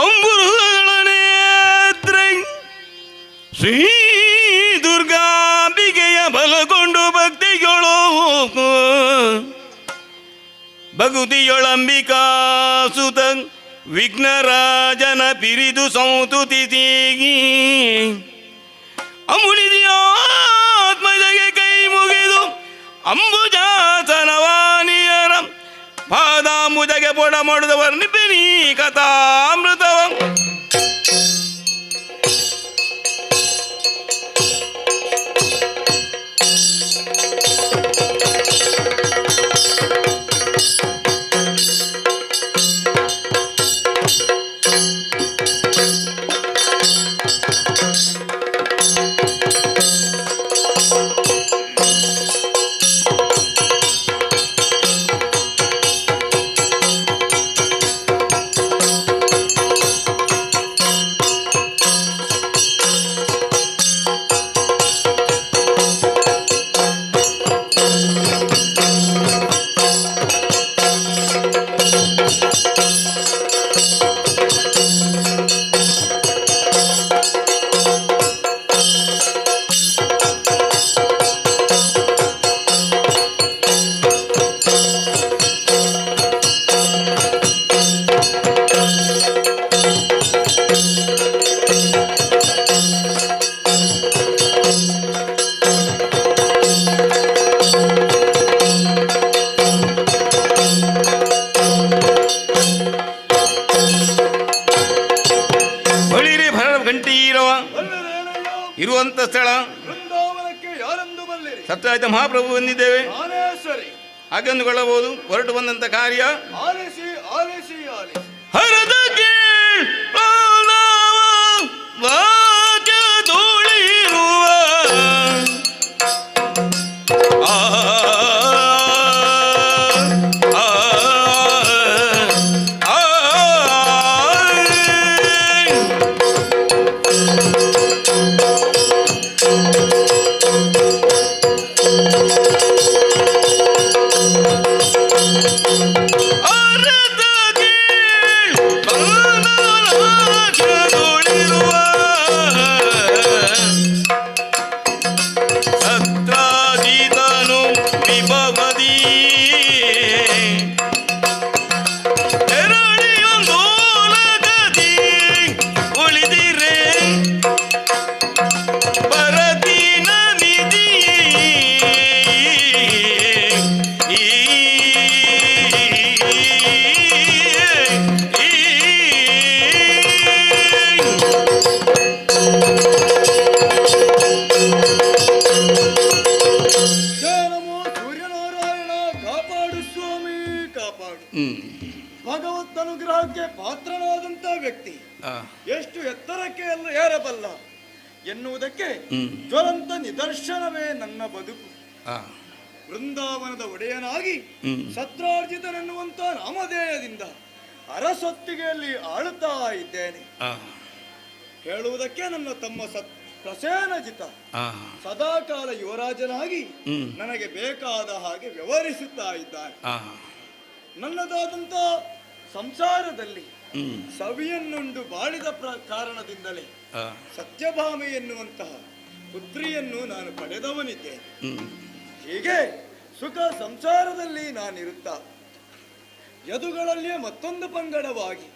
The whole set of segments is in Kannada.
ಅಂಬುರುಗಳನೇತ್ರೈ ಶ್ರೀ ದುರ್ಗಾಂಬಿಕೆಯ ಬಲಗೊಂಡು ಭಕ್ತಿಯೊಳು ಭಗುತಿಯೊಳಂಬಿಕಾ ಸುತ ವಿಘ್ನರಾಜನ ಪಿರಿದು ಸಂತುತಿಗಿ ಅಮುನಿದಿಯಾತ್ಮಜಗೆ ಕೈ ಮುಗಿದು ಅಂಬುಜಾಸನವಾನಿಯರ ಪಾದಾಂಬುಜಗೆ ಪೊಡ ಮಾಡುದ ವರ್ಣಿಪಿನಿ ಕಥಾಮೃತವ ಇರುವಂತ ಸ್ಥಳ ಬೃಂದಾವನಕ್ಕೆ ಯಾರೆಂದು ಬಲ್ಲಿರಿ? ಸತ್ಯವಾದ ಮಹಾಪ್ರಭು ಬಂದಿದ್ದೇವೆ, ಸರಿ ಹಾಗೆಂದುಕೊಳ್ಳಬಹುದು. ಹೊರಟು ಬಂದಂತ ಕಾರ್ಯ ಆಲಿಸಿ ಆಲಿಸಿ ಆಲಿಸಿ ಹರದ ಭಗವತ್ ಅನುಗ್ರಹಕ್ಕೆ ಪಾತ್ರನಾದಂತ ವ್ಯಕ್ತಿ ಎಷ್ಟು ಎತ್ತರಕ್ಕೆ ಎಲ್ಲ ಏರಬಲ್ಲ ಎನ್ನುವುದಕ್ಕೆ ಜ್ವಲಂತ ನಿದರ್ಶನವೇ ನನ್ನ ಬದುಕು. ವೃಂದಾವನದ ಒಡೆಯನಾಗಿ ಸತ್ರಾರ್ಜಿತನೆನ್ನುವಂತ ನಾಮಧೇಯದಿಂದ ಅರಸೊತ್ತಿಗೆಯಲ್ಲಿ ಆಳುತ್ತಾ ಇದ್ದೇನೆ. ಹೇಳುವುದಕ್ಕೆ ನನ್ನ ತಮ್ಮ ಪ್ರಸೇನಜಿತ ಸದಾಕಾಲ ಯುವರಾಜನಾಗಿ ನನಗೆ ಬೇಕಾದ ಹಾಗೆ ವ್ಯವಹರಿಸುತ್ತಾ ಇದ್ದಾರೆ. ನನ್ನದಾದಂತ ಸಂಸಾರದಲ್ಲಿ ಸವಿಯನ್ನುಂಡು ಬಾಳಿದ ಕಾರಣದಿಂದಲೇ ಸತ್ಯಭಾಮೆ ಎನ್ನುವಂತಹ ಪುತ್ರಿಯನ್ನು ನಾನು ಪಡೆದವನಿದ್ದೇನೆ. ಹೀಗೆ ಸುಖ ಸಂಸಾರದಲ್ಲಿ ನಾನಿರುತ್ತಾ ಯದುಗಳಲ್ಲಿಯೇ ಮತ್ತೊಂದು ಪಂಗಡವಾಗಿ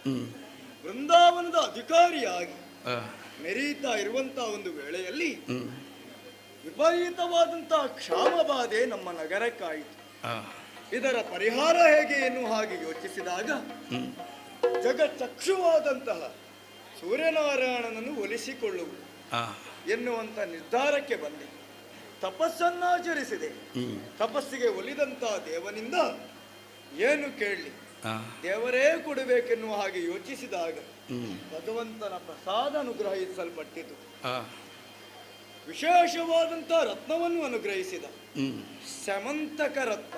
ವೃಂದಾವನದ ಅಧಿಕಾರಿಯಾಗಿ ಮೆರೀತಾ ಇರುವಂತಹ ಒಂದು ವೇಳೆಯಲ್ಲಿ ವಿಪರೀತವಾದಂತಹ ಕ್ಷಾಮಬಾಧೆ ನಮ್ಮ ನಗರಕ್ಕಾಯಿತು. ಇದರ ಪರಿಹಾರ ಹೇಗೆ ಎನ್ನುವ ಹಾಗೆ ಯೋಚಿಸಿದಾಗ ಜಗಚ್ಚಕ್ಷುವಾದಂತಹ ಸೂರ್ಯನಾರಾಯಣನನ್ನು ಒಲಿಸಿಕೊಳ್ಳುವುದು ಎನ್ನುವಂತ ನಿರ್ಧಾರಕ್ಕೆ ಬಂದೆ. ತಪಸ್ಸನ್ನಾಚರಿಸಿದೆ. ತಪಸ್ಸಿಗೆ ಒಲಿದಂತಹ ದೇವನಿಂದ ಏನು ಕೇಳಲಿ, ದೇವರೇ ಕೊಡಬೇಕೆನ್ನುವ ಹಾಗೆ ಯೋಚಿಸಿದಾಗ ಭಗವಂತನ ಪ್ರಸಾದ ಅನುಗ್ರಹಿಸಲ್ಪಟ್ಟಿತು. ವಿಶೇಷವಾದಂತಹ ರತ್ನವನ್ನು ಅನುಗ್ರಹಿಸಿದ. ಸಮಂತಕ ರತ್ನ.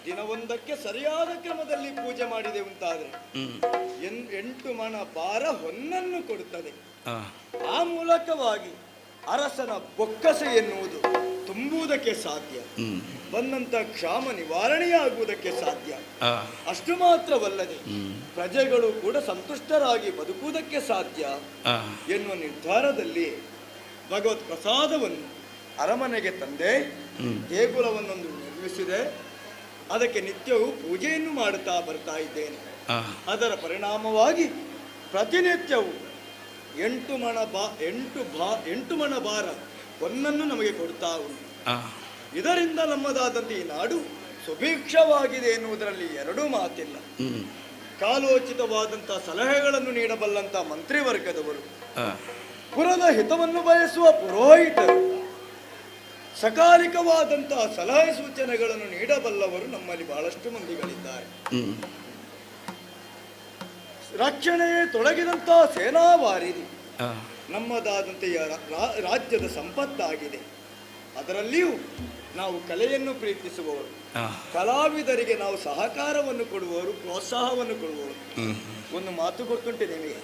ದಿನವೊಂದಕ್ಕೆ ಸರಿಯಾದ ಕ್ರಮದಲ್ಲಿ ಪೂಜೆ ಮಾಡಿದೆ ಅಂತಾದ್ರೆ 8 ಮಣ ಭಾರ ಹೊನ್ನನ್ನು ಕೊಡುತ್ತದೆ. ಆ ಮೂಲಕವಾಗಿ ಅರಸನ ಬೊಕ್ಕಸ ಎನ್ನುವುದು ತುಂಬುವುದಕ್ಕೆ ಸಾಧ್ಯ. ಬಂದಂತ ಕ್ಷಾಮ ನಿವಾರಣೆಯಾಗುವುದಕ್ಕೆ ಸಾಧ್ಯ. ಅಷ್ಟು ಮಾತ್ರವಲ್ಲದೆ ಪ್ರಜೆಗಳು ಕೂಡ ಸಂತುಷ್ಟರಾಗಿ ಬದುಕುವುದಕ್ಕೆ ಸಾಧ್ಯ ಎನ್ನುವ ನಿರ್ಧಾರದಲ್ಲಿ ಭಗವತ್ ಪ್ರಸಾದವನ್ನು ಅರಮನೆಗೆ ತಂದೆ ದೇಗುಲವನ್ನೊಂದು ನಿರ್ಮಿಸಿದೆ. ಅದಕ್ಕೆ ನಿತ್ಯವೂ ಪೂಜೆಯನ್ನು ಮಾಡುತ್ತಾ ಬರ್ತಾ ಇದ್ದೇನೆ. ಅದರ ಪರಿಣಾಮವಾಗಿ ಪ್ರತಿನಿತ್ಯವೂ 8 ಮಣ ಭಾರ ಹೊನ್ನನ್ನು ನಮಗೆ ಕೊಡ್ತಾ ಉಂಟು. ಇದರಿಂದ ನಮ್ಮದಾದಂತೆ ಈ ನಾಡು ಸುಭಿಕ್ಷವಾಗಿದೆ ಎನ್ನುವುದರಲ್ಲಿ ಎರಡೂ ಮಾತಿಲ್ಲ. ಕಾಲೋಚಿತವಾದಂತಹ ಸಲಹೆಗಳನ್ನು ನೀಡಬಲ್ಲಂತ ಮಂತ್ರಿವರ್ಗದವರು, ಪುರದ ಹಿತವನ್ನು ಬಯಸುವ ಪುರೋಹಿತರು, ಸಕಾಲಿಕವಾದಂತಹ ಸಲಹೆ ಸೂಚನೆಗಳನ್ನು ನೀಡಬಲ್ಲವರು ನಮ್ಮಲ್ಲಿ ಬಹಳಷ್ಟು ಮಂದಿಗಳಿದ್ದಾರೆ. ರಕ್ಷಣೆಯೇ ತೊಡಗಿದಂತಹ ಸೇನಾವಾರಿಧಿ ನಮ್ಮದಾದಂತೆ ರಾಜ್ಯದ ಸಂಪತ್ತಾಗಿದೆ. ಅದರಲ್ಲಿಯೂ ನಾವು ಕಲೆಯನ್ನು ಪ್ರೀತಿಸುವವರು, ಕಲಾವಿದರಿಗೆ ನಾವು ಸಹಕಾರವನ್ನು ಕೊಡುವವರು, ಪ್ರೋತ್ಸಾಹವನ್ನು ಕೊಡುವವರು. ಒಂದು ಮಾತು ಗೊತ್ತುಂಟು ನಿಮಗೆ,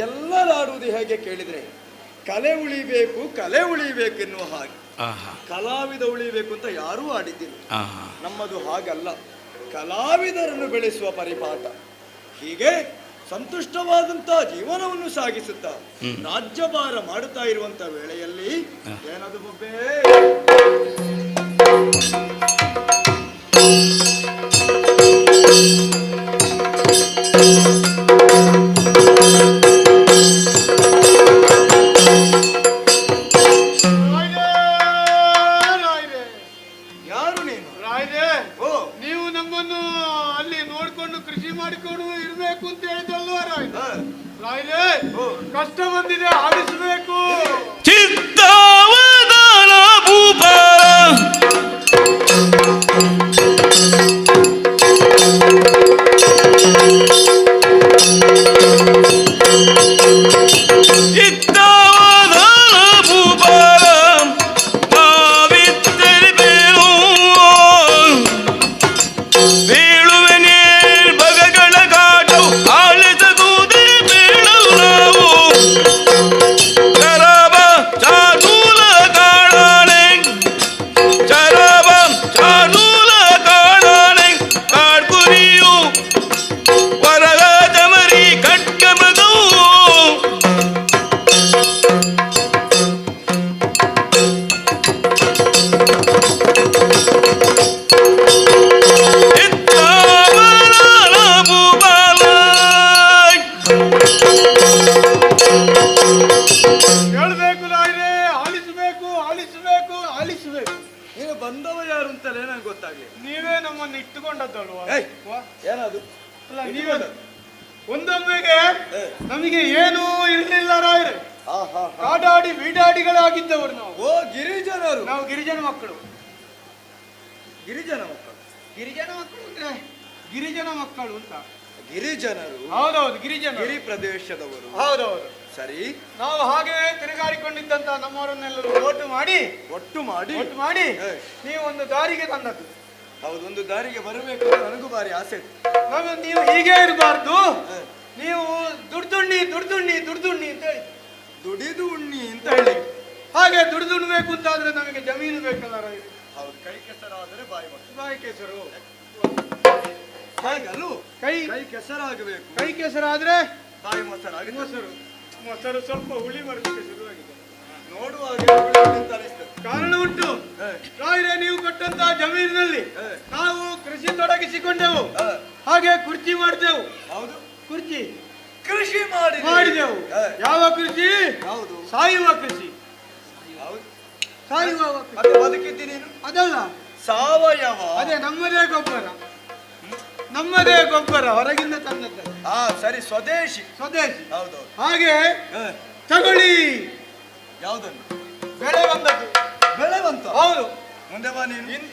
ಎಲ್ಲರಾಡುವುದು ಹೇಗೆ ಕೇಳಿದ್ರೆ ಕಲೆ ಉಳಿಬೇಕು ಕಲೆ ಉಳಿಬೇಕು ಎನ್ನುವ ಹಾಗೆ. ಕಲಾವಿದ ಉಳಿಬೇಕು ಅಂತ ಯಾರೂ ಆಡಿದ್ದಿಲ್ಲ. ನಮ್ಮದು ಹಾಗಲ್ಲ, ಕಲಾವಿದರನ್ನು ಬೆಳೆಸುವ ಪರಿಪಾಠ. ಹೀಗೆ ಸಂತುಷ್ಟವಾದಂತಹ ಜೀವನವನ್ನು ಸಾಗಿಸುತ್ತಾ ರಾಜ್ಯಭಾರ ಮಾಡುತ್ತಾ ಇರುವಂತ ವೇಳೆಯಲ್ಲಿ ಏನದು ಬೊಬ್ಬೆ ಯಾರು ನೀನು? ರಾಯ್ರೆ, ನೀವು ನಮ್ಮನ್ನು ಅಲ್ಲಿ ನೋಡ್ಕೊಂಡು ಕೃಷಿ ಮಾಡಿಕೊಂಡು ಇರ್ಬೇಕು ಅಂತ ಹೇಳಿದಲ್ವ ರಾಯ್ರೆ? ಕಷ್ಟ ಬಂದಿದೆ, ಆಲಿಸಬೇಕು. ಚಿತ್ತಾವದಾನ ಭೂಪ ಹೇಳ್ಬೇಕು ರಾಯ್ರೆ, ಆಲಿಸಬೇಕು ಆಲಿಸಬೇಕು ಆಲಿಸಬೇಕು. ನೀನು ಬಂದವ ಯಾರು ಅಂತಲೇ ನಂಗೆ ಗೊತ್ತಾಗ್ಲಿ. ನೀವೇ ನಮ್ಮನ್ನು ಇಟ್ಟುಕೊಂಡದ್ದಲ್ವಾ? ಏನದು? ಅಲ್ಲ, ನೀವೇ ಒಂದೊಮ್ಮೆಗೆ ನಮಗೆ ಏನೂ ಇರಲಿಲ್ಲ ರಾಯ್ರೆ. ಕಾಡಾಡಿ ಬೀಡಾಡಿಗಳಾಗಿದ್ದವರು ನಾವು. ಓ ಗಿರಿಜನರು. ನಾವು ಗಿರಿಜನ ಮಕ್ಕಳು. ಗಿರಿಜನ ಮಕ್ಕಳು? ಗಿರಿಜನ ಮಕ್ಕಳು ಅಂದ್ರೆ ಗಿರಿಜನ ಮಕ್ಕಳು ಅಂತ. ಗಿರಿಜನರು? ಹೌದೌದು, ಗಿರಿಜನ, ಗಿರಿ ಪ್ರದೇಶದವರು. ಹೌದೌದು. ಸರಿ, ನಾವು ಹಾಗೆ ತಿರುಗಾಡಿಕೊಂಡಿದ್ದಂತ ನಮ್ಮವರನ್ನೆಲ್ಲರೂ ಒಟ್ಟು ಮಾಡಿ ನೀವು ಒಂದು ದಾರಿಗೆ ತಂದದ್ದು. ಹೌದು, ಒಂದು ದಾರಿಗೆ ಬರಬೇಕು ನನಗೂ ಬಾರಿ ಆಸೆ ಇತ್ತು. ನೀವು ಹೀಗೆ ಇರಬಾರ್ದು, ನೀವು ದುಡ್ದುಣ್ಣಿ ಅಂತ ಹೇಳಿ. ದುಡಿದು ಉಣ್ಣಿ ಅಂತ ಹೇಳಿ. ಹಾಗೆ ದುಡ್ದುಣ್ಬೇಕು ಅಂತಾದ್ರೆ ನಮಗೆ ಜಮೀನು ಬೇಕಲ್ಲ ರೈತ. ಹೌದು, ಕೈ ಕೆಸರಾದರೆ ಬಾಯಿ ಕೆಸರು ಹಾಗಲ್ಲೂ. ಕೈ ಕೆಸರಾಗಬೇಕು. ಕೈ ಕೆಸರಾದ್ರೆ ಬಾಯಿ ಮೊಸರಾಗಿ. ಮೊಸರು ಸ್ವಲ್ಪ ಹುಳಿ ಮಾಡಲಿಕ್ಕೆ ಶುರುವಾಗಿದೆ. ನೋಡುವಾಗ ಕಾರಣ ಉಂಟು ರಾಯ್ರೆ. ನೀವು ಕೊಟ್ಟಂತಹ ಜಮೀನಿನಲ್ಲಿ ನಾವು ಕೃಷಿ ತೊಡಗಿಸಿಕೊಂಡೆವು, ಹಾಗೆ ಕುರ್ಚಿ ಮಾಡಿದೆವು. ಹೌದು, ಕೃಷಿ ಮಾಡಿದೆವು. ಯಾವ ಕೃಷಿ? ಹೌದು, ಸಾಯುವ ಕೃಷಿ. ಸಾಯುವ ಬದುಕಿದ್ದೀನಿ ಅದಲ್ಲ, ಸಾವಯವ. ಅದೇ ನಮ್ಮದೇ ಗೊಬ್ಬರ ಹೊರಗಿಂದ ತಂದದ್ದು. ಸರಿ, ಸ್ವದೇಶಿ. ಹೌದು. ಹಾಗೆ ತಗೊಳ್ಳಿ. ಯಾವುದನ್ನು? ಬೆಳೆ ಬಂತು. ಹೌದು. ಮುಂದೆ ಬಾ ನೀನು.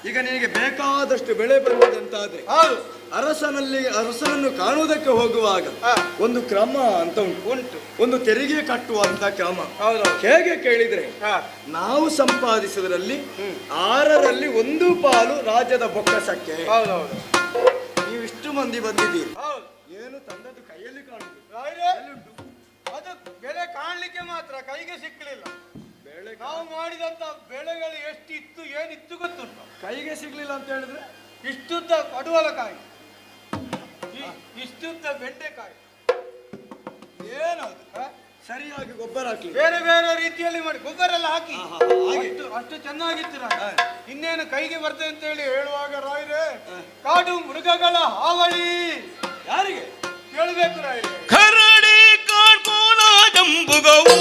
ಈಗ ನಿನಗೆ ಬೇಕಾದಷ್ಟು ಬೆಳೆ ಬಂದಿದಂತಾದ್ರೆ ಹೌದು, ಅರಸನನ್ನು ಕಾಣುವುದಕ್ಕೆ ಹೋಗುವಾಗ ಒಂದು ಕ್ರಮ ಅಂತ ಉಂಟು. ಒಂದು ತೆರಿಗೆ ಕಟ್ಟುವಂತ ಕ್ರಮ. ಹೇಗೆ ಕೇಳಿದ್ರೆ, ನಾವು ಸಂಪಾದಿಸುವುದರಲ್ಲಿ 6ರಲ್ಲಿ 1 ಪಾಲು ರಾಜ್ಯದ ಬೊಕ್ಕಸಕ್ಕೆ. ನೀವು ಇಷ್ಟು ಮಂದಿ ಬಂದಿದ್ದೀರಿ, ಏನು ತಂದದ್ದು ಕೈಯಲ್ಲಿ ಕಾಣುವುದು? ಅದು ಬೆಳೆ ಕಾಣಲಿಕ್ಕೆ ಮಾತ್ರ, ಕೈಗೆ ಸಿಕ್ಕಲಿಲ್ಲ. ಬೆಳೆ ಮಾಡ್ಬೇಕು. ನಾವು ಮಾಡಿದಂತ ಬೆಳೆಗಳು ಎಷ್ಟಿತ್ತು ಏನಿತ್ತು ಗೊತ್ತುಂಟು? ಕೈಗೆ ಸಿಗ್ಲಿಲ್ಲ ಅಂತ ಹೇಳಿದ್ರೆ ಇಷ್ಟುದ್ದ ಪಡುವಲಕಾಯಿ, ಇಷ್ಟುದ್ದ ಬೆಂಡೆಕಾಯಿ, ಏನದು ಸರಿಯಾಗಿ ಗೊಬ್ಬರ ಹಾಕಿ ಬೇರೆ ಬೇರೆ ರೀತಿಯಲ್ಲಿ ಮಾಡಿ ಗೊಬ್ಬರ ಎಲ್ಲ ಹಾಕಿ ಹಾಗೆ. ಅಷ್ಟು ಚೆನ್ನಾಗಿತ್ತು ರಾಯ. ಇನ್ನೇನು ಕೈಗೆ ಬರ್ತದೆ ಅಂತ ಹೇಳಿ ಹೇಳುವಾಗ ರಾಯ್ರೆ, ಕಾಡು ಮೃಗಗಳ ಹಾವಳಿ ಯಾರಿಗೆ ಕೇಳಬೇಕು ರಾಯ್ರೆ. ಕರಡಿ ಕಾಡ್ಕೋಣ ಜಂಬುಗವು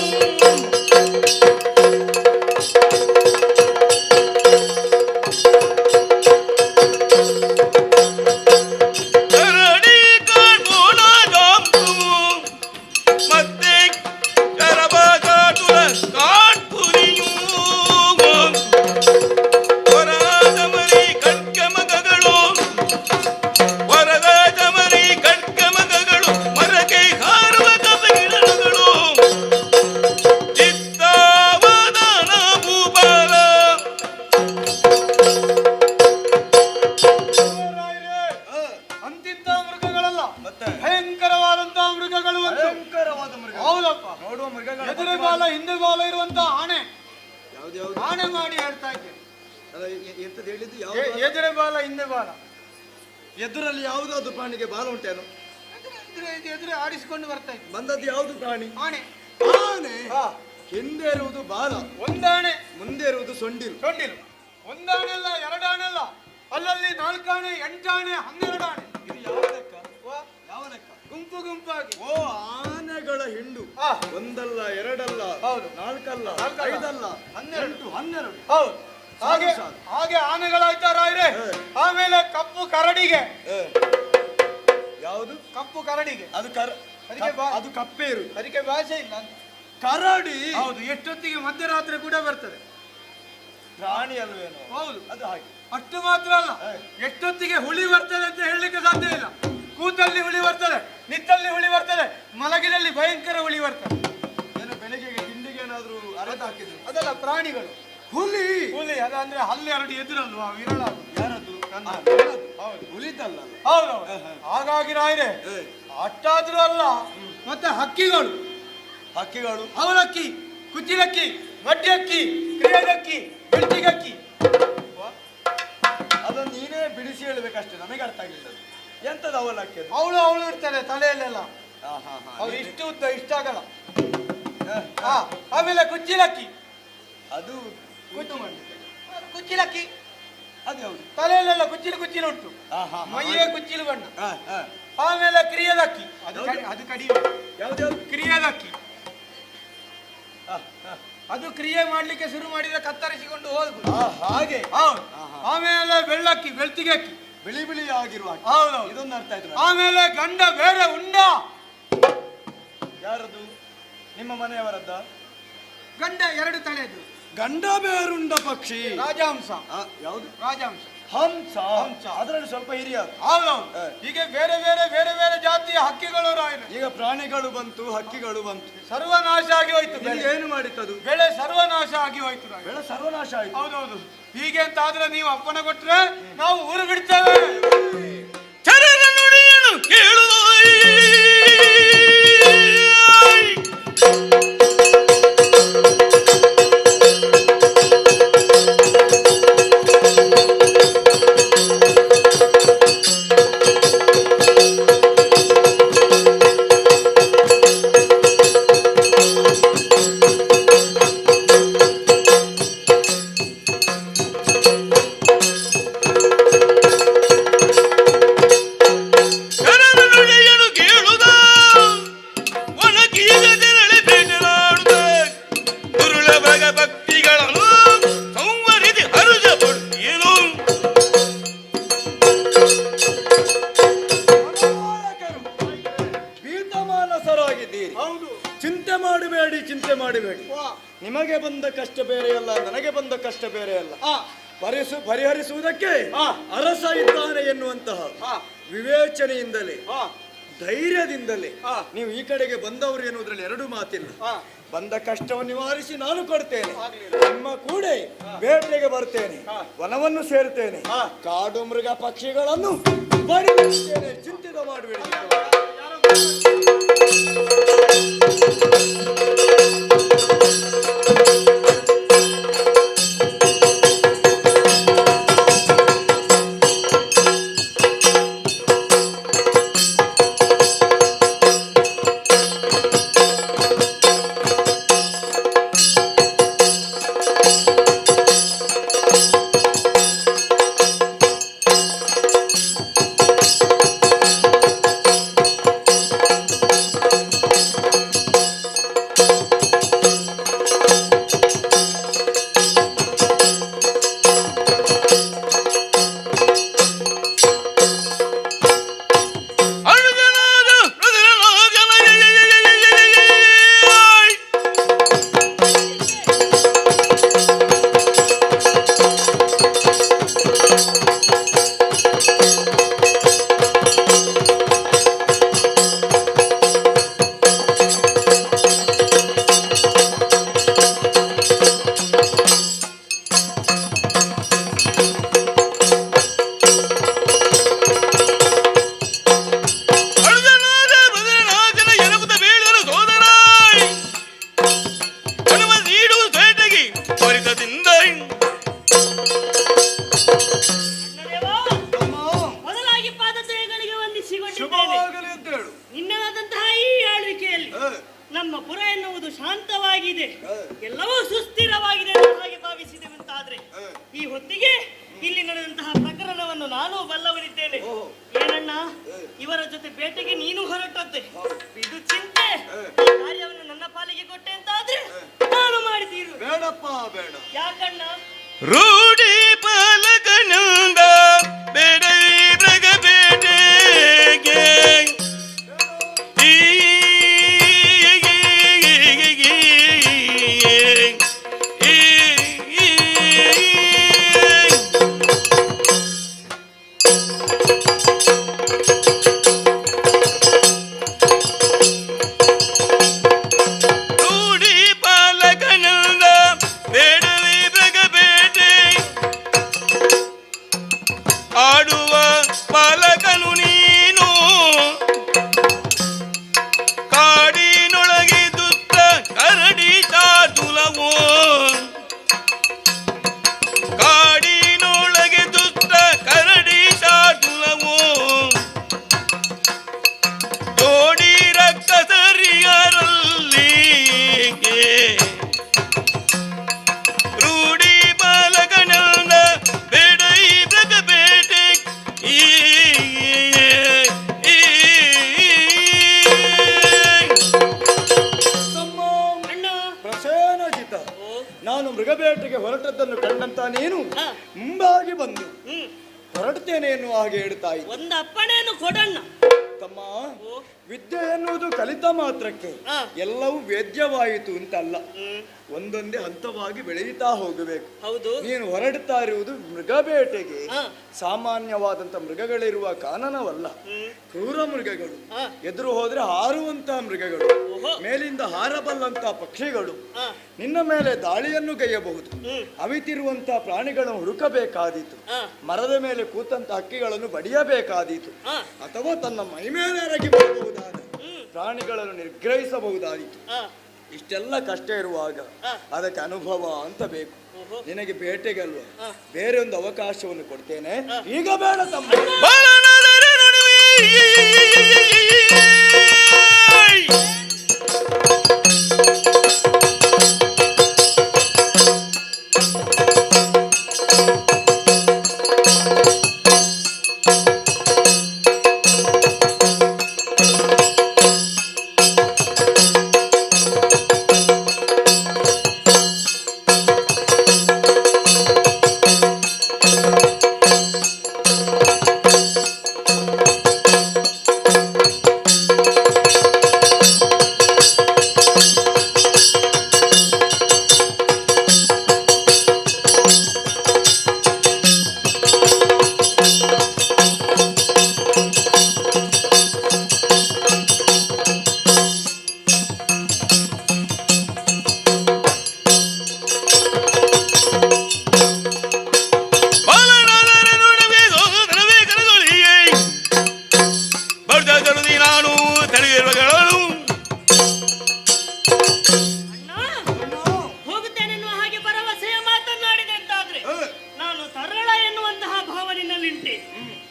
ಆಣೆ ಮಾಡಿ ಹೇಳ್ತಾ ಇದ್ದೇನೆ. ಎಂತದ್ದು ಹೇಳಿದ್ದು? ಎದುರೆ ಬಾಲ ಹಿಂದೆ ಬಾಲ. ಎದುರಲ್ಲಿ ಯಾವುದಾದ್ರು ಪ್ರಾಣಿಗೆ ಬಾಲ ಉಂಟೇನು? ಎದುರೆ ಆಡಿಸಿಕೊಂಡು ಬರ್ತಾ ಇದ್ದೆ. ಬಂದದ್ದು ಯಾವುದು ಪ್ರಾಣಿ? ಆಣೆ. ಆನೆ ಹಿಂದೆ ಇರುವುದು ಬಾಲ, ಒಂದಾಣೆ ಮುಂದೆ ಇರುವುದು ಸೊಂಡಿಲು. ಸೊಂಡಿಲು. ಒಂದಾಣೆಲ್ಲ ಎರಡಾಣೆಲ್ಲ, ಅಲ್ಲಲ್ಲಿ 4 ಆಣೆ 8 ಆಣೆ 12 ಆಣೆ. ಇದು ಯಾವ ಲೆಕ್ಕ? ಯಾವ ಲೆಕ್ಕ? ಗುಂಪು ಗುಂಪಾಗಿ. ಓ, ಆನೆಗಳ ಹಿಂಡು. ಒಂದಲ್ಲ ಎರಡಲ್ಲ, ಹೌದು, 4 ಅಲ್ಲ, 5 ಅಲ್ಲ, 12. ಹೌದು. ಹಾಗೆ ಹಾಗೆ ಆನೆಗಳಾಯ್ತಾ ರಾಯ್ರೆ. ಆಮೇಲೆ ಕಪ್ಪು ಕರಡಿಗೆ. ಯಾವುದು? ಕಪ್ಪು ಕರಡಿಗೆ. ಅದು ಕಪ್ಪೆ ಇರು, ಅದಕ್ಕೆ ಭಾಷೆ ಇಲ್ಲ. ಕರಡಿ. ಹೌದು, ಎಷ್ಟೊತ್ತಿಗೆ ಮಧ್ಯರಾತ್ರಿ ಕೂಡ ಬರ್ತದೆ. ಪ್ರಾಣಿ ಅಲ್ವೇನೋ? ಹೌದು, ಅದು ಹಾಗೆ. ಅಷ್ಟು ಮಾತ್ರ ಅಲ್ಲ, ಎಷ್ಟೊತ್ತಿಗೆ ಹುಳಿ ಬರ್ತದೆ ಅಂತ ಹೇಳಲಿಕ್ಕೆ ಸಾಧ್ಯ ಇಲ್ಲ. ಕೂತಲ್ಲಿ ಹುಳಿ ಬರ್ತದೆ, ನಿತ್ತಲ್ಲಿ ಹುಳಿ ಬರ್ತದೆ, ಮಲಗಿನಲ್ಲಿ ಭಯಂಕರ ಹುಳಿ ಬರ್ತದೆ. ಏನು ಬೆಳಿಗ್ಗೆಗೆ ತಿಂಡಿಗೆ ಏನಾದ್ರು ಅರೆದು ಹಾಕಿದ್ರು? ಅದೆಲ್ಲ ಪ್ರಾಣಿಗಳು. ಹುಲಿ. ಹುಲಿ ಅದಂದ್ರೆ ಹಲ್ಲೆರಡು ಎದುರಲ್ವಾ, ವಿರಳ. ಯಾರದ್ದು? ಹುಲಿದಲ್ಲ. ಹೌದು. ಹಾಗಾಗಿ ರಾಯ್ರೆ ಅಷ್ಟಾದ್ರೂ ಅಲ್ಲ, ಮತ್ತೆ ಹಕ್ಕಿಗಳು. ಹಕ್ಕಿಗಳು ಅವಲಕ್ಕಿ, ಕುಚ್ಚಿಲಕ್ಕಿ, ಮಡ್ಯಕ್ಕಿ, ಕ್ರಿಯದಕ್ಕಿ, ಬೆಳ್ತಿಗಕ್ಕಿ. ಅದನ್ನು ನೀನೇ ಬಿಡಿಸಿ ಹೇಳ್ಬೇಕಷ್ಟೇ, ನಮಗೆ ಅರ್ಥ ಆಗಿಲ್ಲ. ಎಂತದ ಅವಲಕ್ಕಿ? ಅವಳು ಇರ್ತಾರೆ ತಲೆಯಲ್ಲೆಲ್ಲ. ಅವ್ರು ಇಷ್ಟು ಉದ್ದ ಇಷ್ಟಾಗಲ್ಲ. ಆಮೇಲೆ ಕುಚ್ಚಿಲಕ್ಕಿ, ಅದು ಕುಚ್ಚಿಲಕ್ಕಿ ಅದು ಯಾವುದು? ತಲೆಯಲ್ಲೆಲ್ಲ ಕುಚ್ಚಿಲು ಉಂಟು, ಮೈಯೇ ಕುಚ್ಚಿಲು ಬಣ್ಣ. ಆಮೇಲೆ ಕ್ರಿಯದಕ್ಕಿ, ಅದು ಕಡಿಮೆ. ಯಾವ್ದು? ಕ್ರಿಯದಕ್ಕಿ. ಅದು ಕ್ರಿಯೆ ಮಾಡ್ಲಿಕ್ಕೆ ಶುರು ಮಾಡಿದ್ರೆ ಕತ್ತರಿಸಿಕೊಂಡು ಹೋಗುದು. ಹಾಗೆ. ಹೌದು. ಆಮೇಲೆ ಬೆಳ್ಳಕ್ಕಿ, ಬೆಳ್ತಿಗಕ್ಕಿ, ಬಿಳಿ ಬಿಳಿ ಆಗಿರುವ. ಹೌದು, ಇದೊಂದು ಅರ್ಥ ಆಯ್ತು. ಆಮೇಲೆ ಗಂಡ ಬೇರೆ ಉಂಡ. ಯಾರದು? ನಿಮ್ಮ ಮನೆಯವರದ್ದ? ಗಂಡ 2 ತಲೆದು. ಗಂಡ ಬೇರುಂಡ ಪಕ್ಷಿ, ರಾಜಹಂಸ. ಯಾವುದು? ರಾಜಹಂಸ. ಹಂಸ. ಅದರಲ್ಲಿ ಸ್ವಲ್ಪ ಹಿರಿಯ. ಹೌದೌದು. ಹೀಗೆ ಬೇರೆ ಬೇರೆ ಬೇರೆ ಬೇರೆ ಜಾತಿಯ ಹಕ್ಕಿಗಳು ರಾಯರು. ಈಗ ಪ್ರಾಣಿಗಳು ಬಂತು, ಹಕ್ಕಿಗಳು ಬಂತು, ಸರ್ವನಾಶ ಆಗಿ ಹೋಯ್ತು. ಏನು ಮಾಡಿತ್ತದು? ಬೆಳೆ ಸರ್ವನಾಶ ಆಗಿ ಹೋಯ್ತು. ಬೆಳೆ ಸರ್ವನಾಶ ಆಯ್ತು. ಹೌದೌದು. ಹೀಗೆ ಅಂತ ಆದ್ರೆ ನೀವು ಅಪ್ಪಣೆ ಕೊಟ್ರೆ ನಾವು ಊರು ಬಿಡ್ತೇವೆ. ಚರರ ನುಡಿಯನು ಕೇಳು. ಚಿಂತೆ ಮಾಡಬೇಡಿ. ನಿಮಗೆ ಬಂದ ಕಷ್ಟ ಬೇರೆ ಅಲ್ಲ, ನನಗೆ ಬಂದ ಕಷ್ಟ ಬೇರೆ ಅಲ್ಲ. ಪರಿಹರಿಸುವುದಕ್ಕೆ ಅರಸ ಇದ್ದಾನೆ ಎನ್ನುವಂತಹ ವಿವೇಚನೆಯಿಂದಲೇ ಧೈರ್ಯದಿಂದಲೇ ನೀವು ಈ ಕಡೆಗೆ ಬಂದವರು ಎನ್ನುವುದರಲ್ಲಿ 2 ಮಾತಿಲ್ಲ. ಬಂದ ಕಷ್ಟವನ್ನು ನಿವಾರಿಸಿ ನಾನು ಕೊಡ್ತೇನೆ. ನಿಮ್ಮ ಕೂಡ ಬೇಟೆಗೆ ಬರ್ತೇನೆ, ವನವನ್ನು ಸೇರ್ತೇನೆ, ಕಾಡು ಮೃಗ ಪಕ್ಷಿಗಳನ್ನು ಬಡಿಸ್ತೇನೆ. ಚಿಂತಿತ ಮಾಡಬೇಡಿ. ನಮ್ಮ ಪುರ ಎನ್ನುವುದು ಶಾಂತವಾಗಿದೆ, ಎಲ್ಲವೂ ಸುಸ್ಥಿರವಾಗಿದೆ ಎಂದು ಹಾಗೆ ಭಾವಿಸಿದೆವಂತಾದ್ರೆ ಈ ಹೊತ್ತಿಗೆ ಇಲ್ಲಿ ನಡೆದಂತಹ ಪ್ರಕರಣವನ್ನು ನಾನು ಬಲ್ಲವನಿದ್ದೇನೆ. ಏನಣ್ಣ, ಇವರ ಜೊತೆ ಬೇಟೆಗೆ ನೀನು ಹೊರಟದ್ದೆ, ಇದು ಚಿಂತೆ. ಈ ಕಾರ್ಯವನ್ನು ನನ್ನ ಪಾಲಿಗೆ ಕೊಟ್ಟೆ ಅಂತಾದ್ರೆ ನಾನು ಮಾಡಿದ್ದೀರು. ಬೇಡಪ್ಪ ಬೇಡ. ಯಾಕಣ್ಣ? ರೂಢಿ ಪಾಲಕನಂದ ಬೇಡ ಬೇಟೆಗೆ ಆಡುವ ಪಾಲಕನು ನೀನು, ಕಾಡಿನೊಳಗೆ ದುಷ್ಟ ಕರಡಿ ಚಾತುಲವೋ, ಕಾಡಿನೊಳಗೆ ದುಷ್ಟ ಕರಡಿ ಚಾತುಲವೋ, ಜೋಡಿ ರಕ್ತಸರಿಯರಲ್ಲಿ ರೂಢಿ ಬಾಲಕನಂದ ಬೇಡೈ ಬೇಟೆ ಪ್ರಸೇನಜಿತ, ನಾನು ಮೃಗಬೇಟೆಗೆ ಹೊರಟದ್ದನ್ನು ಕಂಡಂತ ನೀನು ಮುಂಬಾಗಿ ಬಂದು ಹೊರಡ್ತೇನೆ ಎನ್ನುವ ಹಾಗೆ ಹೇಳ್ತಾ ಇದ್ದೆ. ಒಂದು ಅಪ್ಪಣೆಯನ್ನು ಕೊಡಣ್ಣ. ತಮ್ಮ, ವಿದ್ಯೆ ಎನ್ನುವುದು ಕಲಿತ ಮಾತ್ರಕ್ಕೆ ಎಲ್ಲವೂ ವೇದ್ಯವಾಯಿತು ಅಂತಲ್ಲ, ಒಂದೊಂದೇ ಹಂತವಾಗಿ ಬೆಳೆಯುತ್ತಾ ಹೋಗಬೇಕು. ಹೌದು, ನೀನು ಹೊರಡ್ತಾ ಇರುವುದು ಮೃಗಬೇಟೆಗೆ. ಸಾಮಾನ್ಯವಾದಂತ ಮೃಗಗಳಿರುವ ಕಾನನವಲ್ಲ, ಕ್ರೂರ ಮೃಗಗಳು, ಎದುರು ಹೋದ್ರೆ ಹಾರುವಂತಹ ಮೃಗಗಳು, ಮೇಲಿಂದ ಹಾರಬಲ್ಲಂತಹ ಪಕ್ಷಿಗಳು, ನಿನ್ನ ಮೇಲೆ ದಾಳಿಯನ್ನು ಗೈಯಬಹುದು. ಅವಿತಿರುವಂತಹ ಪ್ರಾಣಿಗಳನ್ನು ಹುಡುಕಬೇಕಾದೀತು, ಮರದ ಮೇಲೆ ಕೂತಂತ ಹಕ್ಕಿಗಳನ್ನು ಬಡಿಯಬೇಕಾದೀತು, ಅಥವಾ ತನ್ನ ಮೈ ಮೇಲೆ ಎರಗಿ ಬರಬಹುದಾದ ಪ್ರಾಣಿಗಳನ್ನು ನಿಗ್ರಹಿಸಬಹುದಾದೀತು. ಇಷ್ಟೆಲ್ಲ ಕಷ್ಟ ಇರುವಾಗ ಅದಕ್ಕೆ ಅನುಭವ ಅಂತ ಬೇಕು. ನಿನಗೆ ಬೇಟೆಗಲ್ವಾ, ಬೇರೆ ಒಂದು ಅವಕಾಶವನ್ನು ಕೊಡ್ತೇನೆ, ಈಗ ಬೇಡ ತಮ್ಮ.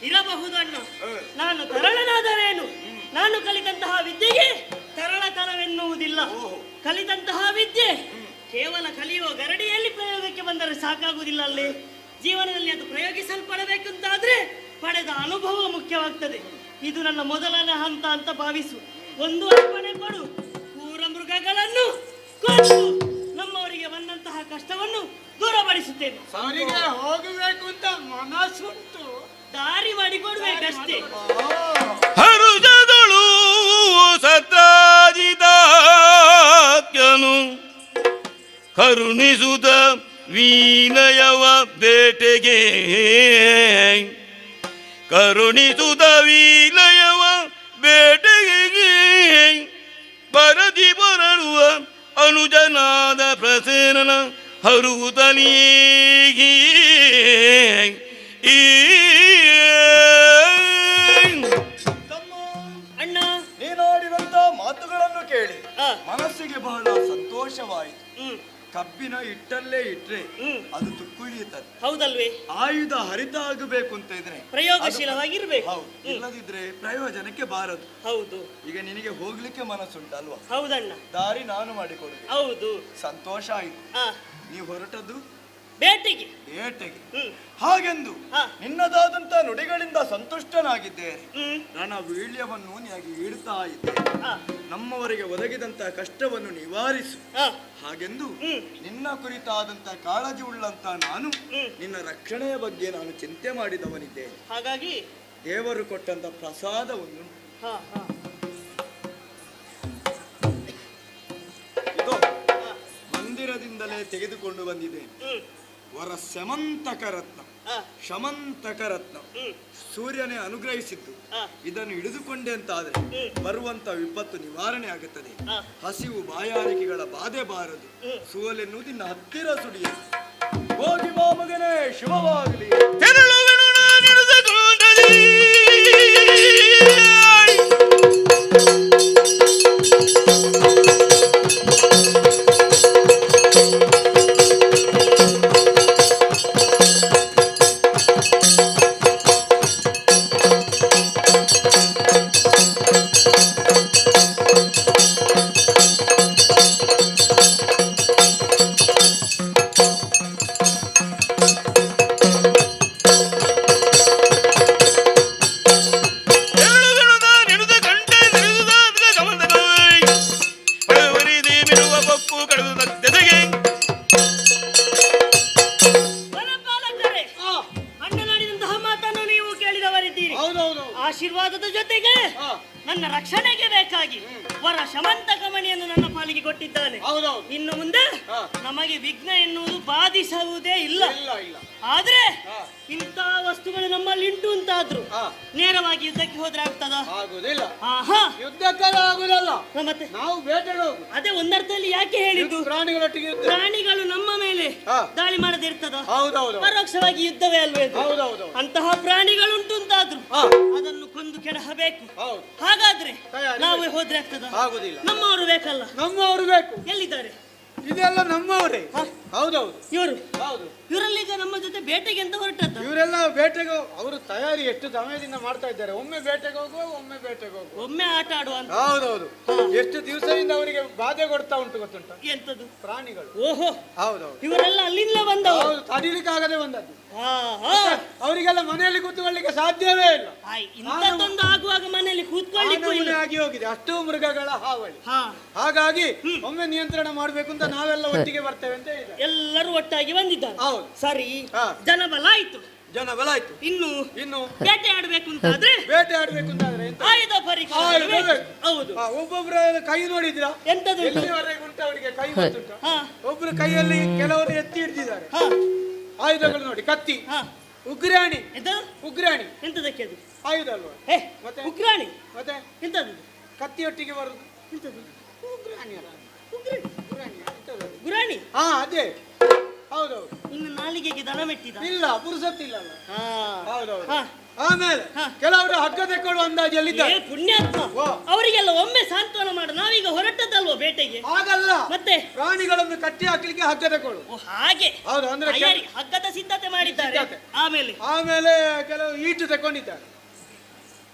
ಇರಬಹುದಣ್ಣ. ನಾನು ತರಳನಾದರೇನು, ನಾನು ಕಲಿತಂತಹ ವಿದ್ಯೆಗೆ ತರಳತನವೆನ್ನುವುದಿಲ್ಲ. ಕಲಿತಂತಹ ವಿದ್ಯೆ ಕೇವಲ ಕಲಿಯುವ ಗರಡಿಯಲ್ಲಿ ಪ್ರಯೋಗಕ್ಕೆ ಬಂದರೆ ಸಾಕಾಗುವುದಿಲ್ಲ. ಅಲ್ಲಿ ಜೀವನದಲ್ಲಿ ಅದು ಪ್ರಯೋಗಿಸಲ್ಪಡಬೇಕಂತಾದ್ರೆ ಪಡೆದ ಅನುಭವ ಮುಖ್ಯವಾಗ್ತದೆ. ಇದು ನನ್ನ ಮೊದಲನೇ ಹಂತ ಅಂತ ಭಾವಿಸು. ಒಂದು ಅರ್ಪಣೆ ಕೊಡು, ಕ್ರೂರ ಮೃಗಗಳನ್ನು ಕೊಂದು ನಮ್ಮವರಿಗೆ ಬಂದಂತಹ ಕಷ್ಟವನ್ನು ದೂರಪಡಿಸುತ್ತೇನೆ. ಅವರಿಗೆ ಹೋಗಬೇಕು ಅಂತ ಮನಸ್ಸುಂಟು, ದಾರಿ ಮಾಡಿಕೊಡ್ಬೇಕಷ್ಟೇ. ಹರುಜದಳು ಸತ್ರಾಜಿತಾತ್ಯನು ಕರುಣಿಸುತ್ತ ವೀನಯವ ಬೇಟೆಗೆ, ಕರುಣಿಸುತ್ತ ವೀನಯವ ಬೇಟೆಗೆ ಬರದಿ ಬರಳುವ ಅನುಜನಾದ ಪ್ರಸೇನನ ಹರುವುತಲೀಗಿ ಅಣ್ಣ, ನೀನಾಡಿದಂತ ಮಾತುಗಳನ್ನು ಕೇಳಿ ಮನಸ್ಸಿಗೆ ಬಹಳ ಸಂತೋಷವಾಯಿತು. ಕಬ್ಬಿನ ಇಟ್ಟಲ್ಲೇ ಇಟ್ರೆ ಅದು ತುಕ್ಕುಳಿಯುತ್ತದೆ. ಹೌದಲ್ವೇ? ಆಯುಧ ಹರಿತ ಆಗಬೇಕು ಅಂತ ಇದ್ರೆ ಪ್ರಯೋಗಶೀಲವಾಗಿರ್ಬೇಕು. ಹೌದು, ಇಲ್ಲದಿದ್ರೆ ಪ್ರಯೋಜನಕ್ಕೆ ಬಾರದು. ಹೌದು. ಈಗ ನಿನಗೆ ಹೋಗ್ಲಿಕ್ಕೆ ಮನಸ್ಸುಂಟಲ್ವಾ? ಹೌದಣ್ಣ. ದಾರಿ ನಾನು ಮಾಡಿಕೊಡುವೆ. ಹೌದು. ಸಂತೋಷ ಆಯ್ತು. ನೀವು ಹೊರಟದ್ದು ಬೇಟೆಗೆ. ಹಾಗೆಂದು ನಿನ್ನದಾದಂತ ನುಡಿಗಳಿಂದ ಸಂತುಷ್ಟನಾಗಿದ್ದೇನೆ. ನನ್ನ ವೀಳ್ಯವನ್ನು ನಿನಗೆ ಇಡ್ತಾ ಇದ್ದೆ. ನಮ್ಮವರಿಗೆ ಒದಗಿದಂತ ಕಷ್ಟವನ್ನು ನಿವಾರಿಸು ಹಾಗೆಂದು ನಿನ್ನ ಕುರಿತಾದಂತ ಕಾಳಜಿ ಉಳ್ಳಂತ ನಾನು ನಿನ್ನ ರಕ್ಷಣೆಯ ಬಗ್ಗೆ ನಾನು ಚಿಂತೆ ಮಾಡಿದವನಿದ್ದೇನೆ. ಹಾಗಾಗಿ ದೇವರು ಕೊಟ್ಟಂತ ಪ್ರಸಾದವನ್ನು ಇದು ಮಂದಿರದಿಂದಲೇ ತೆಗೆದುಕೊಂಡು ಬಂದಿದ್ದೇನೆ. ವರ ಶಮಂತಕ ರತ್ನ, ಶಮಂತಕ ರತ್ನ ಸೂರ್ಯನೇ ಅನುಗ್ರಹಿಸಿದ್ದು. ಇದನ್ನು ಹಿಡಿದುಕೊಂಡೆ ಅಂತಾದ್ರೆ ಬರುವಂತ ವಿಪತ್ತು ನಿವಾರಣೆ ಆಗುತ್ತದೆ. ಹಸಿವು ಬಾಯಾರಿಕೆಗಳ ಬಾಧೆ ಬಾರದು. ಸೋಲೆನ್ನುವುದು ನಿನ್ನ ಹತ್ತಿರ ಸುಡಿಯದು. ಹೋಗಿ ಬಾ ಮಗನೇ, ಶುಭವಾಗಲಿ. ಆಶೀರ್ವಾದದ ಜೊತೆಗೆ ನನ್ನ ರಕ್ಷಣೆಗೆ ಬೇಕಾಗಿ ವರ ಶಮಂತಕ ಮಣಿಯನ್ನು ನನ್ನ ಪಾಲಿಗೆ ಕೊಟ್ಟಿದ್ದಾನೆ. ಇನ್ನು ಮುಂದೆ ನಮಗೆ ವಿಘ್ನ ಎನ್ನುವುದು ಬಾಧಿಸುವುದೇ ಇಲ್ಲ. ಆದ್ರೆ ಇಂಥ ವಸ್ತುಗಳು ನಮ್ಮಲ್ಲಿ ಉಂಟು ಅಂತಾದ್ರು ನೇರವಾಗಿ ಯುದ್ಧಕ್ಕೆ ಹೋದ್ರೆ ಆಗ್ತದ? ಆಗುದಿಲ್ಲ. ಯುದ್ಧಕ್ಕಾಗ ಆಗುದಲ್ಲ, ಮತ್ತೆ ನಾವು ಬೇಟೆಗೆ ಹೋಗುದು. ಅದೇ ಒಂದರ್ಥದಲ್ಲಿ ಯಾಕೆ ಹೇಳಿದ್ದು? ಪ್ರಾಣಿಗಳೊಟ್ಟಿಗೆ ಪ್ರಾಣಿಗಳು ನಮ್ಮ ಮೇಲೆ ದಾಳಿ ಮಾಡದೇ ಇರ್ತದ? ಹೌದೌದು. ಪರೋಕ್ಷವಾಗಿ ಯುದ್ಧವೇ ಅಲ್ವೇ? ಹೌದೌದು. ಅಂತಹ ಪ್ರಾಣಿಗಳುಂಟು ಅಂತಾದ್ರು ಅದನ್ನು ಕೊಂದು ಕೆಡಹಬೇಕು. ಹಾಗಾದ್ರೆ ನಾವು ಹೋದ್ರೆ ಆಗ್ತದ? ಆಗುದಿಲ್ಲ. ನಮ್ಮವರು ಬೇಕಲ್ಲ? ನಮ್ಮವರು ಬೇಕು. ಎಲ್ಲಿದ್ದಾರೆ? ಇದೆಲ್ಲ ನಮ್ಮವರೇ. ಹೌದೌದು. ಇವರು ಹೌದು. ಇವರಲ್ಲೀಗ ನಮ್ಮ ಜೊತೆ ಬೇಟೆಗೆ ಅಂತ ಹೊರಟದ್ದು. ಇವರೆಲ್ಲ ಬೇಟೆಗೆ ಅವರು ತಯಾರಿ ಎಷ್ಟು ಸಮಯದಿಂದ ಮಾಡ್ತಾ ಇದ್ದಾರೆ. ಒಮ್ಮೆ ಬೇಟೆಗೆ ಹೋಗುವ, ಒಮ್ಮೆ ಬೇಟೆಗೆ ಹೋಗುವ, ಒಮ್ಮೆ ಆಟ ಆಡುವ ಅಂತ. ಹೌದೌದು. ಎಷ್ಟು ದಿವಸದಿಂದ ಅವರಿಗೆ ಬಾಧೆ ಕೊಡ್ತಾ ಉಂಟು ಗೊತ್ತುಂಟ? ಎಂತದು? ಪ್ರಾಣಿಗಳು. ಓಹೋ, ಹೌದೌದು. ಇವರೆಲ್ಲ ಅಲ್ಲಿಂದ ಬಂದವರು. ತಡಿಲಿಕ್ಕಾಗದೆ ಬಂದದ್ದು. ಅವರಿಗೆಲ್ಲ ಮನೆಯಲ್ಲಿ ಕೂತ್ಕೊಳ್ಳಿಕ್ಕೆ ಸಾಧ್ಯವೇ ಇಲ್ಲ. ಇಂಥದ್ದೊಂದು ಆಗುವಾಗ ಮನೆಯಲ್ಲಿ ಕೂತ್ಕೊಳ್ಳಿಕ್ಕೂ ಇಲ್ಲ. ಆಗಿ ಹೋಗಿದೆ ಅಷ್ಟು ಮೃಗಗಳ ಹಾವಳಿ. ಹಾಗಾಗಿ ಒಮ್ಮೆ ನಿಯಂತ್ರಣ ಮಾಡ್ಬೇಕು ಅಂತ ನಾವೆಲ್ಲ ಒಟ್ಟಿಗೆ ಬರ್ತೇವೆ ಅಂತ ಇದೆ. ಎಲ್ಲರೂ ಒಟ್ಟಾಗಿ ಬಂದಿದ್ದಾರೆ. ಸರಿ, ಜನಬಲ ಆಯ್ತು. ಇನ್ನು ಬೇಟೆ ಆಡ್ಬೇಕು ಅಂತಾದ್ರೆ ಆಯುಧ ಪರೀಕ್ಷೆ. ಹೌದು. ಒಬ್ಬೊಬ್ಬರ ಕೈ ನೋಡಿದ್ರ? ಎಂತದು? ಎಲ್ಲಿವರೆಗೆ ಉಂಟು ಅವರಿಗೆ ಕೈ ಗೊತ್ತುಂಟ? ಒಬ್ರು ಕೈಯಲ್ಲಿ ಕೆಲವರು ಎತ್ತಿ ಹಿಡಿದಿದ್ದಾರೆ ಆಯುಧಗಳು ನೋಡಿ. ಕತ್ತಿ, ಉಗ್ರಾಣಿ. ಉಗ್ರಾಣಿ ಎಂತದಕ್ಕೆ? ಅದು ಆಯುಧ ಅಲ್ವಾ? ಮತ್ತೆ ಉಗ್ರಾಣಿ ಮತ್ತೆ ಎಂತದು? ಕತ್ತಿಯೊಟ್ಟಿಗೆ ಬರುದು. ಎಂತದು? ಉಗ್ರಾಣಿ ಅಲ್ಲ? ಗುರಾಣಿ. ಅದೇ. ಹೌದೌದು. ಇನ್ನು ನಾಲಿಗೆಗೆ ದನ ಮೆಟ್ಟಿದ? ಇಲ್ಲ, ಪುರುಸತ್ತಿಲ್ಲ. ಹೌದೌದು. ಆಮೇಲೆ ಕೆಲವರು ಹಗ್ಗ ತೆಕ್ಕೊಳ್ಳುವ ಅಂದಾಜಲ್ಲಿದ್ದಾರೆ. ಪುಣ್ಯಾತ್ಮ, ಅವರಿಗೆಲ್ಲ ಒಮ್ಮೆ ಸಾಂತ್ವನ ಮಾಡು. ನಾವೀಗ ಹೊರಟದಲ್ವ ಬೇಟೆಗೆ? ಹಾಗಲ್ಲ, ಮತ್ತೆ ಪ್ರಾಣಿಗಳನ್ನು ಕಟ್ಟಿ ಹಾಕ್ಲಿಕ್ಕೆ ಹಗ್ಗ ತೆಕ್ಕೊಳ್ಳು. ಹಾಗೆ. ಹೌದು. ಅಂದ್ರೆ ಹಗ್ಗದ ಸಿದ್ಧತೆ ಮಾಡಿದ್ದಾರೆ. ಆಮೇಲೆ ಕೆಲವು ಈಟು ತಗೊಂಡಿದ್ದಾರೆ.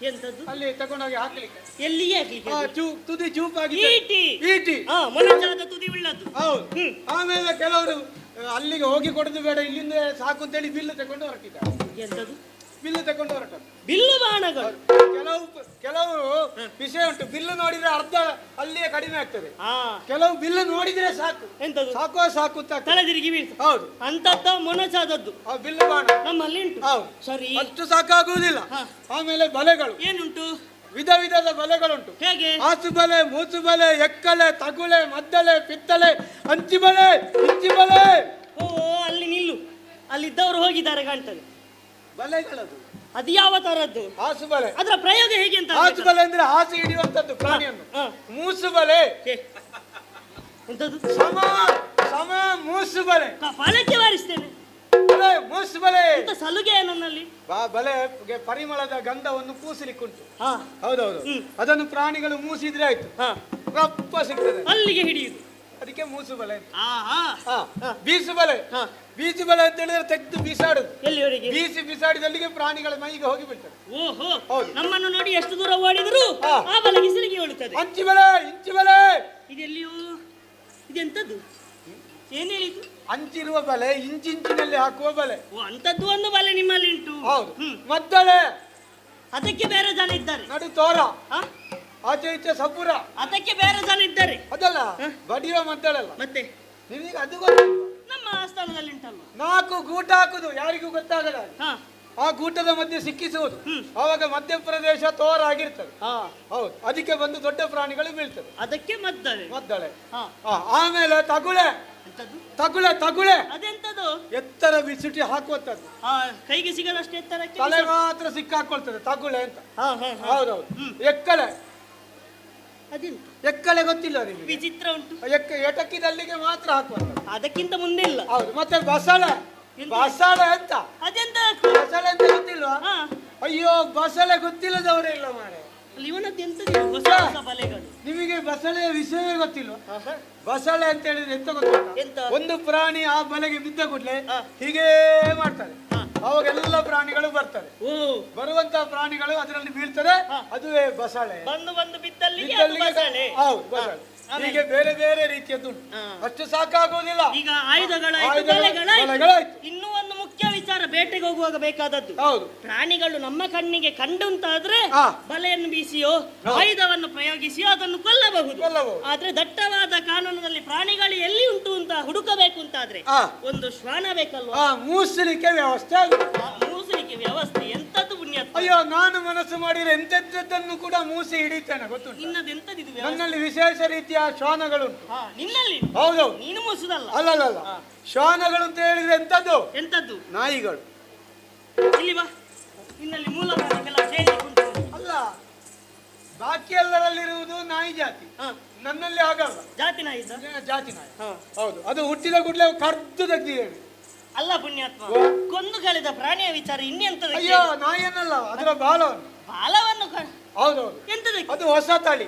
ಎಂತದ್ದು? ಅಲ್ಲಿ ತಗೊಂಡೋಗಿ ಹಾಕ್ಲಿಕ್ಕೆ. ಎಲ್ಲಿಗೆ ಹಾಕ್ಲಿಕ್ಕೆ? ತುದಿ ಚೂಪಾಗಿ ಈಟಿ. ಮೊನಚಾದ ತುದಿ ಉಳ್ಳದ್ದು. ಹೌದು. ಆಮೇಲೆ ಕೆಲವರು ಅಲ್ಲಿಗೆ ಹೋಗಿ ಕೊಡದು ಬೇಡ, ಇಲ್ಲಿಂದ ಸಾಕು ಅಂತೇಳಿ ಬಿಲ್ಲು ತಗೊಂಡು ಹೊರಟಿದ್ದಾರೆ. ಎಂತದ್ದು? ಬಿಲ್ಲು ತಗೊಂಡು ಹೊರಟದ್ದು. ಬಿಲ್ಲು ಬಾಣಗಳು. ಕೆಲವರು ವಿಷಯ ಉಂಟು. ಬಿಲ್ಲು ನೋಡಿದ್ರೆ ಅರ್ಧ ಅಲ್ಲಿಯೇ ಕಡಿಮೆ ಆಗ್ತದೆ. ಕೆಲವು ಬಿಲ್ಲು ನೋಡಿದ್ರೆ ಸಾಕು. ಎಂತದ್ದು? ಸಾಕು ಅಂತ ತಲೆ ತಿರುಗಿ ಬೀಳ್ತದೆ. ಹೌದು. ಅಂತದ್ದ ಮೊನಚಾದದ್ದು ಬಿಲ್ಲು ಬಾಣ ನಮ್ಮಲ್ಲಿ ಉಂಟು. ಹೌದು. ಸರಿ, ಅಷ್ಟು ಸಾಕಾಗುವುದಿಲ್ಲ. ಆಮೇಲೆ ಬಲೆಗಳು ಏನುಂಟು? ವಿಧ ವಿಧದ ಬಲೆಗಳುಂಟು. ಹೇಗೆ? ಆಸು ಬಲೆ, ಮೂಸು ಬಲೆ, ಎಕ್ಕಲೆ, ತಗುಲೆ, ಮದ್ದಲೆ, ಪಿತ್ತಲೆ, ಅಂಚಿ ಬಲೆ, ಇಂಚಿ ಬಲೆ. ಅಲ್ಲಿ ನಿಲ್ಲು. ಅಲ್ಲಿದ್ದವರು ಹೋಗಿದ್ದಾರೆ ಕಾಣ್ತದೆ. ಬಲೆಗಳದು ಅದು ಯಾವ ತರದ್ದು? ಹಾಸು ಬಲೆ. ಅದರ ಪ್ರಯೋಗ ಹೇಗೆ ಅಂತ? ಹಾಸು ಬಲೆ ಅಂದ್ರೆ ಹಾಸು ಹಿಡಿಯುವಂತದ್ದು ಪ್ರಾಣಿಯನ್ನು. ಮೂಸು ಬಲೆ ಎಂತದ್ದು? ಸಮ ಮೂಸು ಬಲೆ. ಪಾಲಕ್ಕೆ ಬಾರಿಸ್ತೇನೆ. ಮೂಸು ಬಲೆ ಸಲುಗೆ ನನ್ನಲ್ಲಿ. ಬಲೆಗೆ ಪರಿಮಳದ ಗಂಧವನ್ನು ಪೂಸಲಿಕ್ಕುಂಟು. ಹೌದೌದು. ಅದನ್ನು ಪ್ರಾಣಿಗಳು ಮೂಸಿದ್ರೆ ಆಯ್ತು, ರಪ್ಪ ಸಿಗ್ತದೆ. ಅಲ್ಲಿಗೆ ಹಿಡಿಯುದು. ಅದಕ್ಕೆ ಮೂಸು ಬಲೆ ಅಂತ. ಆಹಾ. ಬೀಸು ಬಲೆ. ಹಾ. ಬೀಸು ಬಲೆ ಅಂತ ಹೇಳಿದ್ರೆ ತೆಗೆದು ಬೀಸಾಡುದು. ಎಲ್ಲಿವರೆಗೆ? ಬೀಸಿ ಬೀಸಾಡಿದಲ್ಲಿಗೆ ಪ್ರಾಣಿಗಳ ಮೈಗೆ ಹೋಗಿ ಬೀಳ್ತದೆ. ಓಹೋ, ಹೌದು. ನಮ್ಮನ್ನು ನೋಡಿ ಎಷ್ಟು ದೂರ ಓಡಿದರೂ ಆ ಬಲೆಗೆ ಸಿಲುಕಿ ಓಡುತ್ತದೆ. ಅಂಚಿ ಬಲೆ, ಇಂಚಿ ಬಲೆ. ಇದೆಲ್ಲಿಯೂ ಇದೆಂತದ್ದು? ಏನ್ ಹೇಳಿತು? ಅಂಚಿರುವ ಬಲೆ, ಇಂಚಿಂಚಿನಲ್ಲಿ ಹಾಕುವ ಬಲೆ. ಓ, ಅಂತದ್ದು ಒಂದು ಬಲೆ ನಿಮ್ಮಲ್ಲಿ ಉಂಟು. ಹೌದು. ಮದ್ದಳೆ, ಅದಕ್ಕೆ ಬೇರೆ ಜನ ಇದ್ದಾರೆ. ನಡು ತೋರ, ಹಾ? ಆಚೆ ಈಚೆ ಸಪುರ, ಅದಕ್ಕೆ ಬೇರೆ ಜನ ಇದ್ದಾರೆ. ಅದಲ್ಲ ಬಡಿಯುವ ಮದ್ದಳಲ್ಲ. ಮತ್ತೆ ನಿಮಗೆ ಅದು ಗೊತ್ತಿಲ್ವಾ? ನಮ್ಮ ಆಸ್ಥಾನದಲ್ಲಿ ಉಂಟಲ್ಲ. 4 ಗೂಟ ಹಾಕುದು, ಯಾರಿಗೂ ಗೊತ್ತಾಗಲ್ಲ. ಹಾ. ಆ ಗೂಟದ ಮಧ್ಯೆ ಸಿಕ್ಕಿಸುವುದು. ಆವಾಗ ಮಧ್ಯಪ್ರದೇಶ ತೋರ ಆಗಿರ್ತದೆ. ಹಾ. ಹೌದು, ಅದಕ್ಕೆ ಬಂದು ದೊಡ್ಡ ಪ್ರಾಣಿಗಳು ಬೀಳ್ತದೆ. ಅದಕ್ಕೆ ಮದ್ದಳೆ. ಮದ್ದಳೆ. ಹಾ. ಆಮೇಲೆ ತಗುಳೆ. ಎಂತದ್ದು? ತಗುಳೆ, ತಗುಳೆ ಅದೆಂತದು? ಎತ್ತರ ಬಿಸಿಟಿ ಹಾಕುವಂತದ್ದು. ಹಾ, ಕೈಗೆ ಸಿಗದಷ್ಟು ಎತ್ತರಕ್ಕೆ ತಲೆ ಮಾತ್ರ ಸಿಕ್ಕಾಕೊಳ್ತದೆ ತಗುಳೆ ಅಂತ. ಹಾ, ಹಾ, ಹಾ. ಹೌದೌದು. ಎಕ್ಕಳೆ. ಅದೆಂತ ಎಕ್ಕಳೆ ಗೊತ್ತಿಲ್ಲ ನಿಮಗೆ? ವಿಚಿತ್ರ ಉಂಟು. ಎಟಕಿದಲ್ಲಿಗೆ ಮಾತ್ರ ಹಾಕುವಂತದ್ದು. ಅದಕ್ಕಿಂತ ಮುಂದೆ ಇಲ್ಲ. ಹೌದು. ಮತ್ತೆ ಬಸಳೆ. ಎಂತ? ಬಸಳೆ ಅಂತ. ಅದೆಂತ? ಬಸಳೆ ಅಂತ ಗೊತ್ತಿಲ್ವಾ? ಹಾ. ಅಯ್ಯೋ, ಬಸಳೆ ಗೊತ್ತಿಲ್ಲದವರೇ ಇಲ್ಲ ಮಾರೆ. ಅಲ್ಲಿ ಇವನದ್ದು ಎಂತದ್ದು? ಹೊಸ ಹೊಸ ಬಲೆಗಳು. ನಿಮಗೆ ಬಸಳೆಯ ವಿಷಯವೇ ಗೊತ್ತಿಲ್ವಾ? ಆಹಾ. ಬಸಳೆ ಅಂತ ಹೇಳಿದ್ರೆ ಎಂತ ಗೊತ್ತಿಲ್ಲ? ಎಂತ? ಒಂದು ಪ್ರಾಣಿ ಆ ಬಲೆಗೆ ಬಿದ್ದ ಕೂಡಲೇ ಹಾ. ಹೀಗೇ ಮಾಡ್ತಾರೆ. ಹಾ. ಅವಾಗೆಲ್ಲ ಪ್ರಾಣಿಗಳು ಬರ್ತವೆ. ಓ, ಬರುವಂತಹ ಪ್ರಾಣಿಗಳು ಅದರಲ್ಲಿ ಬೀಳ್ತದೆ. ಹಾ. ಅದುವೇ ಬಸಳೆ. ಬಂದು ಬಿದ್ದಲ್ಲಿ ಅದು ಬಿದ್ದಲ್ಲಿಗೆ ಬಸಳೆ. ಹೌದು, ಬಸಳೆ. ಆಮೇಲೆ? ಹೀಗೆ ಬೇರೆ ಬೇರೆ ರೀತಿಯದ್ದುಂಟು. ಹಾ. ಅಷ್ಟು ಸಾಕಾಗುವುದಿಲ್ಲ. ಈಗ ಆಯುಧಗಳಾಯ್ತು, ಆಯುಧಗಳು, ಬಲೆಗಳಾಯ್ತು. ಬಲೆಗಳಾಯ್ತು. ಇನ್ನೂ ಒಂದು ಮುಖ್ಯ ವಿಚಾರ, ಬೇಟೆಗೆ ಹೋಗುವಾಗ ಬೇಕಾದದ್ದು. ಹೌದು. ಪ್ರಾಣಿಗಳು ನಮ್ಮ ಕಣ್ಣಿಗೆ ಕಂಡುಂತಾದ್ರೆ ಹಾ. ಬಲೆಯನ್ನು ಬೀಸಿಯೋ ಹೌದು. ಆಯುಧವನ್ನು ಪ್ರಯೋಗಿಸಿಯೋ ಅದನ್ನು ಕೊಲ್ಲಬಹುದು. ಕೊಲ್ಲಬಹುದು. ಆದ್ರೆ ದಟ್ಟವಾದ ಕಾನೂನಿನಲ್ಲಿ ಪ್ರಾಣಿಗಳು ಎಲ್ಲಿ ಉಂಟು ಅಂತ ಹುಡುಕಬೇಕು ಅಂತಾದ್ರೆ ಹಾ. ಒಂದು ಶ್ವಾನ ಬೇಕಲ್ವಾ? ಮೂಸಲಿಕ್ಕೆ ವ್ಯವಸ್ಥೆ ಆಗುತ್ತೆ. ಆ ಮೂಸಲಿಕ್ಕೆ ವ್ಯವಸ್ಥೆ ಎಂತದ್ದು ಪುಣ್ಯಾತ್ಮ. ಅಯ್ಯೋ, ನಾನು ಮನಸ್ಸು ಮಾಡಿದ್ರೆ ಎಂತೆಂಥದ್ದನ್ನು ಕೂಡ ಮೂಸಿ ಹಿಡಿತೇನೆ, ಗೊತ್ತುಂಟು. ನಿನ್ನದು ಎಂತದಿದು ವ್ಯವಸ್ಥೆ? ನನ್ನಲ್ಲಿ ವಿಶೇಷ ರೀತಿಯ ಶ್ವಾನಗಳುಂಟು. ಹಾ, ನಿನ್ನಲ್ಲಿ ಹೌದೌದು. ನೀನು ಮೂಸುದಲ್ಲ. ಅಲ್ಲಲ್ಲ, ಶ್ವಾನಗಳು ಅಂತ ಹೇಳಿದ್ರೆ ಎಂತದ್ದು? ಎಂತದ್ದು? ನಾಯಿಗಳು. ಇಲ್ಲಿ ಬಾ, ನಿನ್ನಲ್ಲಿ ಮೂಲ ಪ್ರಾಣಿಗೆಲ್ಲ ಸೇರಿಸಿ ಉಂಟು. ಅಲ್ಲ, ಬಾಕಿ ಎಲ್ಲರಲ್ಲಿರುವುದು ನಾಯಿ ಜಾತಿ. ಹಾ. ನನ್ನಲ್ಲಿ ಆಗಲ್ಲ. ಜಾತಿ ನಾಯಿ ಇದ್ದ? ಜಾತಿ ನಾಯಿ. ಹಾ. ಹೌದು, ಅದು ಹುಟ್ಟಿದ ಕೂಡಲೇ ಕರ್ದು ತೆಗ್ದಿದ್ದೇನೆ. ಅಲ್ಲ ಪುಣ್ಯಾತ್ಮ, ಕೊಂದು ಕಳೆದ ಪ್ರಾಣಿಯ ವಿಚಾರ ಇನ್ನೆಂತದ? ಅಯ್ಯೋ, ನಾಯಿಯನ್ನಲ್ಲ, ಅದರ ಬಾಲವನ್ನು. ಬಾಲವನ್ನು ಹೌದೌದು. ಎಂತದಕ್ಕೆ? ಅದು ಹೊಸ ತಳಿ.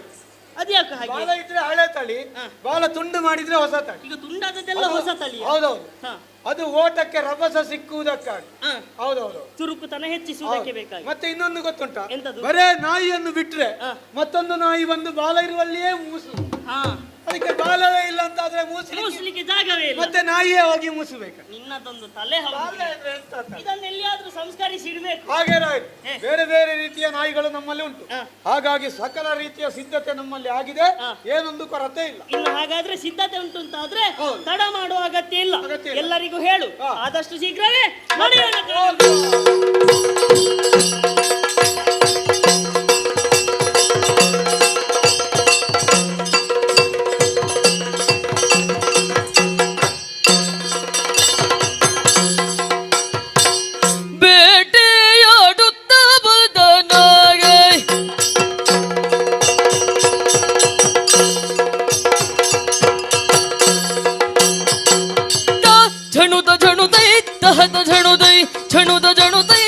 ಅದ್ಯಾಕೆ ಹಾಗೆ? ಬಾಲ ಇದ್ರೆ ಹಳೆ ತಳಿ, ಹಾ. ಬಾಲ ತುಂಡು ಮಾಡಿದ್ರೆ ಹೊಸ ತಳಿ. ಈಗ ತುಂಡಾದದ್ದೆಲ್ಲ ಹೊಸ ತಳಿ. ಹೌದೌದು. ಹಾ. ಅದು ಓಟಕ್ಕೆ ರಭಸ ಸಿಕ್ಕುವುದಕ್ಕಾಗಿ. ಹಾ. ಹೌದೌದು. ಚುರುಕುತನ ಹೆಚ್ಚಿಸುವುದಕ್ಕೆ ಹೌದು. ಬೇಕಾಗಿ. ಮತ್ತೆ ಇನ್ನೊಂದು ಗೊತ್ತುಂಟಾ? ಎಂತದು? ಬರೇ ನಾಯಿಯನ್ನು ಬಿಟ್ರೆ ಹಾ. ಮತ್ತೊಂದು ನಾಯಿ ಬಂದು ಬಾಲ ಇರುವಲ್ಲಿಯೇ ಮೂಸು. ಹಾ. ಅದಕ್ಕೆ ಬಾಲವೇ ಇಲ್ಲ ಅಂತ ಆದ್ರೆ ಮೂಸಲಿಕ್ಕೆ ಮೂಸಲಿಕ್ಕೆ ಜಾಗವೇ ಇಲ್ಲ. ಮತ್ತೆ ನಾಯಿಯೇ ಹೋಗಿ ಮೂಸಬೇಕು. ನಿನ್ನದೊಂದು ತಲೆ ಹೌದು. ಬಾಲ ಇದ್ರೆ ಎಂತ ಅಂತ. ಇದನ್ನ ಎಲ್ಲಿಯಾದ್ರೂ ಸಂಸ್ಕರಿಸಿ ಇಡಬೇಕು. ಹಾಗೆ ರಾಯ್. ಹೇ. ಬೇರೆ ಬೇರೆ ರೀತಿಯ ನಾಯಿಗಳು ನಮ್ಮಲ್ಲಿ ಉಂಟು. ಹಾ. ಹಾಗಾಗಿ ಸಕಲ ರೀತಿಯ ಸಿದ್ಧತೆ ನಮ್ಮಲ್ಲಿ ಆಗಿದೆ. ಹಾ. ಏನೊಂದು ಕೊರತೆ ಇಲ್ಲ. ಇನ್ನು ಹಾಗಾದ್ರೆ ಸಿದ್ಧತೆ ಉಂಟು ಅಂತ ಆದ್ರೆ ಹೌದು. ತಡ ಮಾಡುವ ಅಗತ್ಯ ಇಲ್ಲ. ಅಗತ್ಯ ಇಲ್ಲ. ಎಲ್ಲರಿಗೂ ಹೇಳು, ಹಾ. ಆದಷ್ಟು ಶೀಘ್ರವೇ ನಡೆಯೋಣ. ಬೇಟೆಯಾಡುತ್ತ ಬಂದ ನಾಯಿ ಝಣುದ ಝಣುದೈ ತಹದ ಝಣುದೈ ಝಣುದ ಝಣುದೈ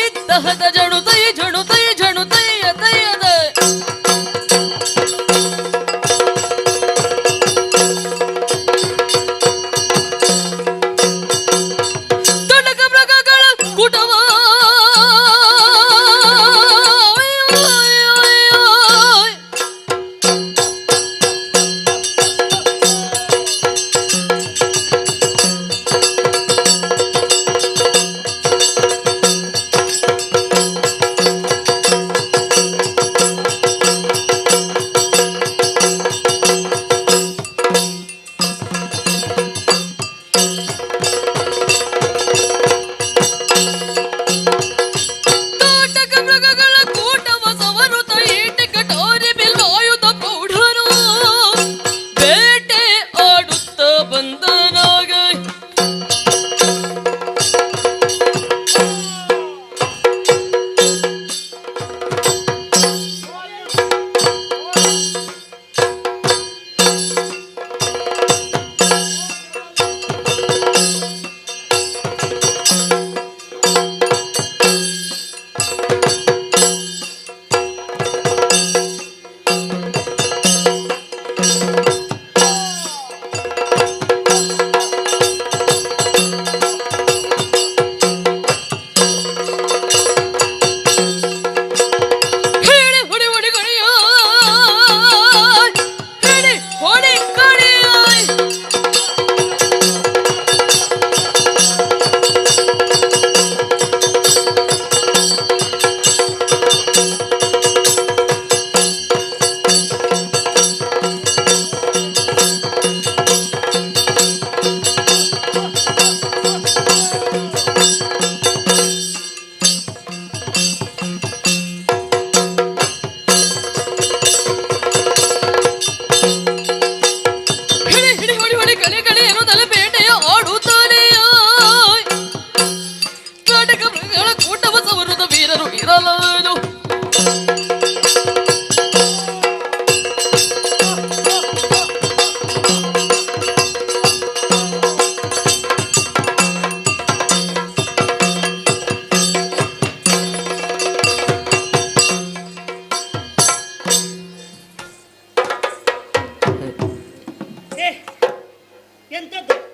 ಎಂತದ್ದು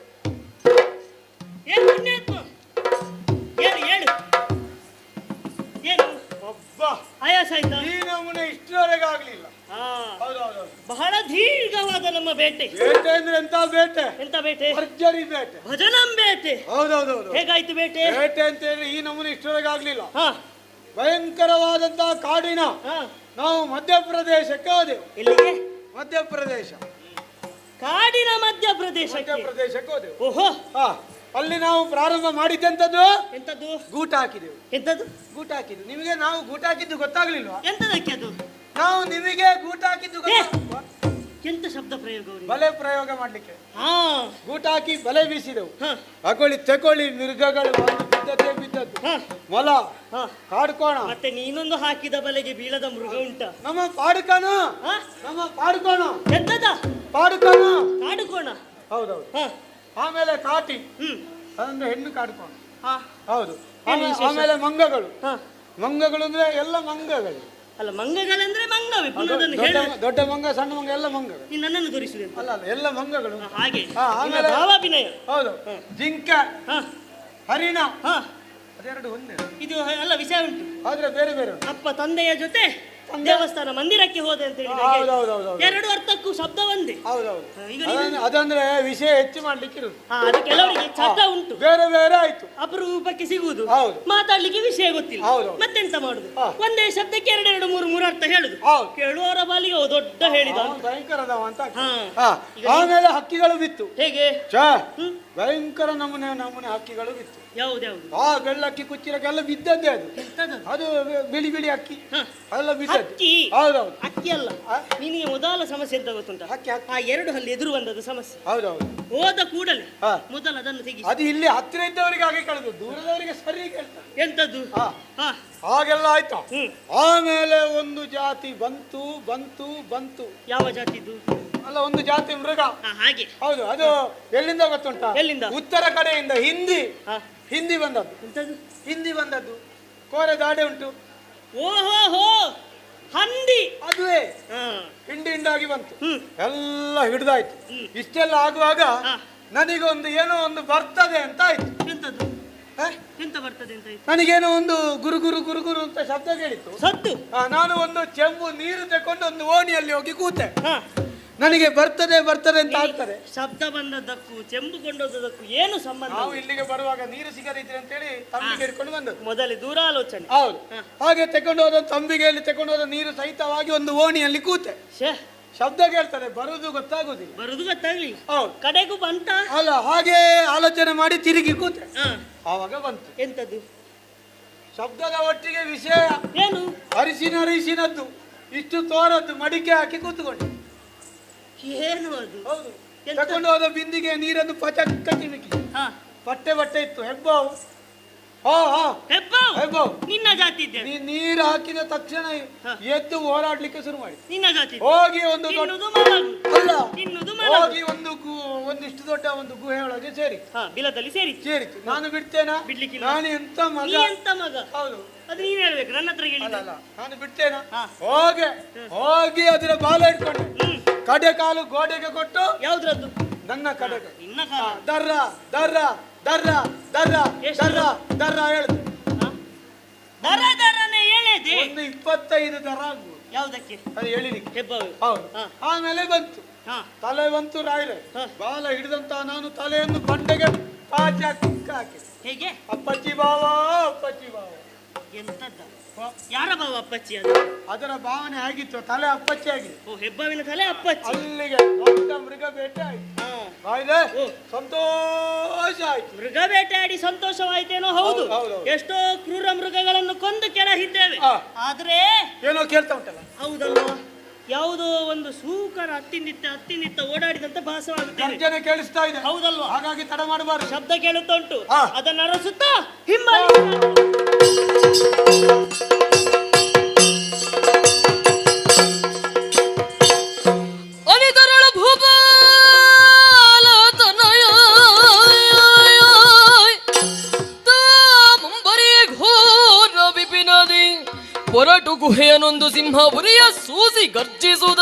ಏನು ಪುಣ್ಯಾತ್ಮ ಹೇಳು ಹೇಳು ಏನು ಅಬ್ಬಾ ಆಯಾಸ ಆಯ್ತಾ ಈ ನಮೂನೆ ಇಷ್ಟರವರೆಗೆ ಆಗ್ಲಿಲ್ಲ. ಹಾ ಹೌದೌದು. ಬಹಳ ದೀರ್ಘವಾದ ನಮ್ಮ ಬೇಟೆ. ಬೇಟೆ ಅಂದ್ರೆ ಎಂತ ಬೇಟೆ? ಎಂತ ಬೇಟೆ? ಭರ್ಜರಿ ಬೇಟೆ. ಭಜನಂ ಬೇಟೆ. ಹೌದೌದೌದು. ಹೇಗಾಯ್ತು ಬೇಟೆ? ಬೇಟೆ ಅಂತ ಹೇಳಿ ಈ ನಮೂನೆ ಇಷ್ಟರವರೆಗೆ ಆಗ್ಲಿಲ್ಲ. ಹಾ ಭಯಂಕರವಾದಂತಹ ಕಾಡಿನ ಹಾ ನಾವು ಮಧ್ಯಪ್ರದೇಶಕ್ಕೆ ಹೋದೆವು. ಎಲ್ಲಿಗೆ? ಮಧ್ಯಪ್ರದೇಶ. ಕಾಡಿನ ಮಧ್ಯಪ್ರದೇಶಕ್ಕೆ. ಮಧ್ಯಪ್ರದೇಶಕ್ಕೆ ಹೋದೆವು. ಓಹೋ ಹಾ ಅಲ್ಲಿ ನಾವು ಪ್ರಾರಂಭ ಮಾಡಿದ್ದೆಂತದ್ದು? ಎಂತದ್ದು? ಗೂಟ ಹಾಕಿದೆವು. ಎಂತದ್ದು? ಗೂಟ ಹಾಕಿದ್ದು. ನಿಮಗೆ ನಾವು ಗೂಟ ಹಾಕಿದ್ದು ಗೊತ್ತಾಗ್ಲಿಲ್ವಾ? ಎಂತದಕ್ಕೆ ಅದು? ನಾವು ನಿಮಗೆ ಗೂಟ ಹಾಕಿದ್ದು ಗೊತ್ತಾಗ್ಲಿಲ್ವಾ? ಎಂತ ಶಬ್ದ ಪ್ರಯೋಗ ಅವ್ರಿಗೆ? ಬಲೆ ಪ್ರಯೋಗ ಮಾಡ್ಲಿಕ್ಕೆ ಹಾ ಗೂಟ ಹಾಕಿ ಬಲೆ ಬೀಸಿದೆವು. ಹಾ ತಕೊಳ್ಳಿ ತಕೊಳ್ಳಿ ಮಿರ್ಗಗಳು ಬಂದು ಬಿದ್ದದ್ದೇ ಬಿದ್ದದ್ದು. ಹಾ ಮೊಲ, ಹಾ ಕಾಡ್ಕೋಣ. ಮತ್ತೆ ನೀನೊಂದು ಹಾಕಿದ ಬಲೆಗೆ ಬೀಳದ ಮೃಗ ಉಂಟ? ನಮ್ಮ ಪಾಡುಕನು, ಹಾ ನಮ್ಮ ಪಾಡುಕೋಣ, ಎಂತದ? ಪಾಡುಕನು. ಕಾಡುಕೋಣ. ಹೌದೌದು. ಹಾ ಆಮೇಲೆ ಕಾಟಿ, ಹ್ಮ್ ಅದಂದ್ರೆ ಹೆಣ್ಣು ಕಾಡ್ಕೋಣ. ಹಾ ಹೌದು. ಏನು ವಿಶೇಷ? ಆಮೇಲೆ ಮಂಗಗಳು. ಹಾ ಮಂಗಗಳು ಅಂದ್ರೆ ಎಲ್ಲ ಮಂಗಗಳು. ಅಲ್ಲ ಮಂಗಗಳಂದ್ರೆ ಮಂಗವೇ ಪುನಃ ಅದನ್ನು ಹೇಳು. ದೊಡ್ಡ ಮಂಗ, ಸಣ್ಣ ಮಂಗ, ಎಲ್ಲ ಮಂಗಗಳು. ನೀನು ನನ್ನನ್ನು ತೋರಿಸಿದೆ ಅಂತ. ಅಲ್ಲ ಅಲ್ಲ, ಎಲ್ಲ ಮಂಗಗಳು. ಹಾಗೆ ಹಾ, ನಿನ್ನ ಆಮೇಲೆ- ಭಾವಾಭಿನಯ. ಹೌದು. ಹಾ. ಜಿಂಕೆ, ಹಾ ಹರಿಣ, ಹಾ ಅದೆರಡು ಒಂದೇ. ಇದು ಅಲ್ಲ ವಿಷಯ ಉಂಟು. ಆದ್ರೆ ಬೇರೆ ಬೇರೆ ಉಂಟು. ಅಪ್ಪ ತಂದೆಯ ಜೊತೆ ದೇವಸ್ಥಾನ ಮಂದಿರಕ್ಕೆ ಹೋದೆ ಅಂತ ಹೇಳಿದ ಹಾಗೆ. ಹೌದೌದೌದು. ಎರಡು ಅರ್ಥಕ್ಕೂ ಶಬ್ದ ಒಂದೇ. ಹೌದೌದು. ಈಗ ಅದಂದ್ರೆ ವಿಷಯ ಹೆಚ್ಚು ಮಾಡ್ಲಿಕ್ಕೆ ಇರುದು. ಹಾ ಅದು ಕೆಲವರಿಗೆ ಚಟ ಉಂಟು, ಬೇರೆ ಬೇರೆ ಆಯ್ತು. ಅಪರೂಪಕ್ಕೆ ಸಿಗುವುದು, ಹೌದು. ಮಾತಾಡ್ಲಿಕ್ಕೆ ವಿಷಯ ಗೊತ್ತಿಲ್ಲ. ಹೌದು. ಮತ್ತೆಂತ ಮಾಡುದು? ಹಾ. ಒಂದೇ ಶಬ್ದಕ್ಕೆ ಎರಡೆರಡು ಮೂರು ಮೂರು ಅರ್ಥ ಹೇಳುದು. ಹೌದು. ಕೇಳುವವರ ಬಾಲಿಗೆ ಅವು ದೊಡ್ಡ ಹೇಳಿದ ಅವನು ಭಯಂಕರದವ ಅಂತ ಆಗ್ತದೆ. ಹಾ. ಹಾ. ಈಗ ಆಮೇಲೆ ಹಕ್ಕಿಗಳು ಬಿತ್ತು. ಹೇಗೆ? ಛೇ, ಹ್ಮ್ ಭಯಂಕರ ನಮೂನೆ ನಮೂನೆ ಹಕ್ಕಿಗಳು ಬಿತ್ತು. ಯಾವ್ದ್ಯಾವ್ದು? ಆ ಬೆಳ್ಳಕ್ಕಿ ಕುಚ್ಚಿರಕ್ಕೆಲ್ಲ ಬಿದ್ದದ್ದೇ ಅದು. ಎಂತದು? ಅದು ಬಿಳಿ ಬಿಳಿ ಅಕ್ಕಿ ಹಾ. ಅದೆಲ್ಲ ಬಿದ್ದದ್ದು. ಅಕ್ಕಿ ಹೌದೌದು. ಅಕ್ಕಿ ಅಲ್ಲ. ನಿನಗೆ ಮೊದಲ ಸಮಸ್ಯೆ ಎಂತ ಗೊತ್ತುಂಟ? ಹಕ್ಕಿ ಹಕ್ಕಿ. ಆ ಎರಡು ಹಲ್ಲಿ ಎದುರು ಬಂದದ್ದು ಸಮಸ್ಯೆ. ಹೌದೌದು. ಹೋದ ಕೂಡಲೇ ಹಾ. ಮೊದಲು ಅದನ್ನು ತೆಗಿ. ಅದು ಇಲ್ಲಿ ಹತ್ತಿರ ಇದ್ದವರಿಗೆ ಹಾಗೆ ಕಳೆದು ದೂರದವರಿಗೆ ಸರಿ ಕೇಳ್ತಾರೆ. ಎಂತದ್ದು? ಹಾ. ಹಾ ಹಾಗೆಲ್ಲ ಆಯ್ತಾ? ಹ್ಮ್ ಆಮೇಲೆ ಒಂದು ಜಾತಿ ಬಂತು ಬಂತು ಬಂತು. ಯಾವ ಜಾತಿದ್ದು? ಅಲ್ಲ, ಒಂದು ಜಾತಿ ಮೃಗ. ಹಾ ಹಾಗೆ. ಹೌದು. ಅದು ಎಲ್ಲಿಂದ ಗೊತ್ತುಂಟಾ? ಎಲ್ಲಿಂದ? ಉತ್ತರ ಕಡೆಯಿಂದ ಹಿಂದಿ. ಹಾ ಹಿಂದಿ ಬಂದದ್ದು. ಎಂತದ್ದು? ಹಿಂದಿ ಬಂದದ್ದು. ಕೋರೆ ದಾಡೆ ಉಂಟು. ಓಹೋ ಹೋ ಹಂದಿ. ಅದುವೇ ಹಾ ಹಿಂಡಿ ಹಿಂಡಾಗಿ ಬಂತು. ಹ್ಮ್ ಎಲ್ಲ ಹಿಡ್ದಾಯ್ತು. ಹ್ಮ್. ಇಷ್ಟೆಲ್ಲ ಆಗುವಾಗ ಹಾ. ನನಗೊಂದು ಏನೋ ಒಂದು ಬರ್ತದೆ ಅಂತ ಆಯ್ತು. ಎಂತದ್ದು? ಹ? ಎಂತ ಬರ್ತದೆ ಅಂತ ಆಯ್ತು? ನನಗೇನೋ ಒಂದು ಗುರು ಗುರು ಗುರು ಗುರು ಅಂತ ಶಬ್ದ ಕೇಳಿತ್ತು. ಸದ್ದು. ನಾನು ಒಂದು ಚೆಂಬು ನೀರು ತಕೊಂಡು ಒಂದು ಓಣಿಯಲ್ಲಿ ಹೋಗಿ ಕೂತೆ. ಹಾ ನನಗೆ ಬರ್ತದೆ ಬರ್ತದೆ ಅಂತ ಆಗ್ತದೆ. ಶಬ್ದ ಬಂದದ್ದಕ್ಕೂ ಚೆಂಬು ಕೊಂಡೋದಕ್ಕೂ ಏನು ಸಂಬಂಧ? ನಾವು ಇಲ್ಲಿಗೆ ಬರುವಾಗ ನೀರು ಸಿಗದಿದ್ರೆ ಅಂತ ಹೇಳಿ ತಂಬಿಗೆ ಹಿಡ್ಕೊಂಡು ಬಂದದ್ದು. ಮೊದಲೇ ದೂರಾಲೋಚನೆ. ಹೌದು. ಹಾ. ಹಾಗೆ ತಕೊಂಡು ಹೋದ ತಂಬಿಗೆಯಲ್ಲಿ ತಕೊಂಡು ಹೋದ ನೀರು ಸಹಿತವಾಗಿ ಒಂದು ಓಣಿಯಲ್ಲಿ ಕೂತೆ. ಶೇ ಶಬ್ದ ಕೇಳ್ತದೆ, ಬರುದು ಗೊತ್ತಾಗುದಿಲ್ಲ. ಬರುದು ಗೊತ್ತಾಗ್ಲಿ. ಹೌದು. ಕಡೆಗೂ ಬಂತ? ಅಲ್ಲ, ಹಾಗೆ ಆಲೋಚನೆ ಮಾಡಿ ತಿರುಗಿ ಕೂತೆ. ಹಾ ಆವಾಗ ಬಂತು ಎಂತದ್ದು? ಶಬ್ದದ ಒಟ್ಟಿಗೆ ವಿಷಯ. ಏನು? ಅರಿಶಿನದ್ದು ಇಷ್ಟು ತೋರದ್ದು ಮಡಿಕೆ ಹಾಕಿ ಕೂತ್ಕೊಂಡು. ಏನು ಅದು? ಹೌದು. ಎಂತ? ತಕೊಂಡು ಹೋದ ಬಿಂದಿಗೆ ನೀರನ್ನು ಪಚಕ್ಕ ಚಿಮಿಕಿ. ಹಾ ಬಟ್ಟೆ ಬಟ್ಟೆ ಇತ್ತು. ಹೆಬ್ಬಾವು. ಹಾ ಹಾ ಹೆಬ್ಬಾವು. ಹೆಬ್ಬಾವು. ನಿನ್ನ ಜಾತಿ ಇದ್ದೆ. ನೀರು ಹಾಕಿದ ತಕ್ಷಣ ಹಾ. ಎದ್ದು ಹೋರಾಡ್ಲಿಕ್ಕೆ ಶುರು ಮಾಡಿ. ನಿನ್ನ ಜಾತಿ ಹೋಗಿ ಒಂದು ತಿನ್ನುವುದು ಮಲಗು. ಅಲ್ಲ, ತಿನ್ನುವುದು ಮಲಗು. ಹೋಗಿ ಒಂದಿಷ್ಟು ದೊಡ್ಡ ಒಂದು ಗುಹೆ ಒಳಗೆ ಸೇರಿ ಹಾ ಬಿಲದಲ್ಲಿ ಸೇರಿತು. ನಾನು ಬಿಡ್ತೇನಾ? ಬಿಡ್ಲಿಕ್ಕಿಲ್ಲ. ನಾನು ಎಂತ ಮಗ? ನೀ ಎಂತ ಮಗ? ಹೌದು. ಅದು ನೀನ್ ಹೇಳ್ಬೇಕು, ನನ್ನ ಹತ್ರ ಅಲ್ಲ ಹೇಳಿದ. ಅಲ್ಲ, ನಾನು ಬಿಡ್ತೇನಾ? ಹಾ. ಹೋಗಿ ಅದರ ಬಾಲ ಇಟ್ಕೊಂಡು ಹ್ಮ್ ಕಡೆ ಕಾಲು ಗೋಡೆಗೆ ಕೊಟ್ಟು ಯಾವ್ದ್ರದ್ದು? ನನ್ನ ಕಡೆ ನಿನ್ನ ಕಾಲ. ದರ್ರ ದರ್ರ ದರ್ರ ದರ್ರ ಎಷ್ಟು? ದರ್ರ ದರ್ರ ಹೇಳಿದ್ರು. ಹಾ? ದರ ದರನೆ ಹೇಳಿದೆ. ಒಂದು 25 ದರ ಆಗ್ಬೋದು. ಯಾವ್ದಕ್ಕೆ? ಅದು ಹೇಳಿಲಿಕ್ಕೆ. ಹೆಬ್ಬಾವು. ಹೌದು. ಹಾ. ಆಮೇಲೆ ಬಂತು ಹಾ ತಲೆ ಬಂತು ರಾಯ್ರೆ. ಹಾ. ಬಾಲ ಹಿಡಿದಂತ ನಾನು ತಲೆಯನ್ನು ಬಂಡೆಗೆ ಪಾಚಿ ಹಾಕಿ ಹೇಗೆ? ಅಪ್ಪಚ್ಚಿ ಬಾವ ಅಪ್ಪಚ್ಚಿ ಬಾವ. ಎಂತದ್ದ? ಯಾರ ಬಾವ ಅಪ್ಪಚ್ಚಿ ಅದು? ಅದರ ಭಾವನೆ ಆಗಿತ್ತು. ತಲೆ ಅಪ್ಪಚ್ಚಿ ಆಗಿದೆ. ಓ ಹೆಬ್ಬಾವಿನ ತಲೆ ಅಪ್ಪಚ್ಚಿ. ಅಲ್ಲಿಗೆ ದೊಡ್ಡ ಮೃಗ ಬೇಟೆ ಆಯ್ತು. ಹಾ ಆಯ್ದೆ? ಓ. ಸಂತೋಷ ಆಯ್ತು. ಮೃಗ ಬೇಟೆಯಾಡಿ ಸಂತೋಷವಾಯ್ತೇನೋ? ಹೌದು. ಹೌದು. ಎಷ್ಟೋ ಕ್ರೂರ ಮೃಗಗಳನ್ನು ಕೊಂದು ಕೆಳಹಿದ್ದೇವೆ. ಹಾ. ಆದ್ರೆ ಏನೋ ಕೇಳ್ತಾ ಉಂಟಲ್ಲ. ಹೌದಲ್ವಾ, ಯಾವುದೋ ಒಂದು ಸೂಕರ ಹತ್ತಿನಿತ್ತ ಓಡಾಡಿದಂತ ಭಾಸವಾಗುತ್ತೇವೆ. ಗರ್ಜನೆ ಕೇಳಿಸ್ತಾ ಇದೆ. ಹೌದಲ್ವಾ? ಹಾಗಾಗಿ ತಡ ಮಾಡಬಾರದು. ಶಬ್ದ ಕೇಳುತ್ತಾ ಉಂಟು. ಹಾ. ಅದನ್ನು ಅರಸುತ್ತಾ ಹಿಂಬಾಲಿಸಿ ಅನಿತರಳ ಭೂಪಾಲ ತನಯ ಮುಂಬರಿಯ ಘೋರ ವಿಪಿನದಿ ಹೊರಟು ಗುಹೆಯನೊಂದು ಸಿಂಹಪುರಿಯ ಸೂಸಿ ಗರ್ಜಿಸುವುದ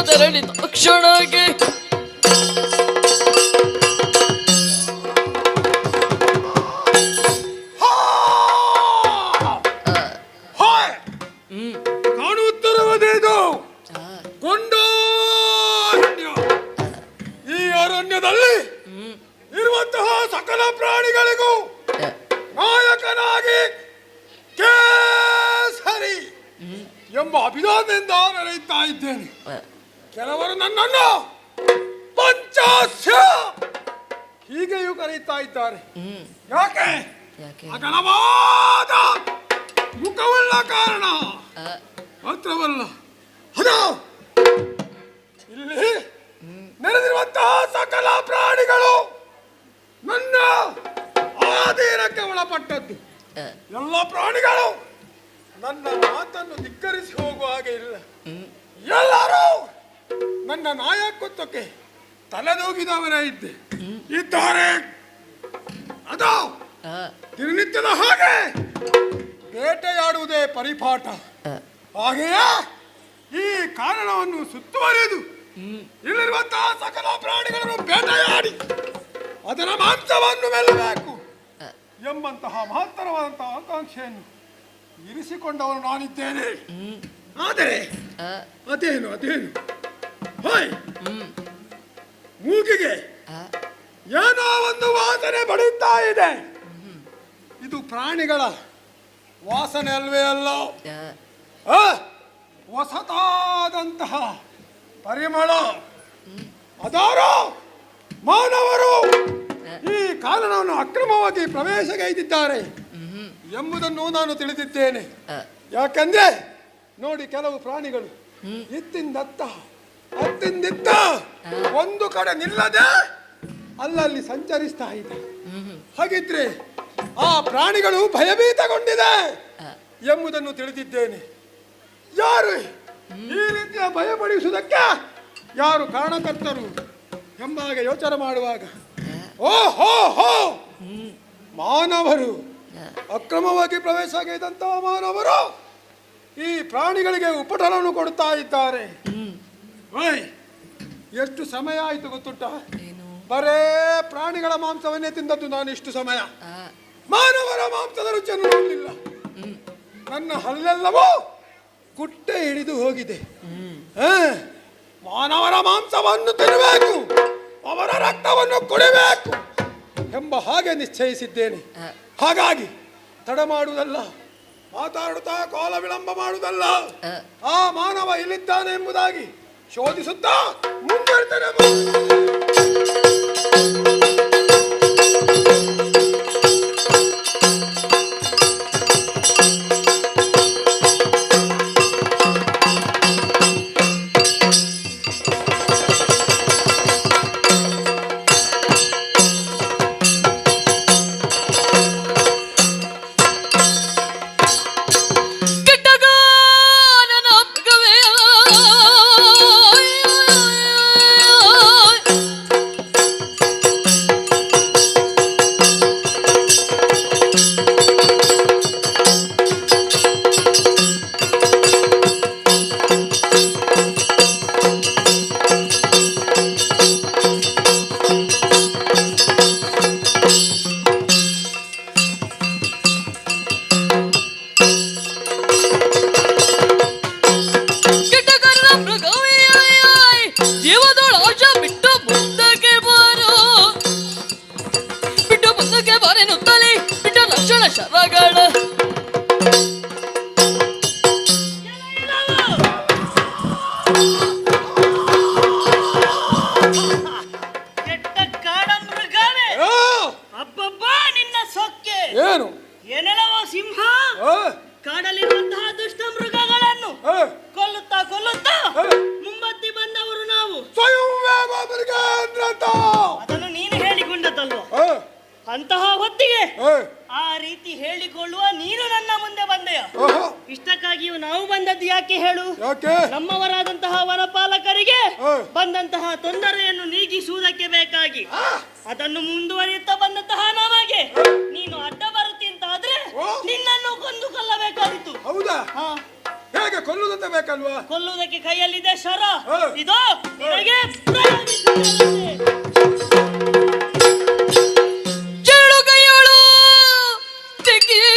ತೆರಳಿ ತಕ್ಷಣಕ್ಕೆ ಕಾಣುತ್ತಿರುವುದೇನು? ಕೊಂಡಾರಣ್ಯ. ಈ ಅರಣ್ಯದಲ್ಲಿ ಇರುವಂತಹ ಸಕಲ ಪ್ರಾಣಿಗಳಿಗೂ ನಾಯಕನಾಗಿ ಕೇಸರಿ ಎಂಬ ಅಭಿಧಾನದಿಂದ ನಡೆಯುತ್ತಾ ಇದ್ದೇನೆ. ಕೆಲವರು ನನ್ನನ್ನು ಪಂಚಾಸ್ಯ ಹೀಗೆಯೂ ಕರೆಯುತ್ತಾ ಇದ್ದಾರೆ. ಯಾಕೆ? ಅಗಲವಾದ ಮುಖವುಳ್ಳ ಕಾರಣ ಮಾತ್ರವಲ್ಲ, ಅದು ಇಲ್ಲಿ ನಡೆದಿರುವಂತಹ ಸಕಲ ಪ್ರಾಣಿಗಳು ನನ್ನ ಆಧೀನಕ್ಕೆ ಒಳಪಟ್ಟದ್ದು. ಎಲ್ಲ ಪ್ರಾಣಿಗಳು ನನ್ನ ಮಾತನ್ನು ಧಿಕ್ಕರಿಸಿ ಹೋಗುವ ಹಾಗೆ ಇಲ್ಲ. ಎಲ್ಲರೂ ನನ್ನ ನಾಯಕತ್ವಕ್ಕೆ ತಲೆದೂಗಿದವರೇ ಇದ್ದಾರೆ. ಅದು ದಿನನಿತ್ಯದ ಹಾಗೆ ಬೇಟೆಯಾಡುವುದೇ ಪರಿಪಾಠ. ಹಾಗೆಯೇ ಈ ಕಾರಣವನ್ನು ಸುತ್ತುವರಿದು ಇಲ್ಲಿರುವಂತಹ ಸಕಲ ಪ್ರಾಣಿಗಳನ್ನು ಬೇಟೆಯಾಡಿ ಅದರ ಮಾಂಸವನ್ನು ಮೆಲ್ಲಬೇಕು ಎಂಬಂತಹ ಮಹತ್ತರವಾದಂತಹ ಆಕಾಂಕ್ಷೆಯನ್ನು ಇರಿಸಿಕೊಂಡವನು ನಾನಿದ್ದೇನೆ. ಆದರೆ ಅದೇನು ಹೋಯ್, ಮೂಗಿಗೆ ಏನೋ ಒಂದು ವಾಸನೆ ಬಡುತ್ತಾ ಇದೆ. ಇದು ಪ್ರಾಣಿಗಳ ವಾಸನೆ ಅಲ್ವೇ ಅಲ್ಲ, ಹೊಸತಾದಂತಹ ಪರಿಮಳ. ಅದಾರೋ ಮಾನವರು ಈ ಕಾರಣವನ್ನು ಅಕ್ರಮವಾಗಿ ಪ್ರವೇಶಗೈದಿದ್ದಾರೆ ಎಂಬುದನ್ನು ನಾನು ತಿಳಿದಿದ್ದೇನೆ. ಯಾಕಂದ್ರೆ ನೋಡಿ, ಕೆಲವು ಪ್ರಾಣಿಗಳು ಇತ್ತಿಂದತ್ತ ಅತ್ತಿಂದಿತ್ತ ಒಂದು ಕಡೆ ನಿಲ್ಲದೆ ಅಲ್ಲಲ್ಲಿ ಸಂಚರಿಸ್ತಾ ಇದೆ. ಹಾಗಿದ್ರೆ ಆ ಪ್ರಾಣಿಗಳು ಭಯಭೀತಗೊಂಡಿದೆ ಎಂಬುದನ್ನು ತಿಳಿದಿದ್ದೇನೆ. ಯಾರು ಈ ರೀತಿಯ ಭಯಪಡಿಸುವುದಕ್ಕೆ ಯಾರು ಕಾರಣಕರ್ತರು ಎಂಬ ಹಾಗೆ ಯೋಚನೆ ಮಾಡುವಾಗ, ಓಹೋ, ಮಾನವರು ಅಕ್ರಮವಾಗಿ ಪ್ರವೇಶ ಆಗಿದ್ದಂತಹ ಮಾನವರು ಈ ಪ್ರಾಣಿಗಳಿಗೆ ಉಪಟಳವನ್ನು ಕೊಡ್ತಾ ಇದ್ದಾರೆ. ಎಷ್ಟು ಸಮಯ ಆಯ್ತು ಗೊತ್ತುಂಟ? ಬರೇ ಪ್ರಾಣಿಗಳ ಮಾಂಸವನ್ನೇ ತಿಂದದ್ದು ನಾನು ಇಷ್ಟು ಸಮಯ. ಮಾನವರ ಮಾಂಸದ ರುಚಿಯನ್ನು ನೋಡಲಿಲ್ಲ. ನನ್ನ ಹಲ್ಲೆಲ್ಲವೂ ಕುಟ್ಟೆ ಹಿಡಿದು ಹೋಗಿದೆ. ಮಾನವರ ಮಾಂಸವನ್ನು ತಿನ್ನಬೇಕು, ಅವರ ರಕ್ತವನ್ನು ಕುಡಿಬೇಕು ಎಂಬ ಹಾಗೆ ನಿಶ್ಚಯಿಸಿದ್ದೇನೆ. ಹಾಗಾಗಿ ತಡ ಮಾಡುವುದಲ್ಲ, ಮಾತಾಡುತ್ತಾ ಕಾಲ ವಿಳಂಬ ಮಾಡುವುದಲ್ಲ, ಆ ಮಾನವ ಇಲ್ಲಿದ್ದಾನೆ ಎಂಬುದಾಗಿ ಶೋಧಿಸುತ್ತಾ ಮುಂದುವರಿತೇನೆ. ಅದನ್ನು ನೀನು ಹೇಳಿಕೊಂಡದಲ್ವ? ಅಂತಹ ಹೊತ್ತಿಗೆ ಆ ರೀತಿ ಹೇಳಿಕೊಳ್ಳುವ ನೀನು ನನ್ನ ಮುಂದೆ ಬಂದೆಯ. ಇಷ್ಟಕ್ಕಾಗಿಯೂ ನಾವು ಬಂದದ್ದು ಯಾಕೆ ಹೇಳು? ನಮ್ಮವರಾದಂತಹ ವನಪಾಲಕರಿಗೆ ಬಂದಂತಹ ತೊಂದರೆಯನ್ನು ನೀಗಿಸುವುದಕ್ಕೆ ಬೇಕಾಗಿ. ಅದನ್ನು ಮುಂದುವರಿಯುತ್ತಾ ಬಂದಂತಹ ನಮಗೆ ನೀನು ಅಡ್ಡ ಬರುತ್ತಿ ಅಂತ ಆದ್ರೆ ನಿನ್ನನ್ನು ಕೊಂದು ಕೊಲ್ಲಬೇಕಾಗಿತ್ತು. ಹೌದಾ? ಹೇಗೆ ಕೊಲ್ಲುದಂತ ಬೇಕಲ್ವಾ? ಕೊಲ್ಲುವುದಕ್ಕೆ ಕೈಯಲ್ಲಿದೆ ಶರ. ಹಾ. ಇದು ನಿನಗೆ ಪ್ರಯೋಗಿಸುತ್ತೇನೆ. ಚೆಳುಗೈಯೊಳು ತೆಗೆಯ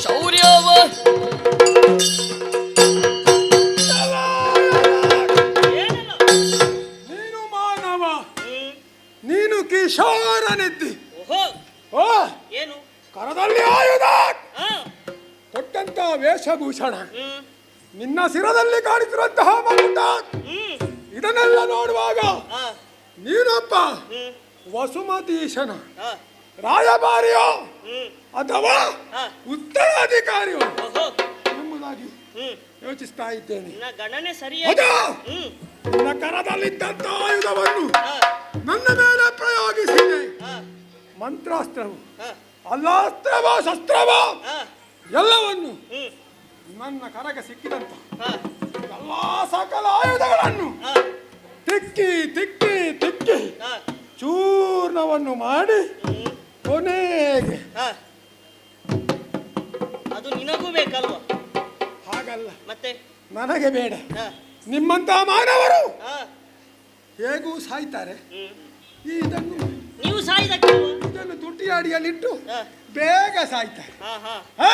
ಶೌರ್ಯವ ನೀನು ಮಾನವ, ನೀನು ಕಿಶೋರನಿದ್ದಿ. ಓಹೋ, ಓ ಏನು? ಕರದಲ್ಲಿ ಆಯುಧ, ಹಾ, ಕೊಟ್ಟಂತ ವೇಷಭೂಷಣ, ಹ್ಮ್, ನಿನ್ನ ಶಿರದಲ್ಲಿ ಕಾಣಿಸಿರುವಂತಹ ಮಗುಟ, ಹ್ಮ್, ಇದನ್ನೆಲ್ಲ ನೋಡುವಾಗ ಹಾ, ನೀನೊಬ್ಬ ಹ್ಮ್, ವಸುಮತೀಶನ ಹಾ, ರಾಯಭಾರಿಯೋ ಹ್ಮ್, ಅಥವಾ ಹಾ, ಉತ್ತರಾಧಿಕಾರಿಯೋ ಓಹೋ, ಎಂಬುದಾಗಿ ಹ್ಮ್, ಯೋಚಿಸ್ತಾ ಇದ್ದೇನೆ. ನಿನ್ನ ಗಣನೆ ಸರಿಯಾಗಿ. ಹೌದಾ? ಹ್ಮ್, ನಿನ್ನ ಕರದಲ್ಲಿದ್ದಂತ ಆಯುಧವನ್ನು ಹಾ, ನನ್ನ ಮೇಲೆ ಪ್ರಯೋಗಿಸಿದೆ. ಹಾ, ಮಂತ್ರಾಸ್ತ್ರವು ಹಾ, ಅಲ್ಲಾಸ್ತ್ರವ ಶಸ್ತ್ರವ ಹಾ, ಎಲ್ಲವನ್ನು ಹ್ಮ್, ನನ್ನ ಕರಗೆ ಸಿಕ್ಕಿದಂತ ಹಾ, ಎಲ್ಲಾ ಸಕಲ ಆಯುಧಗಳನ್ನು ಹಾ, ತಿಕ್ಕಿ ತಿಕ್ಕಿ ತಿಕ್ಕಿ ಹಾ, ಚೂರ್ಣವನ್ನು ಮಾಡಿ ಹ್ಮ್, ಕೊನೆಗೆ ಹಾ. ಅದು ನಿನಗೂ ಬೇಕಲ್ವಾ? ಹಾಗಲ್ಲ, ಮತ್ತೆ? ನನಗೆ ಬೇಡ. ಹಾ, ನಿಮ್ಮಂತ ಮಾನವರು ಹಾ, ಹೇಗೂ ಸಾಯ್ತಾರೆ. ಹ್ಮ್. ಇದನ್ನು ನೀವು ಸಾಯ್ದಕ್ಕಿಲ್ವಾ? ಇದನ್ನು ತುಟಿಯಾಡಿಯಲ್ಲಿಟ್ಟು ಹಾ, ಬೇಗ ಸಾಯ್ತಾರೆ. ಹಾ, ಹಾ, ಹಾ?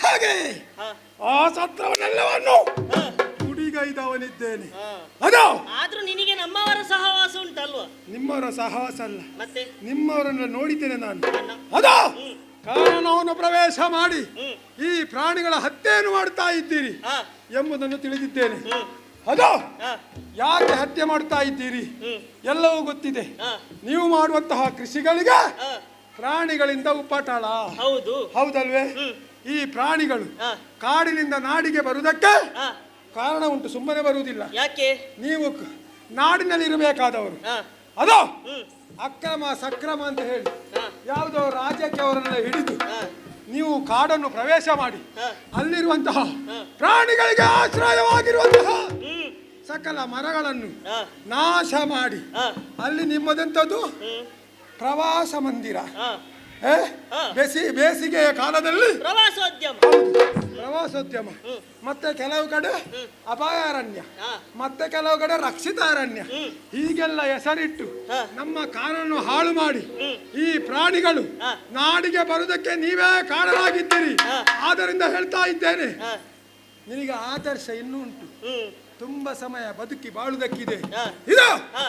ಹಾಗೆ ಹಾ, ಆ ಸತ್ರವನ್ನೆಲ್ಲವನ್ನು ಹಾ, ಕುಡಿಗೈದವನಿದ್ದೇನೆ. ಹಾ. ಅದು ಆದ್ರೂ ನಿನಗೆ ನಮ್ಮವರ ಸಹವಾಸ ಉಂಟಲ್ವಾ? ನಿಮ್ಮವರ ಸಹವಾಸ ಅಲ್ಲ, ಮತ್ತೆ? ನಿಮ್ಮವರನ್ನ ನೋಡಿದ್ದೇನೆ ನಾನು. ಅಣ್ಣ. ಅದು ಹ್ಮ್, ಕಾರಣವನ್ನು ಪ್ರವೇಶ ಮಾಡಿ ಹ್ಮ್, ಈ ಪ್ರಾಣಿಗಳ ಹತ್ಯೆಯನ್ನು ಮಾಡ್ತಾ ಇದ್ದೀರಿ ಹಾ, ಎಂಬುದನ್ನು ತಿಳಿದಿದ್ದೇನೆ. ಹ್ಮ್, ಅದು ಹಾ, ಯಾಕೆ ಹತ್ಯೆ ಮಾಡ್ತಾ ಇದ್ದೀರಿ ಹ್ಮ್, ಎಲ್ಲವೂ ಗೊತ್ತಿದೆ. ಹಾ, ನೀವು ಮಾಡುವಂತಹ ಕೃಷಿಗಳಿಗೆ ಹಾ, ಪ್ರಾಣಿಗಳಿಂದ ಉಪಟಳ, ಹೌದು. ಹೌದಲ್ವೇ? ಹ್ಮ್, ಈ ಪ್ರಾಣಿಗಳು ಹಾ, ಕಾಡಿನಿಂದ ನಾಡಿಗೆ ಬರುವುದಕ್ಕೆ ಹಾ. ಕಾರಣ ಉಂಟು, ಸುಮ್ಮನೆ ಬರುವುದಿಲ್ಲ. ಯಾಕೆ? ನೀವು ನಾಡಿನಲ್ಲಿ ಇರಬೇಕಾದವರು. ಹಾ, ಅದು ಹ್ಮ್, ಅಕ್ರಮ ಸಕ್ರಮ ಅಂತ ಹೇಳಿ ಹಾ, ಯಾವುದೋ ರಾಜ್ಯಕ್ಕೆ ಅವರನ್ನೆಲ್ಲ ಹಿಡಿದು ಹಾ, ನೀವು ಕಾಡನ್ನು ಪ್ರವೇಶ ಮಾಡಿ ಹಾ, ಅಲ್ಲಿರುವಂತಹ ಹಾ. ಪ್ರಾಣಿಗಳಿಗೆ ಆಶ್ರಯವಾಗಿರುವಂತಹ ಹ್ಮ್, ಸಕಲ ಮರಗಳನ್ನು ಹಾ, ನಾಶ ಮಾಡಿ ಹಾ, ಅಲ್ಲಿ ನಿಮ್ಮದಂಥದ್ದು ಹ್ಮ್, ಪ್ರವಾಸ ಮಂದಿರ, ಹಾ. ಏ? ಹಾ. ಬೇಸಿಗೆಯ ಕಾಲದಲ್ಲಿ ಪ್ರವಾಸೋದ್ಯಮ. ಹೌದು, ಪ್ರವಾಸೋದ್ಯಮ. ಹ್ಮ್. ಮತ್ತೆ ಕೆಲವು ಕಡೆ ಅಭಯಾರಣ್ಯ, ಹಾ, ಮತ್ತೆ ಕೆಲವು ಕಡೆ ರಕ್ಷಿತಾರಣ್ಯ, ಹ್ಮ್. ಹೀಗೆಲ್ಲ ಹೆಸರಿಟ್ಟು ಹಾ. ನಮ್ಮ ಕಾಡನ್ನು ಹಾಳು ಮಾಡಿ ಹ್ಮ್. ಈ ಪ್ರಾಣಿಗಳು ಹಾ. ನಾಡಿಗೆ ಬರುವುದಕ್ಕೆ ನೀವೇ ಕಾರಣರಾಗಿದ್ದೀರಿ. ಹಾ. ಆದ್ದರಿಂದ ಹೇಳ್ತಾ ಇದ್ದೇನೆ, ಹಾ, ನಿನಗೆ ಆದರ್ಶ ಇನ್ನೂ ಉಂಟು. ಹ್ಮ್, ತುಂಬಾ ಸಮಯ ಬದುಕಿ ಬಾಳುವುದಕ್ಕಿದೆ. ಹಾ. ಇದು ಹಾ,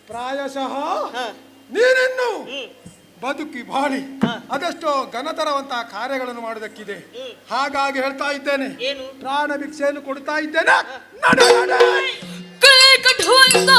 ಪ್ರಾಯಶಃ ಹಾ, ನೀನಿನ್ನು ಹ್ಮ್, ಬದುಕಿ ಬಾಳಿ ಹಾ. ಅದೆಷ್ಟೋ ಘನತರವಂತಹ ಕಾರ್ಯಗಳನ್ನು ಮಾಡುವುದಕ್ಕಿದೆ. ಹ್ಮ್. ಹಾಗಾಗಿ ಹೇಳ್ತಾ ಇದ್ದೇನೆ, ಏನು? ಪ್ರಾಣ ಭಿಕ್ಷೆಯನ್ನು ಕೊಡ್ತಾ ಇದ್ದೇನೆ. ನಡೆ, ನಡೆ. ಕೈ ಕಟ್ಟುವಂತ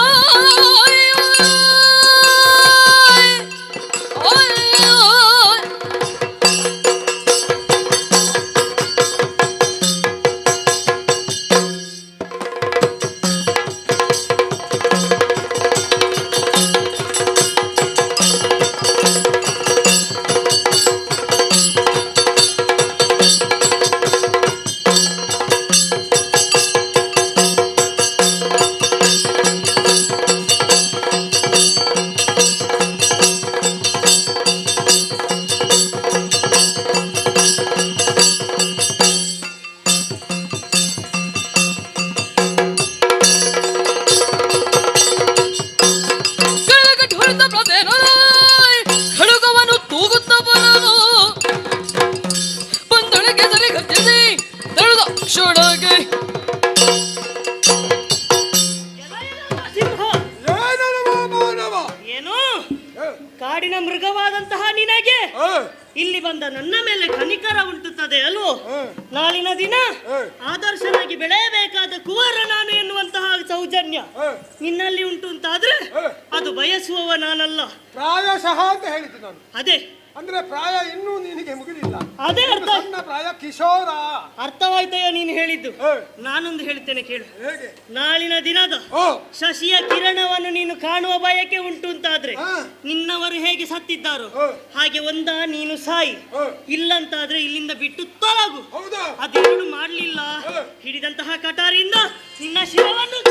ಕಾಡಿನ ಮೃಗವಾದಂತಹ ನಿನಗೆ ಇಲ್ಲಿ ಬಂದ ನನ್ನ ಮೇಲೆ ಕನಿಕರ ಉಂಟುತ್ತದೆ ಅಲ್ವೋ? ನಾಳಿನ ದಿನ ಆದರ್ಶನಾಗಿ ಬೆಳೆಯಬೇಕಾದ ಕುವರ ನಾನು ಎನ್ನುವಂತಹ ಸೌಜನ್ಯ ನಿನ್ನಲ್ಲಿ ಉಂಟು ಅಂತಾದ್ರೆ ಅದು ಬಯಸುವವ ನಾನಲ್ಲ. ಪ್ರಾಯಶಃ ಅಂತ ಹೇಳಿದ್ದು ನಾನು. ಅದೇ ಅಂದ್ರೆ ಪ್ರಾಯ ಇನ್ನೂ ನಿನಗೆ ಮುಗಿಲಿಲ್ಲ. ಅದೇ ಅರ್ಥ. ಸಣ್ಣ ಪ್ರಾಯ ಕಿಶೋರ. ಅರ್ಥವಾಯ್ತಯ್ಯ ನೀನು ಹೇಳಿದ್ದು. ನಾನೊಂದು ಹೇಳ್ತೇನೆ ಕೇಳು. ಹೇಗೆ? ನಾಳಿನ ದಿನದ ಶಶಿಯ ಕಿರಣವನ್ನು ನೀನು ಕಾಣುವ ಬಯಕೆ ಉಂಟು ಅಂತಾದ್ರೆ ನಿನ್ನವರು ಹೇಗೆ ಸತ್ತಿದ್ದಾರೋ ಹಾಗೆ ಒಂದ ನೀನು ಸಾಯಿ, ಇಲ್ಲಂತಾದ್ರೆ ಇಲ್ಲಿಂದ ಬಿಟ್ಟು ತೊಲಗು. ಅದೇನು ಮಾಡ್ಲಿಲ್ಲ ಹಿಡಿದಂತಹ ಕಟಾರಿಯಿಂದ ನಿನ್ನ ಶಿರವನ್ನು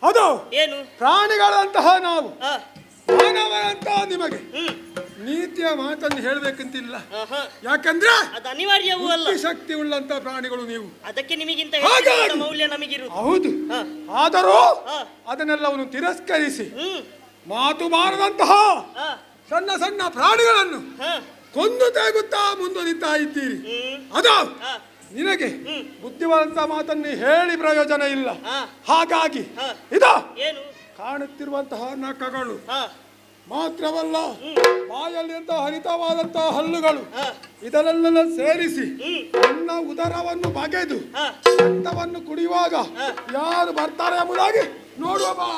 ಅದು ಏನು ಪ್ರಾಣಿಗಳಂತಹ ನಾವು ಮಾನವರಂತಹ ನಿಮಗೆ ನೀತಿಯ ಮಾತನ್ನು ಹೇಳಬೇಕಂತಿಲ್ಲ. ಯಾಕಂದ್ರೆ ಅದು ಅನಿವಾರ್ಯವೂ ಅಲ್ಲ. ಶಕ್ತಿ ಉಳ್ಳಂತ ಪ್ರಾಣಿಗಳು ನೀವು. ಅದಕ್ಕೆ ನಿಮಗಿಂತ ಹೆಚ್ಚಿನ ಮೌಲ್ಯ ನಮಗಿರುವುದು. ಹೌದು. ಆದರೂ ಅದನ್ನೆಲ್ಲವನ್ನು ತಿರಸ್ಕರಿಸಿ ಮಾತು ಬಾರದಂತಹ ಸಣ್ಣ ಸಣ್ಣ ಪ್ರಾಣಿಗಳನ್ನು ಕೊಂದು ತೆಗುತ್ತಾ ಮುಂದುವರಿತಾ ಇದ್ದೀರಿ. ಅದು ನಿನಗೆ ಬುದ್ಧಿವಂತ ಮಾತನ್ನು ಹೇಳಿ ಪ್ರಯೋಜನ ಇಲ್ಲ. ಹಾಗಾಗಿ ಇದು ಕಾಣುತ್ತಿರುವಂತಹ ನಖಗಳು ಮಾತ್ರವಲ್ಲ, ಬಾಯಲ್ಲಿ ಅಂತ ಹರಿತವಾದಂತಹ ಹಲ್ಲುಗಳು ಇದನ್ನೆಲ್ಲ ಸೇರಿಸಿ ನನ್ನ ಉದರವನ್ನು ಬಗೆದು ರಕ್ತವನ್ನು ಕುಡಿಯುವಾಗ ಯಾರು ಬರ್ತಾರೆ ಎಂಬುದಾಗಿ ನೋಡುವ ಬಾ.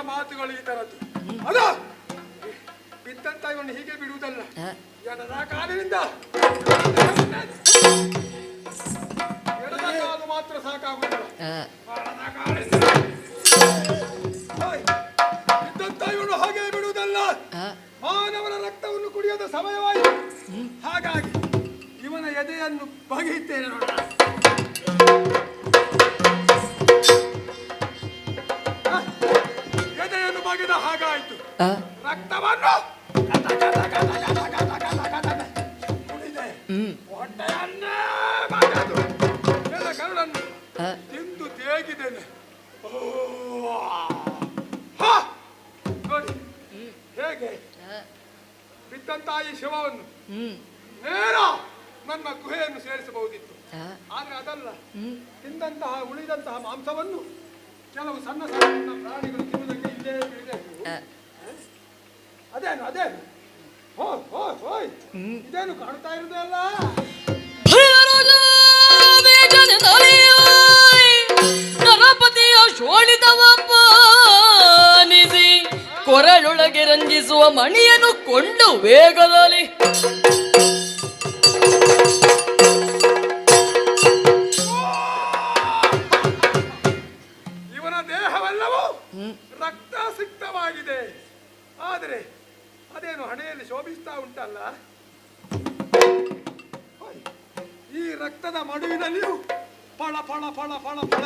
ಮಾತುಗಳು ಈ ತರದ್ದು. ಅದ ಬಿದ್ದಂತ ಇವನು ಹೀಗೆ ಬಿಡುವುದಲ್ಲ. ಎಡದ ಕಾಲಿನಿಂದ ಎಡದ ಕಾಲು ಮಾತ್ರ ಸಾಕಾಗುವುದಿಲ್ಲ. ಬಿದ್ದಂತ ಇವನು ಹಾಗೆ ಬಿಡುವುದಲ್ಲ. ಮಾನವನ ರಕ್ತವನ್ನು ಕುಡಿಯೋದ ಸಮಯವಾಯಿತು. ಹಾಗಾಗಿ ಇವನ ಎದೆಯನ್ನು ಬಗೆಯುತ್ತೇನೆ ನೋಡ. ಎದೆಯನ್ನು ಬಗೆದ ಹಾಗಾಯಿತು. ರಕ್ತವನ್ನು ಕುಡಿದೆ. ಹೊಟ್ಟೆಯನ್ನೇ ಬಗೆದು ಎಲ್ಲ ಕರುಳನ್ನು ತಿಂದು ತೇಗಿದ್ದೇನೆ. ಹಾ, ನೋಡಿ ಹೇಗೆ ಬಿದ್ದಂತಹ ಈ ಶವವನ್ನು ನೇರ ನನ್ನ ಗುಹೆಯನ್ನು ಸೇರಿಸಬಹುದಿತ್ತು. ಆದ್ರೆ ಅದಲ್ಲ, ತಿಂದಂತಹ ಉಳಿದಂತಹ ಮಾಂಸವನ್ನು ಕೆಲವು ಸಣ್ಣ ಸಣ್ಣ ಪ್ರಾಣಿಗಳು ತಿನ್ನುವುದಕ್ಕೆ ಇಲ್ಲೇ ಬಿಡಬೇಕು. ಅದೇನು ಅದೇನು ಹೋಯ್ ಇದೇನು ಕಾಣ್ತಾ ಇರುವುದಲ್ಲ? ನರಪತಿಯ ಶೋಣಿತವ ಪಾನಿಸಿ ಕೊರಳೊಳಗೆ ರಂಜಿಸುವ ಮಣಿಯನ್ನು ಕೊಂಡು ವೇಗದಲ್ಲಿ ಇವನ ದೇಹವೆಲ್ಲವೂ ರಕ್ತಸಿಕ್ತವಾಗಿದೆ. ಆದರೆ ಅದೇನು ಹಣೆಯಲ್ಲಿ ಶೋಭಿಸ್ತಾ ಉಂಟಲ್ಲ? ಈ ರಕ್ತದ ಮಡುವಿನಲ್ಲಿಯೂ ಫಳ ಫಳ ಫಳ ಫಳ ಫಳ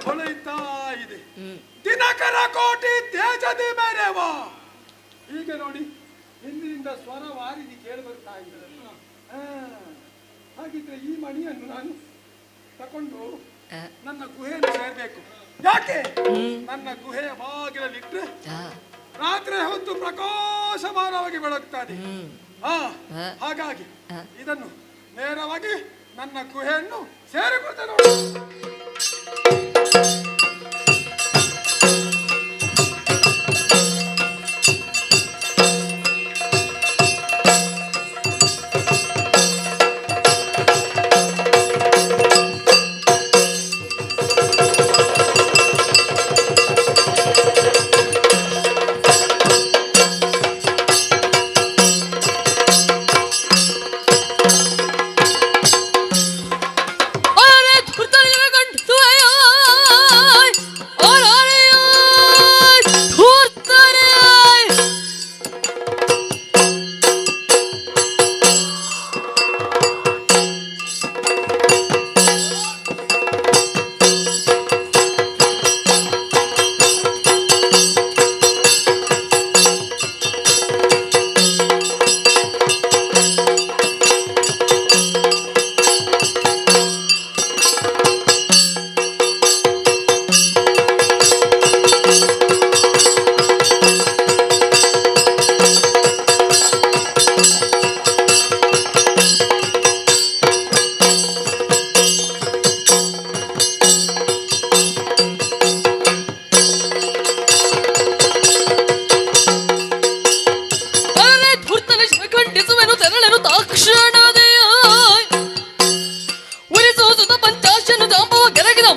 ಹೊಳೆಯುತ್ತಾ ಇದೆ. ದಿನಕರ ಕೋಟಿ ತೇಜದಿ ಮೇರೆವ. ಹೀಗೆ ನೋಡಿ, ಹಿಂದಿನಿಂದ ಸ್ವರ ವಾರಿದಿ ಕೇಳಿ ಬರ್ತಾ ಇದೆ. ಹಾಗಿದ್ರೆ ಈ ಮಣಿಯನ್ನು ನಾನು ತಕೊಂಡು ನನ್ನ ಗುಹೆಯನ್ನು ಸೇರ್ಬೇಕು. ಯಾಕೆ? ನನ್ನ ಗುಹೆಯ ಬಾಗಿಲಲ್ಲಿಟ್ಟರೆ ರಾತ್ರಿ ಹೊತ್ತು ಪ್ರಕಾಶಮಾನವಾಗಿ ಬೆಳಗ್ತದೆ. ಹಾಗಾಗಿ ಇದನ್ನು ನೇರವಾಗಿ ನನ್ನ ಗುಹೆಯನ್ನು ಸೇರಿಕೊಳ್ತೇನೆ.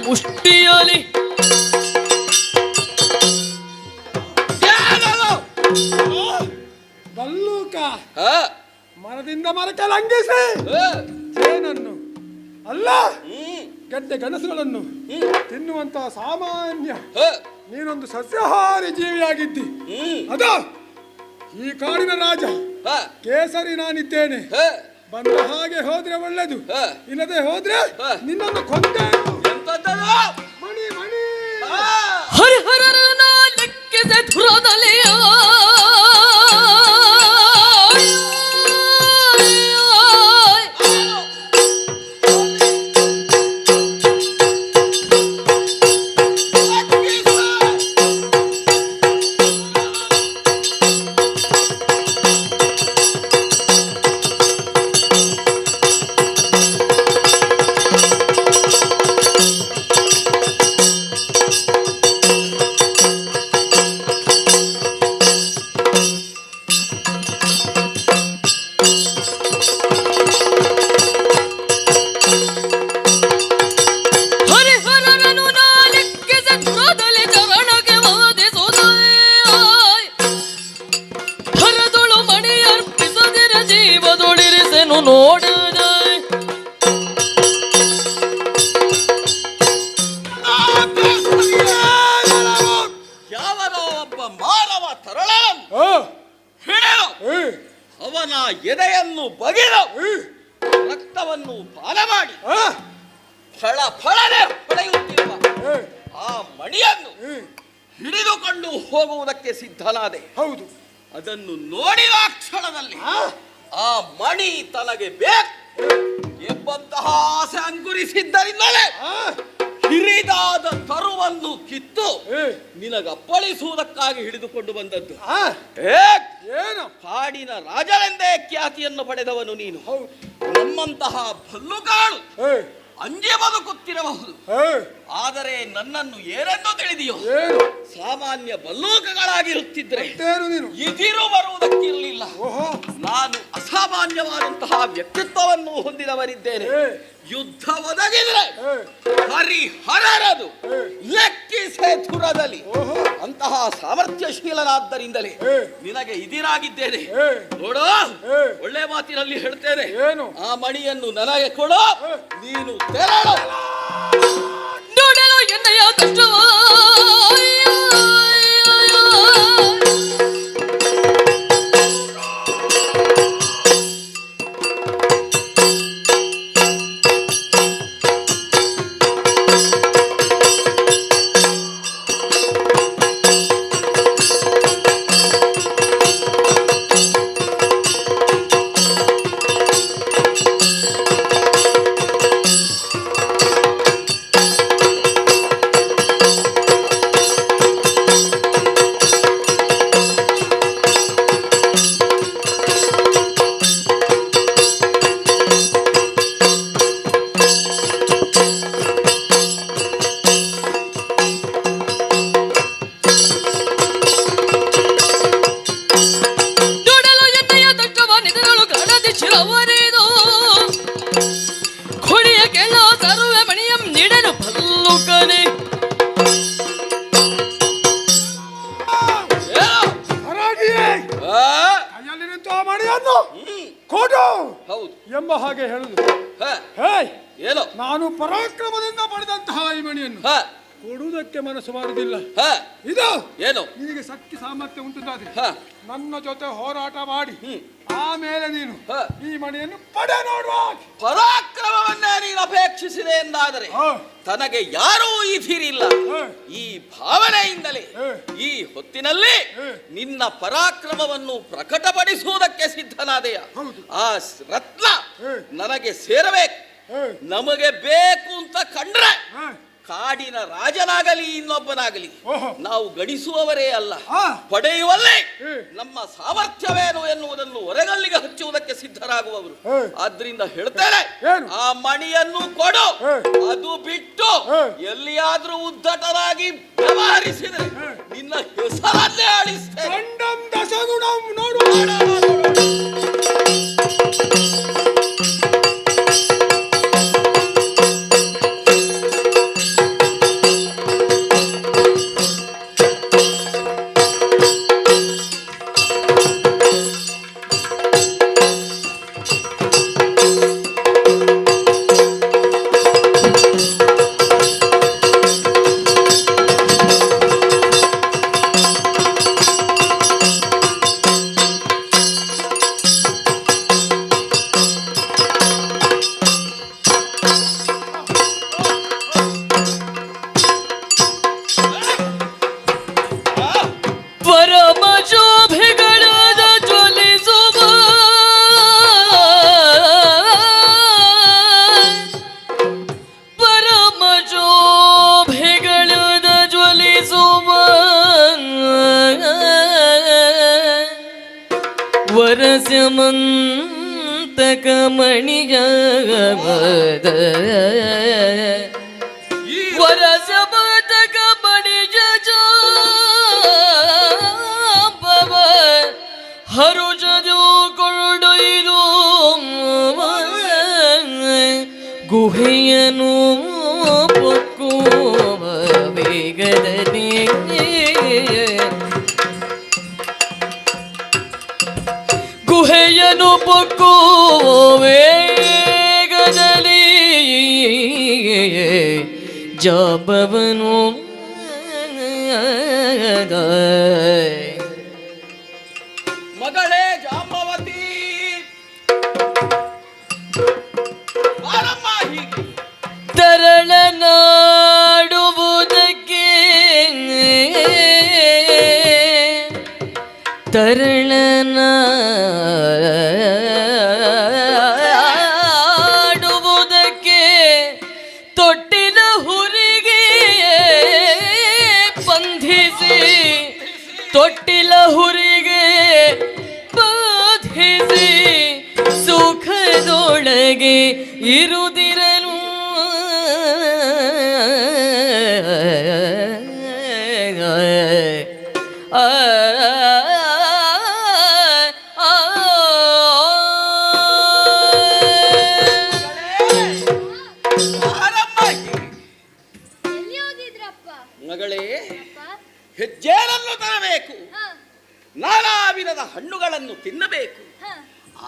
ಮುಷ್ಟಿಯಲಿ ಬಲ್ಲೂಕ ಮರದಿಂದ ಮರಕ್ಕೆ ಲಂಘಿಸಿ ಜೇನನ್ನು ಅಲ್ಲ ಗಡ್ಡೆ ಗಣಸುಗಳನ್ನು ತಿನ್ನುವಂತಹ ಸಾಮಾನ್ಯ ನೀನೊಂದು ಸಸ್ಯಾಹಾರಿ ಜೀವಿಯಾಗಿದ್ದಿ. ಅದ ಈ ಕಾಡಿನ ರಾಜ ಕೇಸರಿ ನಾನಿದ್ದೇನೆ. ಬಂದ ಹಾಗೆ ಹೋದ್ರೆ ಒಳ್ಳೆದು, ಇಲ್ಲದೆ ಹೋದ್ರೆ ನಿನ್ನನ್ನು ಕೊಂದೆ. ಮಣಿ ಮಣಿ ಹರಿಹರನ ಲೆಕ್ಕಿಸೆ ಧುರದಲೆಯ ನೋಡಿದ ಯಾವನೋ ಒಬ್ಬ ಮಾನವ ತರಳನು ಹಿಡಿದು ಅವನ ಎದೆಯನ್ನು ಬಗೆದು ರಕ್ತವನ್ನು ಪಾನ ಮಾಡಿ ಫಳ ಫಳನೆ ಹೊಡೆಯುತ್ತಿರುವ ಆ ಮಣಿಯನ್ನು ಹಿಡಿದುಕೊಂಡು ಹೋಗುವುದಕ್ಕೆ ಸಿದ್ಧನಾದೆ. ಹೌದು. ಅದನ್ನು ನೋಡಿದ ಕ್ಷಣದಲ್ಲಿ ಆ ಮಣಿ ತನಗೆ ಬೇಕು ಎಂಬಂತಹ ಆಸೆ ಅಂಕುರಿಸಿದ್ದರಿಂದಲೇ ಹಿರಿದಾದ ಕರುವನ್ನು ಕಿತ್ತು ನಿನಗಪ್ಪಳಿಸುವುದಕ್ಕಾಗಿ ಹಿಡಿದುಕೊಂಡು ಬಂದದ್ದು. ಏನು ಕಾಡಿನ ರಾಜನೆಂದೇ ಖ್ಯಾತಿಯನ್ನು ಪಡೆದವನು ನೀನು. ನಮ್ಮಂತಹ ಭಲ್ಲುಗಾಳು ಅಂಜೆ ಬದುಕುತ್ತಿರಬಹುದು, ಆದರೆ ನನ್ನನ್ನು ಏನೆಂದು ತಿಳಿದಿಯೋ? ಸಾಮಾನ್ಯ ಬಲ್ಲೂಕಗಳಾಗಿರುತ್ತಿದ್ರೆ ಇದಿರು ಬರುವುದಕ್ಕಿರಲಿಲ್ಲ. ನಾನು ಅಸಾಮಾನ್ಯವಾದಂತಹ ವ್ಯಕ್ತಿತ್ವವನ್ನು ಹೊಂದಿದವರಿದ್ದೇನೆ. ಯುದ್ಧ ಒದಗಿದ್ರೆ ಹರಿಹರರದು ಲೆಕ್ಕಿಸೆ ಧುರದಲ್ಲಿ ಅಂತಹ ಸಾಮರ್ಥ್ಯಶೀಲನಾದ್ದರಿಂದಲೇ ನಿನಗೆ ಇದಿರಾಗಿದ್ದೇನೆ. ನೋಡು, ಒಳ್ಳೆ ಮಾತಿನಲ್ಲಿ ಹೇಳ್ತೇನೆ, ಆ ಮಣಿಯನ್ನು ನನಗೆ ಕೊಡು, ನೀನು ತೆರಳು. ನೋಡಲು ಎಣ್ಣೆಯ ಕಷ್ಟವ ಎಂಬ ಹಾಗೆ ಹೇಳುದು. ಏನೋ ನಾನು ಪರಾಕ್ರಮದಿಂದ ಪಡೆದಂತಹ ಈ ಮಣಿಯನ್ನು ಕೊಡುವುದಕ್ಕೆ ಮನಸ್ಸು ಮಾಡುವುದಿಲ್ಲ. ಇದು ಏನು ನಿನಗೆ ಶಕ್ತಿ ಸಾಮರ್ಥ್ಯ ಉಂಟುದಾದ್ರೆ ನನ್ನ ಜೊತೆ ಹೋರಾಟ ಮಾಡಿ ಆಮೇಲೆ ನೀನು ಈ ಮಣಿಯನ್ನು ಪಡೆ ನೋಡುವ. ಪರಾಕ್ರಮವನ್ನೇ ನೀನು ಅಪೇಕ್ಷಿಸಿದೆ ಎಂದಾದರೆ ತನಗೆ ಯಾರೂ ಇದಿರಿಲ್ಲ. ಈ ಭಾವನೆಯಿಂದಲೇ ಈ ಹೊತ್ತಿನಲ್ಲಿ ನಿನ್ನ ಪರಾಕ್ರಮವನ್ನು ಪ್ರಕಟಪಡಿಸುವುದಕ್ಕೆ ಸಿದ್ಧನಾದೆಯ. ಆ ರತ್ನ ನನಗೆ ಸೇರಬೇಕು. ನಮಗೆ ಬೇಕು ಅಂತ ಕಂಡ್ರೆ ಕಾಡಿನ ರಾಜನಾಗಲಿ ಇನ್ನೊಬ್ಬನಾಗಲಿ ನಾವು ಗಣಿಸುವವರೇ ಅಲ್ಲ, ಪಡೆಯುವಲ್ಲೇ ನಮ್ಮ ಸಾಮರ್ಥ್ಯವೇನು ಎನ್ನುವುದನ್ನು ಹೊರಗಲ್ಲಿಗೆ ಹಚ್ಚುವುದಕ್ಕೆ ಸಿದ್ಧರಾಗುವವರು. ಆದ್ರಿಂದ ಹೇಳ್ತೇನೆ, ಆ ಮಣಿಯನ್ನು ಕೊಡು. ಅದು ಬಿಟ್ಟು ಎಲ್ಲಿಯಾದ್ರೂ ಉದ್ದಟನಾಗಿ ವ್ಯವಹರಿಸಿದರೆ ನಿನ್ನ ಹೆಸರನ್ನೇ ಅಳಿಸ್ತೇನೆ. ವರಸ್ಯಮಂತಕ ಮಣಿಯ ವರಸ್ಯಮಂತಕ ಮಣಿಯ ಹರುಜದು ಕೊಂಡೊಯ್ದು ಗುಹೆಯನು ಪೊಕ್ಕುವ ವೇಗದಲ್ಲಿ ಗುಹೆಯನು ಪೊಕ್ಕುವ ವೇಗದಲ್ಲಿ ಜಾಬವನು ಮಗಳೇ ಜಾಂಬವತಿ, ತರಳನಾಡುವುದಕ್ಕೆ ತರಳನ ಆಡುವುದಕ್ಕೆ ತೊಟ್ಟಿಲ ಹುರಿಗೆ ಬಂಧಿಸಿ ತೊಟ್ಟಿಲ ಹುರಿಗೆ ಬಾಧಿಸಿ ಸುಖದೊಳಗೆ ಇರುದಿರಲು ಎಲ್ಲಿ ಹೋಗಿದ್ರಪ್ಪ? ಮಗಳೇ, ಅಪ್ಪ? ಹೆಜ್ಜೇನನ್ನು ತರಬೇಕು, ಹ, ನಾನಾ ವಿಧದ ಹಣ್ಣುಗಳನ್ನು ತಿನ್ನಬೇಕು, ಹ,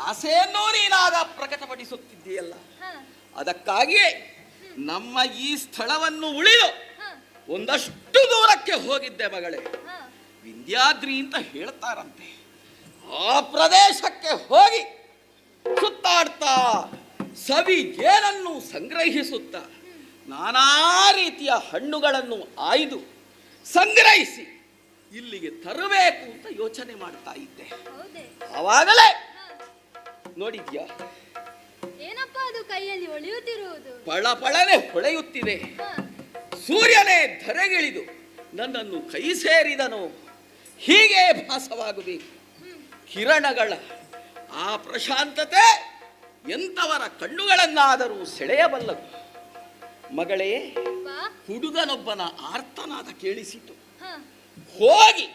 ಆಸೆಯನ್ನು ನೀನಾಗ ಪ್ರಕಟಪಡಿಸುತ್ತಿದ್ದೀಯಲ್ಲ. ಹ, ಅದಕ್ಕಾಗಿಯೇ ನಮ್ಮ ಈ ಸ್ಥಳವನ್ನು ಉಳಿದು ಹ, ಒಂದಷ್ಟು ದೂರಕ್ಕೆ ಹೋಗಿದ್ದೆ ಮಗಳೇ. ಹ. ವಿಂಧ್ಯಾದ್ರಿ ಅಂತ ಹೇಳ್ತಾರಂತೆ. ಆ ಪ್ರದೇಶಕ್ಕೆ ಹೋಗಿ ಸುತ್ತಾಡ್ತಾ ಸವಿ ಜೇನನ್ನು ಸಂಗ್ರಹಿಸುತ್ತಾ ನಾನಾ ರೀತಿಯ ಹಣ್ಣುಗಳನ್ನು ಆಯ್ದು ಸಂಗ್ರಹಿಸಿ ಇಲ್ಲಿಗೆ ತರಬೇಕು ಅಂತ ಯೋಚನೆ ಮಾಡ್ತಾ ಇದ್ದೆ. ಹೌದೇ? ಆವಾಗಲೇ ಹ. ನೋಡಿದ್ಯಾ, ಏನಪ್ಪ ಅದು ಕೈಯಲ್ಲಿ ಒಳೆಯುತ್ತಿರುವುದು? ಪಳಪಳನೆ ಹೊಳೆಯುತ್ತಿದೆ. ಹ, ಸೂರ್ಯನೇ ಧರೆಗಿಳಿದು ನನ್ನನ್ನು ಕೈ ಸೇರಿದನು ಹೀಗೆ ಭಾಸವಾಗಬೇಕು. ಕಿರಣಗಳ ಆ ಪ್ರಶಾಂತತೆ ಎಂಥವರ ಕಣ್ಣುಗಳನ್ನಾದರೂ ಸೆಳೆಯಬಲ್ಲದು. ಮಗಳೇ, ಅಪ್ಪ? ಹುಡುಗನೊಬ್ಬನ ಆರ್ತನಾದ ಕೇಳಿಸಿತು. ಹ, ಹೋಗಿ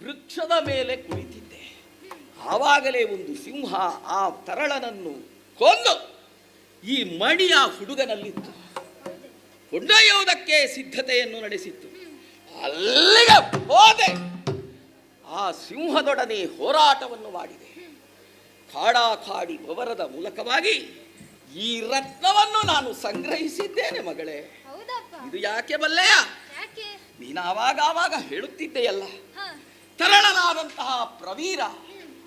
ವೃಕ್ಷದ ಮೇಲೆ ಕುಳಿತಿದ್ದೆ. ಆವಾಗಲೇ ಒಂದು ಸಿಂಹ ಆ ತರಳನನ್ನು ಕೊಂದು ಈ ಮಣಿಯ ಹುಡುಗನಲ್ಲಿತ್ತು. ಹೌದೇ? ಕೊಂಡೊಯ್ಯುವುದಕ್ಕೆ ಸಿದ್ಧತೆಯನ್ನು ನಡೆಸಿತ್ತು. ಅಲ್ಲಿಗೆ ಹೋದೆ. ಆ ಸಿಂಹದೊಡನೆ ಹೋರಾಟವನ್ನು ಮಾಡಿದೆ. ಕಾಡಾಕಾಡಿ ಬವರದ ಮೂಲಕವಾಗಿ ಈ ರತ್ನವನ್ನು ನಾನು ಸಂಗ್ರಹಿಸಿದ್ದೇನೆ ಮಗಳೇ. ಹೌದಪ್ಪ? ಇದು ಯಾಕೆ ಬಲ್ಲೆಯ? ಯಾಕೆ? ನೀನು ಆವಾಗ ಹೇಳುತ್ತಿದ್ದೆಯಲ್ಲ, ಹ, ತರಳನಾದಂತಹ ಪ್ರವೀರ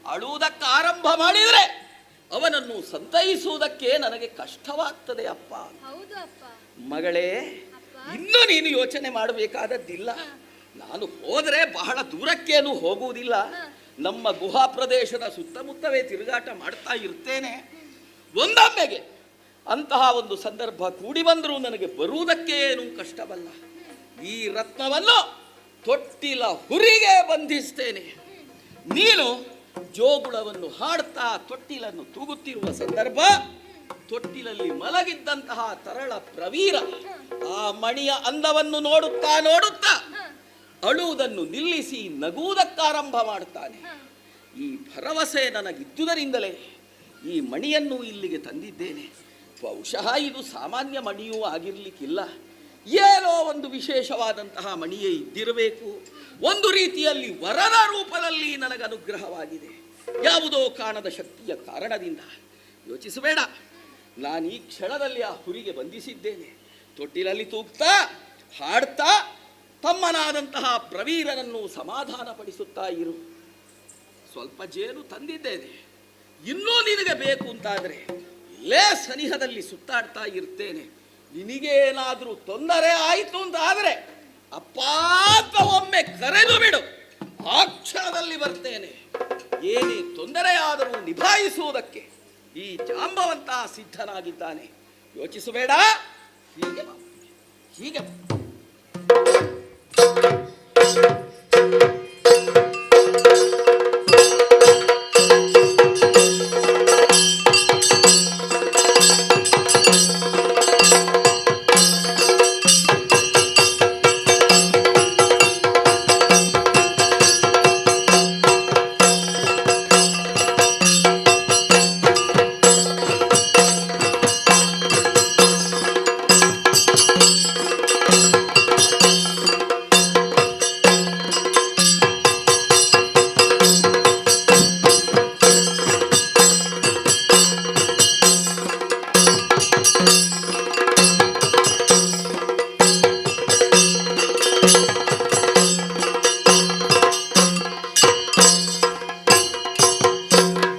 ಅಳುವುದಕ್ಕೆ ಆರಂಭ ಮಾಡಿದರೆ ಅವನನ್ನು ಸಂತೈಸುವುದಕ್ಕೆ ನನಗೆ ಕಷ್ಟವಾಗ್ತದೆ ಅಪ್ಪ. ಹೌದು ಅಪ್ಪ. ಮಗಳೇ, ಅಪ್ಪ? ಇನ್ನು ನೀನು ಯೋಚನೆ ಮಾಡಬೇಕಾದದ್ದಿಲ್ಲ. ನಾನು ಹೋದರೆ ಬಹಳ ದೂರಕ್ಕೇನು ಹೋಗುವುದಿಲ್ಲ. ನಮ್ಮ ಗುಹಾ ಪ್ರದೇಶದ ಸುತ್ತಮುತ್ತವೇ ತಿರುಗಾಟ ಮಾಡ್ತಾ ಇರ್ತೇನೆ. ಒಂದೊಮ್ಮೆಗೆ ಅಂತಹ ಒಂದು ಸಂದರ್ಭ ಕೂಡಿ ಬಂದರೂ ನನಗೆ ಬರುವುದಕ್ಕೆ ಏನು ಕಷ್ಟವಲ್ಲ. ಈ ರತ್ನವನ್ನು ತೊಟ್ಟಿಲ ಹುರಿಗೆ ಬಂಧಿಸ್ತೇನೆ. ನೀನು ಜೋಗುಳವನ್ನು ಹಾಡ್ತಾ ತೊಟ್ಟಿಲನ್ನು ತೂಗುತ್ತಿರುವ ಸಂದರ್ಭ ತೊಟ್ಟಿಲಲ್ಲಿ ಮಲಗಿದ್ದಂತಹ ತರಳ ಪ್ರವೀರ ಆ ಮಣಿಯ ಅಂದವನ್ನು ನೋಡುತ್ತಾ ನೋಡುತ್ತಾ ಅಳುವುದನ್ನು ನಿಲ್ಲಿಸಿ ನಗುವುದಕ್ಕಾರಂಭ ಮಾಡುತ್ತಾನೆ. ಈ ಭರವಸೆ ನನಗಿದ್ದುದರಿಂದಲೇ ಈ ಮಣಿಯನ್ನು ಇಲ್ಲಿಗೆ ತಂದಿದ್ದೇನೆ. ಬಹುಶಃ ಇದು ಸಾಮಾನ್ಯ ಮಣಿಯೂ ಆಗಿರಲಿಕ್ಕಿಲ್ಲ. ಏನೋ ಒಂದು ವಿಶೇಷವಾದಂತಹ ಮಣಿಯೇ ಇದ್ದಿರಬೇಕು. ಒಂದು ರೀತಿಯಲ್ಲಿ ವರನ ರೂಪದಲ್ಲಿ ನನಗೆ ಅನುಗ್ರಹವಾಗಿದೆ. ಯಾವುದೋ ಕಾಣದ ಶಕ್ತಿಯ ಕಾರಣದಿಂದ. ಯೋಚಿಸಬೇಡ, ನಾನು ಈ ಕ್ಷಣದಲ್ಲಿ ಆ ಹುರಿಗೆ ಬಂಧಿಸಿದ್ದೇನೆ. ತೊಟ್ಟಿಲಲ್ಲಿ ತೂಗ್ತಾ ಹಾಡ್ತಾ ತಮ್ಮನಾದಂತಹ ಪ್ರವೀರನನ್ನು ಸಮಾಧಾನಪಡಿಸುತ್ತಾ ಇರು. ಸ್ವಲ್ಪ ಜೇನು ತಂದಿದ್ದೇನೆ. ಇನ್ನೂ ನಿನಗೆ ಬೇಕು ಅಂತಾದರೆ ಇಲ್ಲೇ ಸನಿಹದಲ್ಲಿ ಸುತ್ತಾಡ್ತಾ ಇರ್ತೇನೆ. ನಿನಗೇನಾದರೂ ತೊಂದರೆ ಆಯಿತು ಅಂತ ಆದರೆ ಅಪ್ಪಾತ ಒಮ್ಮೆ ಕರೆದು ಬಿಡು, ಆ ಕ್ಷಣದಲ್ಲಿ ಬರ್ತೇನೆ. ಏನೇ ತೊಂದರೆ ಆದರೂ ನಿಭಾಯಿಸುವುದಕ್ಕೆ ಈ ಜಾಂಬವಂತ ಸಿದ್ಧನಾಗಿದ್ದಾನೆ. ಯೋಚಿಸಬೇಡ, ಹೀಗೆ ಬಾ, ಹೀಗೆ ಬಾ.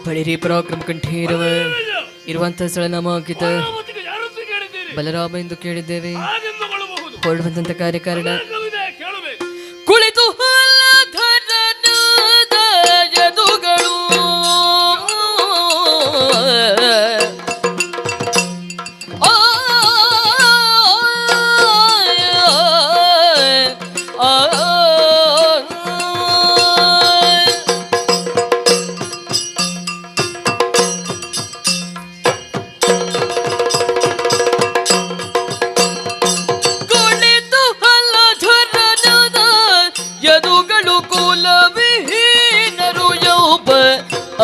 ಬಳಿರಿ ಪರಾಕ್ರಮ ಕಂಠೀರವ ಇರುವಂತಹ ಸ್ಥಳ ನಾಮಾಂಕಿತ ಬಲರಾಮ ಎಂದು ಕೇಳಿದ್ದೇವೆ. ಹೊರಡುವಂತ ಕಾರ್ಯಕಾರಣ ಕುಳಿತು ಕುಲವಿಹೀನರು ಯೌಬ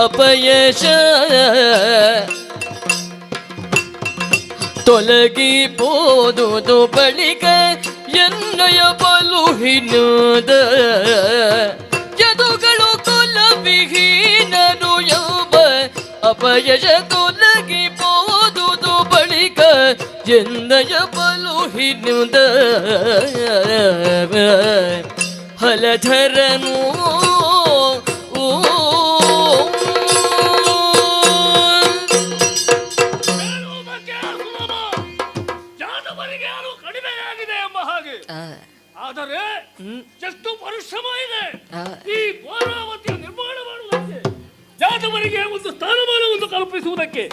ಅಪಯಶ ತೊಲಗಿ ಪೋದುದು ಬಳಿಕ ಎನ್ನಯ ಬಲುಹಿನದ ಯದುಗಳು ಕುಲವಿಹೀನರು ಯೌಬ ಅಪಯಶ ತೊಲಗಿ ಪೋದುದು ಬಳಿಕ ಎನ್ನಯ ಬಲುಹಿನದ ಹಲಧರನು ಜಾತವರಿಗೆ ಯಾರು ಕಡಿಮೆಯಾಗಿದೆ ಎಂಬ ಹಾಗೆ. ಆದರೆ ಎಷ್ಟು ಪರಿಶ್ರಮ ಇದೆ ಈ ದ್ವಾರಾವತಿಯ ನಿರ್ಮಾಣ ಮಾಡುವುದಕ್ಕೆ, ಜಾತವರಿಗೆ ಒಂದು ಸ್ಥಾನಮಾನವನ್ನು ಕಲ್ಪಿಸುವುದಕ್ಕೆ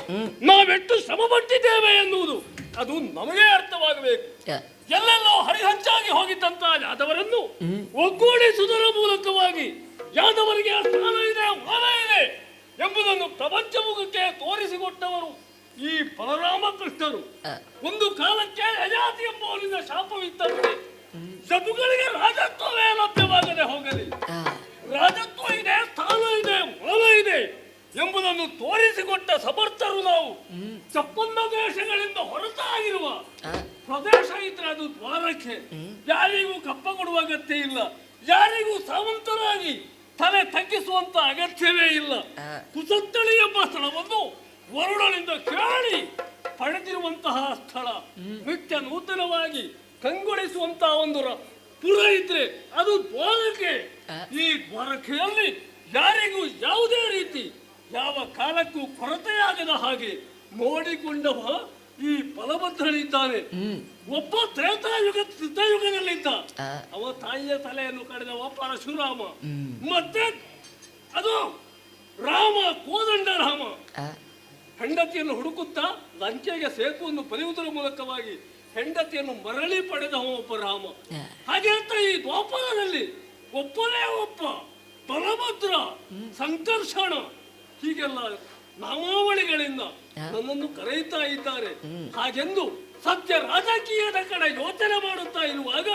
ನಾವೆಷ್ಟು ಶ್ರಮ ಪಟ್ಟಿದ್ದೇವೆ ಎನ್ನುವುದು ಅದು ನಮಗೆ ಅರ್ಥವಾಗಬೇಕು. ಎಲ್ಲೆಲ್ಲೋ ಹರಿಹಂಚಾಗಿ ಹೋಗಿದ್ದಂತ ಯಾದವರನ್ನು ಒಗ್ಗೂಡಿಸುವುದರ ಮೂಲಕವಾಗಿ ಯಾದವರಿಗೆ ಸ್ಥಾನ ಇದೆ, ಮಾನ ಇದೆ ಎಂಬುದನ್ನು ಪ್ರಪಂಚಮುಖಕ್ಕೆ ತೋರಿಸಿಕೊಟ್ಟವರು ಈ ಬಲರಾಮಕೃಷ್ಣರು. ಒಂದು ಕಾಲಕ್ಕೆ ಯಜಾತಿ ಎಂಬುವರಿಂದ ಶಾಪವಿದ್ದಂತೆ ಶತುಗಳಿಗೆ ರಾಜತ್ವವೇ ಲಭ್ಯವಾಗದೆ ಹೋಗಲಿ, ರಾಜತ್ವ ಇದೆ, ಸ್ಥಾನ ಇದೆ, ಮಾನ ಇದೆ ಎಂಬುದನ್ನು ತೋರಿಸಿಕೊಟ್ಟ ಸಮರ್ಥರು ನಾವು. ಚಪ್ಪನ್ನ ದೇಶಗಳಿಂದ ಹೊರತಾಗಿರುವ ಪ್ರದೇಶ ಇದ್ರೆ ಅದು ದ್ವಾರಕ್ಕೆ. ಯಾರಿಗೂ ಕಪ್ಪ ಕೊಡುವ ಅಗತ್ಯ ಇಲ್ಲ, ಯಾರಿಗೂ ಸಾವಂತರಾಗಿ ತಲೆ ತಗ್ಗಿಸುವಂತ ಅಗತ್ಯವೇ ಇಲ್ಲ. ಕುಸತ್ತಳಿ ಎಂಬ ಸ್ಥಳವನ್ನು ವರುಣನಿಂದ ಕೇಳಿ ಪಡೆದಿರುವಂತಹ ಸ್ಥಳ. ನಿತ್ಯ ನೂತನವಾಗಿ ಕಂಗೊಳಿಸುವಂತಹ ಒಂದು ಪುರ ಇದ್ರೆ ಅದು ದ್ವಾರಕೆ. ಈ ದ್ವಾರಕೆಯಲ್ಲಿ ಯಾರಿಗೂ ಯಾವುದೇ ರೀತಿ ಯಾವ ಕಾಲಕ್ಕೂ ಕೊರತೆಯಾಗದ ಹಾಗೆ ನೋಡಿಕೊಂಡವ ಈ ಬಲಭದ್ರನಿದ್ದಾನೆ. ಒಬ್ಬ ತ್ರೇತಾಯುಗದಲ್ಲಿದ್ದ, ಅವ ತಾಯಿಯ ತಲೆಯನ್ನು ಕಡಿದವ ಪರಶುರಾಮ. ಮತ್ತೆ ಅದು ರಾಮ, ಕೋದಂಡ ರಾಮ. ಹೆಂಡತಿಯನ್ನು ಹುಡುಕುತ್ತಾ ಲಂಕೆಗೆ ಸೇತುವನ್ನು ಬರೆಯುವುದರ ಮೂಲಕವಾಗಿ ಹೆಂಡತಿಯನ್ನು ಮರಳಿ ಪಡೆದವ ಒಬ್ಬ ರಾಮ. ಹಾಗೆ ಅಂತ ಈ ದ್ವಾಪರದಲ್ಲಿ ಒಬ್ಬನೇ ಒಬ್ಬ ಬಲಭದ್ರ, ಸಂಕರ್ಷಣ, ಹೀಗೆಲ್ಲ ನಾಮಾವಳಿಗಳಿಂದ ನನ್ನನ್ನು ಕರೆಯುತ್ತಾ ಇದ್ದಾರೆ. ಹಾಗೆಂದು ಸತ್ಯ ರಾಜಕೀಯದ ಕಡೆ ಯೋಚನೆ ಮಾಡುತ್ತಾ ಇರುವಾಗ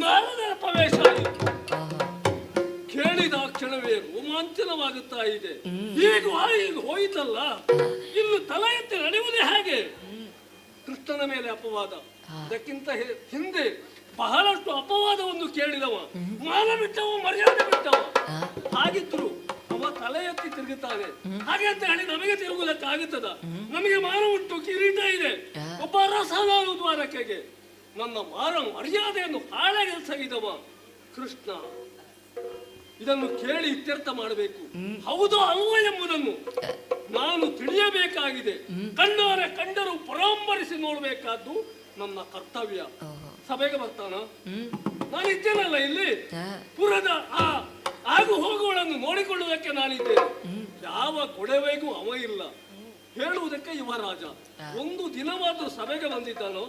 ನಾರದರ ಪ್ರವೇಶ ಆಯಿತು. ಕೇಳಿದ ಕ್ಷಣವೇ ರೋಮಾಂಚನವಾಗುತ್ತಾ ಇದೆ. ಈಗ ಹೋಯಿತಲ್ಲ, ಇನ್ನು ತಲೆ ಎತ್ತಿ ನಡೆಯುವುದೇ ಹಾಗೆ. ಕೃಷ್ಣನ ಮೇಲೆ ಅಪವಾದ, ಅದಕ್ಕಿಂತ ಹಿಂದೆ ಬಹಳಷ್ಟು ಅಪವಾದವನ್ನು ಕೇಳಿದವ, ಮಾನ ಬಿಟ್ಟವ, ಮರ್ಯಾದೆ ಬಿಟ್ಟವ. ಹಾಗಿದ್ರು ಅವ ತಲೆ ಎತ್ತಿ ತಿರುಗುತ್ತಾನೆ. ಹಾಗೆ ಅಂತ ಹೇಳಿ ನಮಗೆ ತಿರುಗುವುದಕ್ಕಾಗುತ್ತದ? ನಮಗೆ ಮಾನ ಉಂಟು, ಕಿರೀಟ ಇದೆ. ಒಬ್ಬ ರಸ ನಾನು ದ್ವಾರಕೆಗೆ ನನ್ನ ಮರ್ಯಾದೆಯನ್ನು ಹಾಳಾಗಿಸಗಿದವ ಕೃಷ್ಣ. ಇದನ್ನು ಕೇಳಿ ಇತ್ಯರ್ಥ ಮಾಡಬೇಕು. ಹೌದು ಅಲ್ವ ಎಂಬುದನ್ನು ನಾನು ತಿಳಿಯಬೇಕಾಗಿದೆ. ಕಂಡವರೆ ಕಂಡರು ಪರಾಂಬರಿಸಿ ನೋಡಬೇಕಾದ್ದು ನನ್ನ ಕರ್ತವ್ಯ. ಸಭೆಗೆ ಬರ್ತಾನ, ನಾನು ಇದ್ದೇನಲ್ಲ ಇಲ್ಲಿ, ಪುರದ ಆ ಆಗು ಹೋಗುಗಳನ್ನು ನೋಡಿಕೊಳ್ಳುವುದಕ್ಕೆ ನಾನಿದ್ದೇನೆ. ಯಾವ ಕೊಡವೆಗೂ ಅವ ಇಲ್ಲ, ಹೇಳುವುದಕ್ಕೆ ಇವ ರಾಜ. ಒಂದು ದಿನವಾದ್ರೂ ಸಭೆಗೆ ಬಂದಿದ್ದಾನೋ?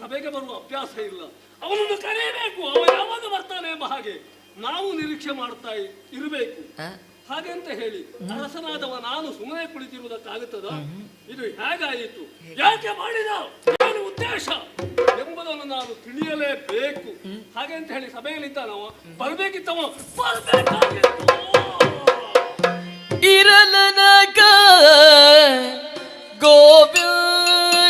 ಸಭೆಗೆ ಬರುವ ಅಭ್ಯಾಸ ಇಲ್ಲ. ಅವನನ್ನು ಕರೆಯಬೇಕು, ಅವ ಯಾವಾಗ ಬರ್ತಾನೆ ಎಂಬ ಹಾಗೆ ನಾವು ನಿರೀಕ್ಷೆ ಮಾಡ್ತಾ ಇರಬೇಕು. ಹಾಗೆಂತ ಹೇಳಿ ಅರಸನಾದವ ನಾನು ಸುಮ್ಮನೆ ಕುಳಿತಿರುವುದಕ್ಕಾಗುತ್ತದ? ಇದು ಹೇಗಾಯಿತು, ಯಾಕೆ ಮಾಡಿದ, ಏನು ಉದ್ದೇಶ ಎಂಬುದನ್ನು ನಾನು ತಿಳಿಯಲೇಬೇಕು. ಹಾಗೆ ಅಂತ ಹೇಳಿ ಸಭೆಯಲ್ಲಿದ್ದಾನವ, ಬರ್ಬೇಕಿತ್ತವ, ಬರ್ಬೇಕಾಗಿತ್ತು. ಇರಲನಕ ಗೋವಿಂದನು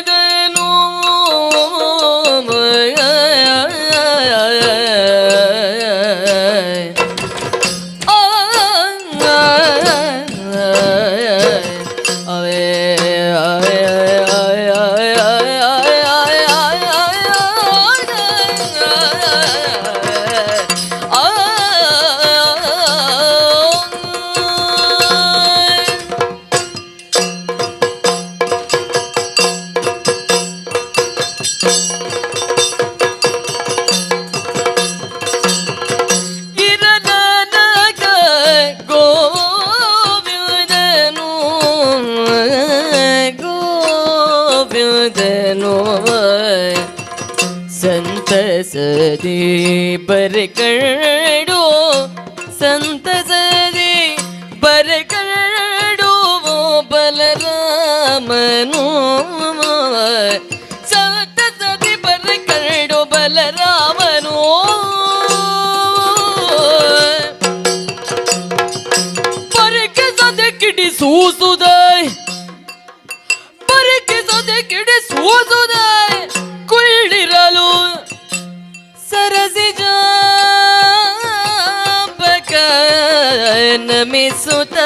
ಸಂತಸದಿ ಬರಕಡೋ, ಸಂತಸದಿ ಬರಕಡೋ ಬಲರಾಮನು, ಸಂತಸದಿ ಬರಕಡೋ ಬಲರಾಮನು. ನಮಿಸುತ್ತ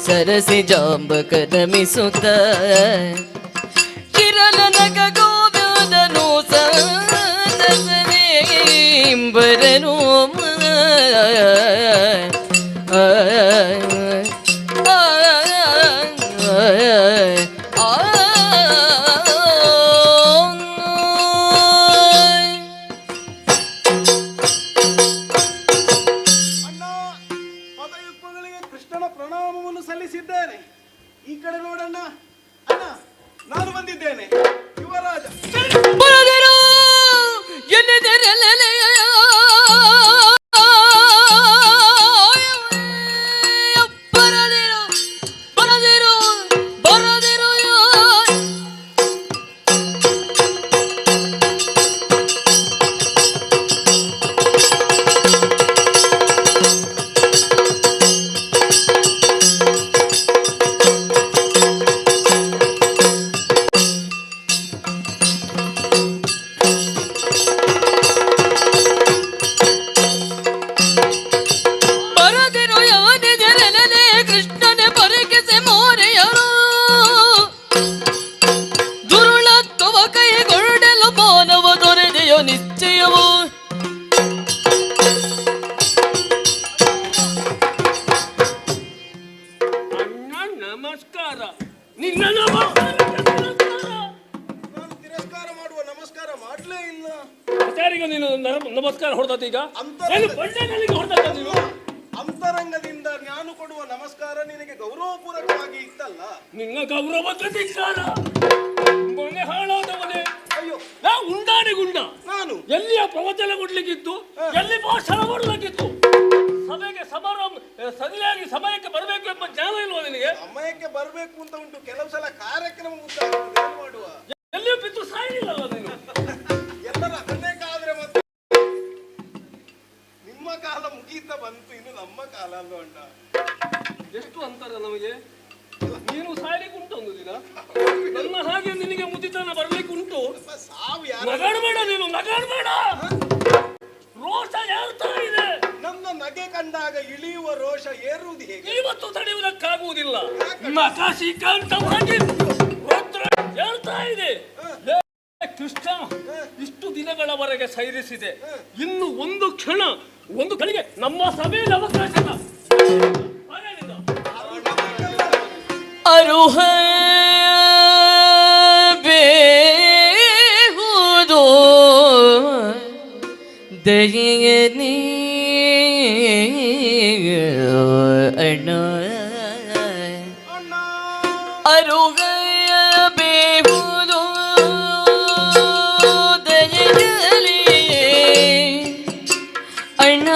ಸರಸಿ ಜಾಂಬಕ ನಮಿಸುತ್ತ ಕಿರಲನಗ ಗೋವಿಂದನು ಸಂಬರನು ಅಣ್ಣ, ಪದಯುಕ್ತಗಳಿಗೆ ಕೃಷ್ಣನ ಪ್ರಣಾಮವನ್ನು ಸಲ್ಲಿಸಿದ್ದೇನೆ. ಈ ಕಡೆ ನೋಡಣ್ಣ. ಅಣ್ಣ, ನಾನು ಬಂದಿದ್ದೇನೆ, ಯುವರಾಜ. ಬರದಿರೋ ಎನ್ನಿದರಲೆಲೆಯ ಬರದಿರೋ ಬರದಿರೋ ಬರದಿರೋ ಬರದಿರೋ ಯಾನಿದರಲೆಲೆ ಕೃಷ್ಣನೆ ಪರಿಕಿಸಿ ಮೋರೆಯರು ದುರುಳತ್ವ ಕೈಗೊಳ್ಳಲು ಮಾನವ ದೊರೆದೆಯೋ ನಿಶ್ಚಯವು ಅಣ್ಣ ನಮಸ್ಕಾರ. ನಿನ್ನ ನಮಸ್ಕಾರ. ನಾನು ತಿರಸ್ಕಾರ ಮಾಡುವ ನಮಸ್ಕಾರ ಮಾಡಲೇ ಇಲ್ಲ. ಯಾರಿಗೆ ನೀನು ನಮಸ್ಕಾರ ಹೊಡೆದದ್ದು ಈಗ? ಅಂತರಂಗ- ಏನು ಬಣ್ಣಗಳಿಗೆ ಹೊಡೆದದ್ದು ನೀನು? ಅಂತರಂಗದಿಂದ ನಾನು ಕೊಡುವ ನಮಸ್ಕಾರ ನಿನಗೆ ಗೌರವಪೂರ್ವಕವಾಗಿ ಇತ್ತಲ್ಲ. ನಿನ್ನ ಗೌರವಕ್ಕೆ ಧಿಕ್ಕಾರ. ಮೊನ್ನೆ ಹಾಳಾದವನೇ. ಅಯ್ಯೋ, ನಾ ಉಂಡಾನೆ ಗುಂಡ. ನಾನು ಎಲ್ಲಿಯ ಪ್ರವಚನ ಕೊಡ್ಲಿಕ್ಕಿತ್ತು, ಎಲ್ಲಿ ಭಾಷಣ ಮಾಡಲಿಕ್ಕಿತ್ತು. ಸಭೆಗೆ ಸಮಾರಂಭ ಸರಿಯಾಗಿ ಸಮಯಕ್ಕೆ ಬರಬೇಕು ಎಂಬ ಜ್ಞಾನ ಇಲ್ವಾ ನಿನಗೆ? ಸಮಯಕ್ಕೆ ಬರಬೇಕು ಅಂತ ಉಂಟು, ಕೆಲವು ಸಲ ಕಾರ್ಯಕ್ರಮ ಉಂಟಾಗ್ತದೆ, ಏನು ಮಾಡುವ? ಎಲ್ಲಿಯೂ ಬಿದ್ದು ಸಾಯಿಲ್ಲಲ್ಲ ನೀನು. ಎಲ್ಲರ ಅದನ್ನೇ ಕಾದ್ರೆ ಮತ್ತೆ ನಿಮ್ಮ ಕಾಲ ಮುಗೀತಾ ಬಂತು, ಇನ್ನು ನಮ್ಮ ಕಾಲ ಅಲ್ವ ಅಣ್ಣ? ಎಷ್ಟು ಅಂತರ ನಮಗೆ. ನೀನು ಸಾಯ್ಲಿಕ್ಕೆ ಉಂಟು ಒಂದು ದಿನ. ನನ್ನ ಹಾಗೆ ನಿನಗೆ ಮುದಿತನ ಬರ್ಲಿಕ್ಕೆ ಉಂಟು. ಸಾವು ಯಾರು? ನಗಾಡ್ಬೇಡ ನೀನು, ನಗಾಡ್ಬೇಡ. ರೋಷ ಏರ್ತಾ ಇದೆ. ನನ್ನ ನಗೆ ಕಂಡಾಗ ಇಳಿಯುವ ರೋಷ ಏರುವುದು ಹೇಗೆ? ಇವತ್ತು ತಡೆಯುವುದಕ್ಕಾಗುವುದಿಲ್ಲ. ಮಕಾಶಿಕಾಂತವಾಗಿ ರುದ್ರ ಹೇಳ್ತಾ ಇದೆ. ಲೇ ಕೃಷ್ಣ, ಇಷ್ಟು ದಿನಗಳವರೆಗೆ ಸೈರಿಸಿದೆ. ಇನ್ನು ಒಂದು ಕ್ಷಣ, ಒಂದು ಗಳಿಗೆ ನಮ್ಮ ಸಭೆಯಲ್ಲಿ ಅವಕಾಶ ಇಲ್ಲ. ಹಾಗೇನಿಲ್ಲ. ಅರುಹ ಬೇಹುದು ದಯೆಯನೇ ಅಣ್ಣ ಅರುಹ ಬೇಹುದು ದಯೆಯಲಿ ಅಣ್ಣ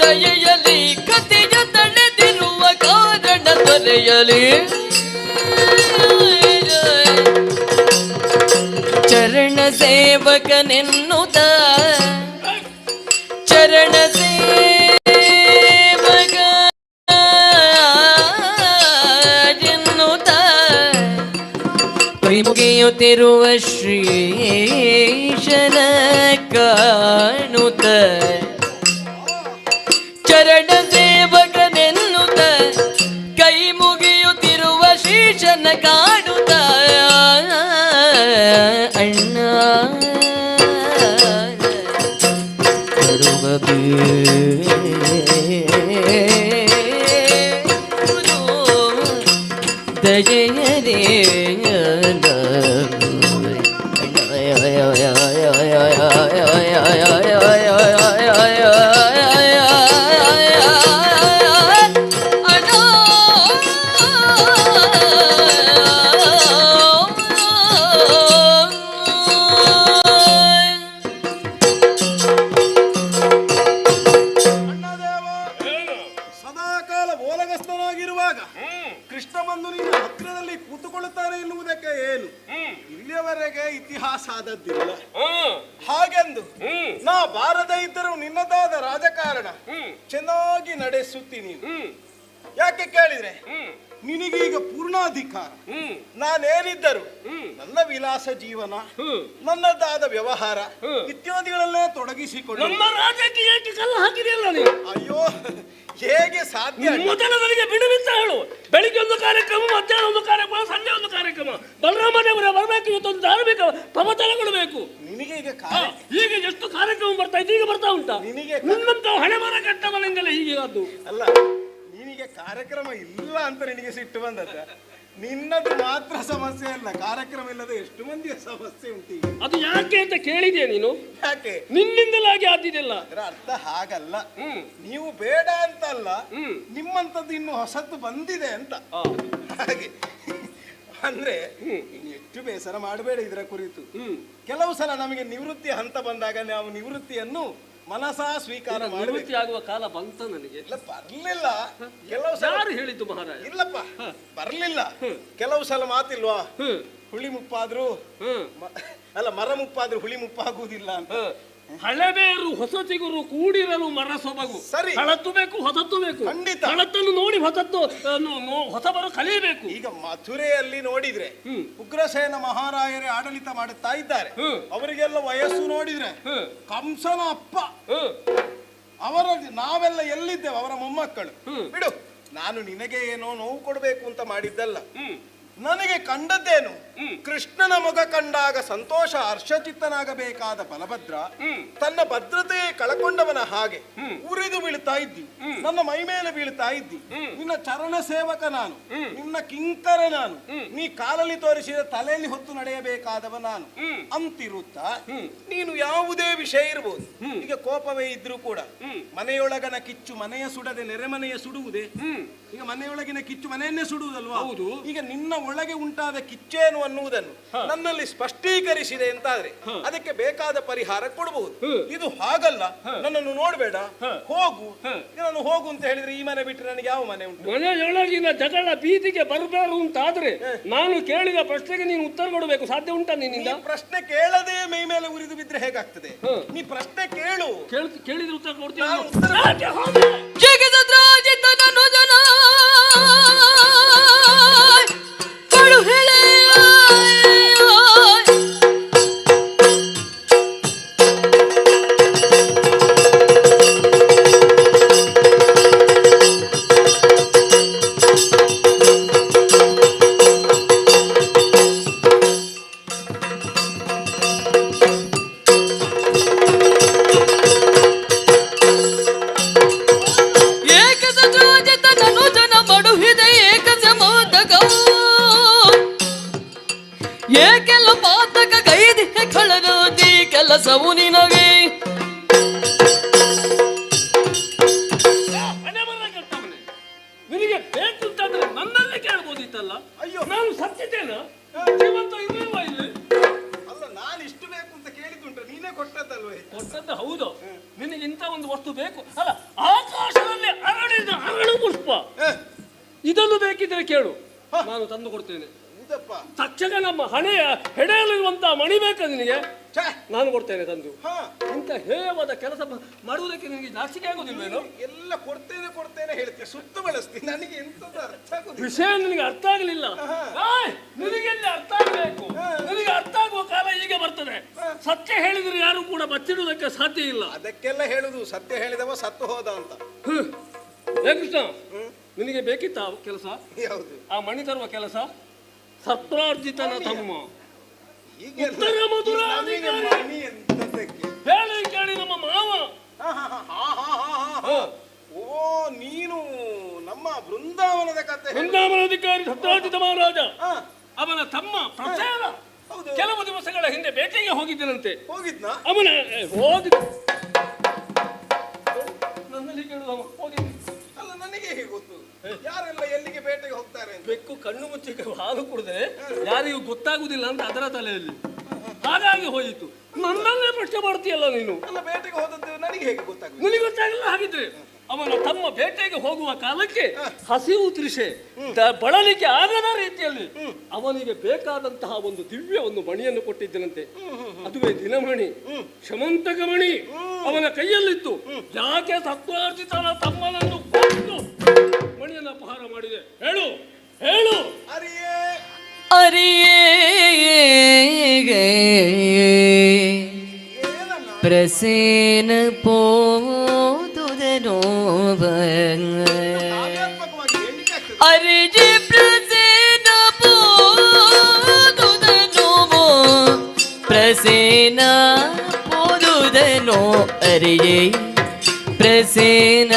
ದಯೆಯಲಿ ಕಥೆಯ ತಳೆದಿರುವ ಕಾರಣ ದೊರೆಯಲಿ ಚರಣ ಸೇವಕನೆನ್ನುತ್ತ ಚರಣ ಸೇವಕ ಎನ್ನುತ್ತ ಕೈ ಮುಗಿಯುತ್ತಿರುವ ಶ್ರೀಶನ ಕಾಣುತ್ತ ಚರಣ ಸೇವಕನೆನ್ನುತ್ತ ಕೈ ಮುಗಿಯುತ್ತಿರುವ ಶ್ರೀಶನ ಕಾಣುತ್ತ ಅಣ್ಣ ದಯರೇ ಸದಾಕಾಲ ಓಲಗಸ್ತನಾಗಿರುವಾಗ ಕೃಷ್ಣ ಬಂದು ನಿನ್ನ ಹತ್ತಿರದಲ್ಲಿ ಕೂತುಕೊಳ್ಳುತ್ತಾನೆ ಎನ್ನುವುದಕ್ಕೆ ಏನು ಇಲ್ಲಿಯವರೆಗೆ ಇತಿಹಾಸ ಆದದ್ದಿಲ್ಲ. ಹಾಗೆಂದು ನಾ ಬಾರದೇ ಇದ್ದರೂ ನಿನ್ನದಾದ ರಾಜಕಾರಣ ಚೆನ್ನಾಗಿ ನಡೆಸುತ್ತೀನಿ ನೀನು. ಯಾಕೆ ಕೇಳಿದ್ರೆ ನಿನಗೀಗ ಪೂರ್ಣಾಧಿಕಾರ. ನಾನೇನಿದ್ದರು ನನ್ನ ವಿಲಾಸ ಜೀವನ, ನನ್ನದಾದ ವ್ಯವಹಾರ ಇತ್ಯಾದಿಗಳನ್ನೇ ತೊಡಗಿಸಿಕೊಂಡು ರಾಜಕೀಯಕ್ಕೆ ಕಲ್ಲು ಹಾಕಿದೆಯಲ್ಲ ನೀವು. ಅಯ್ಯೋ ಹೇಗೆ ಸಾಧ್ಯ? ಮೊದಲವರಿಗೆ ಬಿಡುವಿಂತ ಹೇಳು. ಬೆಳಿಗ್ಗೆ ಒಂದು ಕಾರ್ಯಕ್ರಮ, ಮಧ್ಯಾಹ್ನ ಒಂದು ಕಾರ್ಯಕ್ರಮ, ಸಂಜೆ ಒಂದು ಕಾರ್ಯಕ್ರಮ. ಬಲರಾಮದೇವರ ಬರಬೇಕು, ಇವತ್ತೊಂದು ಧಾರ್ಮಿಕ ಪ್ರವಚನಗಳು ಬೇಕು. ನಿನಗೆ ಈಗ ಎಷ್ಟು ಕಾರ್ಯಕ್ರಮ ಬರ್ತಾ ಇತ್ತು, ಈಗ ಬರ್ತಾ ಉಂಟಾ? ನಿನಗೆ ನಿನ್ನಂತ ಹಣೆ ಮರ ಕಟ್ಟವನಿಂದಲೇ ಹೀಗೆ ಅದು ಅಲ್ಲ. ನಿನಗೆ ಕಾರ್ಯಕ್ರಮ ಇಲ್ಲ ಅಂತ ನಿನಗೆ ಸಿಟ್ಟು ಬಂದದ? ನಿನ್ನದು ಮಾತ್ರ ಸಮಸ್ಯೆ ಅಲ್ಲ, ಕಾರ್ಯಕ್ರಮ ಇಲ್ಲದೆ ಎಷ್ಟು ಮಂದಿಯ ಸಮಸ್ಯೆ ಉಂಟು. ಅದು ಯಾಕೆ ಅಂತ ಕೇಳಿದ್ಯಾ ನೀನು? ಯಾಕೆ? ನಿನ್ನಿಂದಲಾಗಿ ಆದಿದೆಲ್ಲ. ಅದರ ಅರ್ಥ ಹಾಗಲ್ಲ. ನೀವು ಬೇಡ ಅಂತ ಅಲ್ಲ, ನಿಮ್ಮಂತದ್ದು ಇನ್ನು ಹೊಸತು ಬಂದಿದೆ ಅಂತ. ಹಾಗೆ ಅಂದ್ರೆ ಎಷ್ಟು ಬೇಸರ ಮಾಡಬೇಡ ಇದರ ಕುರಿತು. ಕೆಲವು ಸಲ ನಮಗೆ ನಿವೃತ್ತಿ ಹಂತ ಬಂದಾಗ ನಾವು ನಿವೃತ್ತಿಯನ್ನು ಮನಸಾ ಸ್ವೀಕಾರ ನಿವೃತ್ತಿ ಆಗುವ ಕಾಲ ಬಂತ ನನಗೆ. ಇಲ್ಲ ಬರ್ಲಿಲ್ಲ. ಕೆಲವು ಸಲ ಯಾರು ಹೇಳಿದ್ದು ಮಹಾರಾಜ? ಇಲ್ಲಪ್ಪ ಬರ್ಲಿಲ್ಲ. ಕೆಲವು ಸಲ ಮಾತಿಲ್ವಾ, ಹುಳಿ ಮುಪ್ಪಾದ್ರೂ ಅಲ್ಲ ಮರ ಮುಪ್ಪಾದ್ರೂ ಹುಳಿ ಮುಪ್ಪಾಗುವುದಿಲ್ಲ ಅಂತ. ಹಳೆಬೇರು ಹೊಸ ಚಿಗುರು ಕೂಡಿರಲು ಮರ ಸೊಬಗು. ಸರಿ, ಹಳತ್ತು ಬೇಕು, ಹೊಸತ್ತು ಬೇಕು. ಖಂಡಿತ. ಹಳತ್ತನ್ನು ನೋಡಿ ಹೊಸತ್ತು ಹೊಸಬರು ಕಲಿಯಬೇಕು. ಈಗ ಮಥುರೆಯಲ್ಲಿ ನೋಡಿದ್ರೆ ಉಗ್ರಸೇನ ಮಹಾರಾಯರೇ ಆಡಳಿತ ಮಾಡುತ್ತಾ ಇದ್ದಾರೆ. ಅವರಿಗೆಲ್ಲ ವಯಸ್ಸು ನೋಡಿದ್ರೆ ಕಂಸನ ಅಪ್ಪ ಅವರ, ನಾವೆಲ್ಲ ಎಲ್ಲಿದ್ದೇವೆ ಅವರ ಮೊಮ್ಮಕ್ಕಳು. ಬಿಡು, ನಾನು ನಿನಗೆ ಏನೋ ನೋವು ಕೊಡಬೇಕು ಅಂತ ಮಾಡಿದ್ದಲ್ಲ. ನನಗೆ ಕಂಡದ್ದೇನು, ಕೃಷ್ಣನ ಮೊಗ ಕಂಡಾಗ ಸಂತೋಷ ಹರ್ಷಚಿತ್ತನಾಗಬೇಕಾದ ಬಲಭದ್ರ ತನ್ನ ಭದ್ರತೆ ಕಳಕೊಂಡವನ ಹಾಗೆ ಉರಿದು ಬೀಳ್ತಾ ಇದ್ದಿ. ನನ್ನ ಮೈ ಮೇಲೆ ಬೀಳ್ತಾ ಇದ್ದಿ. ನಿನ್ನ ಚರಣ ಸೇವಕ ನಾನು, ನಿನ್ನ ಕಿಂಕರ ನಾನು. ನೀ ಕಾಲಲ್ಲಿ ತೋರಿಸಿದ ತಲೆಯಲ್ಲಿ ಹೊತ್ತು ನಡೆಯಬೇಕಾದವ ನಾನು ಅಂತಿರುತ್ತಾ ನೀನು ಯಾವುದೇ ವಿಷಯ ಇರಬಹುದು. ಈಗ ಕೋಪವೇ ಇದ್ರೂ ಕೂಡ ಮನೆಯೊಳಗನ ಕಿಚ್ಚು ಮನೆಯ ಸುಡದೆ ನೆರೆಮನೆಯ ಸುಡುವುದೇ? ಈಗ ಮನೆಯೊಳಗಿನ ಕಿಚ್ಚು ಮನೆಯನ್ನೇ ಸುಡುವುದಲ್ವಾ? ಹೌದು. ಈಗ ನಿನ್ನ ಒಳಗೆ ಉಂಟಾದ ಕಿಚ್ಚೇನು ಅನ್ನುವುದನ್ನು ನನ್ನಲ್ಲಿ ಸ್ಪಷ್ಟೀಕರಿಸಿದೆ ಅಂತಾದ್ರೆ ಅದಕ್ಕೆ ಬೇಕಾದ ಪರಿಹಾರ ಕೊಡಬಹುದು. ಇದು ಹಾಗಲ್ಲ. ನನ್ನನ್ನು ನೋಡ್ಬೇಡ, ಹೋಗು. ನಾನು ಹೋಗು ಅಂತ ಹೇಳಿದ್ರೆ ಈ ಮನೆ ಬಿಟ್ಟರೆ ನನಗೆ ಯಾವ ಮನೆ ಉಂಟು? ಮನೆಯೊಳಗಿನ ಜಗಳ ಬೀದಿಗೆ ಬರಬಾರು ಅಂತಾದ್ರೆ ನಾನು ಕೇಳಿದ ಪ್ರಶ್ನೆಗೆ ನೀನು ಉತ್ತರ ಕೊಡಬೇಕು. ಸಾಧ್ಯ ಉಂಟಾ ನಿನ್ನಿಂದ? ಪ್ರಶ್ನೆ ಕೇಳದೆ ಮೈ ಮೇಲೆ ಉರಿದು ಬಿದ್ರೆ ಹೇಗಾಗ್ತದೆ? ನೀ ಪ್ರಶ್ನೆ ಕೇಳು. ಕೇಳಿದ್ರೆ ಉತ್ತರ ಕೊಡ್ತೀನಿ. ಏಕೆಲ್ಲ ಪಾತಕ ಗೈದಿ ಕಳರೋದಿ ಕೆಲಸವು ನಿನಗೆ ನಿನಗೆ ಬೇಕು ಅಂತಂದ್ರೆ ನನ್ನಲ್ಲೇ ಕೇಳ್ಬೋದಿತ್ತಲ್ಲ. ಅಯ್ಯೋ, ನಾನು ಸತ್ತಿದ್ದೇನಾ? ಜೀವಂತ ಇರ್ಲಿಲ್ವಾ ಇಲ್ಲಿ? ಅಲ್ಲ, ನಾನು ಇಷ್ಟು ಬೇಕು ಅಂತ ಕೇಳಿದ್ದುಂಟ, ನೀನೇ ಕೊಟ್ಟದ್ದಲ್ವೇ? ಕೊಟ್ಟದ್ದು ಹೌದು. ನಿನಗೆ ಇಂಥ ಒಂದು ವಸ್ತು ಬೇಕು ಅಲ್ಲ, ಆ ಸ್ವಲ್ಪ ಇದನ್ನು ಬೇಕಿದ್ರೆ ಕೇಳು, ನಾನು ತಂದು ಕೊಡ್ತೇನೆ. ಇದಪ್ಪ ತಕ್ಷಣ ನಮ್ಮ ಹಣೆಯ ಹೆಡೆಯಲ್ಲಿರುವಂತಹ ಮಣಿ ಬೇಕಾ ನಿನಗೆ? ಛೇ, ನಾನು ಕೊಡ್ತೇನೆ ತಂದು. ಹಾ, ಇಂಥ ಹೇಯವಾದ ಕೆಲಸ ಮಾಡುವುದಕ್ಕೆ ನಿನಗೆ ನಾಚಿಕೆ ಆಗುದಿಲ್ವೇನೋ? ಎಲ್ಲ ಕೊಡ್ತೇನೆ ಹೇಳ್ತೀನಿ, ಸುತ್ತ ಬಳಸ್ತೀನಿ, ನನಗೆ ಎಂತದ್ದು ಅರ್ಥ ಆಗುದಿಲ್ಲ. ವಿಷಯ ನಿನಗೆ ಅರ್ಥ ಆಗಲಿಲ್ಲ. ನಿನಗೆಲ್ಲಿ ಅರ್ಥ ಆಗಬೇಕು? ನಿನಗೆ ಅರ್ಥ ಆಗುವ ಕಾಲ ಈಗ ಬರ್ತದೆ. ಸತ್ಯ ಹೇಳಿದ್ರೆ ಯಾರು ಕೂಡ ಬಚ್ಚಿಡುವುದಕ್ಕೆ ಸಾಧ್ಯ ಇಲ್ಲ. ಅದಕ್ಕೆಲ್ಲ ಹೇಳುದು ಸತ್ಯ ಹೇಳಿದವ ಸತ್ತು ಹೋದ ಅಂತ. ಹೇ ಕೃಷ್ಣ, ನಿನಗೆ ಬೇಕಿತ್ತ ಆ ಕೆಲಸ? ಯಾವುದು? ಆ ಮಣಿ ತರುವ ಕೆಲಸ? ಸತ್ರಾರ್ಜಿತನ ತಮ್ಮ ಹೀಗೆಲ್ಲ ಉತ್ತರ ಮಧುರ ನಮಗೆ ಮಣಿ ಎಂತದಕ್ಕೆ? ಹೇಳಿ ಕೇಳಿ ನಮ್ಮ ಮಾವ. ಓ, ನೀನು ನಮ್ಮ ಬೃಂದಾವನದ ಕತೆ ಬೃಂದಾವನಾಧಿಕಾರಿ ಸತ್ರಾರ್ಜಿತ ಮಹಾರಾಜ ಹಾ, ಅವನ ತಮ್ಮ ಪ್ರಸೇನ ಹೌದು. ಕೆಲವು ದಿವಸಗಳ ಹಿಂದೆ ಬೇಟೆಗೆ ಹೋಗಿದ್ದನಂತೆ. ಹೋಗಿದ್ನಾ? ಅವನ ಹೋಗಿದ್ದ ನನ್ನಲ್ಲಿ ಕೇಳುವ ಹೋಗಿದ್ದ. ಅಲ್ಲ, ನನಗೆ ಹೇಗೆ ಗೊತ್ತು ಯಾರೆಲ್ಲ ಎಲ್ಲಿಗೆ ಬೇಟೆಗೆ ಹೋಗ್ತಾರೆ ಅಂತ? ಬೆಕ್ಕು ಕಣ್ಣು ಮುಚ್ಚಿ ಹಾಲು ಕುಡಿದ್ರೆ ಯಾರಿಗೂ ಗೊತ್ತಾಗುದಿಲ್ಲ ಅಂತ ಅದರ ತಲೆಯಲ್ಲಿ ಹಾಗಾಗಿ ಹೋಯಿತು. ನನ್ನನ್ನೇ ಪ್ರಶ್ನೆ ಮಾಡ್ತೀಯಲ್ಲ ನೀನು. ಅಲ್ಲ, ಬೇಟೆಗೆ ಹೋದದ್ದು ನನಗೆ ಹೇಗೆ ಗೊತ್ತಾಗುತ್ತೆ? ನಿನಗೆ ಗೊತ್ತಾಗಲ್ಲ ಹಾಗಿದ್ರೆ. ಅವನ ತಮ್ಮ ಬೇಟೆಗೆ ಹೋಗುವ ಕಾಲಕ್ಕೆ ಹಸಿವು ತೃಷೆ ಬಳಲಿಕೆ ಆಗದ ರೀತಿಯಲ್ಲಿ ಅವನಿಗೆ ಬೇಕಾದಂತಹ ಒಂದು ದಿವ್ಯ ಒಂದು ಮಣಿಯನ್ನು ಕೊಟ್ಟಿದ್ದನಂತೆ. ಅದುವೇ ದಿನಮಣಿ, ಶಮಂತಕ ಮಣಿ ಅವನ ಕೈಯಲ್ಲಿತ್ತು. ಯಾಕೆ ಸತ್ವಾರ್ಜಿತನ ತಮ್ಮನನ್ನು ಕೊಂದು ಮಣಿಯನ್ನು ಅಪಹಾರ ಮಾಡಿದೆ? ಹೇಳು ಹೇಳು. ಅರಿಯೇ ಏನನ್ನ? ಪ್ರಸೇನ ಪೋದುದನೋ ಕಾವ್ಯಾತ್ಮಕವಾಗಿ ಹೇಳಿಕೆ ಆಗ್ತದೆ. ಅರಿಜೆ ಪ್ರಸೇನ ಪೋದುದನೋ ಪ್ರಸೇನ ಪೋದುದನೋ ಅರಿಯೇ ಪ್ರಸೇನ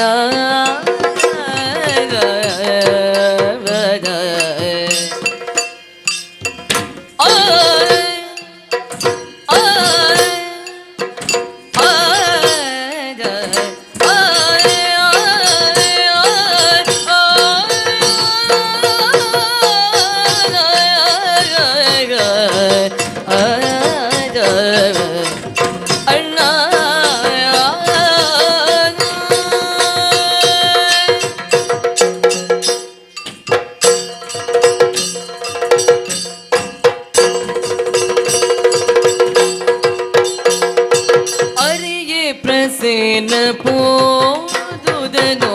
ಪ್ರಸೇನ ಪೋದುದನೋ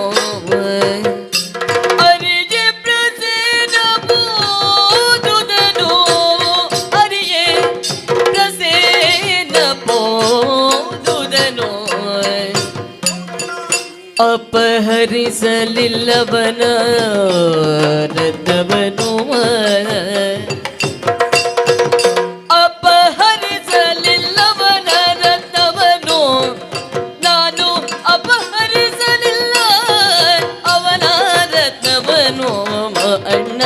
ಅರಿಯೇ ಪ್ರಸೇನ ಪೋದುದನೋ ಅರಿಯೇ ಪ್ರಸೇನ ಪೋದುದನೋ ಅಪಹರಿಸಲಿಲ್ಲವನ ರಥವನು ಅಪಹರಿಸಲಿಲ್ಲವನ ರಥವನು ನಾನು ಅಪಹರಿಸಲಿಲ್ಲ ಅವನ ರತ್ನವನು ಅಣ್ಣ.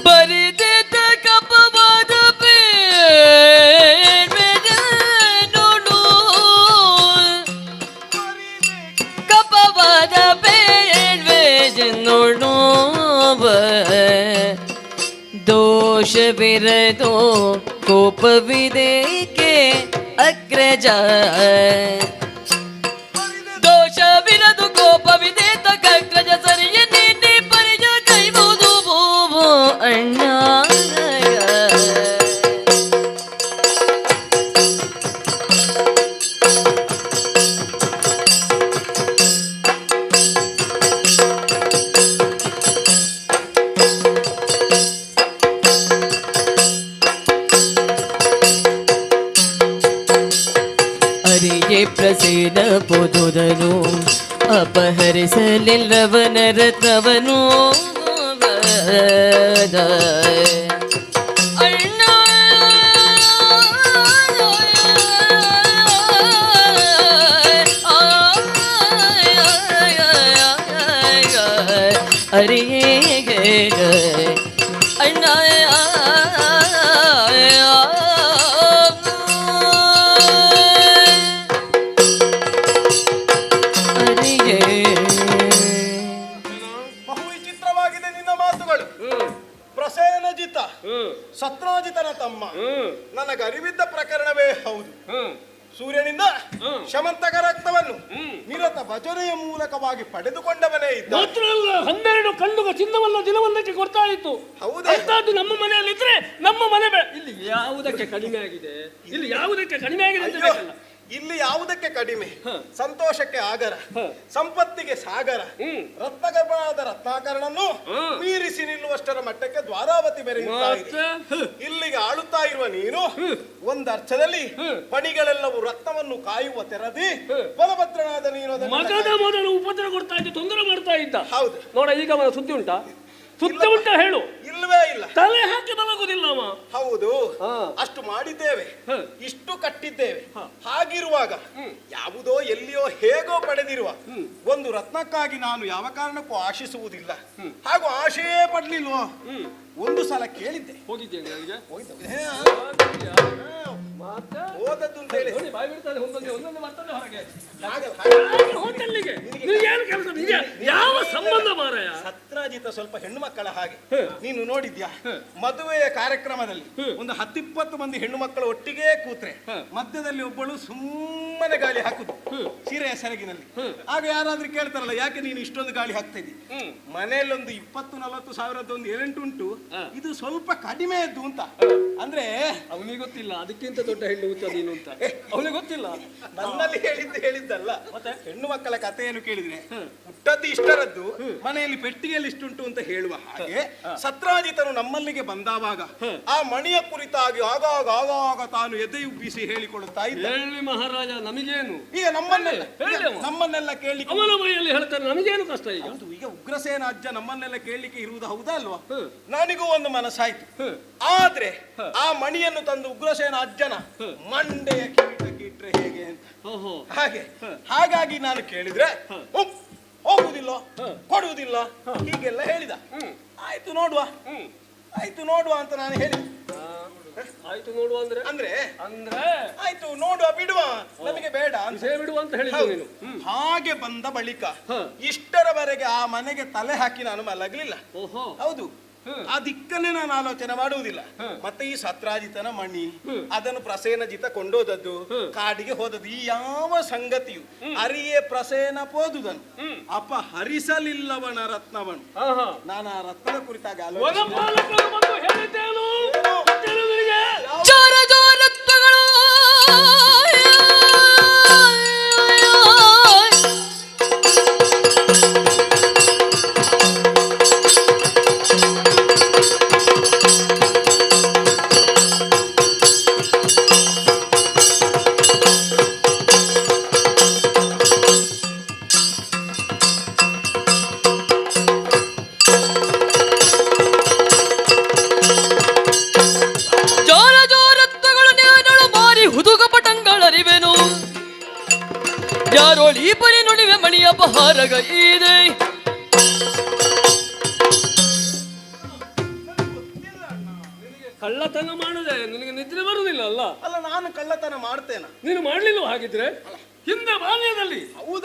ಬರಿದೆದ ಕಪವಾದ ಬೇಡೋಡು ಕಪವಾದ ಬೇಡೋಡು ದೋಷವಿರದೋ ಕೋಪವಿದೇಕೆ ಅಗ್ರಜ ದೋಷವಿರದು ಕೋಪವಿದೆ ತಗ್ರಜ ಸರಿಯ ನಿನ್ನೆ ಪರಿಜ ಕೈವುದು ಭೂಭೋ ಅಣ್ಣ. ಅರಿಯೇ ಪ್ರಸೇನ ಪೋದುದನು ಅಪಹರಿಸಲಿಲ್ಲವನ ರತ್ನವನು ಅಣ್ಣ ಅರಿಯೇ ಅಣ್ಣ ಬಹು ವಿಚಿತ್ರವಾಗಿದೆ ನಿನ್ನ ಮಾತುಗಳು. ಪ್ರಸೇನಜಿತ ಸತ್ರಾಜಿತನ ತಮ್ಮ ನನಗರಿವಿದ್ದ ಪ್ರಕರಣವೇ ಹೌದು. ಸೂರ್ಯನಿಂದ ಶಮಂತಕ ರಕ್ತವನ್ನು ನಿರತ ಭಜನೆಯ ಮೂಲಕವಾಗಿ ಪಡೆದುಕೊಂಡವನೇ ಇದ್ದ. ಮಾತ್ರ ಅಲ್ಲ, 12 ಕಣ್ಣುಗ ಚಿನ್ನವನ್ನ ದಿನವೊಂದಕ್ಕೆ ಕೊಡ್ತಾ ಇತ್ತು. ಹೌದೇ? ಅಂತದ್ದು ನಮ್ಮ ಮನೆಯಲ್ಲಿದ್ರೆ ನಮ್ಮ ಮನೆ ಇಲ್ಲಿ ಯಾವುದಕ್ಕೆ ಕಡಿಮೆ ಆಗಿದೆ, ಇಲ್ಲಿ ಯಾವುದಕ್ಕೆ ಕಡಿಮೆ ಆಗಿದೆ ಅಂತ ಅಯ್ಯೋ, ಬೇಕಲ್ಲ. ಇಲ್ಲಿ ಯಾವುದಕ್ಕೆ ಕಡಿಮೆ? ಸಂತೋಷಕ್ಕೆ ಆಗರ, ಸಂಪತ್ತಿಗೆ ಸಾಗರ, ರತ್ನಗರ್ಭನಾದ ರತ್ನಾಕರನನ್ನು ಮೀರಿಸಿ ನಿಲ್ಲುವಷ್ಟರ ಮಟ್ಟಕ್ಕೆ ದ್ವಾರಾವತಿ ಬೆರೆಯುತ್ತಾ ಇದೆ. ಇಲ್ಲಿಗೆ ಆಳುತ್ತಾ ಇರುವ ನೀನು ಒಂದರ್ಥದಲ್ಲಿ ಪಣಿಗಳೆಲ್ಲವೂ ರತ್ನವನ್ನು ಕಾಯುವ ತೆರದಿ ಬಲಭದ್ರನಾದ ನೀನು ಅದನ್ನು ಮಗದ ಮೊದಲು ಉಪದ್ರ ಕೊಡ್ತಾ ಇದ್ದ, ತೊಂದರೆ ಮಾಡ್ತಾ ಇದ್ದ. ಹೌದು. ನೋಡ ಈಗ ಅವನ ಸುದ್ದಿ ಉಂಟಾ? ಸುದ್ದಿ ಉಂಟಾ ಹೇಳು. ಇಲ್ವೇ ಇಲ್ಲ. ತಲೆ ಹಾಕಿ ಬಲಗುದಿಲ್ಲ ಅವ. ಹೌದು, ಅಷ್ಟು ಮಾಡಿದ್ದೇವೆ, ಇಷ್ಟು ಕಟ್ಟಿದ್ದೇವೆ. ಹಾಗಿರುವಾಗ ಯಾವುದೋ ಎಲ್ಲಿಯೋ ಹೇಗೋ ಪಡೆದಿರುವ ಒಂದು ರತ್ನಕ್ಕಾಗಿ ನಾನು ಯಾವ ಕಾರಣಕ್ಕೂ ಆಶಿಸುವುದಿಲ್ಲ. ಹಾಗೂ ಆಶೆಯೇ ಪಡ್ಲಿಲ್ವೋ? ಒಂದು ಸಲ ಕೇಳಿದ್ದೆ. ಹೋಗಿದ್ದೇನೆ ನನಗೆ ಹೋದದ್ದು ಅಂತ ಹೇಳಿ ಬಾಯಿ ಬಿಡ್ತಾನೆ, ಒಂದೊಂದು ಬರ್ತದೆ ಹೊರಗೆ. ಹಾಗಲ್ಲ, ಹೋಟೆಲ್ಗೆ ಏನು ಕೆಲಸ, ನಿಜ ಯಾವ ಸಂಬಂಧ ಮಾರಾಯ? ಸತ್ರಾಜಿತ ಸ್ವಲ್ಪ ಹೆಣ್ಣು ಮಕ್ಕಳ ಹಾಗೆ. ನೀನು ನೋಡಿದ್ಯಾ, ಮದುವೆಯ ಕಾರ್ಯಕ್ರಮದಲ್ಲಿ ಒಂದು 10-20 ಮಂದಿ ಹೆಣ್ಣು ಮಕ್ಕಳು ಒಟ್ಟಿಗೆ ಕೂತ್ರೆ ಮಧ್ಯದಲ್ಲಿ ಒಬ್ಬಳು ಸುಮ್ಮನೆ ಗಾಳಿ ಹಾಕುದು ಸೀರೆಯ ಸೆರಗಿನಲ್ಲಿ. ಆಗ ಯಾರಾದ್ರೂ ಕೇಳ್ತಾರಲ್ಲ, ಯಾಕೆ ನೀನು ಇಷ್ಟೊಂದು ಗಾಳಿ ಹಾಕ್ತಾ ಇದ್ದಿ? ಮನೆಯಲ್ಲೊಂದು 20-40 ಸಾವಿರದ್ದೊಂದು ಎರೆಂಟು ಉಂಟು, ಇದು ಸ್ವಲ್ಪ ಕಡಿಮೆ ಇದ್ದು ಅಂತ. ಅಂದ್ರೆ ಅವನಿಗೆ ಗೊತ್ತಿಲ್ಲ ಅದಕ್ಕಿಂತ ದೊಡ್ಡ ಹೆಣ್ಣು ಹುಚ್ಚ ನೀನು ಅಂತ. ಅವನಿಗೆ ಗೊತ್ತಿಲ್ಲ. ನನ್ನಲ್ಲಿ ಹೇಳಿದ್ದಲ್ಲ. ಮತ್ತೆ ಹೆಣ್ಣು ಮಕ್ಕಳ ಕಥೆಯನ್ನು ಕೇಳಿದ್ರೆ ಹುಟ್ಟದ್ದು ಇಷ್ಟರದ್ದು, ಮನೆಯಲ್ಲಿ ಪೆಟ್ಟಿಗೆಯಲ್ಲಿ ಇಷ್ಟುಂಟು ಅಂತ ಹೇಳುವ ಹಾಗೆ ಸತ್ರಾಜಿತನು ನಮ್ಮಲ್ಲಿಗೆ ಬಂದಾವಾಗ ಆ ಮಣಿಯ ಕುರಿತಾಗಿ ಆಗಾಗ ಆಗಾಗ ತಾನು ಎದೆಯುಬ್ಬಿಸಿ ಹೇಳಿಕೊಳ್ಳುತ್ತಾ ಇದ್ದ. ಹೇಳಿ ಮಹಾರಾಜ, ನಮಗೇನು ಈಗ ನಮ್ಮನ್ನೆಲ್ಲ ಕೇಳಲಿಕ್ಕೆ ಅವನ ಮೈಯಲ್ಲಿ ಹೇಳ್ತಾರೆ, ನಮಗೇನು ಕಷ್ಟ ಈಗ? ಈಗ ಉಗ್ರಸೇನ ಅಜ್ಜ ನಮ್ಮನ್ನೆಲ್ಲ ಕೇಳಲಿಕ್ಕೆ ಇರುವುದು ಹೌದಾ ಅಲ್ವಾ? ನನಗೂ ಒಂದು ಮನಸ್ಸಾಯ್ತು. ಆದ್ರೆ ಆ ಮಣಿಯನ್ನು ತಂದು ಉಗ್ರಸೇನ ಅಜ್ಜನ ಮಂಡೆಯ ಕಿರೀಟಕ್ಕೆ ಇಟ್ರೆ ಹೇಗೆ ಅಂತ. ಹಾಗಾಗಿ ನಾನು ಕೇಳಿದ್ರೆ ಹೋಗುದಿಲ್ಲ, ಕೊಡುವುದಿಲ್ಲ, ಹೀಗೆಲ್ಲ ಹೇಳಿದ. ಆಯ್ತು ನೋಡುವ, ಆಯ್ತು ನೋಡುವ ಅಂತ ನಾನು ಹೇಳಿದೆ. ಆಯ್ತು ನೋಡುವ ಅಂದ್ರೆ ಅಂದ್ರೆ ಅಂದ್ರೆ ಆಯ್ತು ನೋಡುವ, ಬಿಡುವ, ನಮಗೆ ಬೇಡ ಬಿಡುವ ಅಂತ ಹೇಳಿದ್ರು. ಹಾಗೆ ಬಂದ ಬಳಿಕ ಇಷ್ಟರವರೆಗೆ ಆ ಮನೆಗೆ ತಲೆ ಹಾಕಿ ನಾನು ಮಲಗಲಿಲ್ಲ. ಹೌದು, ಆ ದಿಕ್ಕನ್ನೇ ನಾನು ಆಲೋಚನೆ ಮಾಡುವುದಿಲ್ಲ. ಮತ್ತೆ ಈ ಸತ್ರಾಜಿತನ ಮಣಿ, ಅದನ್ನು ಪ್ರಸೇನಜಿತ ಕೊಂಡೋದದ್ದು, ಕಾಡಿಗೆ ಹೋದದ್ದು, ಈ ಯಾವ ಸಂಗತಿಯು ಅರಿಯೇ ಪ್ರಸೇನ ಪೋದುದನು ಅಪಹರಿಸಲಿಲ್ಲವನ ರತ್ನವನು. ನಾನು ಆ ರತ್ನದ ಕುರಿತಾಗಿ ಜೋರ ಜೋರತ್ವಗಳು ಯಾರೋಳಿ ಪರಿ ನುಡಿವೆ ಮಣಿಯ ಬಹಾರಗ ಇದೆ. ಕಳ್ಳತನ ಮಾಡುದೆ ನಿನಗೆ ನಿದ್ರೆ ಬರುವುದಿಲ್ಲ ಅಲ್ಲ? ಅಲ್ಲ, ನಾನು ಕಳ್ಳತನ ಮಾಡ್ತೇನೆ. ನೀನು ಮಾಡ್ಲಿಲ್ಲ ಹಾಗಿದ್ರೆ? ಹಿಂದೆ ಬಾಲ್ಯದಲ್ಲಿ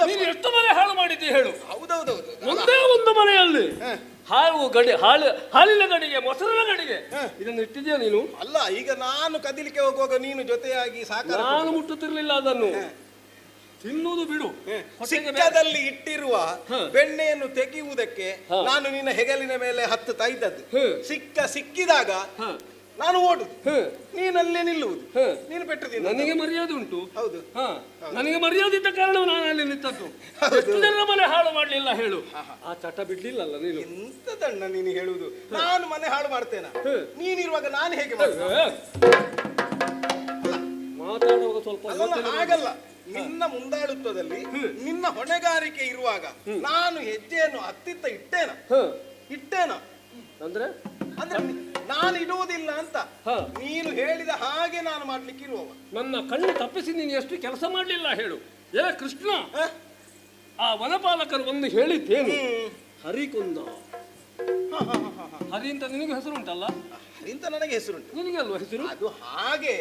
ನೀನು ಎಷ್ಟು ಮನೆ ಹಾಳು ಮಾಡಿದ್ದಿ ಹೇಳು? ಹೌದೌದೌದು. ಒಂದೇ ಒಂದು ಮನೆಯಲ್ಲಿ ಹಾಲಿನ ಗಡಿಗೆ, ಮೊಸರಿನ ಗಡಿಗೆ ಇದನ್ನು ಇಟ್ಟಿದ್ಯಾ ನೀನು? ಅಲ್ಲ, ಈಗ ನಾನು ಕದಿಲಿಕ್ಕೆ ಹೋಗುವಾಗ ನೀನು ಜೊತೆಯಾಗಿ ಸಾಕು. ನಾನು ಮುಟ್ಟುತ್ತಿರ್ಲಿಲ್ಲ ಅದನ್ನು. ತಿನ್ನುವುದು ಬಿಡು. ಸಿಕ್ಕದಲ್ಲಿ ಇಟ್ಟಿರುವ ಬೆಣ್ಣೆಯನ್ನು ತೆಗೆಯುವುದಕ್ಕೆ ನಾನು ನಿನ್ನ ಹೆಗಲಿನ ಮೇಲೆ ಹತ್ತುತ್ತಾ ಇದ್ದದ್ದು. ಸಿಕ್ಕಿದಾಗ ನಾನು ಓಡುದು, ನೀನಲ್ಲೇ ನಿಲ್ಲುವುದು. ನೀನು ಪೆಟ್ಟದಿಂದ ನನಗೆ ಮರ್ಯಾದೆ ಉಂಟು. ಹೌದು, ನನಗೆ ಮರ್ಯಾದೆ ಇದ್ದ ಕಾರಣ ನಾನು ಅಲ್ಲಿ ನಿಂತದ್ದು. ಎಷ್ಟು ಜನ ಮನೆ ಹಾಳು ಮಾಡ್ಲಿಲ್ಲ ಹೇಳು? ಆ ಚಟ ಬಿಡ್ಲಿಲ್ಲಲ್ಲ ನೀನು. ಎಂತದಣ್ಣ ನೀನು ಹೇಳುವುದು? ನಾನು ಮನೆ ಹಾಳು ಮಾಡ್ತೇನೆ, ನೀನಿರುವಾಗ ನಾನು ಹೇಗೆ ಮಾತಾಡುವಾಗ ಸ್ವಲ್ಪ ಆಗಲ್ಲ. ನಿನ್ನ ಮುಂದಾಳುತ್ವದಲ್ಲಿ ನಿನ್ನ ಹೊಣೆಗಾರಿಕೆ ಇರುವಾಗ ನಾನು ಹೆಜ್ಜೆಯನ್ನು ಹತ್ತಿತ್ತ ಇಟ್ಟೇನ ಅಂದ್ರೆ ಅಂದ್ರೆ ನಾನು ಇಡುವುದಿಲ್ಲ ಅಂತ ನೀನು ಹೇಳಿದ ಹಾಗೆ ನಾನು ಮಾಡ್ಲಿಕ್ಕೆ ಇರುವವ. ನನ್ನ ಕಣ್ಣು ತಪ್ಪಿಸಿ ನೀನು ಎಷ್ಟು ಕೆಲಸ ಮಾಡಲಿಲ್ಲ ಹೇಳು. ಏ ಕೃಷ್ಣ, ಆ ವನಪಾಲಕರು ಒಂದು ಹೇಳಿದ್ದೇನು? ಹರಿಕೊಂದ. ಹರಿ ಅಂತ ನಿನಗೆ ಹೆಸರು ಉಂಟಲ್ಲ? ಹರಿಂತ ನನಗೆ ಹೆಸರುಂಟು. ನಿನಗೆ ಅಲ್ವಾ ಹೆಸರು? ಅದು ಹಾಗೆ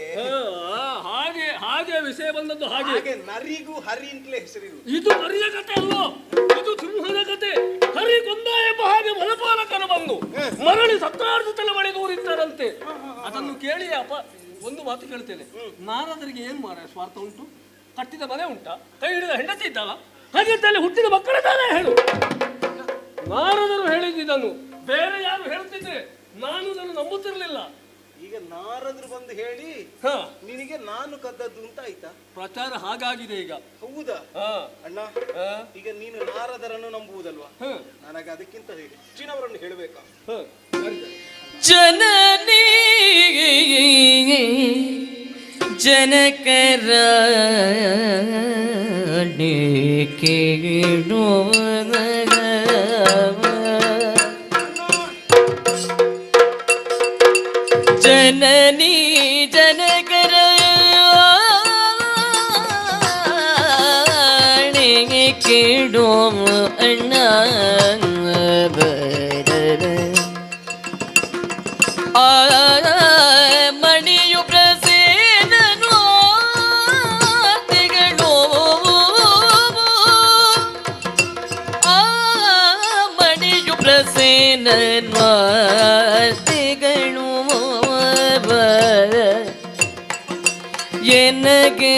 ಹಾಗೆ ಹಾಗೆ ವಿಷಯ ಬಂದದ್ದು ಹಾಗೆ. ಹಾಗೆ ನರಿಗೂ ಹರಿ ಅಂತಲೇ ಹೆಸರಿರು. ಇದು ಹರಿಯ ಕತೆ ಅಲ್ಲೋ, ಇದು ಸಿಂಹದ ಕತೆ. ಹರಿ ಕೊಂದ ಎಂಬ ಹಾಗೆ ವನಪಾಲಕರು ಬಂದು ಮರಳಿ ಸತ್ತಾರ್ಧ ತಲೆಮಣೆ ದೂರಿದ್ದಾರಂತೆ. ಅದನ್ನು ಕೇಳಿ ಅಪ್ಪ ಒಂದು ಮಾತು ಕೇಳ್ತೇನೆ, ನಾರದರಿಗೆ ಏನು ಮಾರ ಸ್ವಾರ್ಥ ಉಂಟು? ಕಟ್ಟಿದ ಮನೆ ಉಂಟಾ? ಕೈ ಹಿಡಿದ ಹೆಂಡತಿ ಇದ್ದಲ್ಲ? ಹಾಗಿದ್ದಲ್ಲಿ ಹುಟ್ಟಿದ ಮಕ್ಕಳಿದ್ದಾನೆ ಹೇಳು. ನಾರದರು ಹೇಳಿದ್ದನ್ನು ಬೇರೆ ಯಾರು ಹೇಳ್ತಿದ್ರೆ ನಾನು ಅದನ್ನು ನಂಬುತ್ತಿರಲಿಲ್ಲ. ಈಗ ನಾರದ್ರು ಬಂದು ಹೇಳಿ ನಿನಗೆ ನಾನು ಕದ್ದದ್ದು ಅಂತ ಆಯ್ತಾ? ಪ್ರಚಾರ ಹಾಗಾಗಿದೆ ಈಗ. ಹೌದಾ ಅಣ್ಣ? ಈಗ ನೀನು ನಾರದರನ್ನು ನಂಬುವುದಲ್ವಾ? ನನಗೆ ಅದಕ್ಕಿಂತ ಹೆಚ್ಚಿನವರನ್ನು ಹೇಳಬೇಕಾ? ಜನನಿ ಜನಕರ ಕೇಳೋ ಜನನಿ ಜನಕರ ಕೇಳೋ ಅಣ್ಣ ಮಣಿಯು ಪ್ರಸೇನನು ತಿಗಳು ಮಣಿಯು ಪ್ರಸೇನನು ತಿಗಳು ಎನಗೆ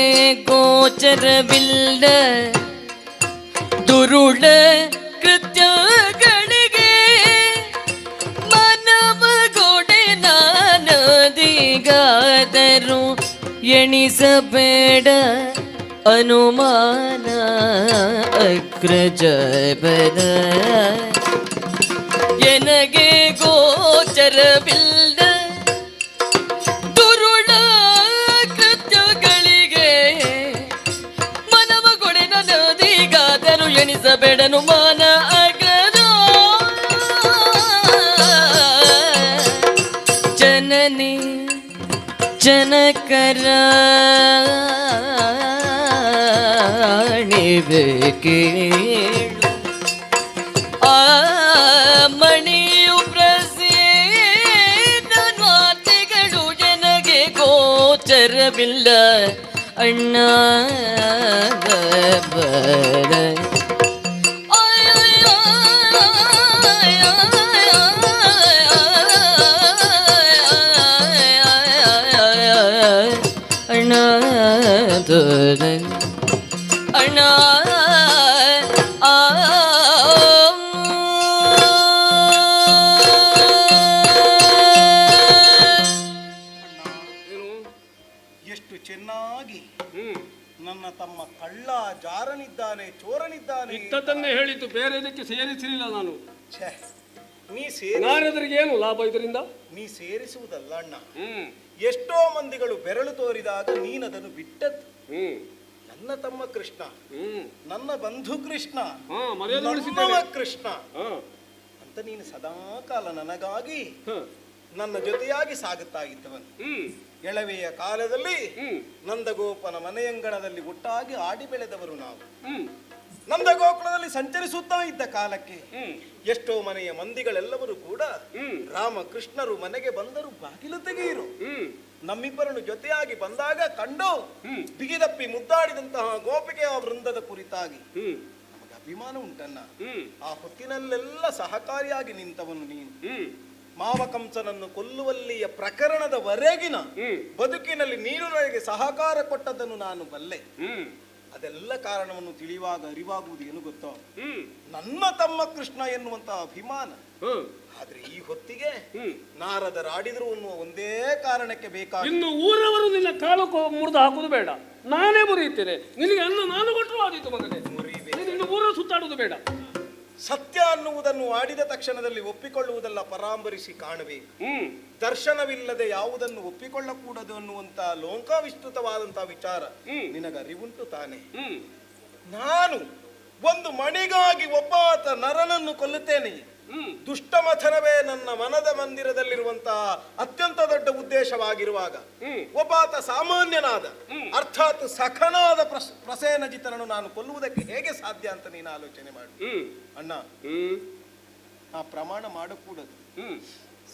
ಗೋಚರವಿಲ್ಲ ದುರುಳ ಕೃತ್ಯಗಳಿಗೆ ಮನವಗೊಡೆ ನಾನದಿಗಾದರೂ ಎಣಿಸಬೇಡ ಅನುಮಾನ ಅಗ್ರಜಬದ ಎನಗೆ ಗೋಚರವಿಲ್ಲ ದುರುಳ ಕೃತ್ಯಗಳಿಗೆ ಮನವಗೊಡೆ ನದಿಗಾದರೂ ಎಣಿಸಬೇಡ ಅನುಮಾನ ಅಗ್ರಜ ಜನನಿ ಜನಕರ ಕೇಳು ಆ ಮಣಿಯು ಪ್ರಸೇನನ್ವಾರ್ತೆಗಳು ಜನಗೆ ಗೋಚರವಿಲ್ಲ ಅಣ್ಣ ಬರ ಅಣ್ಣ ಅಣ್ಣ ಎಷ್ಟು ಚೆನ್ನಾಗಿ ನನ್ನ ತಮ್ಮ ಕಳ್ಳ ಜಾರನಿದ್ದಾನೆ ಚೋರನಿದ್ದಾನೆ ಇದ್ದದ್ದನ್ನೇ ಹೇಳಿದ್ದು, ಬೇರೆ ಇದಕ್ಕೆ ಸೇರಿಸಲಿಲ್ಲ ನಾನು. ಛೇ, ನೀ ನಾರದರಿಗೆ ಏನು ಲಾಭ ಇದರಿಂದ? ನೀ ಸೇರಿಸುವುದಲ್ಲ ಅಣ್ಣ. ಎಷ್ಟೋ ಮಂದಿಗಳು ಬೆರಳು ತೋರಿದಾಗ ನೀನದನ್ನು ಬಿಟ್ಟದ್ದು. ನನ್ನ ತಮ್ಮ ಕೃಷ್ಣ, ನನ್ನ ಬಂಧು ಕೃಷ್ಣ, ನಮ್ಮವ ಕೃಷ್ಣ ಅಂತ ನೀನು ಸದಾಕಾಲ ನನಗಾಗಿ ನನ್ನ ಜೊತೆಯಾಗಿ ಸಾಗುತ್ತಾ ಇದ್ದವನು. ಎಳವೆಯ ಕಾಲದಲ್ಲಿ ನಂದಗೋಪನ ಮನೆಯಂಗಣದಲ್ಲಿ ಒಟ್ಟಾಗಿ ಆಡಿ ಬೆಳೆದವರು ನಾವು. ನಂದಗೋಕುಲದಲ್ಲಿ ಸಂಚರಿಸುತ್ತಾ ಇದ್ದ ಕಾಲಕ್ಕೆ ಎಷ್ಟೋ ಮನೆಯ ಮಂದಿಗಳೆಲ್ಲವರು ಕೂಡ ರಾಮಕೃಷ್ಣರು ಮನೆಗೆ ಬಂದರು ಬಾಗಿಲು ತೆಗೆಯಿರು. ನಮ್ಮಿಬ್ಬರನ್ನು ಜೊತೆಯಾಗಿ ಬಂದಾಗ ಕಂಡು ಬಿಗಿದಪ್ಪಿ ಮುದ್ದಾಡಿದಂತಹ ಗೋಪಿಕೆಯ ವೃಂದದ ಕುರಿತಾಗಿ ನಮಗೆ ಅಭಿಮಾನ ಉಂಟನ್ನ. ಆ ಹೊತ್ತಿನಲ್ಲೆಲ್ಲ ಸಹಕಾರಿಯಾಗಿ ನಿಂತವನು ನೀನು. ಮಾವಕಂಸನನ್ನು ಕೊಲ್ಲುವಲ್ಲಿಯ ಪ್ರಕರಣದವರೆಗಿನ ಬದುಕಿನಲ್ಲಿ ನೀನು ನನಗೆ ಸಹಕಾರ ಕೊಟ್ಟದ್ದನ್ನು ನಾನು ಬಲ್ಲೆ. ಅದೆಲ್ಲ ಕಾರಣವನ್ನು ತಿಳಿಯುವಾಗ ಅರಿವಾಗುವುದು ಏನು ಗೊತ್ತೋ, ನನ್ನ ತಮ್ಮ ಕೃಷ್ಣ ಎನ್ನುವಂತಹ ಅಭಿಮಾನ. ಆದ್ರೆ ಈ ಹೊತ್ತಿಗೆ ನಾರದರಾಡಿದ್ರು ಅನ್ನುವ ಒಂದೇ ಕಾರಣಕ್ಕೆ ಬೇಕಾಗ ಇನ್ನು ಊರವರು ನಿನ್ನ ಕಾಲು ಮುರಿದು ಹಾಕುದು ಬೇಡ, ನಾನೇ ಮುರಿಯುತ್ತೇನೆ. ನಿನಗೆ ಅನ್ನ ನಾನು ಕೊಟ್ಟರು ಆದೀತು ಮಗನೇ. ಇನ್ನು ಊರ ಸುತ್ತಾಡುವುದು ಬೇಡ. ಸತ್ಯ ಅನ್ನುವುದನ್ನು ಆಡಿದ ತಕ್ಷಣದಲ್ಲಿ ಒಪ್ಪಿಕೊಳ್ಳುವುದಲ್ಲ, ಪರಾಂಬರಿಸಿ ಕಾಣಬೇಕು. ಹ್ಮ್ ದರ್ಶನವಿಲ್ಲದೆ ಯಾವುದನ್ನು ಒಪ್ಪಿಕೊಳ್ಳಕೂಡದು ಅನ್ನುವಂತ ಲೋಕಾವಿಸ್ತೃತವಾದಂತಹ ವಿಚಾರ ನಿನಗರಿವುಂಟು ತಾನೆ. ಹ್ಮ್ ನಾನು ಒಂದು ಮಣಿಗಾಗಿ ಒಬ್ಬಾತ ನರನನ್ನು ಕೊಲ್ಲುತ್ತೇನೆ. ದುಷ್ಟಮಥನವೇ ನನ್ನ ಮನದ ಮಂದಿರದಲ್ಲಿರುವಂತಹ ಅತ್ಯಂತ ದೊಡ್ಡ ಉದ್ದೇಶವಾಗಿರುವಾಗ ಒಬ್ಬಾತ ಸಾಮಾನ್ಯನಾದ ಅರ್ಥಾತ್ ಸಖನಾದ ಪ್ರಸೇನಜಿತನನ್ನು ನಾನು ಕೊಲ್ಲುವುದಕ್ಕೆ ಹೇಗೆ ಸಾಧ್ಯ ಅಂತ ನೀನು ಆಲೋಚನೆ ಮಾಡು ಅಣ್ಣ. ಆ ಪ್ರಮಾಣ ಮಾಡಕೂಡದು.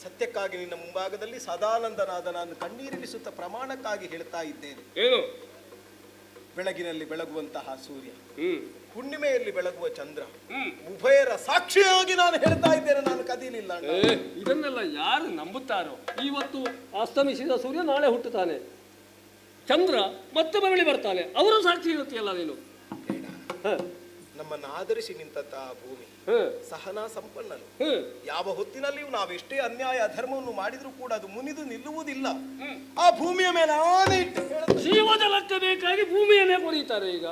ಸತ್ಯಕ್ಕಾಗಿ ನಿನ್ನ ಮುಂಭಾಗದಲ್ಲಿ ಸದಾನಂದನಾದ ನಾನು ಕಣ್ಣೀರಿಳಿಸುತ್ತ ಪ್ರಮಾಣಕ್ಕಾಗಿ ಹೇಳ್ತಾ ಇದ್ದೇನೆ. ಬೆಳಗಿನಲ್ಲಿ ಬೆಳಗುವಂತಹ ಸೂರ್ಯ, ಹುಣ್ಣಿಮೆಯಲ್ಲಿ ಬೆಳಗುವ ಚಂದ್ರ, ಉಭಯರ ಸಾಕ್ಷಿಯಾಗಿ ನಾನು ಹೇಳ್ತಾ ಇದ್ದೇನೆ, ನಾನು ಕದೀಲಿಲ್ಲ. ಇದನ್ನೆಲ್ಲ ಯಾರು ನಂಬುತ್ತಾರೋ? ಇವತ್ತು ಅಸ್ತಮಿಸಿದ ಸೂರ್ಯ ನಾಳೆ ಹುಟ್ಟುತ್ತಾನೆ, ಚಂದ್ರ ಮತ್ತೆ ಮರಳಿ ಬರ್ತಾನೆ, ಅವರ ಸಾಕ್ಷಿ ಇರುತ್ತೆಯಲ್ಲ ನೀನು. ನಮ್ಮನ್ನು ಆಧರಿಸಿ ನಿಂತಹ ಭೂಮಿ ಸಹನಾ ಸಂಪನ್ನನು. ಯಾವ ಹೊತ್ತಿನಲ್ಲಿಯೂ ನಾವೆಷ್ಟೇ ಅನ್ಯಾಯ ಅಧರ್ಮವನ್ನು ಮಾಡಿದ್ರೂ ಕೂಡ ಅದು ಮುನಿದು ನಿಲ್ಲುವುದಿಲ್ಲ. ಆ ಭೂಮಿಯ ಮೇಲೆ ಆನೆ ಇಟ್ಟು ಜೀವಜಲಕ್ಕೆ ಬೇಕಾಗಿ ಭೂಮಿಯನ್ನೇ ಕೊರೀತಾರೆ. ಈಗ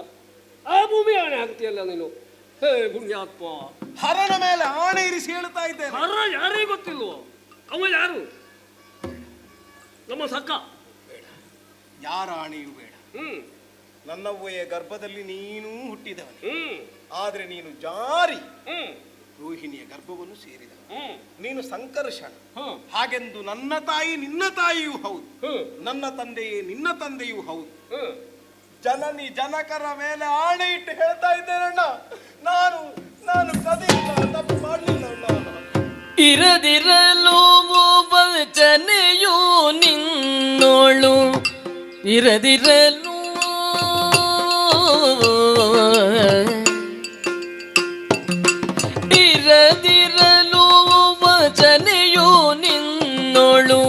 ಆ ಭೂಮಿ ಆಣೆ ಹಾಕ್ತೀಯಲ್ಲ ನೀನು. ಹೇ ಪುಣ್ಯಾತ್ಮ, ಹರನ ಮೇಲೆ ಆಣೆ ಇರಿಸಿ ಹೇಳ್ತಾ ಇದ್ದೇನೆ. ಹರ ಯಾರಿಗೆ ಗೊತ್ತಿಲ್ವೋ? ಅವ ಯಾರು? ನಮ್ಮ ಸಕ್ಕ. ಬೇಡ, ಯಾರ ಆಣೆಯೂ ಬೇಡ. ನನ್ನವ್ವೆಯ ಗರ್ಭದಲ್ಲಿ ನೀನೂ ಹುಟ್ಟಿದವನು, ಆದ್ರೆ ನೀನು ಜಾರಿ ರೋಹಿಣಿಯ ಗರ್ಭವನ್ನು ಸೇರಿದ. ನೀನು ಸಂಕರ್ಷಣ. ಹಾಗೆಂದು ನನ್ನ ತಾಯಿ ನಿನ್ನ ತಾಯಿಯೂ ಹೌದು, ನನ್ನ ತಂದೆಯೇ ನಿನ್ನ ತಂದೆಯೂ ಹೌದು. ಜನನಿ ಜನಕರ ಮೇಲೆ ಆಣೆ ಇಟ್ಟು ಹೇಳ್ತಾ ಇದ್ದೇನಣ್ಣ, ನಾನು ನಾನು ಕದಿಲ್ಲ, ತಪ್ಪು ಮಾಡಲಿಲ್ಲ. ಇರದಿರಲು ವಚನೆಯು ನಿನ್ನೋಳು, ಇರದಿರಲು ಇರದಿರಲು ವಚನೆಯು ನಿನ್ನೋಳು,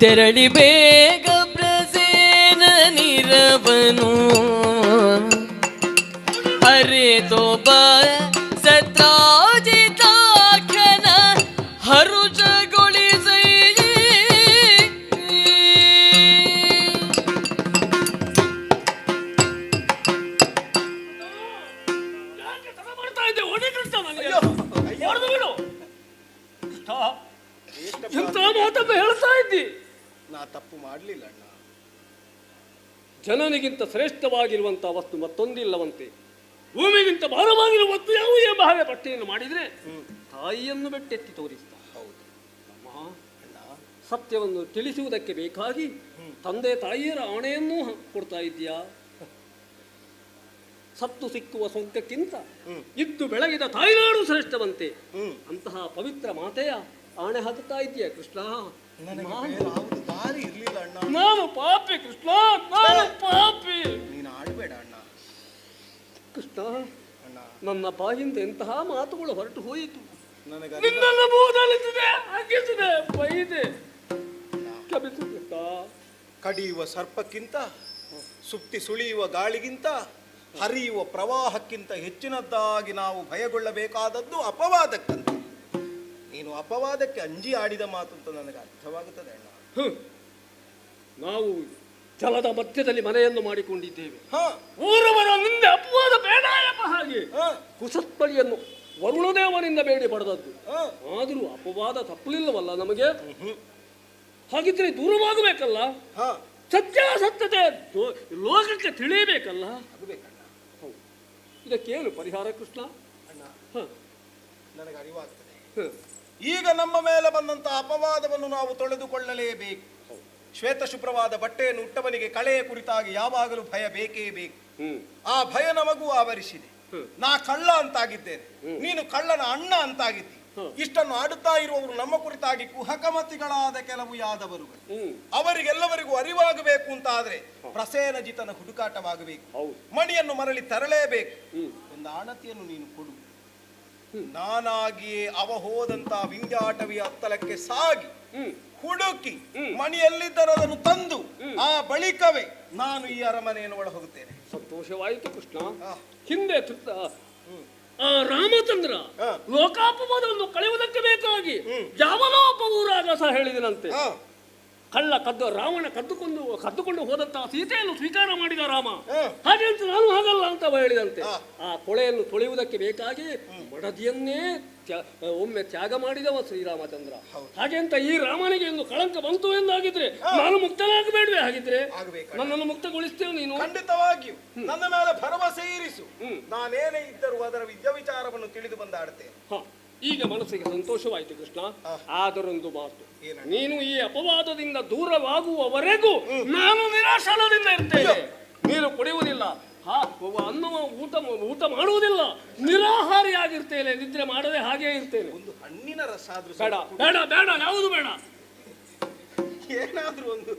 ತೆರಳಿ ಬೇಗ ಪ್ರಸೇನ ನಿರವನು ಅರೆತೊಬ್ಬ ಸತ್ರಾಜಿತಾಖ್ಯನ ಹರುಜಗೊಳಿಸೈ. ಎಂತ ಮಾತನ್ನು ಹೇಳ್ತಾ ಇದ್ದಿ? ನಾ ತಪ್ಪು ಮಾಡಲಿಲ್ಲ ಅಣ್ಣ. ಜನನಿಗಿಂತ ಶ್ರೇಷ್ಠವಾಗಿರುವಂತ ವಸ್ತು ಮತ್ತೊಂದಿಲ್ಲವಂತೆ, ಭೂಮಿಗಿಂತ ಭಾರವಾಗಿರುವ ವಸ್ತು ಯಾವುದು ಎಂಬ ಹಾಗೆ ಪಟ್ಟಿಯನ್ನು ಮಾಡಿದ್ರೆ ತಾಯಿಯನ್ನು ಬೆಟ್ಟೆತ್ತಿ ತೋರಿಸ್ತಾ. ಹೌದು ಸತ್ಯವನ್ನು ತಿಳಿಸುವುದಕ್ಕೆ ಬೇಕಾಗಿ ತಂದೆ ತಾಯಿಯರ ಆಣೆಯನ್ನೂ ಕೊಡ್ತಾ ಇದೆಯಾ? ಸತ್ತು ಸಿಕ್ಕುವ ಸೊಂಕಕ್ಕಿಂತ ಇದ್ದು ಬೆಳಗಿದ ತಾಯಿನಾಡು ಶ್ರೇಷ್ಠವಂತೆ. ಅಂತಹ ಪವಿತ್ರ ಮಾತೆಯ ಆಣೆ ಹಾಕುತ್ತಾ ಇದೆಯಾ ಕೃಷ್ಣ? ದಾರಿ ಇರ್ಲಿಲ್ಲ ಅಣ್ಣ. ನಾನು ಪಾಪಿ ಕೃಷ್ಣ, ನಾನು ಪಾಪಿ. ನೀನು ಆಡಬೇಡ ಅಣ್ಣ. ಕೃಷ್ಣ, ನನ್ನ ಬಾಯಿಂದ ಎಂತಹ ಮಾತುಗಳು ಹೊರಟು ಹೋಯಿತು. ನನಗೆ ನಿನ್ನೆಲ್ಲ ಬೋಧಲಿಸಿದೆ, ಹಾಕಿಸಿದೆ, ಬೈದೆ, ಕ್ಷಮಿಸು ಕೃಷ್ಣ. ಕಡಿಯುವ ಸರ್ಪಕ್ಕಿಂತ, ಸುತ್ತಿ ಸುಳಿಯುವ ಗಾಳಿಗಿಂತ, ಹರಿಯುವ ಪ್ರವಾಹಕ್ಕಿಂತ ಹೆಚ್ಚಿನದ್ದಾಗಿ ನಾವು ಭಯಗೊಳ್ಳಬೇಕಾದದ್ದು ಅಪವಾದಕ್ಕಂತ. ನೀನು ಅಪವಾದಕ್ಕೆ ಅಂಜಿ ಆಡಿದ ಮಾತು ಅಂತ ನನಗೆ ಅರ್ಥವಾಗುತ್ತದೆ ಅಣ್ಣ. ನಾವು ಜಲದ ಮಧ್ಯದಲ್ಲಿ ಮನೆಯನ್ನು ಮಾಡಿಕೊಂಡಿದ್ದೇವೆ. ಹ ಊರವರ ಮುಂದೆ ಅಪವಾದ ಬೇಡ ಎಂಬ ಹಾಗೆ ಕುಸತ್ಪಳಿಯನ್ನು ವರುಣದೇವನಿಂದ ಬೇಡಿ ಪಡೆದದ್ದು. ಆದರೂ ಅಪವಾದ ತಪ್ಪಲಿಲ್ಲವಲ್ಲ ನಮಗೆ? ಹಾಗಿದ್ರೆ ದೂರವಾಗಬೇಕಲ್ಲ, ಸತ್ಯಾಸತ್ಯತೆ ಲೋಕಕ್ಕೆ ತಿಳಿಯಬೇಕಲ್ಲ. ಇದಕ್ಕೇನು ಪರಿಹಾರ ಕೃಷ್ಣ? ನನಗೆ ಅರಿವಾಗ್ತದೆ. ಈಗ ನಮ್ಮ ಮೇಲೆ ಬಂದಂತಹ ಅಪವಾದವನ್ನು ನಾವು ತೊಳೆದುಕೊಳ್ಳಲೇಬೇಕು. ಶ್ವೇತ ಶುಭ್ರವಾದ ಬಟ್ಟೆಯನ್ನು ಉಟ್ಟವನಿಗೆ ಕಳೆಯ ಕುರಿತಾಗಿ ಯಾವಾಗಲೂ ಭಯ ಬೇಕೇ ಬೇಕು. ಆ ಭಯ ನಮಗೂ ಆವರಿಸಿದೆ. ನಾ ಕಳ್ಳ ಅಂತಾಗಿದ್ದೇನೆ, ನೀನು ಕಳ್ಳನ ಅಣ್ಣ ಅಂತಾಗಿದ್ದಿ. ಇಷ್ಟನ್ನು ಆಡುತ್ತಾ ಇರುವವರು ನಮ್ಮ ಕುರಿತಾಗಿ ಕುಹಕಮತಿಗಳಾದ ಕೆಲವು ಯಾದವರುಗಳು. ಅವರಿಗೆಲ್ಲವರಿಗೂ ಅರಿವಾಗಬೇಕು ಅಂತಾದ್ರೆ ಪ್ರಸೇನಜಿತನ ಹುಡುಕಾಟವಾಗಬೇಕು. ಮಣಿಯನ್ನು ಮರಳಿ ತರಲೇಬೇಕು. ಒಂದು ಆಣತಿಯನ್ನು ನೀನು ಕೊಡು. ನಾನಾಗಿಯೇ ಅವ ಹೋದಂತ ವಿಂಧ್ಯಾಟವಿಯ ಅತ್ತಲಕ್ಕೆ ಸಾಗಿ ಹುಡುಕಿ ಮಣಿಯಲ್ಲಿದ್ದರೆ ಅದನ್ನು ತಂದು ಆ ಬಳಿಕವೇ ನಾನು ಈ ಅರಮನೆಯನ್ನು ಒಳ ಹೋಗುತ್ತೇನೆ. ಸಂತೋಷವಾಯಿತು ಕೃಷ್ಣ. ಹಿಂದೆ ರಾಮಚಂದ್ರ ಲೋಕಾಪವಾದವನ್ನು ಕಳೆಯುವುದಕ್ಕೆ ಬೇಕಾಗಿ ಯಾವನೋ ಒಬ್ಬ ಊರಾಗ ಸಹ ಹೇಳಿದನಂತೆ, ಕಳ್ಳ ರಾವಣ ಕದ್ದುಕೊಂಡು ಹೋದಂತಹ ಸೀತೆಯನ್ನು ಸ್ವೀಕಾರ ಮಾಡಿದ ರಾಮ. ಹಾಗೆ ಅಂತ ನಾನು ಹಾಗಲ್ಲ ಅಂತ ಹೇಳಿದಂತೆ ಆ ಕೊಳೆಯನ್ನು ತೊಳೆಯುವುದಕ್ಕೆ ಬೇಕಾಗಿ ಮಡದಿಯನ್ನೇ ಒಮ್ಮೆ ತ್ಯಾಗ ಮಾಡಿದವ ಶ್ರೀರಾಮಚಂದ್ರ. ಹಾಗೆ ಅಂತ ಈ ರಾಮನಿಗೆ ಒಂದು ಕಳಂಕ ಬಂತು ಎಂದಾಗಿದ್ರೆ ನಾನು ಮುಕ್ತನಾಗಬೇಡ್ವೆ? ಹಾಗಿದ್ರೆ ನನ್ನನ್ನು ಮುಕ್ತಗೊಳಿಸ್ತೇವೆ ನೀನು. ಖಂಡಿತವಾಗಿಯೂ ನನ್ನ ಮೇಲೆ ಭರವಸೆ ಇರಿಸು. ನಾನೇನೇ ಇದ್ದರೂ ಅದರ ವಿಚಾರವನ್ನು ತಿಳಿದು ಬಂದಾಡ್ತೇನೆ. ಈಗ ಮನಸ್ಸಿಗೆ ಸಂತೋಷವಾಯಿತು ಕೃಷ್ಣ. ಆದರೊಂದು ಮಾತು, ನೀನು ಈ ಅಪವಾದದಿಂದ ದೂರವಾಗುವವರೆಗೂ ನಾನು ನಿರಾಶನದಿಂದ ಇರ್ತೇನೆ. ನೀರು ಕುಡಿಯುವುದಿಲ್ಲ, ಅನ್ನವ ಊಟ ಮಾಡುವುದಿಲ್ಲ, ನಿರಾಹಾರಿಯಾಗಿರ್ತೇನೆ, ನಿದ್ರೆ ಮಾಡದೆ ಹಾಗೆ ಇರ್ತೇನೆ. ಒಂದು ಹಣ್ಣಿನ ರಸ ಆದ್ರೂ ಬೇಡ ಬೇಡ ಬೇಡ, ಯಾವುದು ಬೇಡ. ಏನಾದ್ರೂ ಒಂದು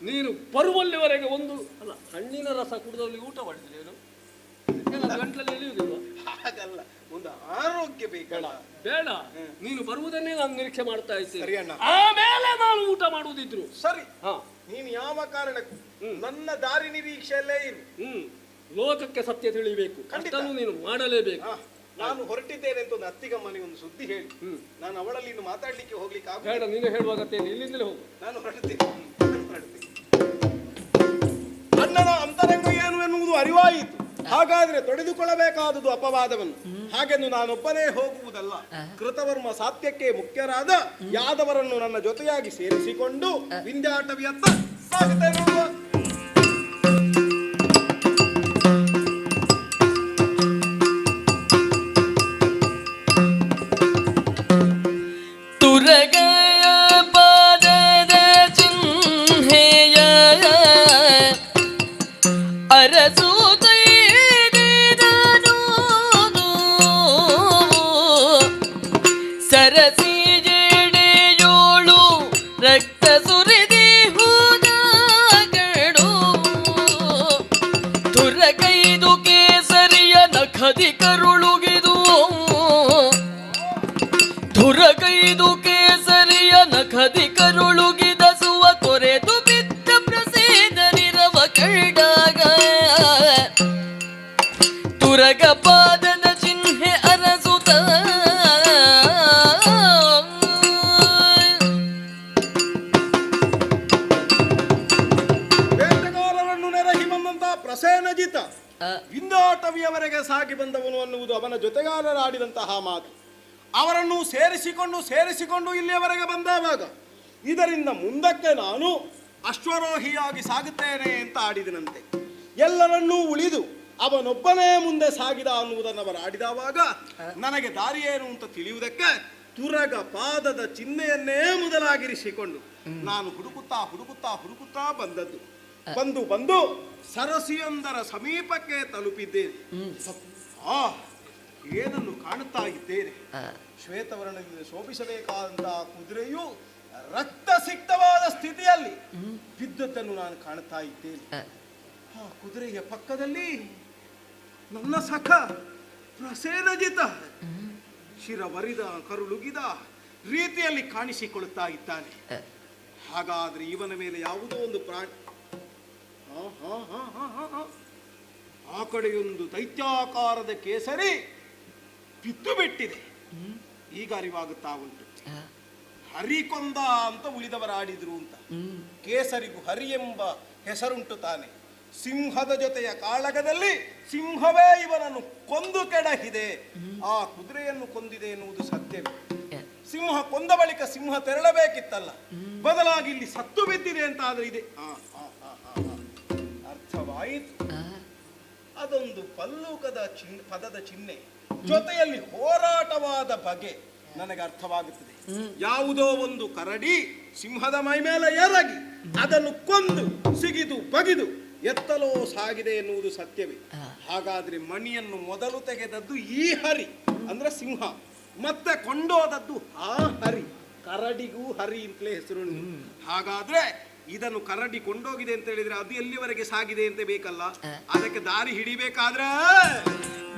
ನೀನು ಬರುವಲ್ಲಿವರೆಗೆ ಒಂದು ಅಲ್ಲ ಹಣ್ಣಿನ ರಸ ಕುಡಿದಲ್ಲಿ ಊಟ ಮಾಡಿದ್ರೆ ಗಂಟಲಲ್ಲಿ ಎಳೆಯುವುದಿಲ್ಲ. ಹಾಗಲ್ಲ, ಒಂದು ಆರೋಗ್ಯ ಬೇಕಲ್ಲ. ಬೇಡ, ನೀನು ಬರುವುದನ್ನೇ ನಾನು ನಿರೀಕ್ಷೆ ಮಾಡ್ತಾ ಇದ್ದೇನೆ. ಆಮೇಲೆ ನಾನು ಊಟ ಮಾಡುವುದಿದ್ರು ಸರಿ. ನೀನು ಯಾವ ಕಾರಣಕ್ಕೂ ನನ್ನ ದಾರಿ ನಿರೀಕ್ಷೆಯಲ್ಲೇ ಇರು. ಲೋಕಕ್ಕೆ ಸತ್ಯ ತಿಳಿಬೇಕು, ಅಷ್ಟನ್ನು ನೀನು ಮಾಡಲೇಬೇಕು. ನಾನು ಹೊರಟಿದ್ದೇನೆ ಅಂತ ಒಂದು ಅತ್ತಿಗಮ್ಮನಿಗೆ ಒಂದು ಸುದ್ದಿ ಹೇಳಿ, ನಾನು ಅವಳಲ್ಲಿ ಇನ್ನು ಮಾತಾಡ್ಲಿಕ್ಕೆ ಹೋಗ್ಲಿಕ್ಕೆ ಆಗ. ಬೇಡ, ನೀನು ಹೇಳುವ ಅಗತ್ಯ ಇಲ್ಲ, ಇಲ್ಲಿಂದಲೇ ಹೋಗು. ನಾನು ಹೊರಡ್ತೇನೆ. ಅಣ್ಣನ ಅಂತರಂಗ ಏನು ಎನ್ನುವುದು ಅರಿವಾಯಿತು. ಹಾಗಾದ್ರೆ ತೊಡೆದುಕೊಳ್ಳಬೇಕಾದುದು ಅಪವಾದವನ್ನು. ಹಾಗೆಂದು ನಾನೊಬ್ಬನೇ ಹೋಗುವುದಲ್ಲ. ಕೃತವರ್ಮ ಸಾತ್ಯಕ್ಕೆ ಮುಖ್ಯರಾದ ಯಾದವರನ್ನು ನನ್ನ ಜೊತೆಯಾಗಿ ಸೇರಿಸಿಕೊಂಡು ವಿಂಧ್ಯಾಟವಿಯತ್ತ ಸಾಗುತ್ತೇನೆ. ತುರಗಯ ಪಾದದ ಚಿಹ್ನೆಯ ಅರಸು ಸರಸಿ ಜಡೆಯೋಳು ರಕ್ತ ಸುರಿದಿ ಹೋದಗಳು ತುರಗೈದು ಕೇಸರಿಯ ನಖದಿ ಕರುಳುಗಿದು ತುರಗೈದು ಕೇಸರಿಯ ನಖದಿ ಕರುಳುಗಿದಸುವ ತೊರೆದು ಬಿದ್ದ ಪ್ರಸೇದ ನಿರವ ಕೈಡಾಗ ತುರಗ ಪಾದದ ಚಿಹ್ನೆ ಅರಸುತ್ತ ಪ್ರಸೇನಜಿತ ವಿಂಧ್ಯಾಟವಿಯವರೆಗೆ ಸಾಗಿ ಬಂದವನು ಅನ್ನುವುದು ಅವನ ಜೊತೆಗಾರರಾಡಿದಂತಹ ಮಾತು. ಅವರನ್ನು ಸೇರಿಸಿಕೊಂಡು ಇಲ್ಲಿಯವರೆಗೆ ಬಂದವಾಗ ಇದರಿಂದ ಮುಂದಕ್ಕೆ ನಾನು ಅಶ್ವರೋಹಿಯಾಗಿ ಸಾಗುತ್ತೇನೆ ಅಂತ ಆಡಿದನಂತೆ. ಎಲ್ಲರನ್ನೂ ಉಳಿದು ಅವನೊಬ್ಬನೇ ಮುಂದೆ ಸಾಗಿದ ಅನ್ನುವುದನ್ನು ಅವರು ಆಡಿದವಾಗ ನನಗೆ ದಾರಿಯೇನು ಅಂತ ತಿಳಿಯುವುದಕ್ಕೆ ತುರಗ ಪಾದದ ಚಿಹ್ನೆಯನ್ನೇ ಮೊದಲಾಗಿರಿಸಿಕೊಂಡು ನಾನು ಹುಡುಕುತ್ತಾ ಬಂದು ಸರಸಿಯೊಂದರ ಸಮೀಪಕ್ಕೆ ತಲುಪಿದ್ದೇನೆ. ಏನನ್ನು ಕಾಣುತ್ತಾ ಇದ್ದೇನೆ, ಶ್ವೇತವರ್ಣದಿಂದ ಶೋಭಿಸಬೇಕಾದಂತಹ ಕುದುರೆಯು ರಕ್ತಸಿಕ್ತವಾದ ಸ್ಥಿತಿಯಲ್ಲಿ ಬಿದ್ದದ್ದನ್ನು ನಾನು ಕಾಣುತ್ತಾ ಇದ್ದೇನೆ. ಆ ಕುದುರೆಯ ಪಕ್ಕದಲ್ಲಿ ನನ್ನ ಸಖ ಪ್ರಸೇನಜಿತ ಶಿರವರಿದ ಕರುಳುಗಿದ ರೀತಿಯಲ್ಲಿ ಕಾಣಿಸಿಕೊಳ್ಳುತ್ತಾ ಇದ್ದಾನೆ. ಹಾಗಾದ್ರೆ ಇವನ ಮೇಲೆ ಯಾವುದೋ ಒಂದು ಪ್ರಾಣಿ, ಆ ಕಡೆಯೊಂದು ದೈತ್ಯಾಕಾರದ ಕೇಸರಿ ಬಿದ್ದು ಬಿಟ್ಟಿದೆ. ಈಗ ಅರಿವಾಗುತ್ತಾ ಉಂಟು, ಹರಿಕೊಂದ ಅಂತ ಉಳಿದವರಾಡಿದ್ರು ಅಂತ. ಕೇಸರಿಗೂ ಹರಿ ಎಂಬ ಹೆಸರುಂಟು ತಾನೆ. ಸಿಂಹದ ಜೊತೆಯ ಕಾಳಗದಲ್ಲಿ ಸಿಂಹವೇ ಇವನನ್ನು ಕೊಂದು ಕೆಡಹಿದೆ. ಆ ಕುದುರೆಯನ್ನು ಕೊಂದಿದೆ ಎನ್ನುವುದು ಸತ್ಯವೇ. ಸಿಂಹ ಕೊಂದ ಬಳಿಕ ಸಿಂಹ ತೆರಳಬೇಕಿತ್ತಲ್ಲ, ಬದಲಾಗಿ ಇಲ್ಲಿ ಸತ್ತು ಬಿದ್ದಿದೆ ಅಂತ ಆದ್ರೆ ಇದೆ. ಅರ್ಥವಾಯಿತು. ಅದೊಂದು ಪಲ್ಲೂಕದ ಪದದ ಚಿಹ್ನೆ ಜೊತೆಯಲ್ಲಿ ಹೋರಾಟವಾದ ಬಗೆ ನನಗೆ ಅರ್ಥವಾಗುತ್ತದೆ. ಯಾವುದೋ ಒಂದು ಕರಡಿ ಸಿಂಹದ ಮೈ ಮೇಲೆ ಎರಗಿ ಅದನ್ನು ಕೊಂದು ಸಿಗಿದು ಬಗಿದು ಎತ್ತಲೋ ಸಾಗಿದೆ ಎನ್ನುವುದು ಸತ್ಯವೇ. ಹಾಗಾದ್ರೆ ಮಣಿಯನ್ನು ಮೊದಲು ತೆಗೆದದ್ದು ಈ ಹರಿ ಅಂದ್ರೆ ಸಿಂಹ, ಮತ್ತೆ ಕೊಂಡೋದದ್ದು ಆ ಹರಿ. ಕರಡಿಗೂ ಹರಿ ಅಂತಲೇ ಹೆಸರುಂಟು. ಹಾಗಾದ್ರೆ ಇದನ್ನು ಕರಡಿ ಕೊಂಡೋಗಿದೆ ಅಂತ ಹೇಳಿದ್ರೆ ಅದು ಎಲ್ಲಿವರೆಗೆ ಸಾಗಿದೆ ಅಂತ ಬೇಕಲ್ಲ, ಅದಕ್ಕೆ ದಾರಿ ಹಿಡಿಬೇಕಾದ್ರೆ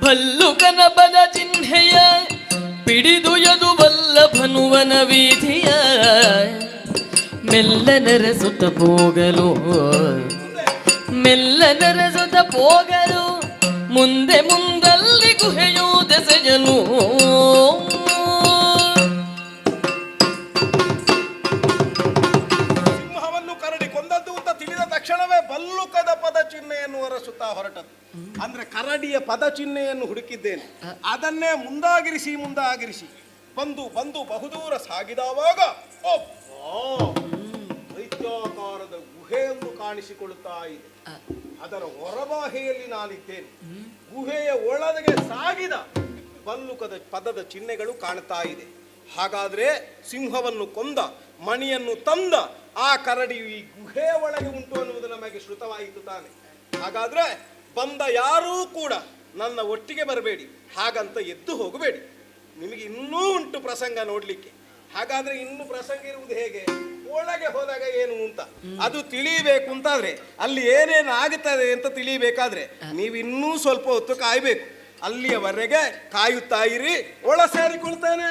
ಭಲ್ಲುಕನ ಬದ ಚಿಹ್ನೆಯ ಪಿಡಿದು ಯದು ವಲ್ಲಭನುವನ ವೀಧಿಯ ಮೆಲ್ಲನರಸುತ್ತ ಹೋಗಲು ಮುಂದಲ್ಲಿ ಗುಹೆಯು ದೆಸೆಯಲು ಆನೆಯನ್ನು ಹುಡುಕಿದ್ದೇನೆ. ಅದನ್ನೇ ಮುಂದಾಗಿರಿಸಿ ಬಂದು ಬಹುದೂರ ಸಾಗಿದವಾಗ ದೈತ್ಯಾಕಾರದ ಗುಹೆಯೊಂದು ಕಾಣಿಸಿಕೊಳ್ಳುತ್ತಾ ಇದೆ. ಅದರ ಹೊರಬಾಹೆಯಲ್ಲಿ ನಾನಿದ್ದೇನೆ. ಗುಹೆಯ ಒಳಗೆ ಸಾಗಿದ ಬಲ್ಲುಕದ ಪದದ ಚಿಹ್ನೆಗಳು ಕಾಣ್ತಾ ಇದೆ. ಹಾಗಾದ್ರೆ ಸಿಂಹವನ್ನು ಕೊಂದ, ಮಣಿಯನ್ನು ತಂದ ಆ ಕರಡಿಯು ಈ ಗುಹೆಯ ಒಳಗೆ ಉಂಟು ಅನ್ನುವುದು ನಮಗೆ ಶ್ರುತವಾಯಿತು ತಾನೆ. ಹಾಗಾದ್ರೆ ಬಂದ ಯಾರೂ ಕೂಡ ನನ್ನ ಒಟ್ಟಿಗೆ ಬರಬೇಡಿ, ಹಾಗಂತ ಎದ್ದು ಹೋಗಬೇಡಿ. ನಿಮಗೆ ಇನ್ನೂ ಉಂಟು ಪ್ರಸಂಗ ನೋಡ್ಲಿಕ್ಕೆ. ಹಾಗಾದ್ರೆ ಇನ್ನು ಪ್ರಸಂಗ ಇರುವುದು ಹೇಗೆ? ಒಳಗೆ ಹೋದಾಗ ಏನು ಅಂತ ಅದು ತಿಳಿಯಬೇಕು ಅಂತಾದ್ರೆ, ಅಲ್ಲಿ ಏನೇನು ಆಗುತ್ತದೆ ಅಂತ ತಿಳಿಯಬೇಕಾದ್ರೆ ನೀವು ಇನ್ನೂ ಸ್ವಲ್ಪ ಹೊತ್ತು ಕಾಯ್ಬೇಕು. ಅಲ್ಲಿಯವರೆಗೆ ಕಾಯುತ್ತಾ ಇರಿ. ಒಳ ಸೇರಿಕೊಳ್ತೇನೆ.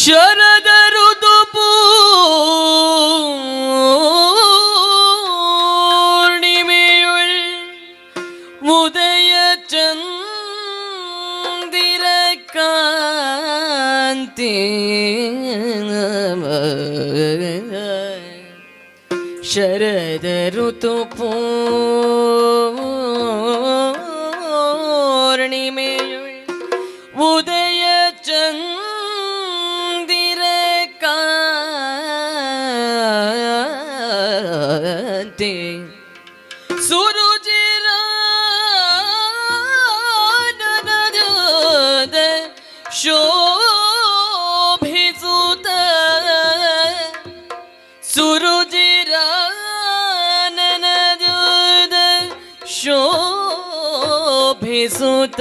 ಶರದ ಋತು ಪೂರ್ಣಿಮೆಯುಳ್ ಉದಯ ಚಂದಿರ ಕಾಂತಿ ಶರದ ಋತು ಪೂರ್ಣಿಮೆಯುಳ್ ಉದಯ ಚಂದಿರ ಕಾಂತಿ ಸುರುಚಿರ ಶೋಭಿಸುತ್ತ ಸುರುಚಿರ ಶೋಭಿಸುತ್ತ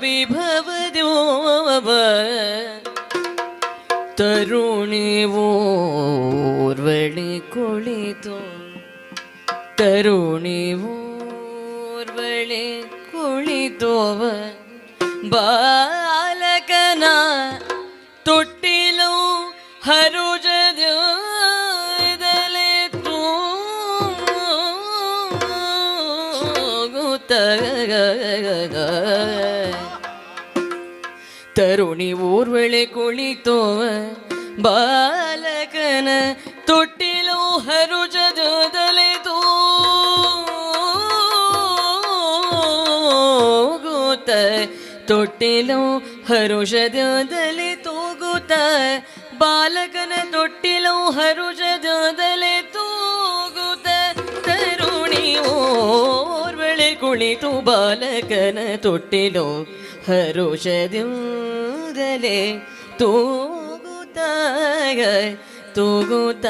ವಿಭವದ್ಯೋವ ತರುಣಿ ಊರ್ವಳಿ ಕುಳಿತು ತರುಣಿ ಊರ್ವಳಿ ಕುಳಿತೋವ ಬಾಲಕನ ತೊಟ್ಟಿಲು ಹರುಜದಲೆ ತೂಗುತ್ತ ತರುಣಿ ಊರ್ವಳೆ ಕುಳಿತೋವ ಬಾಲಕನ ತೊಟ್ಟಿಲು ಹರುಜದಲೆ ತೂಗುತ್ತ ತೊಟ್ಟಿಲು ಹರುಷದಲೆ ತೂಗುತ್ತ ಬಾಲಕನ ತೊಟ್ಟಿಲು ಹರುಷದಲೆ ತೂಗುತ್ತ ತರುಣಿ ಓರ್ವಳೆ ಕುಳಿತು ಬಾಲಕನ ತೊಟ್ಟಿಲು ಹರುಷದಲೆ ತೂಗುತ್ತ ತೂಗುತ್ತ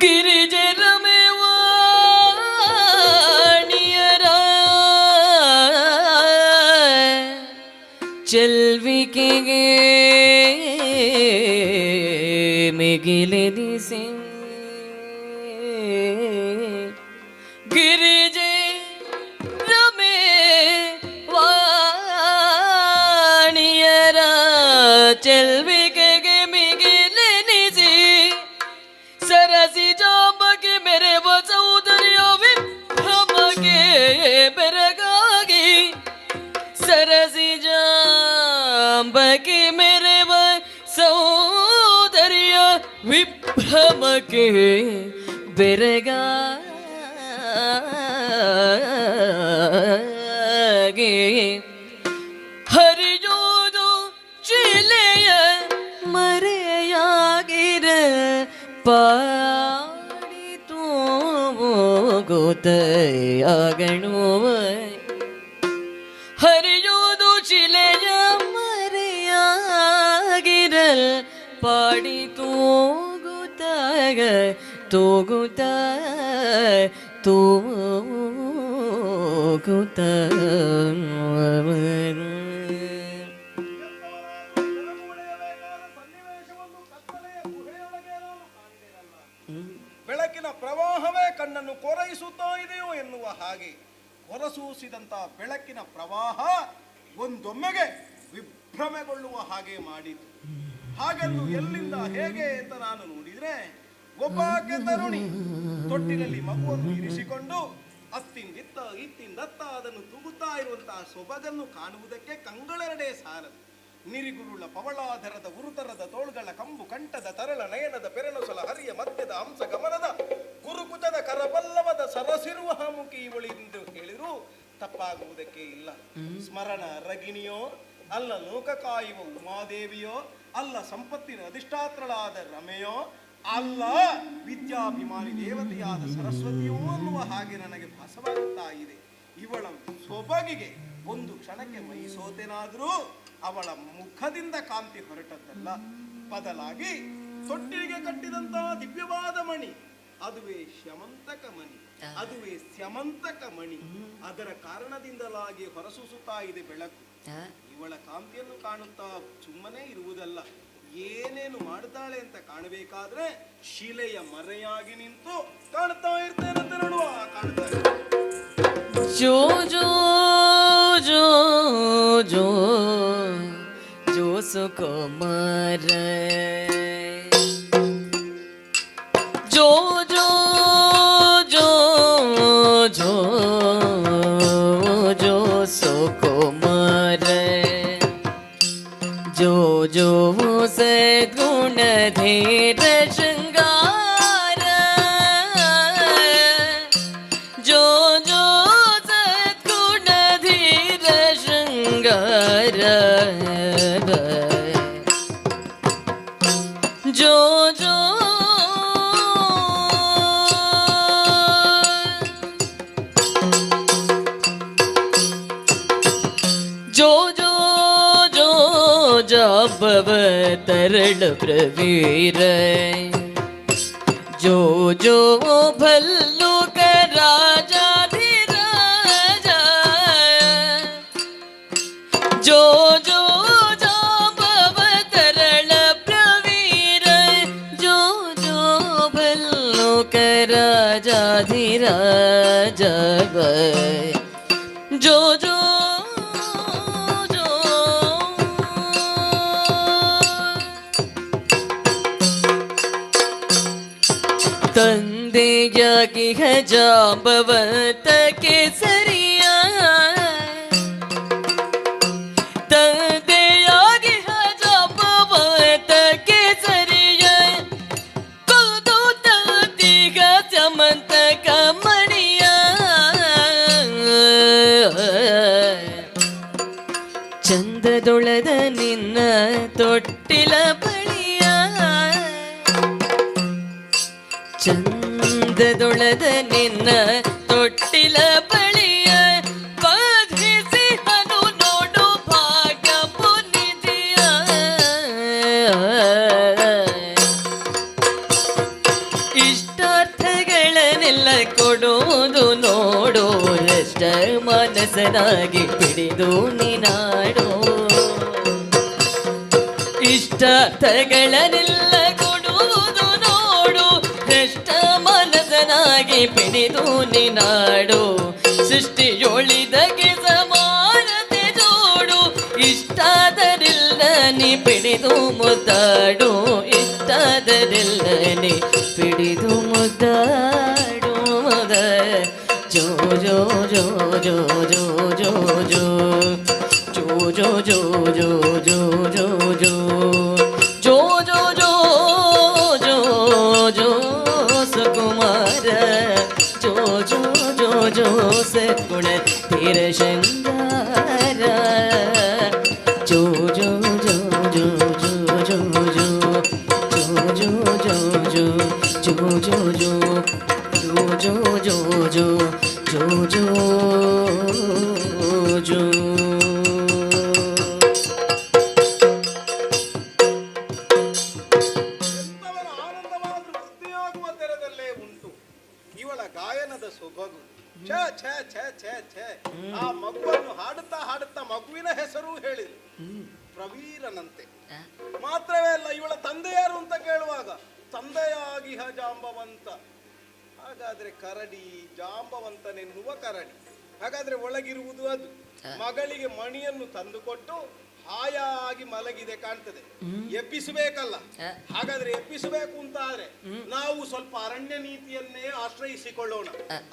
ಗಿರಿಜೆ ರಮೆವಾಣಿಯರ ಚೆಲ್ವಿಕೆಗೆ ಮಿಗಿಲೆನಿಸಿ ಗಿರಿಜೆ ರಮೆ ವಾಣಿಯರ ಚೆಲ್ವಿಕೆಗೆ ಮಿಗಿಲೆನಿಸಿ ಸರಸಿ ಜಾಂಬಗೆ ಮೆರೆವ ಸೌಂದರ್ಯ ವಿಭ್ರಮಗೆ ಬೆರಗಾಗಿ ಸರಸಿ ಜಾಂಬಗೆ ಮೆರೆವ ಸೌಂದರ್ಯ ವಿಭ್ರಮಕ್ಕೆ ಬೆರಗಾಗಿ ಹರಿಯೋದು ಚಿಲೆಯ ಮರೆಯಾಗಿರ ಪಾಡಿತು ಗೋತಯಾಗಣುವ ಹರಿಯೋದು ಚಿಲೆಯ ಮರೆಯಾಗಿರಲ್ ಪಾಡಿತು ಗೋತಾಗ ತೋಗುತ್ತ ತೋಗುತ್ತ ಬೆಳಕಿನ ಪ್ರವಾಹವೇ ಕಣ್ಣನ್ನು ಕೊರೈಸುತ್ತಾ ಇದೆಯೋ ಎನ್ನುವ ಹಾಗೆ ಹೊರಸೂಸಿದಂತ ಬೆಳಕಿನ ಪ್ರವಾಹ ಒಂದೊಮ್ಮೆಗೆ ಭ್ರಮೆಗೊಳ್ಳುವ ಹಾಗೆ ಮಾಡಿತು. ಹಾಗೆಂದು ಎಲ್ಲಿಂದ ಹೇಗೆ ಅಂತ ನಾನು ನೋಡಿದ್ರೆ, ಒಬ್ಬಾಕೆ ತರುಣಿ ತೊಟ್ಟಿನಲ್ಲಿ ಮಗುವನ್ನು ಇರಿಸಿಕೊಂಡು ಅತ್ತಿಂದಿತ್ತ ಇತ್ತಿಂದತ್ತ ಅದನ್ನು ತೂಗುತ್ತಾ ಇರುವಂತಹ ಸೊಬಗನ್ನು ಕಾಣುವುದಕ್ಕೆ ಕಂಗಳೆರಡೇ ಸಾಲದು. ನಿರಿಗುರುಳ ಪವಳಾಧರದ ಉರುತರದ ತೋಳ್ಗಳ ಕಂಬು ಕಂಠದ ತರಳ ನಯನದ ಪೆರನೊಸಲ ಹರಿಯ ಮಧ್ಯದ ಹಂಸ ಗಮನದ ಗುರುಕುಚದ ಕರಬಲ್ಲವದ ಸರಸಿರುವ ಮುಖಿ ಇವಳೆಂದು ಹೇಳಿರು ತಪ್ಪಾಗುವುದಕ್ಕೆ ಇಲ್ಲ. ಸ್ಮರಣ ರಗಿಣಿಯೋ ಅಲ್ಲ, ಲೋಕ ಕಾಯುವ ಉಮಾದೇವಿಯೋ ಅಲ್ಲ, ಸಂಪತ್ತಿನ ಅಧಿಷ್ಠಾತ್ರಳಾದ ರಮೆಯೋ ಅಲ್ಲ, ವಿದ್ಯಾಭಿಮಾನಿ ದೇವತೆಯಾದ ಸರಸ್ವತಿಯೋ ಅನ್ನುವ ಹಾಗೆ ನನಗೆ ಭಾಸವಾಗುತ್ತಾ ಇದೆ. ಇವಳ ಸೊಬಗಿಗೆ ಒಂದು ಕ್ಷಣಕ್ಕೆ ಮೈ ಸೋತೆನಾದರೂ ಅವಳ ಮುಖದಿಂದ ಕಾಂತಿ ಹೊರಟದ್ದಲ್ಲ, ಬದಲಾಗಿ ತೊಟ್ಟಿಲಿಗೆ ಕಟ್ಟಿದಂತಹ ದಿವ್ಯವಾದ ಮಣಿ, ಅದುವೇ ಶ್ಯಮಂತಕ ಮಣಿ, ಅದುವೇ ಸ್ಯಮಂತಕ ಮಣಿ. ಅದರ ಕಾರಣದಿಂದಲಾಗಿ ಹೊರಸೂಸುತ್ತಾ ಇದೆ ಬೆಳಕು. ಇವಳ ಕಾಂತಿಯನ್ನು ಕಾಣುತ್ತಾ ಸುಮ್ಮನೆ ಇರುವುದಲ್ಲ, ಏನೇನು ಮಾಡುತ್ತಾಳೆ ಅಂತ ಕಾಣಬೇಕಾದ್ರೆ ಶಿಲೆಯ ಮರೆಯಾಗಿ ನಿಂತು ಕಾಣುತ್ತಾ ಇರ್ತೇನೆ ಅಂತ ನೋಡುವ. ಕಾಣುತ್ತಾ जो जो जो जो जो सुकुमार जो जो जो जो जो सुकुमार जो जो सद्गुण धीर श्रृंगार जो जो सद्गुण धीर श्रृंगार जो जो जो जो जो जाबव तरल प्रवीर जो जो भल्लू का राजा धीराजा जो जो जाबव तरल प्रवीर जो जो भल्लू का राजा धीराजा जो जो ತಂದೆಯಾಗಿ ಜಾಂಬವಂತ ಕೇಸರಿಯ ತಂದೆಯಾಗಿ ಜಾಂಬವಂತ ಕೇಸರಿಯ ಕೂದು ತಂದಿಗ ಸಮಂತ ಕಮಣಿಯ ಚಂದದೊಳದ ನಿನ್ನ ತೊಟ್ಟಿಲ ಬಳಿಯ ಚಂದದೊಳದ ನಿನ್ನ ತೊಟ್ಟಿಲ ಬಳಿಯ ಬಾಧಿಸಿ ಅನು ನೋಡು ಭಾಗ ಪುನಿದಿಯ ಇಷ್ಟಾರ್ಥಗಳನ್ನೆಲ್ಲ ಕೊಡುವುದು ನೋಡು ರಷ್ಟ ಮನಸ್ಸನಾಗಿ ಹಿಡಿದು ನೀನಾಡು ಇಷ್ಟಾರ್ಥಗಳನ್ನೆಲ್ಲ ಕೊಡುವುದು ನೋಡು ಕಷ್ಟ ಮನಸ್ಸನಾಗಿ ಪಿಡಿದು ನಿನಾಡು ಸೃಷ್ಟಿಯೊಳಿದಗೆ ಸಮಾನತೆ ಜೋಡು ಇಷ್ಟಾದರಿಲ್ಲ ನೀ ಪಿಡಿದು ಮುದ್ದಾಡು ಇಷ್ಟಾದರಿಲ್ಲ ನೀ ಪಿಡಿದು ಮುದ್ದಾಡು ಮದ ಜೋ ಜೋ ಜೋ ಜೋ ಜೋ ಜೋ ಜೋ ಜೋ ಜೋ ಜೋ ಜೋ ಜೋ ಜೋ ಜೋ ಜೋ ಜೋ ಜೋ ಜೋ सुकुमार जो जो जो जो सद्गुण धीर श्रृंगार जो जो जो जो जो जो जो जो जो जो जो जो जो जो जो जो जो जो जो ಸೊಬಗು ಛ ಛ ಛ ಛ ಛ. ಆ ಮಗುವನ್ನು ಹಾಡುತ್ತಾ ಹಾಡುತ್ತಾ ಮಗುವಿನ ಹೆಸರು ಹೇಳಿದ್ರು ಪ್ರವೀರನಂತೆ. ಮಾತ್ರವೇ ಅಲ್ಲ, ಇವಳ ತಂದೆ ಯಾರು ಅಂತ ಕೇಳುವಾಗ ತಂದೆಯಾಗಿ ಜಾಂಬವಂತ. ಹಾಗಾದ್ರೆ ಕರಡಿ ಜಾಂಬವಂತನೆನ್ನುವ ಕರಡಿ, ಹಾಗಾದ್ರೆ ಒಳಗಿರುವುದು ಅದು. ಮಗಳಿಗೆ ಮಣಿಯನ್ನು ತಂದುಕೊಟ್ಟು ಹಾಯಾಗಿ ಮಲಗಿದೆ ಕಾಣ್ತದೆ. ಎಬ್ಬಿಸಬೇಕಲ್ಲ. ಹಾಗಾದ್ರೆ ಎಬ್ಬಿಸಬೇಕು ಅಂತ ಆದ್ರೆ ನಾವು ಸ್ವಲ್ಪ ಅರಣ್ಯ ನೀತಿಯನ್ನೇ ಆಶ್ರಯಿಸಿಕೊಳ್ಳೋಣ.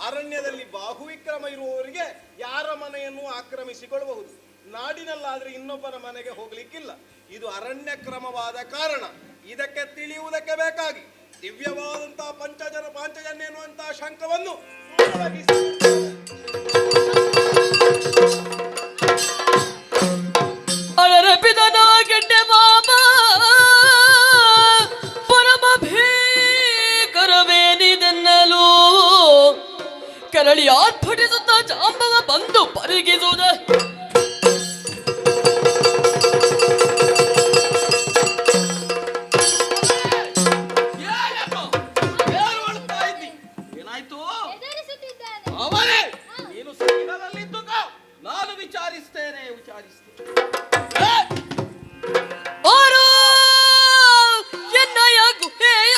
ಅರಣ್ಯದಲ್ಲಿ ಬಾಹುವಿಕ್ರಮ ಇರುವವರಿಗೆ ಯಾರ ಮನೆಯನ್ನು ಆಕ್ರಮಿಸಿಕೊಳ್ಳಬಹುದು. ನಾಡಿನಲ್ಲಾದ್ರೆ ಇನ್ನೊಬ್ಬರ ಮನೆಗೆ ಹೋಗ್ಲಿಕ್ಕಿಲ್ಲ. ಇದು ಅರಣ್ಯ ಕ್ರಮವಾದ ಕಾರಣ. ಇದಕ್ಕೆ ತಿಳಿಯುವುದಕ್ಕೆ ಬೇಕಾಗಿ ದಿವ್ಯವಾದಂತಹ ಪಾಂಚಜನ್ಯ ಎನ್ನುವಂತಹ ಶಂಖವನ್ನು ಅಳರಪಿದನ ಗೆಡ್ಡೆ ಮಾಮ ಪರಮ ಭೀಕರವೇನಿದೆನ್ನಲು ಕರಳಿ ಆರ್ಭಟಿಸುತ್ತ ಜಾಂಬವ ಬಂದು ಪರಿಗಿಸುವುದ ಏನಾಯ್ತು? ಹೆದರಿಸುತ್ತಿದ್ದಾನೆ. ಅವನೇ ನೀನು ಸೈನ್ಯದಲ್ಲಿದ್ದು ನಾನು ವಿಚಾರಿಸ್ತೇನೆ. ಆರೋ ಎನ್ನಯ ಗುಹೆಯ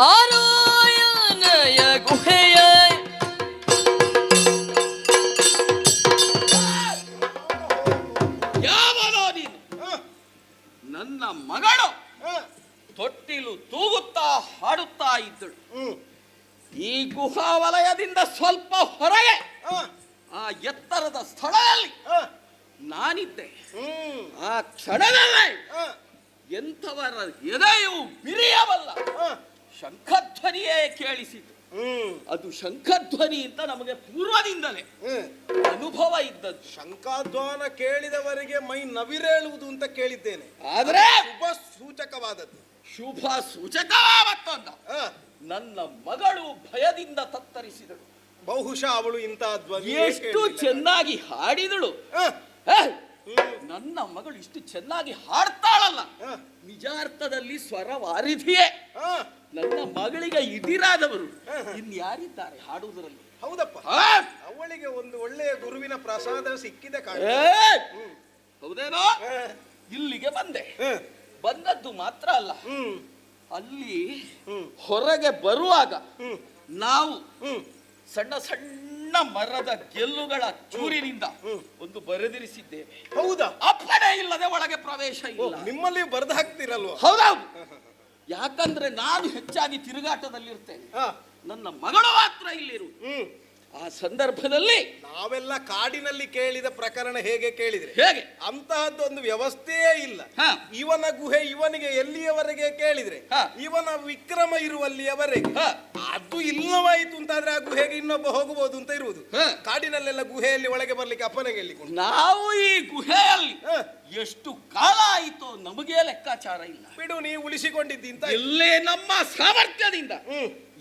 ಆರೋಯನಯ ಗುಹೆಯ ಯಾವನೋ ನೀನು? ನನ್ನ ಮಗಳು ತೊಟ್ಟಿಲು ತೂಗುತ್ತಾ ಹಾಡುತ್ತಾ ಇದ್ದಳು. ಈ ಗುಹಾ ವಲಯದಿಂದ ಸ್ವಲ್ಪ ಹೊರಗೆ ಆ ಎತ್ತರದ ಸ್ಥಳದಲ್ಲಿ ನಾನಿದ್ದೆ. ಆ ಕ್ಷಣದಲ್ಲೇ ಎಂಥವರ ಎದೆಯು ಬಿರಿಯಬಲ್ಲ ಶಂಖಧ್ವನಿಯೇ ಕೇಳಿಸಿತು. ಅದು ಶಂಖಧ್ವನಿ ಅಂತ ನಮಗೆ ಪೂರ್ವದಿಂದಲೇ ಅನುಭವ ಇದ್ದದ್ದು. ಶಂಖಾಧ್ವಾನ ಕೇಳಿದವರಿಗೆ ಮೈ ನವಿರೇಳುವುದು ಅಂತ ಕೇಳಿದ್ದೇನೆ. ಆದ್ರೆ ಶುಭ ಸೂಚಕವಾದದ್ದು. ಶುಭ ಸೂಚಕವಾದತ್ತೊಂದ ನನ್ನ ಮಗಳು ಭಯದಿಂದ ತತ್ತರಿಸಿದಳು. ಬಹುಶಃ ಅವಳು ಇಂತಹ ಧ್ವನಿ ಎಷ್ಟು ಚೆನ್ನಾಗಿ ಹಾಡಿದಳು. ನನ್ನ ಮಗಳು ಇಷ್ಟು ಚೆನ್ನಾಗಿ ಹಾಡ್ತಾಳಲ್ಲ, ನಿಜಾರ್ಥದಲ್ಲಿ ಸ್ವರ ವಾರಿಧಿಯೇ. ನನ್ನ ಮಗಳಿಗೆ ಇದಿರಾದವರು ಇನ್ಯಾರಿದ್ದಾರೆ ಹಾಡುವುದರಲ್ಲಿ? ಹೌದಪ್ಪ, ಅವಳಿಗೆ ಒಂದು ಒಳ್ಳೆಯ ಗುರುವಿನ ಪ್ರಸಾದ ಸಿಕ್ಕಿದೆ ಕಾಣ. ಹೌದೇನೋ? ಇಲ್ಲಿಗೆ ಬಂದೆ. ಬಂದದ್ದು ಮಾತ್ರ ಅಲ್ಲ, ಅಲ್ಲಿ ಹೊರಗೆ ಬರುವಾಗ ನಾವು ಸಣ್ಣ ಸಣ್ಣ ಮರದ ಗೆಲ್ಲುಗಳ ಚೂರಿನಿಂದ ಒಂದು ಬರೆದಿರಿಸಿದ್ದೇವೆ. ಹೌದಾ? ಅಪ್ಪಣೆ ಇಲ್ಲದೆ ಒಳಗೆ ಪ್ರವೇಶ ಇಲ್ಲ. ನಿಮ್ಮಲ್ಲಿ ಬರೆದು ಹಾಕ್ತಿರಲ್ವಾ? ಹೌದೌದು. ಯಾಕಂದ್ರೆ ನಾನು ಹೆಚ್ಚಾಗಿ ತಿರುಗಾಟದಲ್ಲಿರ್ತೇನೆ, ನನ್ನ ಮಗಳು ಮಾತ್ರ ಇಲ್ಲಿರು. ಆ ಸಂದರ್ಭದಲ್ಲಿ ನಾವೆಲ್ಲ ಕಾಡಿನಲ್ಲಿ ಕೇಳಿದ ಪ್ರಕರಣ ಹೇಗೆ ಕೇಳಿದ್ರೆ ಹೇಗೆ ಅಂತಹದ್ದೊಂದು ವ್ಯವಸ್ಥೆಯೇ ಇಲ್ಲ. ಇವನ ಗುಹೆ ಇವನಿಗೆ ಎಲ್ಲಿಯವರೆಗೆ ಕೇಳಿದ್ರೆ ಇವನ ವಿಕ್ರಮ ಇರುವಲ್ಲಿಯವರೆಗೆ ಅದು ಇಲ್ಲವಾಯಿತು ಅಂತಾದ್ರೆ ಆ ಗುಹೆಗೆ ಇನ್ನೊಬ್ಬ ಹೋಗಬಹುದು ಅಂತ ಇರುವುದು. ಕಾಡಿನಲ್ಲೆಲ್ಲ ಗುಹೆಯಲ್ಲಿ ಒಳಗೆ ಬರ್ಲಿಕ್ಕೆ ಅಪ್ಪನೆಗೆ ಹೇಳಿಕೊಂಡು ನಾವು ಈ ಗುಹೆಯಲ್ಲಿ ಎಷ್ಟು ಕಾಲ ಆಯಿತು ನಮಗೆ ಲೆಕ್ಕಾಚಾರ ಇಲ್ಲ. ಬಿಡು, ನೀವು ಉಳಿಸಿಕೊಂಡಿದ್ದಿ ಅಂತ. ಇಲ್ಲೇ ನಮ್ಮ ಸಾಮರ್ಥ್ಯದಿಂದ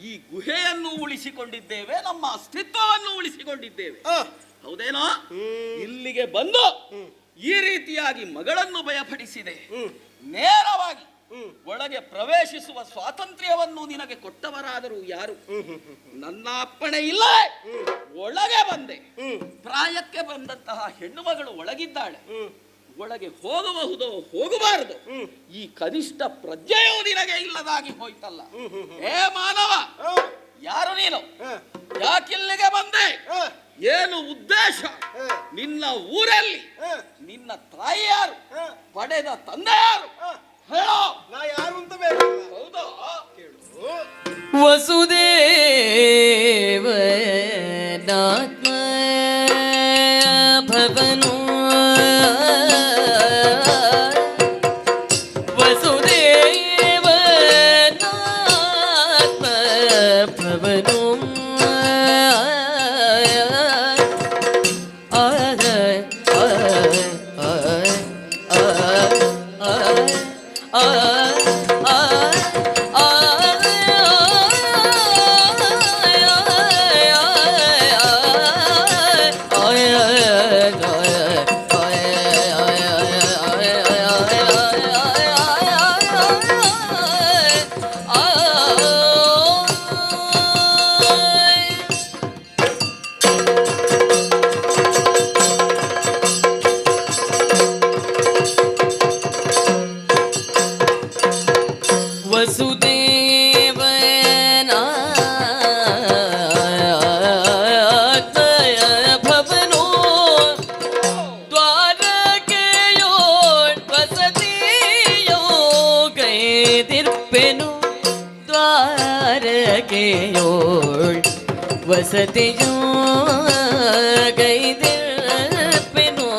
ಈ ಗುಹೆಯನ್ನು ಉಳಿಸಿಕೊಂಡಿದ್ದೇವೆ, ನಮ್ಮ ಅಸ್ತಿತ್ವವನ್ನು ಉಳಿಸಿಕೊಂಡಿದ್ದೇವೆ. ಹೌದೇನೋ? ಇಲ್ಲಿಗೆ ಬಂದು ಈ ರೀತಿಯಾಗಿ ಮಗಳನ್ನು ಭಯಪಡಿಸಿದೆ. ನೇರವಾಗಿ ಒಳಗೆ ಪ್ರವೇಶಿಸುವ ಸ್ವಾತಂತ್ರ್ಯವನ್ನು ನಿನಗೆ ಕೊಟ್ಟವರಾದರೂ ಯಾರು? ನನ್ನ ಅಪ್ಪಣೆ ಇಲ್ಲ. ಒಳಗೆ ಬಂದೆ. ಪ್ರಾಯಕ್ಕೆ ಬಂದಂತಹ ಹೆಣ್ಣು ಮಗಳು ಒಳಗಿದ್ದಾಳೆ. ಒಳಗೆ ಹೋಗಬಹುದೋ ಹೋಗಬಾರದು ಈ ಕನಿಷ್ಠ ಪ್ರಜ್ಞೆಯೂ ನಿನಗೆ ಇಲ್ಲದಾಗಿ ಹೋಯ್ತಲ್ಲ. ಏ ಮಾನವ, ಯಾರು ನೀನು? ಯಾಕಿಲ್ಲಿಗೆ ಬಂದೆ? ಏನು ಉದ್ದೇಶ? ನಿನ್ನ ಊರಲ್ಲಿ ನಿನ್ನ ತಾಯಿ ಯಾರು? ಪಡೆದ ತಂದೆ ಯಾರು? ಹೇಳೋ. ನಾ ಯಾರು ಅಂತ ಬೇಕು? ಹೌದಾ? ಕೇಳು. ವಸುದೇವ ನಾತ್ಮ ಭವನು ವಸುದೇವ ನಾತ್ಮ ಭವನು ವಸುದೇವನಾತ್ಮಯ ಭವನೋ ದ್ವಾರಕೆಯೋಳ್ ವಸತಿಯೋ ಗೈದಿರ್ಪೆನು ದ್ವಾರಕೆಯೋಳ್ ವಸತಿಯೋ ಗೈದಿರ್ಪೆನು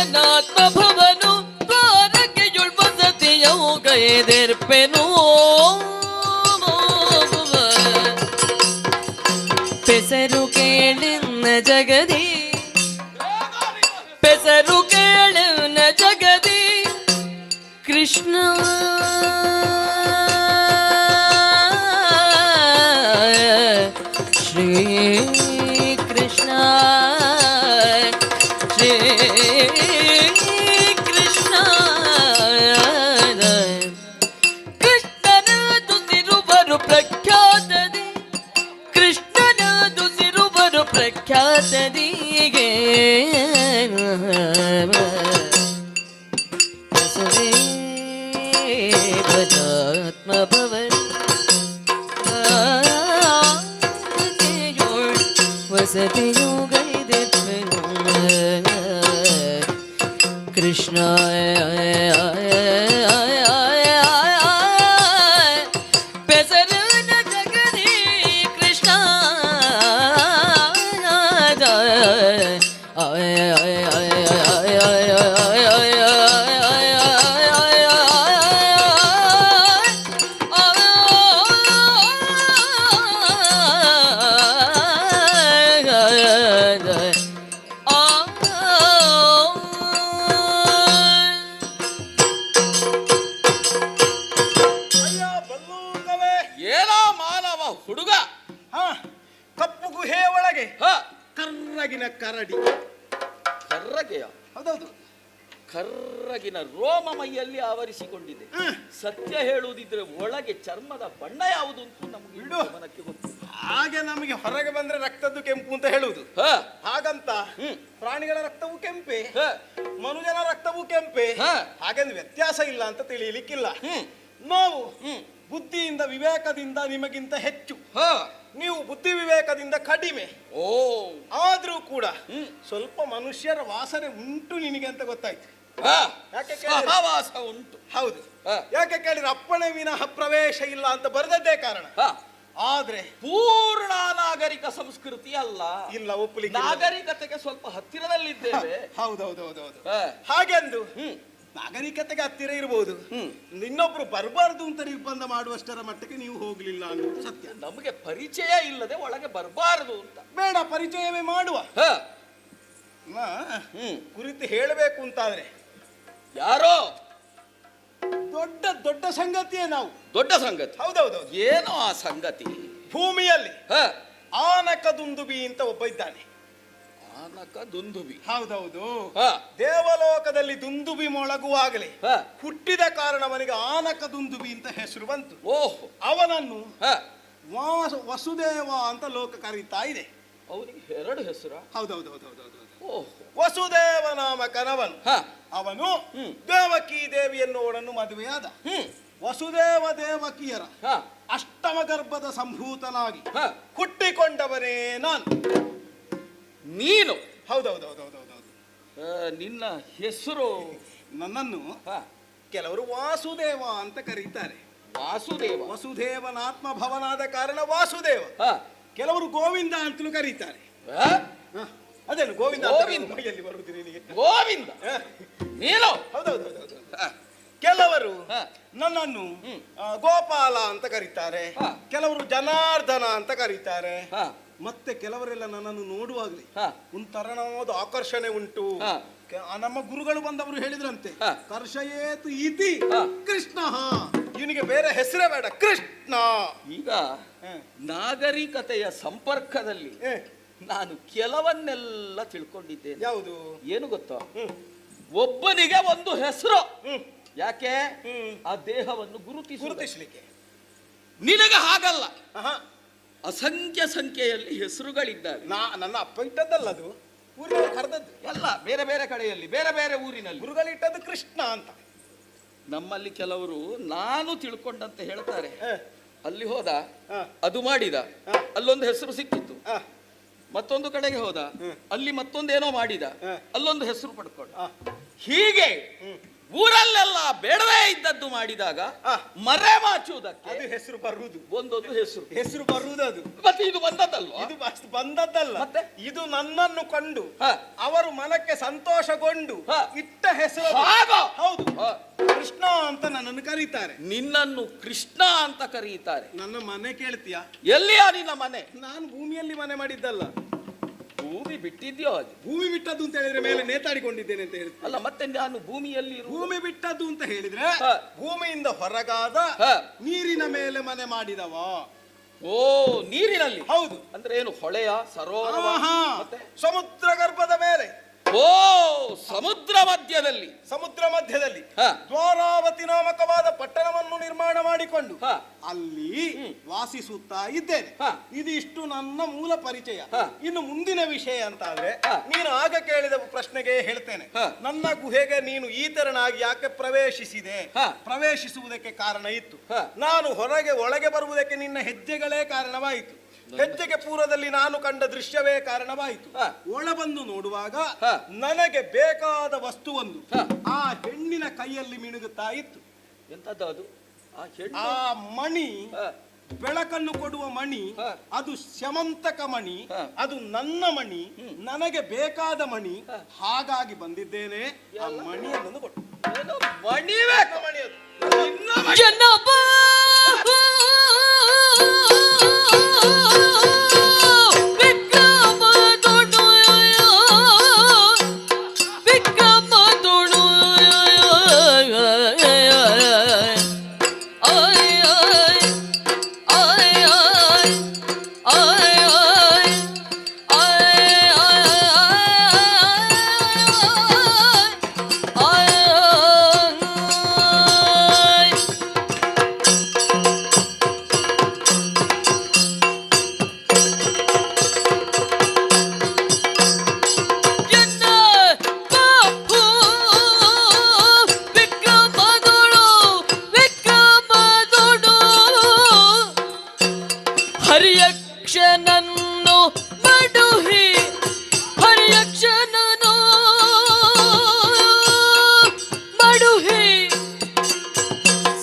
ವಸುದೇವನಾತ್ಮಭವನು ದ್ವಾರಕೆಯುಳ್ ವಸತಿಯೌ ಗೈದಿರ್ಪೆನು ಪೆಸರು ಕೇಳಿನ ಜಗದಿ ಪೆಸರು ಕೇಳಿನ ಜಗದಿ ಕೃಷ್ಣ ಶ್ರೀ ಕೃಷ್ಣ ಶ್ರೀ ಕೃಷ್ಣ ಕೃಷ್ಣನ ದುಸಿರುವರು ಪ್ರಖ್ಯಾತದಿ ಕೃಷ್ಣನ ದುಸಿರುವರು ಪ್ರಖ್ಯಾತದಿಗೆ ವಸುದೇವನಾತ್ಮಭವನ ವಸತಿಯೋ ಗೈದಿರ್ಪೆನು ಕೃಷ್ಣ ಪೆಸರನ ಜಗದಿ ಕೃಷ್ಣ ಅಯ್ಯ ಬಲ್ಲೂಕವೇ, ಏನೋ ಮಾನವ ಹುಡುಗ. ಹಾ, ಕಪ್ಪು ಗುಹೆ ಒಳಗೆ ಹ, ಕರ್ರಗಿನ ಕರಡಿ. ಕರ್ರಗೆಯ ಹೌದೌದು. ಕರ್ರಗಿನ ರೋಮ ಮೈಯಲ್ಲಿ ಆವರಿಸಿಕೊಂಡಿದೆ. ಸತ್ಯ ಹೇಳುವುದಿದ್ರೆ ಒಳಗೆ ಚರ್ಮದ ಬಣ್ಣ ಯಾವುದು ಅಂತ ನಮ್ಗೆ ಬಿಡು. ಗಮನಕ್ಕೆ ಗೊತ್ತು. ಹಾಗೆ ನಮಗೆ ಹೊರಗೆ ಬಂದ್ರೆ ರಕ್ತದ್ದು ಕೆಂಪು ಅಂತ ಹೇಳುವುದು. ಹ, ಹಾಗಂತ ಪ್ರಾಣಿಗಳ ರಕ್ತವು ಕೆಂಪೆ, ಹ, ಮನುಜನ ರಕ್ತವು ಕೆಂಪೆ, ಹ. ಹಾಗೆಂದು ವ್ಯತ್ಯಾಸ ಇಲ್ಲ ಅಂತ ತಿಳಿಯಲಿಕ್ಕಿಲ್ಲ. ನಾವು ಬುದ್ಧಿಯಿಂದ ವಿವೇಕದಿಂದ ನಿಮಗಿಂತ ಹೆಚ್ಚು, ಹ. ನೀವು ಬುದ್ಧಿ ವಿವೇಕದಿಂದ ಕಡಿಮೆ. ಓ, ಆದ್ರೂ ಕೂಡ ಸ್ವಲ್ಪ ಮನುಷ್ಯರ ವಾಸನೆ ಉಂಟು ನಿನಗೆ ಅಂತ ಗೊತ್ತಾಯ್ತು. ಹ, ಯಾಕೆ ಕೇಳಿದ್ರೆ- ಸಹವಾಸ ಉಂಟು. ಹೌದು. ಹ. ಯಾಕೆ ಕೇಳಿದ್ರೆ ಅಪ್ಪಣೆ ವಿನಃ ಪ್ರವೇಶ ಇಲ್ಲ ಅಂತ ಬರೆದದ್ದೇ ಕಾರಣ. ಹ, ಆದ್ರೆ ಪೂರ್ಣ ನಾಗರಿಕ ಸಂಸ್ಕೃತಿ ಅಲ್ಲ. ಇಲ್ಲ, ಒಪ್ಪಲಿಕ್ಕೆ ಇಲ್ಲ. ನಾಗರಿಕತೆಗೆ ಸ್ವಲ್ಪ ಹತ್ತಿರದಲ್ಲಿದ್ದೇವೆ. ಹೌದೌದೌದೌದು. ಹ, ಹಾಗೆಂದು ನಾಗರಿಕತೆಗೆ ಹತ್ತಿರ ಇರಬಹುದು, ಇನ್ನೊಬ್ರು ಬರಬಾರ್ದು ಅಂತ ನಿರ್ಬಂಧ ಮಾಡುವಷ್ಟರ ಮಟ್ಟಕ್ಕೆ ನೀವು ಹೋಗ್ಲಿಲ್ಲ ಅನ್ನೋದು ಸತ್ಯ. ನಮಗೆ ಪರಿಚಯ ಇಲ್ಲದೆ ಒಳಗೆ ಬರಬಾರದು ಅಂತ. ಬೇಡ, ಪರಿಚಯವೇ ಮಾಡುವ. ಹ, ಕುರಿತು ಹೇಳಬೇಕು ಅಂತಾದ್ರೆ ಯಾರೋ ದೊಡ್ಡ ದೊಡ್ಡ ಸಂಗತಿಯೇ ನಾವು. ದೊಡ್ಡ ಸಂಗತಿ. ಹೌದೌದೌದು. ಏನೋ ಆ ಸಂಗತಿ. ಭೂಮಿಯಲ್ಲಿ ಹ, ಆನಕ ದುಂದುಬಿ ಅಂತ ಒಬ್ಬ ಇದ್ದಾನೆ. ಆನಕ ದುಂದುಬಿ. ಹೌದೌದು. ಹ, ದೇವಲೋಕದಲ್ಲಿ ದುಂದುಬಿ ಮೊಳಗುವಾಗಲೇ ಹ. ಹುಟ್ಟಿದ ಕಾರಣ ಅವನಿಗೆ ಆನಕ ದುಂದುಬಿ ಅಂತ ಹೆಸರು ಬಂತು. ಓಹೋ. ಅವನನ್ನು ಹ, ವಸುದೇವ ಅಂತ ಲೋಕ ಕರೀತಾ ಇದೆ. ಅವನಿಗೆ ಎರಡು ಹೆಸರ. ಹೌದೌದೌದೌದೌದು. ಓಹೋ. ವಸುದೇವ ನಾಮಕನವನು. ಹ, ಅವನು ದೇವಕಿ ದೇವಿಯನ್ನೋಡನ್ನು ಮದುವೆಯಾದ. ವಸುದೇವ ದೇವಕಿಯರ ಹ, ಅಷ್ಟಮ ಗರ್ಭದ ಸಂಭೂತನಾಗಿ ಹ. ಹುಟ್ಟಿಕೊಂಡವನೇ ನಾನು. ನೀನು. ಹೌದೌದೌದೌದೌದು. ನಿನ್ನ ಹೆಸರು. ನನ್ನನ್ನು ಹ, ಕೆಲವರು ವಾಸುದೇವ ಅಂತ ಕರೀತಾರೆ. ವಾಸುದೇವ. ವಸುದೇವನಾತ್ಮ ಭವನಾದ ಕಾರಣ ವಾಸುದೇವ. ಹ, ಕೆಲವರು ಗೋವಿಂದ ಅಂತಲೂ ಕರೀತಾರೆ. ಹ? ಅದೇನು ಗೋವಿಂದ ಗೋವಿಂದ. ಮೈಯಲ್ಲಿ ಬರುವುದು ನಿನಗೆ. ಗೋವಿಂದ. ನೀನು. ಹೌದೌದೌದೌದು. ಹ, ಕೆಲವರು ಹ. ನನ್ನನ್ನು ಗೋಪಾಲ ಅಂತ ಕರೀತಾರೆ. ಹ. ಕೆಲವರು ಜನಾರ್ದನ ಅಂತ ಕರೀತಾರೆ. ಹ, ಮತ್ತೆ ಕೆಲವರೆಲ್ಲ ನನ್ನನ್ನು ನೋಡುವಾಗಲೇ ಹ. ಒಂಥರನಾದ ಆಕರ್ಷಣೆ ಉಂಟು. ಹ. ನಮ್ಮ ಗುರುಗಳು ಬಂದವರು ಹೇಳಿದ್ರಂತೆ, ಹ. ಕರ್ಷಯೇತು ಇತಿ ಹ. ಕೃಷ್ಣ ಇವನಿಗೆ ಬೇರೆ ಹೆಸರೇ ಬೇಡ, ಕೃಷ್ಣ. ಈಗ ನಾಗರಿಕತೆಯ ಸಂಪರ್ಕದಲ್ಲಿ ನಾನು ಕೆಲವನ್ನೆಲ್ಲ ತಿಳ್ಕೊಂಡಿದ್ದೇನೆ. ಯಾವುದು? ಏನು ಗೊತ್ತಾ, ಒಬ್ಬನಿಗೆ ಒಂದು ಹೆಸರು. ಯಾಕೆ? ಆ ದೇಹವನ್ನು ಗುರುತಿಸಲಿಕ್ಕೆ. ನಿನಗೆ ಹಾಗಲ್ಲ, ಅಸಂಖ್ಯ ಸಂಖ್ಯೆಯಲ್ಲಿ ಹೆಸರುಗಳಿದ್ದಾವೆ. ನನ್ನ ಅಪ್ಪ ಇಟ್ಟದ್ದಲ್ಲ, ಅದು ಊರಿನ ಕರೆದದ್ದು. ಎಲ್ಲ ಬೇರೆ ಬೇರೆ ಕಡೆಯಲ್ಲಿ, ಬೇರೆ ಬೇರೆ ಊರಿನಲ್ಲಿ ಗುರುಗಳಿಟ್ಟದ್ದು ಕೃಷ್ಣ ಅಂತ. ನಮ್ಮಲ್ಲಿ ಕೆಲವರು ನಾನು ತಿಳ್ಕೊಂಡಂತೆ ಹೇಳ್ತಾರೆ. ಅಲ್ಲಿ ಹೋದ, ಅದು ಮಾಡಿದ, ಅಲ್ಲೊಂದು ಹೆಸರು ಸಿಕ್ಕಿತ್ತು. ಮತ್ತೊಂದು ಕಡೆಗೆ ಹೋದ, ಅಲ್ಲಿ ಮತ್ತೊಂದೇನೋ ಮಾಡಿದ, ಅಲ್ಲೊಂದು ಹೆಸರು ಪಡ್ಕೊಂಡ. ಹೀಗೆ ಊರಲ್ಲೆಲ್ಲ ಬೇಡವೇ ಇದ್ದದ್ದು ಮಾಡಿದಾಗ ಮರೆ ಮಾಚುವುದಕ್ಕೆ ಅದು ಹೆಸರು ಬರುವುದು. ಒಂದೊಂದು ಹೆಸರು ಬರುವುದು. ಅದು ಮತ್ತೆ ಇದು ಬಂದದ್ದಲ್ವ? ಇದು ಬಂದದ್ದಲ್ಲ, ಮತ್ತೆ ಇದು ನನ್ನನ್ನು ಕಂಡು ಅವರು ಮನಕ್ಕೆ ಸಂತೋಷಗೊಂಡು ಇಟ್ಟ ಹೆಸರು. ಹೌದು, ಕೃಷ್ಣ ಅಂತ ನನ್ನನ್ನು ಕರೀತಾರೆ. ನಿನ್ನನ್ನು ಕೃಷ್ಣ ಅಂತ ಕರೀತಾರೆ. ನನ್ನ ಮನೆ ಕೇಳ್ತೀಯಾ? ಎಲ್ಲಿಯಾ ನಿನ್ನ ಮನೆ? ನಾನು ಭೂಮಿಯಲ್ಲಿ ಮನೆ ಮಾಡಿದ್ದಲ್ಲ. ಭೂಮಿ ಬಿಟ್ಟಿದ್ಯೋ? ಅದು ಭೂಮಿ ಬಿಟ್ಟದ್ದು ಅಂತ ಹೇಳಿದ್ರೆ ಮೇಲೆ ನೇತಾಡಿಕೊಂಡಿದ್ದೇನೆ ಅಂತ ಹೇಳ್ತೀನಿ. ಅಲ್ಲ, ಮತ್ತೆ ನಾನು ಭೂಮಿಯಲ್ಲಿ ಭೂಮಿ ಬಿಟ್ಟದ್ದು ಅಂತ ಹೇಳಿದ್ರೆ ಭೂಮಿಯಿಂದ ಹೊರಗಾದ ನೀರಿನ ಮೇಲೆ ಮನೆ ಮಾಡಿದವ. ಓ, ನೀರಿನಲ್ಲಿ? ಹೌದು. ಅಂದ್ರೆ ಏನು, ಹೊಳೆಯ, ಸರೋವರ, ಸಮುದ್ರ ಗರ್ಭದ ಮೇಲೆ? ಓ, ಸಮುದ್ರ ಮಧ್ಯದಲ್ಲಿ. ಸಮುದ್ರ ಮಧ್ಯದಲ್ಲಿ ದ್ವಾರಾವತಿ ನಾಮಕವಾದ ಪಟ್ಟಣವನ್ನು ನಿರ್ಮಾಣ ಮಾಡಿಕೊಂಡು ಅಲ್ಲಿ ವಾಸಿಸುತ್ತಾ ಇದ್ದೇನೆ. ಇದಿಷ್ಟು ನನ್ನ ಮೂಲ ಪರಿಚಯ. ಇನ್ನು ಮುಂದಿನ ವಿಷಯ ಅಂತ ಆದ್ರೆ, ನೀನು ಆಗ ಕೇಳಿದ ಪ್ರಶ್ನೆಗೆ ಹೇಳ್ತೇನೆ. ನನ್ನ ಗುಹೆಗೆ ನೀನು ಈ ತೆರನಾಗಿ ಯಾಕೆ ಪ್ರವೇಶಿಸಿದೆ? ಪ್ರವೇಶಿಸುವುದಕ್ಕೆ ಕಾರಣ ಇತ್ತು. ನಾನು ಒಳಗೆ ಬರುವುದಕ್ಕೆ ನಿನ್ನ ಹೆಜ್ಜೆಗಳೇ ಕಾರಣವಾಯಿತು. ಹೆಜ್ಜೆಗೆ ಪೂರ್ವದಲ್ಲಿ ನಾನು ಕಂಡ ದೃಶ್ಯವೇ ಕಾರಣವಾಯಿತು. ಒಳ ಬಂದು ನೋಡುವಾಗ ನನಗೆ ಬೇಕಾದ ವಸ್ತುವೊಂದು ಆ ಹೆಣ್ಣಿನ ಕೈಯಲ್ಲಿ ಮಿಣುಗುತ್ತಾ ಇತ್ತು. ಎಂತದ್ದು ಅದು? ಆ ಮಣಿ, ಬೆಳಕನ್ನು ಕೊಡುವ ಮಣಿ, ಅದು ಸ್ಯಮಂತಕ ಮಣಿ. ಅದು ನನ್ನ ಮಣಿ, ನನಗೆ ಬೇಕಾದ ಮಣಿ. ಹಾಗಾಗಿ ಬಂದಿದ್ದೇನೆ. ಆ ಮಣಿಯನ್ನು ಕೊಟ್ಟು. ಮಣಿ ಬೇಕು? ಮಣಿ ಅದು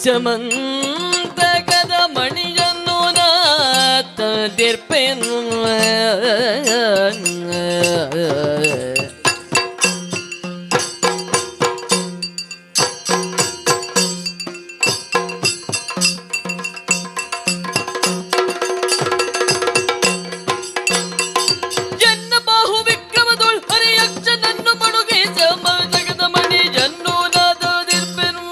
ಸಮಂತಕದ ಮಣಿಯನ್ನು ನಾತದಿರ್ಪೆನು. ಎನ್ನ ಬಾಹು ವಿಕ್ರಮದೊಳ್ ಹರಿಯಕ್ಷನನ್ನು ಮಡುಗೆ ಸಮಂತಕದ ಮಣಿಯನ್ನು ನಾತದಿರ್ಪೆನು.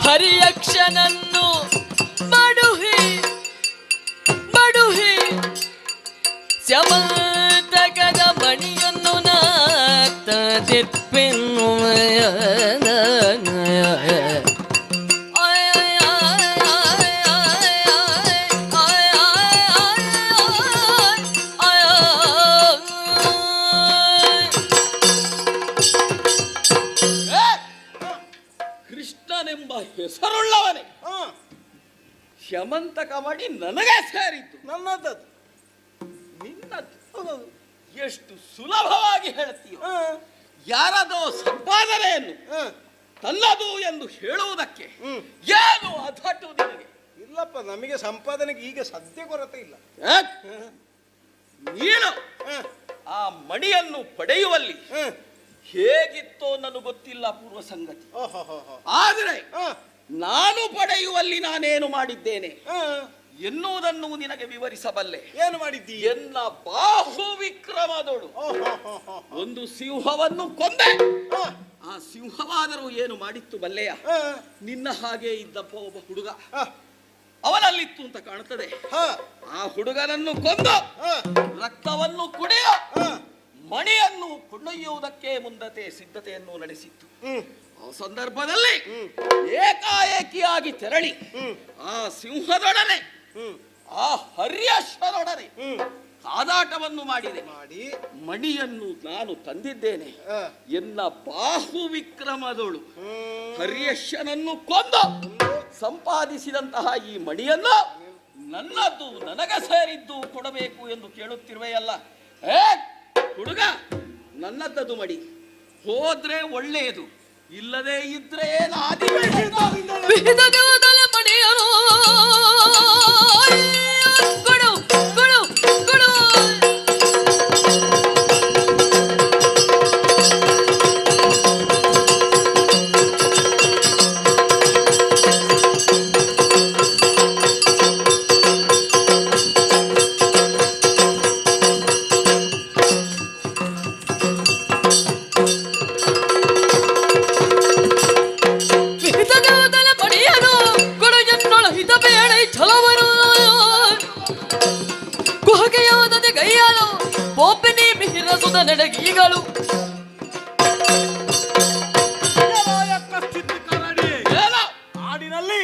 ಹರಿಯಕ್ಷನನ್ನು ಮಡುಹಿ ಸಮಂತಕದ ಮಣಿಯನ್ನು ನಾತದಿರ್ಪೆನು. ಕೃಷ್ಣನೆಂಬ ಹೆಸರುಳ್ಳವನೇ ಶಮಂತಕ ಮಾಡಿ ನನಗೆ ಸೇರಿತು. ನನ್ನದದು. ನಿನ್ನದು ಎಷ್ಟು ಸುಲಭವಾಗಿ ಹೇಳ್ತೀಯ. ಯಾರದೋ ಸಂಪಾದನೆಯನ್ನು ತನ್ನದು ಎಂದು ಹೇಳುವುದಕ್ಕೆ ಏನು ಅಧಟು ನಿನಗೆ? ಇಲ್ಲಪ್ಪ, ನಮಗೆ ಸಂಪಾದನೆಗೆ ಈಗ ಸದ್ಯ ಕೊರತೆ ಇಲ್ಲ. ನೀನು ಆ ಮಣಿಯನ್ನು ಪಡೆಯುವಲ್ಲಿ ಹೇಗಿತ್ತೋ ನನಗೆ ಗೊತ್ತಿಲ್ಲ ಪೂರ್ವ ಸಂಗತಿ. ಆದರೆ ನಾನು ಪಡೆಯುವಲ್ಲಿ ನಾನೇನು ಮಾಡಿದ್ದೇನೆ, ಎನ್ನುವುದನ್ನು ನಿನಗೆ ವಿವರಿಸಬಲ್ಲೆ. ಏನು ಮಾಡಿದ್ದಿ? ಎನ್ನ ಬಾಹು ವಿಕ್ರಮದೋಳು ಒಂದು ಸಿಂಹವನ್ನು ಕೊಂದೆ. ಆ ಸಿಂಹವಾದರೂ ಏನು ಮಾಡಿತ್ತು ಬಲ್ಲೆಯ? ನಿನ್ನ ಹಾಗೆ ಇದ್ದಪ್ಪ ಒಬ್ಬ ಹುಡುಗ ಅವನಲ್ಲಿತ್ತು ಅಂತ ಕಾಣುತ್ತದೆ. ಆ ಹುಡುಗನನ್ನು ಕೊಂದು ರಕ್ತವನ್ನು ಕುಡಿಯ ಮಣಿಯನ್ನು ಕೊಂಡೊಯ್ಯುವುದಕ್ಕೆ ಸಿದ್ಧತೆಯನ್ನು ನಡೆಸಿತ್ತು. ಆ ಸಂದರ್ಭದಲ್ಲಿ ಏಕಾಏಕಿಯಾಗಿ ತೆರಳಿ ಆ ಸಿಂಹದೊಡನೆ ಆ ಹರ್ಯಶ್ವರೊಡನೆ ಕಾದಾಟವನ್ನು ಮಾಡಿ ಮಣಿಯನ್ನು ನಾನು ತಂದಿದ್ದೇನೆ. ಎನ್ನ ಬಾಹು ವಿಕ್ರಮದೋಳು ಹರ್ಯಶ್ವನನ್ನು ಕೊಂದು ಸಂಪಾದಿಸಿದಂತಹ ಈ ಮಣಿಯನ್ನು ನನ್ನದು ನನಗೆ ಸೇರಿದ್ದು ಕೊಡಬೇಕು ಎಂದು ಕೇಳುತ್ತಿರುವೆಯಲ್ಲ. ಹುಡುಗ, ನನ್ನದ್ದದು ಮಡಿ. ಹೋದ್ರೆ ಒಳ್ಳೆಯದು, ಇಲ್ಲದೆ ಇದ್ರೆ ಮಣಿಯನು ಕೊಡು ಕೊಡು ಕೊಡು. ಒಬ್ಬನೇ ಮಿಹಿರಸುದ ನಡಗೀಗಳು ಕಾಡಿನಲ್ಲಿ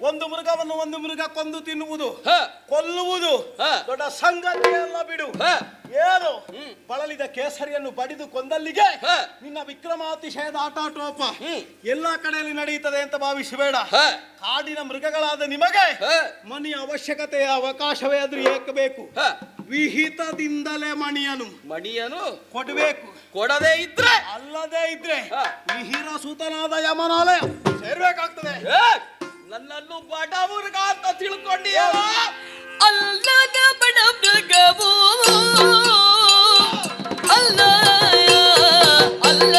ಒಂದು ಮೃಗವನ್ನು ಒಂದು ಮೃಗ ಕೊಂದು ತಿನ್ನುವುದು ಕೊಲ್ಲುವುದು ದೊಡ್ಡ ಸಂಗತಿ ಅಲ್ಲ ಬಿಡು. ಏನು ಬಳಲಿದ ಕೇಸರಿಯನ್ನು ಬಡಿದು ಕೊಂದಲ್ಲಿಗೆ ನಿನ್ನ ವಿಕ್ರಮಾತಿಶಯದ ಆಟಾಟೋಪ ಎಲ್ಲಾ ಕಡೆಯಲ್ಲಿ ನಡೆಯುತ್ತದೆ ಅಂತ ಭಾವಿಸಬೇಡ. ಕಾಡಿನ ಮೃಗಗಳಾದ ನಿಮಗೆ ಮಣಿಯ ಅವಶ್ಯಕತೆಯ ಅವಕಾಶವೇ ಆದ್ರೂ ಏಕಬೇಕು. ವಿಹಿತದಿಂದಲೇ ಮಣಿಯನು ಕೊಡಬೇಕು. ಕೊಡದೇ ಇದ್ರೆ ಅಲ್ಲದೆ ಇದ್ರೆ ಮಿಹಿರ ಸೂತನಾದ ಯಮನಾಲಯ ಸೇರ್ಬೇಕಾಗ್ತದೆ. ನನ್ನನ್ನು ಬಡ ಮೃಗ ಅಂತ ತಿಳ್ಕೊಂಡಿಯ? ಅಲ್ಲದ ಬಡ ಮೃಗವು ಅಲ್ಲ ಅಲ್ಲ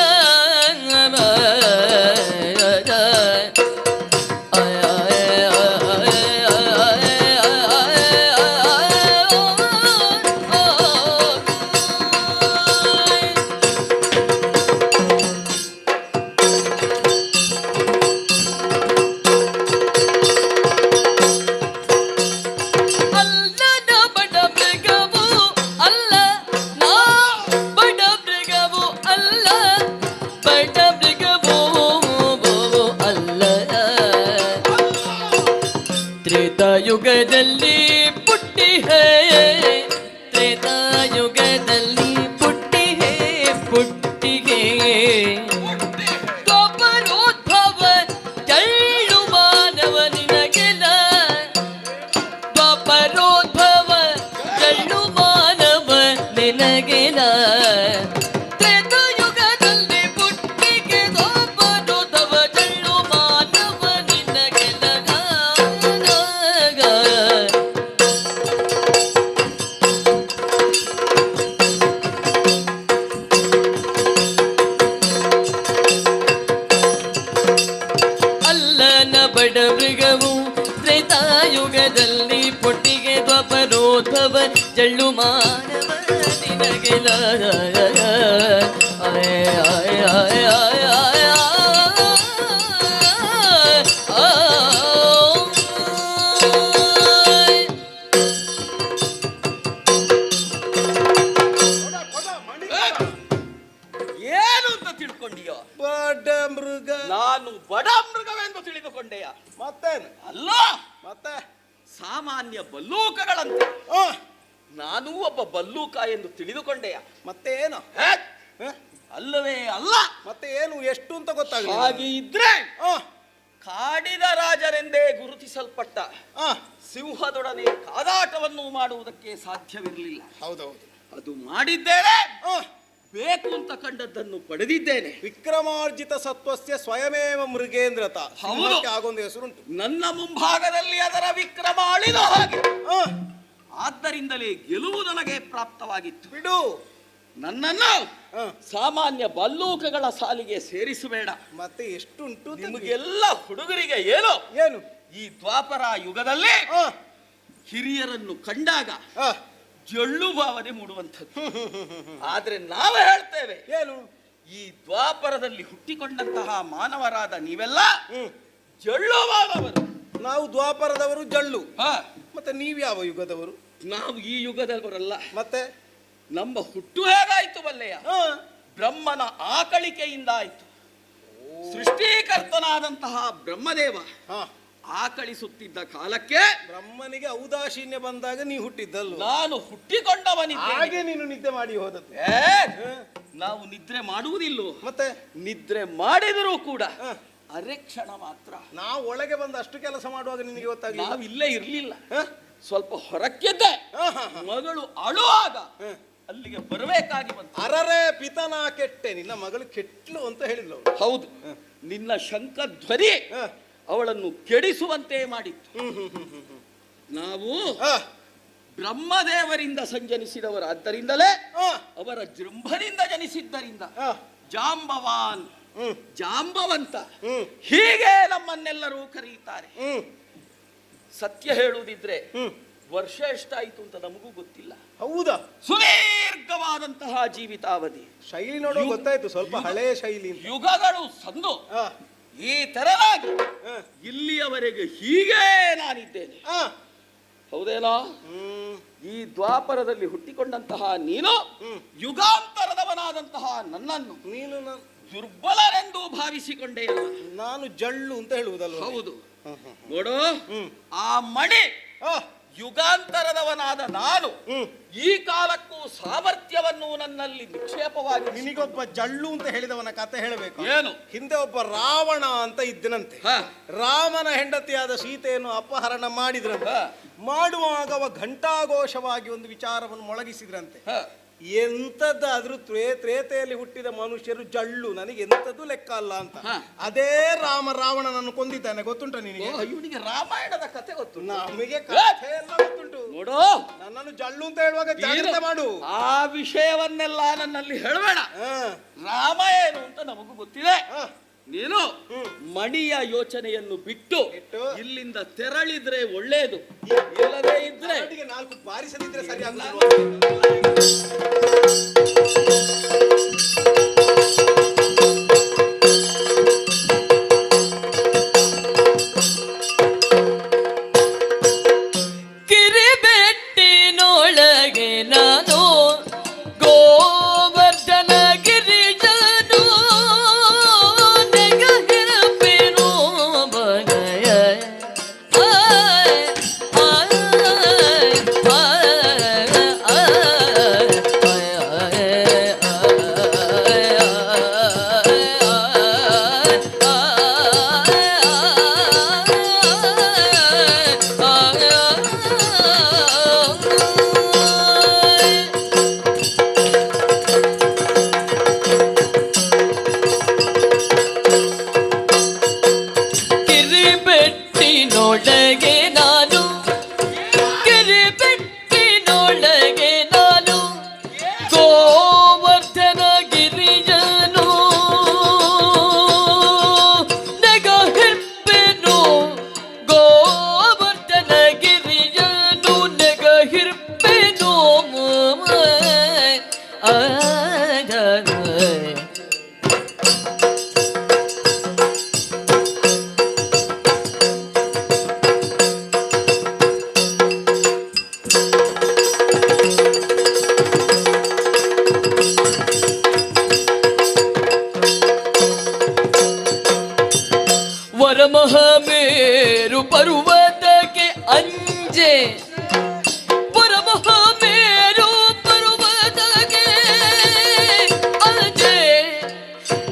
ಯುಗದಲ್ಲಿ ಪುಟ್ಟಿ ಹೇ ತ್ರೇತಾಯುಗದಲ್ಲಿ ಪುಟ್ಟಿ ಹೇ ಪುಟ್ಟಿಗೆ ದ್ವಾಪರೋದ್ಭವ ಜಳ್ಳು ಮಾನವ ನಿನಗೆಲ ದ್ವಾಪರೋದ್ಭವ ಜಳ್ಳು ಮಾನವ ನಿನಗೆಲ ತ್ರೇತಾಯುಗದಲ್ಲಿ ಪುಟ್ಟಿಗೆ ದ್ವಾಪರೋದ್ಭವ ಜಳ್ಳು ಮಾನವ ನಿನಗೆಲ ಬಡ ಮೃಗವು ತ್ರೇತಾಯುಗದಲ್ಲಿ ಪೊಟ್ಟಿಗೆ ದ್ವಾಪರೋದ್ಭವ ಜಳ್ಳು ಮಾನವ ನಿನಗೆಲ ಏನು ಅಂತ ತಿಳ್ಕೊಂಡಿಯೋ? ಬಡ ಮೃಗ. ನಾನು ಬಡ ಮೃಗವೆಂದು ತಿಳಿದುಕೊಂಡೆಯ? ಮತ್ತೇನು ಅಲ್ಲ, ಮತ್ತೆ ಸಾಮಾನ್ಯ ಬಲ್ಲೂಕಗಳಂತೆ ನಾನು ಒಬ್ಬ ಬಲ್ಲೂಕ ಎಂದು ತಿಳಿದುಕೊಂಡೆಯ? ಮತ್ತೆ ಏನು? ಅಲ್ಲವೇ ಅಲ್ಲ. ಮತ್ತೆ ಏನು ಎಷ್ಟು ಅಂತ ಗೊತ್ತಾಗಲಿಲ್ಲ. ಹಾಗೆ ಇದ್ರೆ ಕಾಡಿದ ರಾಜರೆಂದೇ ಗುರುತಿಸಲ್ಪಟ್ಟ ಸಿಂಹದೊಡನೆ ಕಾದಾಟವನ್ನು ಮಾಡುವುದಕ್ಕೆ ಸಾಧ್ಯವಿರಲಿಲ್ಲ. ಹೌದೌದು, ಅದು ಮಾಡಿದ್ದೇನೆ. ಬೇಕು ಅಂತ ಕಂಡದ್ದನ್ನು ಪಡೆದಿದ್ದೇನೆ. ವಿಕ್ರಮಾರ್ಜಿತ ಸತ್ವಸ್ಯ ಸ್ವಯಮೇವ ಮೃಗೇಂದ್ರತ ಆಗೊಂದು ಹೆಸರುಂಟು. ನನ್ನ ಮುಂಭಾಗದಲ್ಲಿ ಅದರ ವಿಕ್ರಮ ಅಳಿದ ಹಾಗೆ. ಆದ್ದರಿಂದಲೇ ಗೆಲುವು ನನಗೆ ಪ್ರಾಪ್ತವಾಗಿತ್ತು. ಬಿಡು, ನನ್ನನ್ನು ಸಾಮಾನ್ಯ ಬಲ್ಲೂಕಗಳ ಸಾಲಿಗೆ ಸೇರಿಸಬೇಡ. ಮತ್ತೆ ಎಷ್ಟುಂಟು ನಿಮಗೆಲ್ಲ ಹುಡುಗರಿಗೆ ಏನು ಏನು ಈ ದ್ವಾಪರ ಯುಗದಲ್ಲಿ ಹಿರಿಯರನ್ನು ಕಂಡಾಗ ಆ, ಜಳ್ಳು ಭಾವನೆ ಮೂಡುವಂಥದ್ದು. ಆದ್ರೆ ನಾವೇ ಹೇಳ್ತೇವೆ, ಏನು ಈ ದ್ವಾಪರದಲ್ಲಿ ಹುಟ್ಟಿಕೊಂಡಂತಹ ಮಾನವರಾದ ನೀವೆಲ್ಲ ಜಳ್ಳು ಭಾವವರು. ನಾವು ದ್ವಾಪರದವರು ಜಳ್ಳು. ಹಾ, ಮತ್ತೆ ನೀವು ಯಾವ ಯುಗದವರು? ನಾವು ಈ ಯುಗದವರಲ್ಲ. ಮತ್ತೆ ನಮ್ಮ ಹುಟ್ಟು ಹೇಗಾಯ್ತು ಬಲ್ಲೆಯ? ಆ, ಬ್ರಹ್ಮನ ಆಕಳಿಕೆಯಿಂದ ಆಯ್ತು. ಸೃಷ್ಟಿಕರ್ತನಾದಂತಹ ಬ್ರಹ್ಮದೇವ ಆ, ಆಕಳಿಸುತ್ತಿದ್ದ ಕಾಲಕ್ಕೆ ಬ್ರಹ್ಮನಿಗೆ ಔದಾಸೀನ್ಯ ಬಂದಾಗ ನೀವು ಹುಟ್ಟಿದ್ದಲ್ವ? ನಾನು ಹುಟ್ಟಿಕೊಂಡವನಿದ್ದೆ. ಹಾಗೆ ನೀನು ನಿದ್ದೆ ಮಾಡಿ ಹೋದದ್ದು. ನಾವು ನಿದ್ರೆ ಮಾಡುವುದಿಲ್ಲೋ? ಮತ್ತೆ ನಿದ್ರೆ ಮಾಡಿದರೂ ಕೂಡ ಆ, ಅರೆ ಕ್ಷಣ ಮಾತ್ರ. ನಾವು ಒಳಗೆ ಬಂದು ಅಷ್ಟು ಕೆಲಸ ಮಾಡುವಾಗ ನಿನಗೆ ಗೊತ್ತಾಗಲಿಲ್ಲ? ನಾವು ಇಲ್ಲೇ ಇರ್ಲಿಲ್ಲ, ಆ? ಸ್ವಲ್ಪ ಹೊರಕ್ಕಿದ್ದೆ. ಮಗಳು ಅಳುವಾಗ ಅಲ್ಲಿಗೆ ಬರಬೇಕಾಗಿ ಬಂತು. ಅರರೆ ಪಿತನ ಕೆಟ್ಟೆ, ನಿನ್ನ ಮಗಳು ಕೆಟ್ಲು ಅಂತ ಹೇಳಿದ್ಲು ಅವಳು. ಹೌದು, ನಿನ್ನ ಶಂಕ ಧ್ವನಿ ಆ, ಅವಳನ್ನು ಕೆಡಿಸುವಂತೆ ಮಾಡಿತ್ತು. ನಾವು ಆ, ಬ್ರಹ್ಮದೇವರಿಂದ ಸಂಜನಿಸಿದವರು, ಆದ್ದರಿಂದಲೇ ಆ, ಅವರ ಜೃಂಭದಿಂದ ಜನಿಸಿದ್ದರಿಂದ ಆ, ಜಾಂಬವಾನ್, ಜಾಂಬವಂತ, ಹ್ಮ್. ಹೀಗೆ ನಮ್ಮನ್ನೆಲ್ಲರೂ ಕರೆಯುತ್ತಾರೆ. ಹ್ಮ್, ಸತ್ಯ ಹೇಳುವುದಿದ್ರೆ ಹ್ಮ್. ವರ್ಷ ಎಷ್ಟಾಯಿತು ಅಂತ ನಮಗೂ ಗೊತ್ತಿಲ್ಲ. ಹೌದಾ? ಸುದೀರ್ಘವಾದಂತಹ ಜೀವಿತಾವಧಿ. ಶೈಲಿ ನೋಡೋ ಗೊತ್ತಾಯ್ತು, ಸ್ವಲ್ಪ ಹಳೆಯ ಶೈಲಿ ಅಂತ. ಯುಗಗಳು ಸಂದು ಆ, ಈ ತೆರನಾಗಿ ಆ, ಇಲ್ಲಿಯವರೆಗೆ ಹೀಗೆ ನಾನಿದ್ದೇನೆ. ಆ, ಹೌದೇನೋ? ಹ್ಮ್, ಈ ದ್ವಾಪರದಲ್ಲಿ ಹುಟ್ಟಿಕೊಂಡಂತಹ ನೀನು ಯುಗಾಂತರದವನಾದಂತಹ ನನ್ನನ್ನು ನೀನು ದುರ್ಬಲರೆಂದು ಭಾವಿಸಿಕೊಂಡೆಯಲ್ಲ. ನಾನು ಜಳ್ಳು ಅಂತ ಹೇಳುವುದಲ್ವ? ಹೌದು. ನೋಡು, ಆ ಮಣಿ ಆ, ಯುಗಾಂತರದವನಾದ ನಾನು ಹ್ಮ್. ಈ ಕಾಲಕ್ಕೂ ಸಾಮರ್ಥ್ಯವನ್ನು ನನ್ನಲ್ಲಿ ನಿಕ್ಷೇಪವಾಗಿ. ನಿನಗೊಬ್ಬ ಜಳ್ಳು ಅಂತ ಹೇಳಿದವನ ಕತೆ ಹೇಳಬೇಕು. ಏನು? ಹಿಂದೆ ಒಬ್ಬ ರಾವಣ ಅಂತ ಇದ್ದನಂತೆ. ಹ. ರಾಮನ ಹೆಂಡತಿಯಾದ ಸೀತೆಯನ್ನು ಅಪಹರಣ ಮಾಡಿದ್ರಂತೆ. ಹ. ಮಾಡುವಾಗ ಅವ ಘಂಟಾಘೋಷವಾಗಿ ಒಂದು ವಿಚಾರವನ್ನು ಮೊಳಗಿಸಿದ್ರಂತೆ. ಹ. ಎಂತದ್ದಾದ್ರೂ ತ್ರೇತೆಯಲ್ಲಿ ಹುಟ್ಟಿದ ಮನುಷ್ಯರು ಜಳ್ಳು, ನನಗೆ ಎಂತದ್ದು ಲೆಕ್ಕ ಅಲ್ಲ ಅಂತ. ಹ. ಅದೇ ರಾವಣನನ್ನು ಕೊಂದಿದ್ದಾನೆ, ಗೊತ್ತುಂಟ ನಿನಗೆ? ಇವನಿಗೆ ರಾಮಾಯಣದ ಕತೆ ಗೊತ್ತು. ನಮಗೆ ಕಥೆ ಎಲ್ಲ ಗೊತ್ತುಂಟು. ನೋಡು, ನನ್ನನ್ನು ಜಳ್ಳು ಅಂತ ಹೇಳುವಾಗ ಜಾಗ್ರತೆ ಮಾಡು. ಆ ವಿಷಯವನ್ನೆಲ್ಲ ನನ್ನಲ್ಲಿ ಹೇಳಬೇಡ. ಹ. ರಾಮ ಏನು ಅಂತ ನಮಗೂ ಗೊತ್ತಿದೆ. ಹ. ನೀನು ಮಣಿಯ ಯೋಚನೆಯನ್ನು ಬಿಟ್ಟು ಇಲ್ಲಿಂದ ತೆರಳಿದ್ರೆ ಒಳ್ಳೇದು. ಇಲ್ಲದೇ ಇದ್ರೆ ಅವನಿಗೆ ನಾಲ್ಕು ಬಾರಿಸದಿದ್ರೆ ಸರಿ ಆಗಲ್ಲ. ಕಿರಿಬೆಟ್ಟಿನೊಳಗೆ ನಾನು ಗೋವರ್ಧನ ಗಿರಿಜನು ನೆಗಹಿರಪೆನು ಬನಯ ಕಿರಿಬೆಟ್ಟಿನೊಳಗೆ ನಾನು ಕಿರಿಬೆಟ್ಟಿನೊಳಗೆ ನಾನು ಗೋವರ್ಧನ ಗಿರಿಜನು ನೆಗಹಿರ್ಪೆನು ಗೋವರ್ಧನ ಗಿರಿಜನು ನೆಗಹಿರ್ಪೆನು ವರಮಹಾಮೇರು ಪರ್ವತಕ್ಕೆ ಅಂಜೆ ವರಮಹಾಮೇರು ಪರ್ವತಕ್ಕೆ ಅಂಜೆ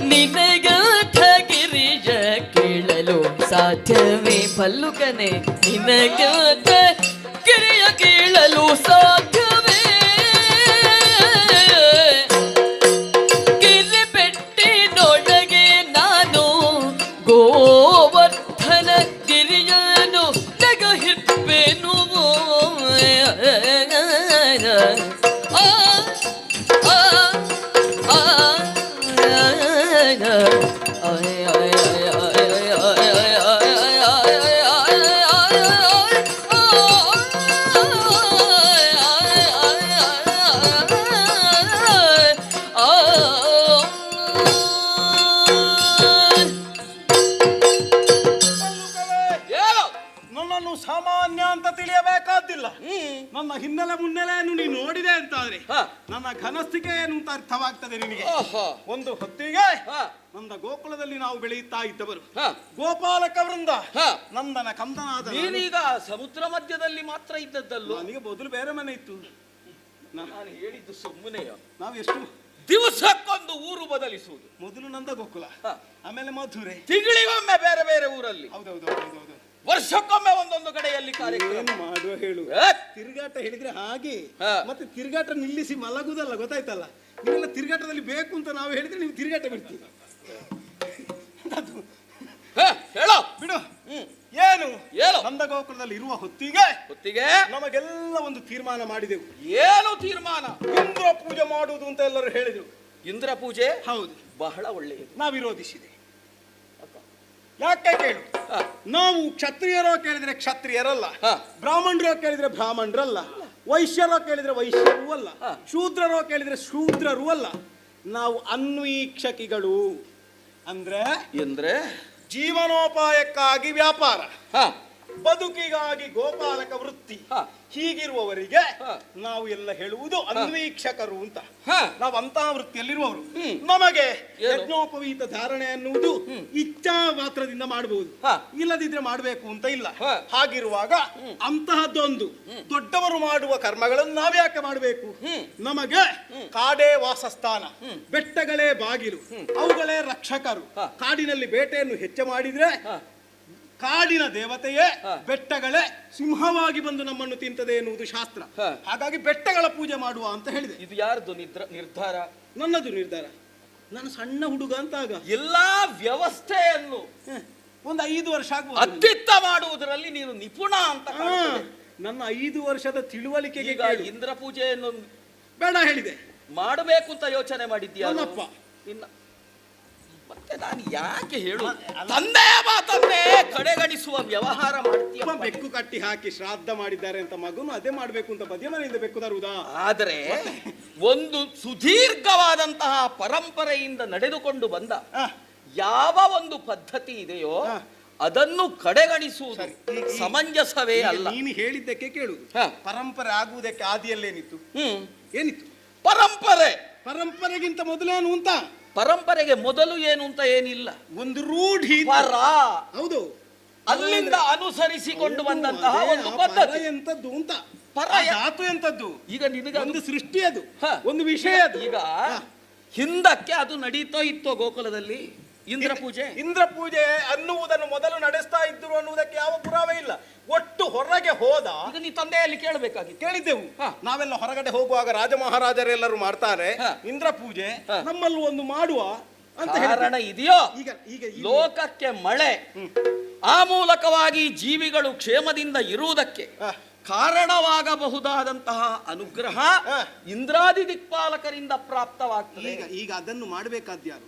ನಿನಗಾಥ ಗಿರಿಜ ಕೇಳಲು ಸಾಧ್ಯವೇ ಪಲ್ಲುಕನೆ ನಿನಗಾಥ ಗಿರಿಯ ಕೇಳಲು ಸಾಧ್ಯವೇ ಕಿರಿಬೆಟ್ಟಿನೊಳಗೆ ನಾನು ಗೋವರ್ಧನ ಗಿರಿಯನು ನಗಹಿರ್ಪೆನು ನನ್ನ ಘನಸ್ಥಿಕೆ ಏನು ಅಂತ ಅರ್ಥವಾಗ್ತದೆ ನಿನಗೆ. ಓಹೋ. ಒಂದು ಹೊತ್ತಿಗೆ ಹ. ನಂದ ಗೋಕುಲದಲ್ಲಿ ನಾವು ಬೆಳೆಯುತ್ತಾ ಇದ್ದವರು ಹ. ಗೋಪಾಲಕ ವೃಂದ ಹ. ನಂದನ ಕಂದನಾದ ನಾನು. ನೀನೀಗ ಸಮುದ್ರ ಮಧ್ಯದಲ್ಲಿ ಮಾತ್ರ ಇದ್ದದ್ದಲ್ಲೋ? ನನಗೆ ಮೊದಲು ಬೇರೆ ಮನೆ ಇತ್ತು. ನಾನು ಹೇಳಿದ್ದು ಸುಮ್ಮನೆಯ. ನಾವು ಎಷ್ಟು ದಿವಸಕ್ಕೊಂದು ಊರು ಬದಲಿಸುವುದು. ಮೊದಲು ನಂದ ಗೋಕುಲ, ಹ. ಆಮೇಲೆ ಮಧುರೆ, ತಿಂಗಳಿಗೊಮ್ಮೆ ಬೇರೆ ಬೇರೆ ಊರಲ್ಲಿ, ಹೌದೌದು. ವರ್ಷಕ್ಕೊಮ್ಮೆ ಒಂದೊಂದು ಕಡೆಯಲ್ಲಿ ಕಾರ್ಯಕ್ರಮ. ಏನು ಮಾಡುವ ಹೇಳು. ಏ? ತಿರುಗಾಟ ಹೇಳಿದ್ರೆ ಹಾಗೆ, ಹ. ಮತ್ತೆ ತಿರುಗಾಟ ನಿಲ್ಲಿಸಿ ಮಲಗುದಲ್ಲ, ಗೊತ್ತಾಯ್ತಲ್ಲ. ನೀವೆಲ್ಲ ತಿರುಗಾಟದಲ್ಲಿ ಬೇಕು ಅಂತ ನಾವು ಹೇಳಿದ್ರೆ ನೀವು ತಿರುಗಾಟ ಬಿಡ್ತೀವಿ. ಅದು ಹೇಳೋ ಬಿಡು. ಹ್ಮ್. ಏನು ಹೇಳು. ನಂದ ಗೋಕುಲದಲ್ಲಿ ಇರುವ ಹೊತ್ತಿಗೆ ಹೊತ್ತಿಗೆ ನಮಗೆಲ್ಲ ಒಂದು ತೀರ್ಮಾನ ಮಾಡಿದೆವು. ಏನು ತೀರ್ಮಾನ? ಇಂದ್ರ ಪೂಜೆ ಮಾಡುವುದು ಅಂತ ಎಲ್ಲರೂ ಹೇಳಿದ್ರು. ಇಂದ್ರ ಪೂಜೆ ಹೌದು, ಬಹಳ ಒಳ್ಳೆಯದು. ನಾವು ವಿರೋಧಿಸಿದೆ. ಯಾಕೆ ಕೇಳು. ಹ. ನಾವು ಕ್ಷತ್ರಿಯರೋ ಕೇಳಿದ್ರೆ ಕ್ಷತ್ರಿಯರಲ್ಲ, ಹ. ಬ್ರಾಹ್ಮಣರೋ ಕೇಳಿದ್ರೆ ಬ್ರಾಹ್ಮಣರಲ್ಲ, ವೈಶ್ಯರೋ ಕೇಳಿದ್ರೆ ವೈಶ್ಯರೂ ಅಲ್ಲ, ಹ. ಶೂದ್ರರೋ ಕೇಳಿದ್ರೆ ಶೂದ್ರರೂ ಅಲ್ಲ. ನಾವು ಅನ್ವೀಕ್ಷಕಿಗಳು. ಅಂದ್ರೆ ಜೀವನೋಪಾಯಕ್ಕಾಗಿ ವ್ಯಾಪಾರ, ಹ. ಬದುಕಿಗಾಗಿ ಗೋಪಾಲಕ ವೃತ್ತಿ. ಹ. ಹೀಗಿರುವವರಿಗೆ ಹ. ನಾವು ಎಲ್ಲ ಹೇಳುವುದು ಅನ್ವೀಕ್ಷಕರು ಅಂತ. ಹ. ನಾವು ಅಂತಹ ವೃತ್ತಿಯಲ್ಲಿರುವವರು. ಹ್ಮ್. ನಮಗೆ ಏನು? ಯಜ್ಞೋಪವೀತ ಧಾರಣೆ ಅನ್ನುವುದು ಇಚ್ಛಾ ಮಾತ್ರದಿಂದ ಮಾಡಬಹುದು, ಹ. ಇಲ್ಲದಿದ್ರೆ ಮಾಡಬೇಕು ಅಂತ ಇಲ್ಲ. ಹ. ಹಾಗಿರುವಾಗ ಅಂತಹದ್ದೊಂದು ದೊಡ್ಡವರು ಮಾಡುವ ಕರ್ಮಗಳನ್ನು ನಾವ್ಯಾಕೆ ಮಾಡಬೇಕು? ನಮಗೆ ಕಾಡೇ ವಾಸಸ್ಥಾನ, ಬೆಟ್ಟಗಳೇ ಬಾಗಿಲು, ಅವುಗಳೇ ರಕ್ಷಕರು. ಕಾಡಿನಲ್ಲಿ ಬೇಟೆಯನ್ನು ಹೆಚ್ಚು ಮಾಡಿದ್ರೆ ಕಾಡಿನ ದೇವತೆಯೇ ಬೆಟ್ಟಗಳೇ ಸಿಂಹವಾಗಿ ಬಂದು ನಮ್ಮನ್ನು ತಿಂತದೆ ಎನ್ನುವುದು ಶಾಸ್ತ್ರ. ಹಾಗಾಗಿ ಬೆಟ್ಟಗಳ ಪೂಜೆ ಮಾಡುವ ಅಂತ ಹೇಳಿದೆ. ಇದು ಯಾರ್ದು ನಿರ್ಧಾರ? ನನ್ನದು ನಿರ್ಧಾರ. ನಾನು ಸಣ್ಣ ಹುಡುಗ ಅಂತ ಆಗ ಎಲ್ಲಾ ವ್ಯವಸ್ಥೆಯನ್ನು ಒಂದು 5 ವರ್ಷ ಆಗ್ಬೋದು. ಅತ್ಯುತ್ತ ಮಾಡುವುದರಲ್ಲಿ ನೀನು ನಿಪುಣ ಅಂತ ಕಾಣ್ತದೆ. ನನ್ನ 5 ವರ್ಷದ ತಿಳುವಳಿಕೆಗೆ ಈಗ ಇಂದ್ರ ಪೂಜೆಯನ್ನು ಬೇಡ ಹೇಳಿದೆ, ಮಾಡಬೇಕು ಅಂತ ಯೋಚನೆ ಮಾಡಿದ್ಯಾ? ನನ್ನಪ್ಪ. ನಿನ್ನ ಮತ್ತೆ ನಾನು ಯಾಕೆ ಹೇಳು, ತಂದೆಯ ಮಾತನ್ನೇ ಕಡೆಗಣಿಸುವ ವ್ಯವಹಾರ ಮಾಡ್ತೀಯ. ಬೆಕ್ಕು ಕಟ್ಟಿ ಹಾಕಿ ಶ್ರಾದ್ದ ಮಾಡಿದ್ದಾರೆ ಅಂತ ಮಗನು ಅದೇ ಮಾಡ್ಬೇಕು ಅಂತ ಬದಿಯ ಮನೆಯಿಂದ ಬೆಕ್ಕು ತರುವುದಾ? ಆದರೆ ಒಂದು ಸುದೀರ್ಘವಾದಂತಹ ಪರಂಪರೆಯಿಂದ ನಡೆದುಕೊಂಡು ಬಂದ ಯಾವ ಒಂದು ಪದ್ಧತಿ ಇದೆಯೋ ಅದನ್ನು ಕಡೆಗಣಿಸುವುದು ಸಮಂಜಸವೇ ಅಲ್ಲ. ನೀನು ಹೇಳಿದ್ದಕ್ಕೆ ಕೇಳುದು. ಪರಂಪರೆ ಆಗುವುದಕ್ಕೆ ಆದಿಯಲ್ಲೇನಿತ್ತು? ಏನಿತ್ತು ಪರಂಪರೆಗಿಂತ ಮೊದಲೇನು ಅಂತ? ಪರಂಪರೆಗೆ ಮೊದಲು ಏನು ಅಂತ ಏನಿಲ್ಲ, ಒಂದು ರೂಢಿ. ಹೌದು, ಅಲ್ಲಿಂದ ಅನುಸರಿಸಿಕೊಂಡು ಬಂದಂತಹ ಒಂದು ಪದ್ಧತಿ. ಎಂತದ್ದು ಅಂತ ಧಾತು ಎಂತದ್ದು? ಈಗ ನಿನಗೆ ಒಂದು ಸೃಷ್ಟಿ, ಅದು ಒಂದು ವಿಷಯ. ಅದು ಈಗ ಹಿಂದಕ್ಕೆ ಅದು ನಡೀತೋ ಇತ್ತೋ ಗೋಕುಲದಲ್ಲಿ ಇಂದ್ರ ಪೂಜೆ ಅನ್ನುವುದನ್ನು ಮೊದಲು ನಡೆಸ್ತಾ ಇದ್ರು ಅನ್ನುವುದಕ್ಕೆ ಯಾವ ಪುರಾವೆ ಇಲ್ಲ. ಒಟ್ಟು ಹೊರಗೆ ಹೋದ ಈಗ ನೀ ತಂದೆಯಲ್ಲಿ ಕೇಳಬೇಕಾಗಿತ್ತು. ಕೇಳಿದ್ದೆವು. ನಾವೆಲ್ಲ ಹೊರಗಡೆ ಹೋಗುವಾಗ ರಾಜ ಮಹಾರಾಜರೆಲ್ಲರೂ ಮಾಡ್ತಾರೆ ಇಂದ್ರ ಪೂಜೆ, ನಮ್ಮಲ್ಲೂ ಒಂದು ಮಾಡುವ ಅಂತ ಕಾರಣ ಇದೆಯೋ? ಈಗ ಲೋಕಕ್ಕೆ ಮಳೆ, ಆ ಮೂಲಕವಾಗಿ ಜೀವಿಗಳು ಕ್ಷೇಮದಿಂದ ಇರುವುದಕ್ಕೆ ಕಾರಣವಾಗಬಹುದಾದಂತಹ ಅನುಗ್ರಹ ಇಂದ್ರಾದಿ ದಿಕ್ಪಾಲಕರಿಂದ ಪ್ರಾಪ್ತವಾಗ್ತದೆ. ಈಗ ಅದನ್ನು ಮಾಡಬೇಕಾದ್ಯಾರು?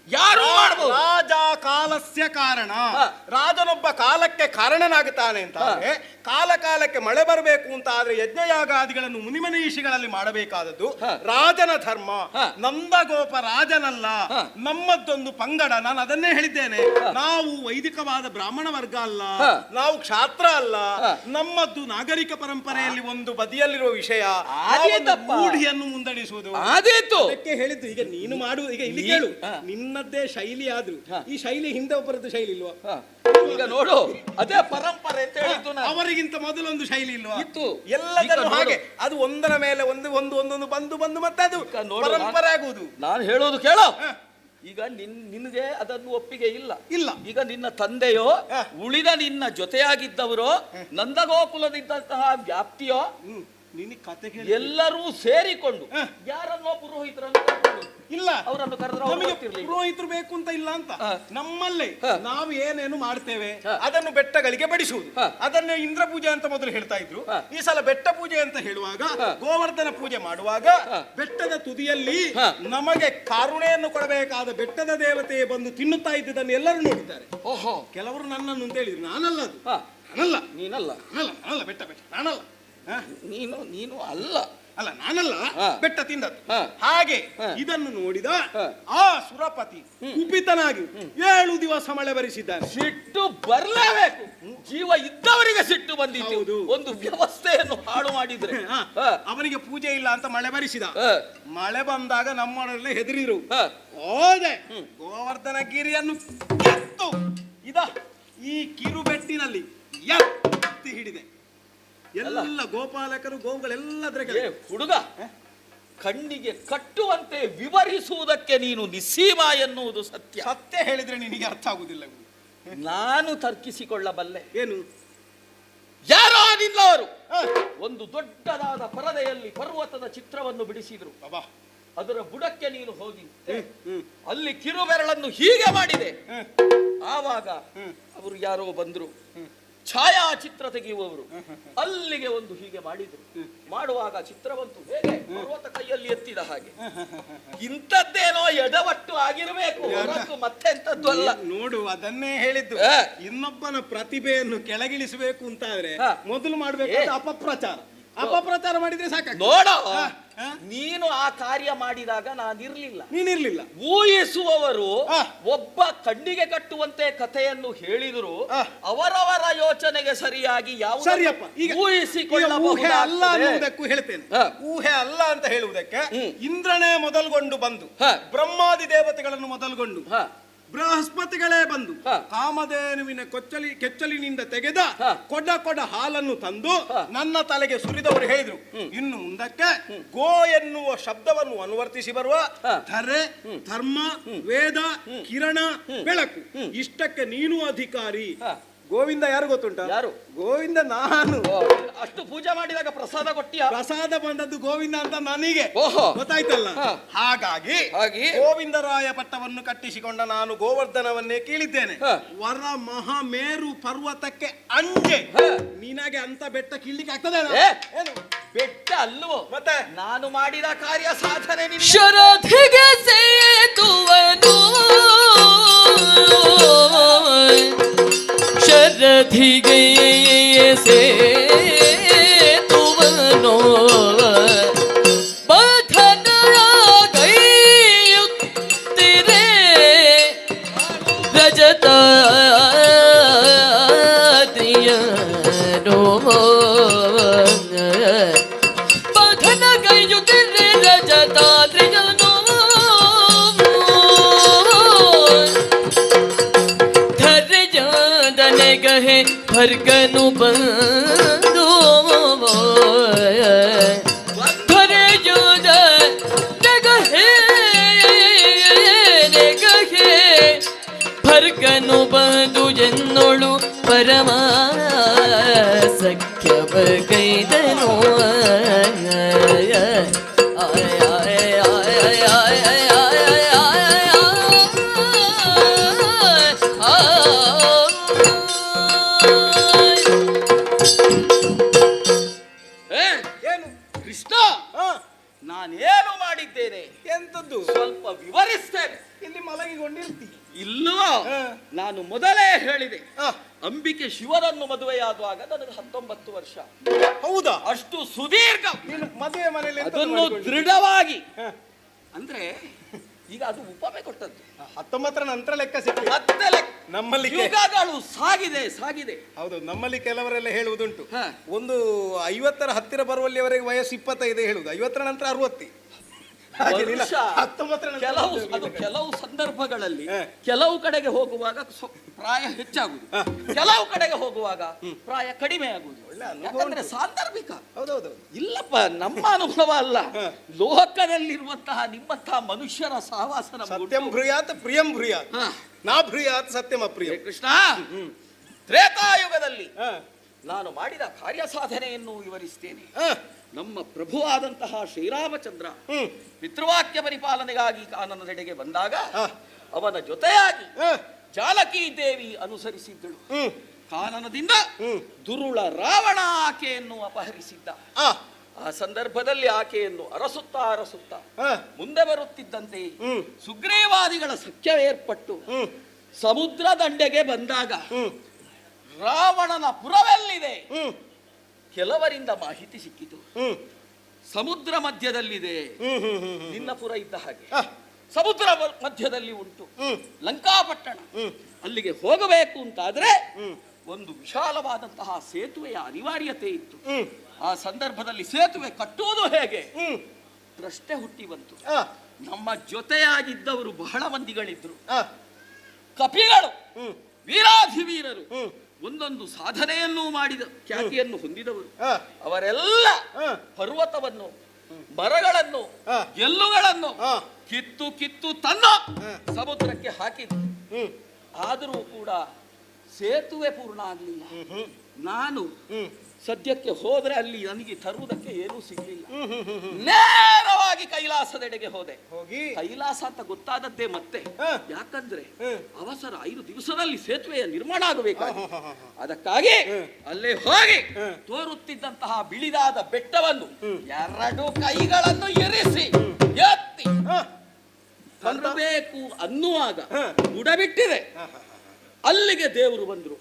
ಯಾರು ಮಾಡಬಹುದು? ರಾಜ ಕಾಲಸ್ಯ ಕಾರಣ. ರಾಜನೊಬ್ಬ ಕಾಲಕ್ಕೆ ಕಾರಣನಾಗುತ್ತಾನೆ ಅಂತ ಆದ್ರೆ, ಕಾಲಕ್ಕೆ ಮಳೆ ಬರಬೇಕು ಅಂತ ಆದ್ರೆ ಯಜ್ಞಯಾಗಾದಿಗಳನ್ನು ಮುನಿಮನೀಷಿಗಳಲ್ಲಿ ಮಾಡಬೇಕಾದದ್ದು ರಾಜನ ಧರ್ಮ. ನಂದಗೋಪ ರಾಜನಲ್ಲ, ನಮ್ಮದೊಂದು ಪಂಗಡ. ನಾನು ಅದನ್ನೇ ಹೇಳಿದ್ದೇನೆ, ನಾವು ವೈದಿಕವಾದ ಬ್ರಾಹ್ಮಣ ವರ್ಗ ಅಲ್ಲ, ನಾವು ಕ್ಷಾತ್ರ ಅಲ್ಲ. ನಮ್ಮದ್ದು ನಾಗರಿಕ ಪರಂಪರೆಯಲ್ಲಿ ಒಂದು ಬದಿಯಲ್ಲಿರುವ ವಿಷಯ, ರೂಢಿಯನ್ನು ಮುಂದಡಿಸುವುದು. ಅದಕ್ಕೆ ಹೇಳಿದ್ದು. ಈಗ ನೀನು ಮಾಡುವ, ಈಗ ಇಲ್ಲಿ ಕೇಳು, ನಿನ್ನದ್ದೇ ಶೈಲಿ ಆದ್ರು ಈ ಶೈಲಿ ಹಿಂದೆ ಒಬ್ಬರದ್ದು ಶೈಲಿ ಇಲ್ವಾ? ಈಗ ನೋಡು, ಅದೇ ಪರಂಪರೆ ಅಂತ ಹೇಳಿದ್ದು. ಅವರಿಗಿಂತ ಮೊದಲೊಂದು ಶೈಲಿ ಇಲ್ವಾ? ಇತ್ತು. ಎಲ್ಲದನ್ನು ಹಾಗೆ ಅದು ಒಂದರ ಮೇಲೆ ಒಂದೊಂದು ಬಂದು ಮತ್ತೆ ಅದು ಪರಂಪರೆ ಆಗುವುದು. ನಾನು ಹೇಳೋದು ಕೇಳೋ. ಈಗ ನಿನಗೆ ಅದನ್ನು ಒಪ್ಪಿಗೆ ಇಲ್ಲ. ಈಗ ನಿನ್ನ ತಂದೆಯೋ ಉಳಿದ ನಿನ್ನ ಜೊತೆಯಾಗಿದ್ದವರೋ ನಂದಗೋಕುಲದಿದ್ದಂತಹ ವ್ಯಾಪ್ತಿಯೋ ಎಲ್ಲರೂ ಸೇರಿಕೊಂಡು ಯಾರನ್ನೋ ಪುರೋಹಿತರನ್ನು ಇಲ್ಲ ಅವರನ್ನು ಕರೆದ್ರೆ ಪುರೋಹಿತರು ಬೇಕು ಅಂತ ಇಲ್ಲ ಅಂತ ನಮ್ಮಲ್ಲಿ ನಾವು ಏನೇನು ಮಾಡ್ತೇವೆ ಅದನ್ನು ಬೆಟ್ಟಗಳಿಗೆ ಬಡಿಸುವುದು. ಅದನ್ನು ಇಂದ್ರ ಪೂಜೆ ಅಂತ ಮೊದಲು ಹೇಳ್ತಾ ಇದ್ರು. ಈ ಸಲ ಬೆಟ್ಟ ಪೂಜೆ ಅಂತ ಹೇಳುವಾಗ, ಗೋವರ್ಧನ ಪೂಜೆ ಮಾಡುವಾಗ ಬೆಟ್ಟದ ತುದಿಯಲ್ಲಿ ನಮಗೆ ಕರುಣೆಯನ್ನು ಕೊಡಬೇಕಾದ ಬೆಟ್ಟದ ದೇವತೆಯೇ ಬಂದು ತಿನ್ನುತ್ತಾ ಇದ್ದುದನ್ನು ಎಲ್ಲರೂ ನೋಡಿದ್ದಾರೆ. ಓಹೋ, ಕೆಲವರು ನನ್ನನ್ನು ಅಂತ ಹೇಳಿದ್ರು. ನಾನಲ್ಲ, ಅದು ನಾನಲ್ಲ, ನೀನಲ್ಲ, ಬೆಟ್ಟ ನಾನಲ್ಲ, ನೀನು ಅಲ್ಲ. ಅಲ್ಲ ನಾನಲ್ಲ, ಹಾ. ಬೆಟ್ಟ ತಿಂದದ್ದು. ಹಾ. ಹಾಗೆ ಹಾ. ಇದನ್ನು ನೋಡಿದ ಹಾ. ಆ ಸುರಪತಿ ಕುಪಿತನಾಗಿ 7 ದಿವಸ ಮಳೆ ಬರಿಸಿದ್ದಾನೆ. ಸಿಟ್ಟು ಬರ್ಲೇಬೇಕು. ಜೀವ ಇದ್ದವರಿಗೆ ಸಿಟ್ಟು ಬಂದಿತ್ತು. ಹೌದು. ಒಂದು ವ್ಯವಸ್ಥೆಯನ್ನು ಹಾಳು ಮಾಡಿದ್ರೆ. ಹಾ. ಹಾ. ಅವನಿಗೆ ಪೂಜೆ ಇಲ್ಲ ಅಂತ ಮಳೆ ಬರಿಸಿದ. ಹಾ. ಮಳೆ ಬಂದಾಗ ನಮ್ಮವರೆಲ್ಲ ಹೆದರಿರು. ಹಾ. ಹೋದೆ ಗೋವರ್ಧನ ಗಿರಿಯನ್ನು ಕಿತ್ತು ಈ ಕಿರುಬೆಟ್ಟಿನಲ್ಲಿ ಎತ್ತಿ ಹಿಡಿದೆ. ಎಲ್ಲ ಗೋಪಾಲಕರು ಗೋವುಗಳೆಲ್ಲದರ ಏ ಹುಡುಗ, ಕಣ್ಣಿಗೆ ಕಟ್ಟುವಂತೆ ವಿವರಿಸುವುದಕ್ಕೆ ನೀನು ನಿಸ್ಸೀಮ ಎನ್ನುವುದು ಸತ್ಯ. ಸತ್ಯ ಹೇಳಿದ್ರೆ ನಿನಗೆ ಅರ್ಥ ಆಗುದಿಲ್ಲ. ನಾನು ತರ್ಕಿಸಿಕೊಳ್ಳಬಲ್ಲೆ. ಏನು? ಯಾರೋ ನಿನ್ನವರು ಒಂದು ದೊಡ್ಡದಾದ ಪರದೆಯಲ್ಲಿ ಪರ್ವತದ ಚಿತ್ರವನ್ನು ಬಿಡಿಸಿದ್ರು. ಬಾಬಾ, ಅದರ ಬುಡಕ್ಕೆ ನೀನು ಹೋಗಿ ಅಲ್ಲಿ ಕಿರುಬೆರಳನ್ನು ಹೀಗೆ ಮಾಡಿದೆ. ಆವಾಗ ಅವರು ಯಾರೋ ಬಂದ್ರು, ಛಾಯಾಚಿತ್ರ ತೆಗೆಯುವವರು. ಅಲ್ಲಿಗೆ ಒಂದು ಹೀಗೆ ಮಾಡಿದ್ರು. ಮಾಡುವಾಗ ಚಿತ್ರವಂತೂ ಹೇಗೆ ಪರ್ವತ ಕೈಯಲ್ಲಿ ಎತ್ತಿದ ಹಾಗೆ. ಇಂಥದ್ದೇನೋ ಎಡವಟ್ಟು ಆಗಿರಬೇಕು, ಹೊರತು ಮತ್ತೆಂಥದ್ದು ಅಲ್ಲ. ನೋಡು, ಅದನ್ನೇ ಹೇಳಿದ್ದು. ಇನ್ನೊಬ್ಬನ ಪ್ರತಿಭೆಯನ್ನು ಕೆಳಗಿಳಿಸಬೇಕು ಅಂತಾದ್ರೆ ಮೊದಲು ಮಾಡ್ಬೇಕು ಅಪಪ್ರಚಾರ. ಅಪಪ್ರಚಾರ ಮಾಡಿದ್ರೆ ಸಾಕ. ನೋಡೋ, ನೀನು ಆ ಕಾರ್ಯ ಮಾಡಿದಾಗ ನಾನಿರ್ಲಿಲ್ಲ, ನೀನಿರ್ಲಿಲ್ಲ. ಊಹಿಸುವವರು ಒಬ್ಬ ಕಣ್ಣಿಗೆ ಕಟ್ಟುವಂತೆ ಕಥೆಯನ್ನು ಹೇಳಿದ್ರು. ಅವರವರ ಯೋಚನೆಗೆ ಸರಿಯಾಗಿ ಸರಿಯಪ್ಪ, ಈಗ ಊಹೆ ಅಲ್ಲ ಅನ್ನುವುದಕ್ಕೂ ಹೇಳ್ತೇನೆ. ಊಹೆ ಅಲ್ಲ ಅಂತ ಹೇಳುವುದಕ್ಕೆ ಇಂದ್ರನೇ ಮೊದಲುಗೊಂಡು ಬಂದು, ಬ್ರಹ್ಮಾದಿ ದೇವತೆಗಳನ್ನು ಮೊದಲುಗೊಂಡು, ಬೃಹಸ್ಪತಿಗಳೇ ಬಂದು ಕಾಮಧೇನುವಿನ ಕೆಚ್ಚಲಿನಿಂದ ತೆಗೆದ ಕೊಡ ಹಾಲನ್ನು ತಂದು ನನ್ನ ತಲೆಗೆ ಸುರಿದವರು ಹೇಳಿದ್ರು, ಇನ್ನು ಮುಂದಕ್ಕೆ ಗೋ ಎನ್ನುವ ಶಬ್ದವನ್ನು ಅನುವರ್ತಿಸಿ ಬರುವ ಧರೆ, ಧರ್ಮ, ವೇದ, ಕಿರಣ, ಬೆಳಕು ಇಷ್ಟಕ್ಕೆ ನೀನು ಅಧಿಕಾರಿ. ಗೋವಿಂದ ಯಾರು ಗೊತ್ತುಂಟ? ಯಾರು? ಗೋವಿಂದ ನಾನು. ಅಷ್ಟು ಪೂಜೆ ಮಾಡಿದಾಗ ಪ್ರಸಾದ ಕೊಟ್ಟಿಯ? ಪ್ರಸಾದ ಬಂದದ್ದು ಗೋವಿಂದ ಅಂತ ನನಗೆ ಓಹೋ, ಗೊತ್ತಾಯ್ತಲ್ಲ. ಹಾಗಾಗಿ ಗೋವಿಂದರಾಯ ಪಟ್ಟವನ್ನು ಕಟ್ಟಿಸಿಕೊಂಡ ನಾನು ಗೋವರ್ಧನವನ್ನೇ ಕೇಳಿದ್ದೇನೆ. ವರ ಮಹಾಮೇರು ಪರ್ವತಕ್ಕೆ ಅಂಜೆ ನಿನಗೆ ಅಂತ ಬೆಟ್ಟ ಕೀಳ್ಲಿಕ್ಕೆ ಆಗ್ತದೆ? ಬೆಟ್ಟ ಅಲ್ವೋ ಮತ್ತೆ ನಾನು ಮಾಡಿದ ಕಾರ್ಯ ಸಾಧನೆ. ಶರಧಿಗೆ ಸೇತುವನು ಶರಧಿಗೆ ಸೇತುವನು ಬಧನರಾಗೈಯುತ್ತಿರೆ ರಜತಾದ್ರಿಯನೋ ಬಧನ ಕೈಯುತ್ತಿರೆ ರಜತಾದ್ರಿಯನೋ ಧರ್ಯದನೆ ಗಹೆ ಭರ್ಗನು ಬಂದು ಧರ್ಯದ ನಗಹೆ ನೆಗಹೆ ಭರ್ಗನು ಬಂದು ಎನ್ನೋಳು ಪರಮ ಸಖ್ಯವ ಕೈದನು ಕೃಷ್ಣ, ನಾನೇನು ಮಾಡಿದ್ದೇನೆ ಎಂತದ್ದು? ಸ್ವಲ್ಪ ವಿವರಿಸ್ತೇನೆ. ಇಲ್ಲಿ ಮಲಗಿಕೊಂಡಿರ್ತಿ. ಇಲ್ಲವೋ, ನಾನು ಮೊದಲೇ ಹೇಳಿದೆ, ಅಂಬಿಕೆ ಶಿವನನ್ನು ಮದುವೆಯಾಗುವಾಗ ನನಗೆ 19 ವರ್ಷ. ಹೌದಾ? ಅಷ್ಟು ಸುದೀರ್ಘ ಮದುವೆ ಮನೆಯಲ್ಲಿ ಅದನ್ನು ದೃಢವಾಗಿ ಅಂದ್ರೆ ಈಗ ಅದು ಉಪಮೆ ಕೊಟ್ಟದ್ದು. 19ರ ನಂತರ ಲೆಕ್ಕ ಸಿಕ್ಕ ಮತ್ತೆ ನಮ್ಮಲ್ಲಿ ಯುಗಗಳು ಸಾಗಿದೆ. ಹೌದು, ನಮ್ಮಲ್ಲಿ ಕೆಲವರೆಲ್ಲ ಹೇಳುವುದುಂಟು, ಒಂದು 50ರ ಹತ್ತಿರ ಬರುವಲ್ಲಿವರೆಗೆ ವಯಸ್ಸು 25 ಹೇಳುವುದು, 50ರ ನಂತರ 60. ಕೆಲವು ಸಂದರ್ಭಗಳಲ್ಲಿ ಕೆಲವು ಕಡೆಗೆ ಹೋಗುವಾಗ ಪ್ರಾಯ ಹೆಚ್ಚಾಗುವುದು, ಕೆಲವು ಕಡೆಗೆ ಹೋಗುವಾಗ ಪ್ರಾಯ ಕಡಿಮೆ ಆಗುವುದು. ಯಾಕಂದ್ರೆ ಸಾಂದರ್ಭಿಕ. ಹೌದೌದು. ಇಲ್ಲಪ್ಪ, ನಮ್ಮ ಅನುಭವ ಅಲ್ಲ, ಲೋಕದಲ್ಲಿರುವಂತಹ ನಿಮ್ಮಂತಹ ಮನುಷ್ಯರ ಸಹವಾಸ. ಸತ್ಯಂ ಭ್ರೂಯಾತ್ ಪ್ರಿಯಂ ಭ್ರೂಯಾತ್ ನಾ ಭ್ರೂಯಾತ್ ಸತ್ಯಂ ಅಪ್ರಿಯಂ. ಕೃಷ್ಣ, ತ್ರೇತಾಯುಗದಲ್ಲಿ ನಾನು ಮಾಡಿದ ಕಾರ್ಯ ಸಾಧನೆಯನ್ನು ವಿವರಿಸ್ತೇನೆ. ನಮ್ಮ ಪ್ರಭುವಾದಂತಹ ಶ್ರೀರಾಮಚಂದ್ರ ಪಿತೃವಾಕ್ಯ ಪರಿಪಾಲನೆಗಾಗಿ ಕಾನನದೆಡೆಗೆ ಬಂದಾಗ ಅವನ ಜೊತೆಯಾಗಿ ಜಾನಕಿ ದೇವಿ ಅನುಸರಿಸಿದ್ದಳು. ಕಾನನದಿಂದ ದುರುಳ ರಾವಣ ಆಕೆಯನ್ನು ಅಪಹರಿಸಿದ್ದ. ಆ ಸಂದರ್ಭದಲ್ಲಿ ಆಕೆಯನ್ನು ಅರಸುತ್ತಾ ಮುಂದೆ ಬರುತ್ತಿದ್ದಂತೆ ಸುಗ್ರೀವಾದಿಗಳ ಸಖ್ಯ ಏರ್ಪಟ್ಟು ಸಮುದ್ರ ದಂಡೆಗೆ ಬಂದಾಗ ರಾವಣನ ಪುರವೆಲ್ಲಿದೆ ಕೆಲವರಿಂದ ಮಾಹಿತಿ ಸಿಕ್ಕಿತು. ಸಮುದ್ರ ಮಧ್ಯದಲ್ಲಿದೆ. ನಿನ್ನ ಪುರ ಇದ್ದ ಹಾಗೆ ಆ, ಸಮುದ್ರ ಮಧ್ಯದಲ್ಲಿ ಉಂಟು ಲಂಕಾಪಟ್ಟಣ. ಅಲ್ಲಿಗೆ ಹೋಗಬೇಕು ಅಂತಾದ್ರೆ ಒಂದು ವಿಶಾಲವಾದಂತಹ ಸೇತುವೆಯ ಅನಿವಾರ್ಯತೆ ಇತ್ತು. ಆ ಸಂದರ್ಭದಲ್ಲಿ ಸೇತುವೆ ಕಟ್ಟುವುದು ಹೇಗೆ ಪ್ರಶ್ನೆ ಹುಟ್ಟಿ ಬಂತು. ಆ, ನಮ್ಮ ಜೊತೆಯಾಗಿದ್ದವರು ಬಹಳ ಮಂದಿಗಳಿದ್ರು. ಆ, ಕಪಿಗಳು, ವೀರಾಧಿವೀರರು, ಒಂದೊಂದು ಸಾಧನೆಯನ್ನು ಮಾಡಿದ ಖ್ಯಾತಿಯನ್ನು ಹೊಂದಿದವರು. ಆ, ಅವರೆಲ್ಲ ಆ, ಪರ್ವತವನ್ನು, ಮರಗಳನ್ನು, ಆ. ಗೆಲ್ಲುಗಳನ್ನು ಆ. ಕಿತ್ತು ಕಿತ್ತು ತನ್ನ ಸಮುದ್ರಕ್ಕೆ ಹಾಕಿದ್ರು. ಆದರೂ ಕೂಡ ಸೇತುವೆ ಪೂರ್ಣ ಆಗಲಿಲ್ಲ. ನಾನು ಸದ್ಯಕ್ಕೆ ಹೋದ್ರೆ ಅಲ್ಲಿ ನನಗೆ ತರುವುದಕ್ಕೆ ಏನೂ ಸಿಗಲಿಲ್ಲ. ನೇರವಾಗಿ ಕೈಲಾಸದೆಡೆಗೆ ಹೋದೆ. ಹೋಗಿ ಕೈಲಾಸ ಅಂತ ಗೊತ್ತಾದದ್ದೇ ಮತ್ತೆ. ಹ. ಯಾಕಂದ್ರೆ ಅವಸರ 5 ದಿವಸದಲ್ಲಿ ಸೇತುವೆಯ ನಿರ್ಮಾಣ ಆಗಬೇಕಾಗಿತ್ತು. ಅದಕ್ಕಾಗಿ ಅಲ್ಲೇ ಹೋಗಿ ತೋರುತ್ತಿದ್ದಂತಹ ಬಿಳಿದಾದ ಬೆಟ್ಟವನ್ನು 2 ಕೈಗಳನ್ನು ಇರಿಸಿ ಎತ್ತಿ ತರಬೇಕು ಅನ್ನುವಾಗ ಬುಡಬಿಟ್ಟಿದೆ. ಅಲ್ಲಿಗೆ ದೇವರು ಬಂದ್ರು,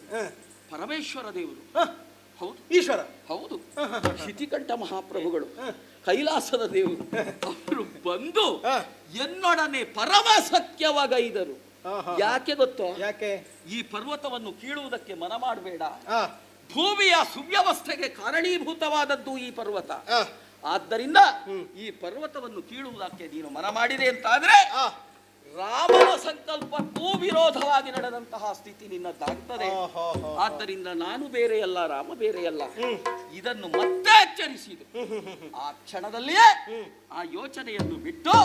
ಪರಮೇಶ್ವರ ದೇವರು. ಹೌದು, ಈಶ್ವರ. ಹೌದು, ಶಿತಿಕಂಠ ಮಹಾಪ್ರಭುಗಳು, ಕೈಲಾಸದ ದೇವರು. ಅವರು ಬಂದು ಎನ್ನೊಡನೆ ಪರಮ ಸಖ್ಯವಗೈದರು. ಯಾಕೆ ಗೊತ್ತೋ? ಯಾಕೆ? ಈ ಪರ್ವತವನ್ನು ಕೀಳುವುದಕ್ಕೆ ಮನ ಮಾಡಬೇಡ. ಆ, ಭೂಮಿಯ ಸುವ್ಯವಸ್ಥೆಗೆ ಕಾರಣೀಭೂತವಾದದ್ದು ಈ ಪರ್ವತ. ಆ, ಆದ್ದರಿಂದ ಈ ಪರ್ವತವನ್ನು ಕೀಳುವುದಕ್ಕೆ ನೀನು ಮನ ಮಾಡಿದೆ ಅಂತಾದ್ರೆ ಆ. ರಾಮನ ಸಂಕಲ್ಪಕ್ಕೂ ವಿರೋಧವಾಗಿ ನಡೆದಂತಹ ಸ್ಥಿತಿ ನಿನ್ನದಾಗ್ತದೆ. ಆಹಾ. ಆದ್ದರಿಂದ ನಾನು ಬೇರೆಯಲ್ಲ, ರಾಮ ಬೇರೆಯಲ್ಲ. ಇದನ್ನು ಮತ್ತೆ ಎಚ್ಚರಿಸಿದು. ಆ ಕ್ಷಣದಲ್ಲಿಯೇ ಆ ಯೋಚನೆಯನ್ನು ಬಿಟ್ಟು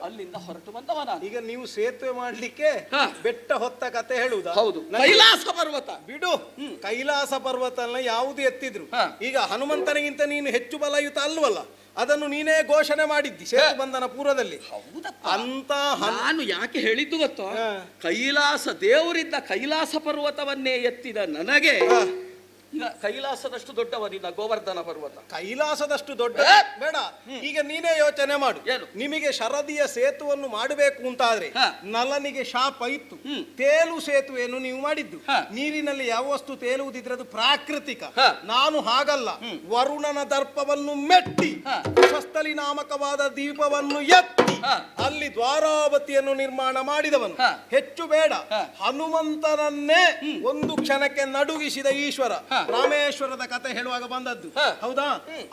ಅಲ್ಲಿಂದ ಹೊರಟು ಬಂದವನ. ಈಗ ನೀವು ಸೇತುವೆ ಮಾಡ್ಲಿಕ್ಕೆ ಹ. ಬೆಟ್ಟ ಹೊತ್ತ ಕತೆ ಹೇಳುವುದಾ? ಹೌದು, ಕೈಲಾಸ ಪರ್ವತ ಬಿಡು. ಕೈಲಾಸ ಪರ್ವತ ಯಾವುದು ಎತ್ತಿದ್ರು ಹ. ಈಗ ಹನುಮಂತನಿಗಿಂತ ನೀನು ಹೆಚ್ಚು ಬಲಯುತ ಅಲ್ವಲ್ಲ, ಅದನ್ನು ನೀನೇ ಘೋಷಣೆ ಮಾಡಿದ್ದಿ ಸೇತು ಬಂಧನ ಪೂರ್ವದಲ್ಲಿ. ಹೌದಪ್ಪ. ಅಂತ ನಾನು ಯಾಕೆ ಹೇಳಿದ್ದು ಗೊತ್ತೋ? ಹ. ಕೈಲಾಸ ದೇವರಿದ್ದ ಕೈಲಾಸ ಪರ್ವತವನ್ನೇ ಎತ್ತಿದ ನನಗೆ ಹ. ಈಗ ಕೈಲಾಸದಷ್ಟು ದೊಡ್ಡವನಿಲ್ಲ ಗೋವರ್ಧನ ಪರ್ವತ. ಕೈಲಾಸದಷ್ಟು ದೊಡ್ಡ ಬೇಡ. ಈಗ ನೀನೇ ಯೋಚನೆ ಮಾಡು. ಏನು? ನಿಮಗೆ ಶರದಿಯ ಸೇತುವನ್ನು ಮಾಡಬೇಕು ಅಂತಾದ್ರೆ ಹ. ನಲನಿಗೆ ಶಾಪ ಇತ್ತು. ತೇಲು ಸೇತುವೆಯನ್ನು ನೀವು ಮಾಡಿದ್ದು. ಹ. ನೀರಿನಲ್ಲಿ ಯಾವ ವಸ್ತು ತೇಲುವುದಿದ್ರೆ ಅದು ಪ್ರಾಕೃತಿಕ. ಹ. ನಾನು ಹಾಗಲ್ಲ. ವರುಣನ ದರ್ಪವನ್ನು ಮೆಟ್ಟಿ ಹ. ಕುಶಸ್ಥಲಿ ನಾಮಕವಾದ ದೀಪವನ್ನು ಎತ್ತಿ ಹ. ಅಲ್ಲಿ ದ್ವಾರಾವತಿಯನ್ನು ನಿರ್ಮಾಣ ಮಾಡಿದವನು. ಹ. ಹೆಚ್ಚು ಬೇಡ. ಹ. ಹನುಮಂತನನ್ನೇ ಒಂದು ಕ್ಷಣಕ್ಕೆ ನಡುಗಿಸಿದ ಈಶ್ವರ. ಹ. ರಾಮೇಶ್ವರದ ಕತೆ ಹೇಳುವಾಗ ಬಂದದ್ದು. ಹ. ಹೌದಾ?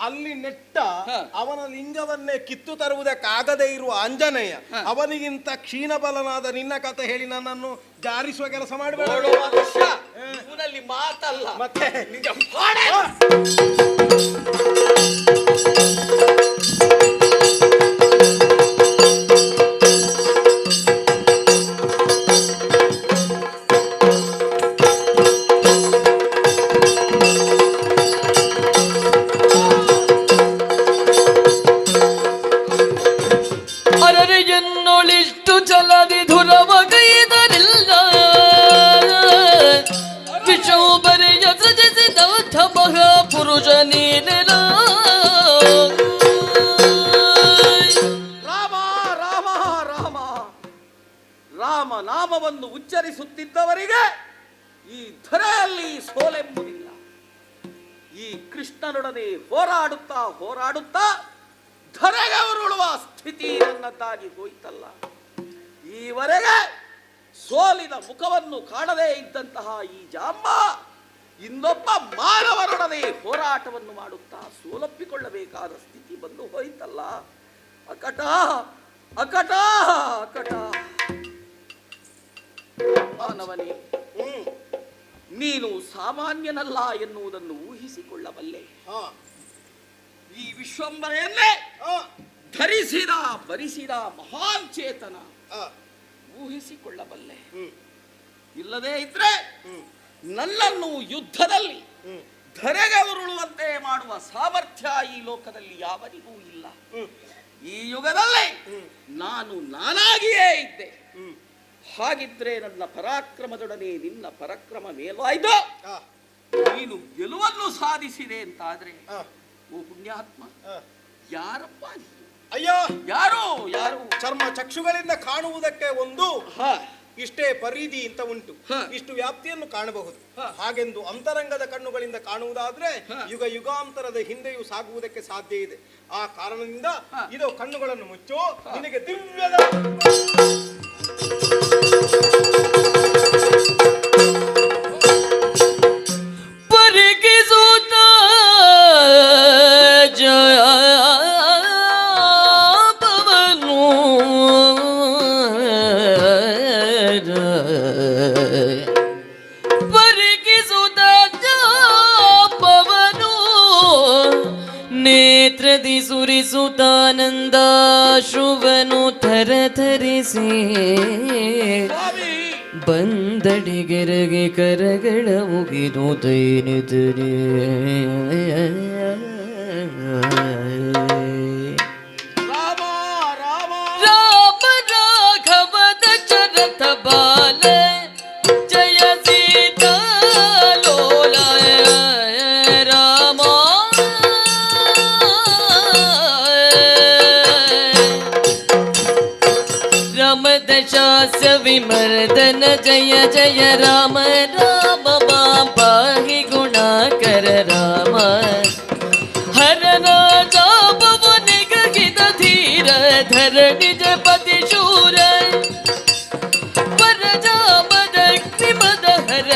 ಅಲ್ಲಿ ನೆಟ್ಟ ಹ. ಅವನ ಲಿಂಗವನ್ನೇ ಕಿತ್ತು ತರುವುದಕ್ಕಾಗದೇ ಇರುವ ಆಂಜನೇಯ ಅವನಿಗಿಂತ ಕ್ಷೀಣಬಲನಾದ ನಿನ್ನ ಕತೆ ಹೇಳಿ ನನ್ನನ್ನು ಜಾರಿಸುವ ಕೆಲಸ ಮಾಡಬೇಡ. ಇವನಲ್ಲಿ ಮಾತಲ್ಲ, ಮತ್ತೆ ನಿಜ ಪಾಡೆ. ಅರರಿಯನ್ನೊಳಿಷ್ಟು ಚಲದಿ ಧುರವಗೈದರಿಲ್ಲ ವಿಷವು ಬರೆಯ ಸೃಜಿಸಿದ ಮಹಾಪುರುಷ ನೀನೆಲ್ಲ. ರಾಮ ರಾಮ ರಾಮ ರಾಮ ನಾಮವನ್ನು ಉಚ್ಚರಿಸುತ್ತಿದ್ದವರಿಗೆ ಈ ಧರೆಯಲ್ಲಿ ಸೋಲೆಂಬುದಿಲ್ಲ. ಈ ಕೃಷ್ಣನೊಡನೆ ಹೋರಾಡುತ್ತಾ ಹೋರಾಡುತ್ತಾ ಧರೆಗೆ ಉರುಳುವ ಸ್ಥಿತಿ ನನ್ನದಾಗಿ ಹೋಯಿತಲ್ಲ. ಈವರೆಗೆ ಸೋಲಿನ ಮುಖವನ್ನು ಕಾಣದೇ ಇದ್ದಂತಹ ಈ ಜಾಂಬ ಇನ್ನೊಬ್ಬ ಮಾನವರೊಡನೆ ಹೋರಾಟವನ್ನು ಮಾಡುತ್ತಾ ಸೋಲಪ್ಪಿಕೊಳ್ಳಬೇಕಾದ ಸ್ಥಿತಿ ಬಂದು ಹೋಯಿತಲ್ಲ. ಅಕಟ ಅಕಟ ಅಕಟ. ಮಾನವನೇ, ನೀನು ಸಾಮಾನ್ಯನಲ್ಲ ಎನ್ನುವುದನ್ನು ಊಹಿಸಿಕೊಳ್ಳಬಲ್ಲೆ. ಈ ವಿಶ್ವಂಬರೆಯನ್ನೇ ಧರಿಸಿದ ಭರಿಸಿದ ಮಹಾನ್ ಚೇತನ ಊಹಿಸಿಕೊಳ್ಳಬಲ್ಲೆ. ಇಲ್ಲದೇ ಇದ್ರೆ ನನ್ನನ್ನು ಯುದ್ಧದಲ್ಲಿ ಧರೆಗೆ ಉರುಳುವಂತೆ ಮಾಡುವ ಸಾಮರ್ಥ್ಯ ಈ ಲೋಕದಲ್ಲಿ ಯಾವನಿಗೂ ಇಲ್ಲ. ಈ ಯುಗದಲ್ಲಿ ನಾನು ನಾನಾಗಿಯೇ ಇದ್ದೆ. ಹಾಗಿದ್ರೆ ನನ್ನ ಪರಾಕ್ರಮದೊಡನೆ ನಿನ್ನ ಪರಾಕ್ರಮ ಮೇಲಾಯ್ತು. ನೀನು ಗೆಲುವನ್ನು ಸಾಧಿಸಿದೆ ಅಂತಾದ್ರೆ ಓ ಪುಣ್ಯಾತ್ಮ, ಯಾರಪ್ಪ ನೀನು? ಅಯ್ಯೋ, ಯಾರು ಯಾರು? ಚರ್ಮ ಚಕ್ಷುಗಳಿಂದ ಕಾಣುವುದಕ್ಕೆ ಒಂದು, ಇಷ್ಟೇ ಪರಿಧಿ ಅಂತ ಉಂಟು, ಇಷ್ಟು ವ್ಯಾಪ್ತಿಯನ್ನು ಕಾಣಬಹುದು. ಹಾಗೆಂದು ಅಂತರಂಗದ ಕಣ್ಣುಗಳಿಂದ ಕಾಣುವುದಾದ್ರೆ ಯುಗ ಯುಗಾಂತರದ ಹಿಂದೆಯೂ ಸಾಗುವುದಕ್ಕೆ ಸಾಧ್ಯ ಇದೆ. ಆ ಕಾರಣದಿಂದ ಇದು ಕಣ್ಣುಗಳನ್ನು ಮುಚ್ಚು, ನಿನಗೆ ದಿವ್ಯದ ಪರಿಕಿಸುತ್ತ ಜಯಪವನು ಪರಿಕಿಸುತ್ತ ಜಯಪವನು ನೇತ್ರದಿ ಸುರಿಸುತ್ತಾನಂದಾಶ್ರುವನು ಥರಥರಿಸಿ ಬಂದಡಿಗೆರಗೆ ಕರಗಳ ಮುಗಿದು ದೈನಿದರೆ ರಾಮ ರಾಮ ರಾಮ ರಾಘವದ ಚರತ ಬಾಲ ಜಯ ಸೀತಾ ಲೋಲ ರಾಮ दशास्य विमर्दन जय जय राम राम मां पाहि गुणाकर राम हर राजा पवन गगित धीर धर निज पति शूर परजा मदग्नि मदहर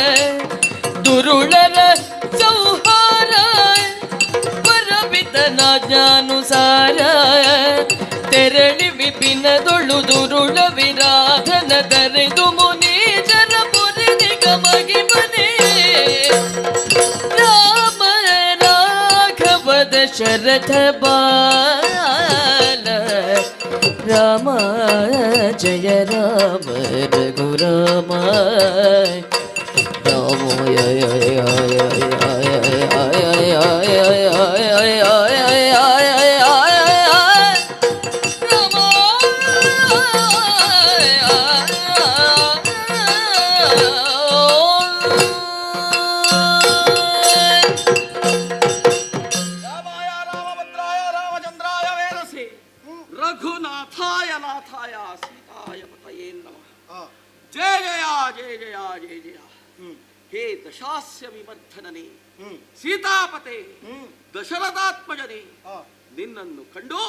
दुरुಳರ ಸಂಹಾರ ಪರಪಿತನ ಜ್ಞಾನುಸಾರ ತೆರಳಿ ವಿಪಿನದೊಳು ದುರುಳ ವಿರಾಧನ ದರೆದು ಮುನೀಜರ ಪುರಿದಿ ಗಮಗಿ ಮನೆ ರಾಮ ರಾಘವದ ಶರಥ ಬಾಲ ರಾಮ ಜಯ ರಾಮ ರಘುರಾಮ ರಾಮ ರಘುನಾಥಾಯ ನಾಥಾಯ ಸೀತಾಯ ಪತಯೇ ನಮಃ. ಜಯ ಜಯ ಜಯ ಜಯ ಜಯ ಜಯ. ಹೇ ದಶಾಸ್ಯ ವಿಮರ್ಧನನೇ, ಸೀತಾಪತೆ, ದಶರಥಾತ್ಮಜನೇ, ನಿನ್ನನ್ನು ಕಂಡು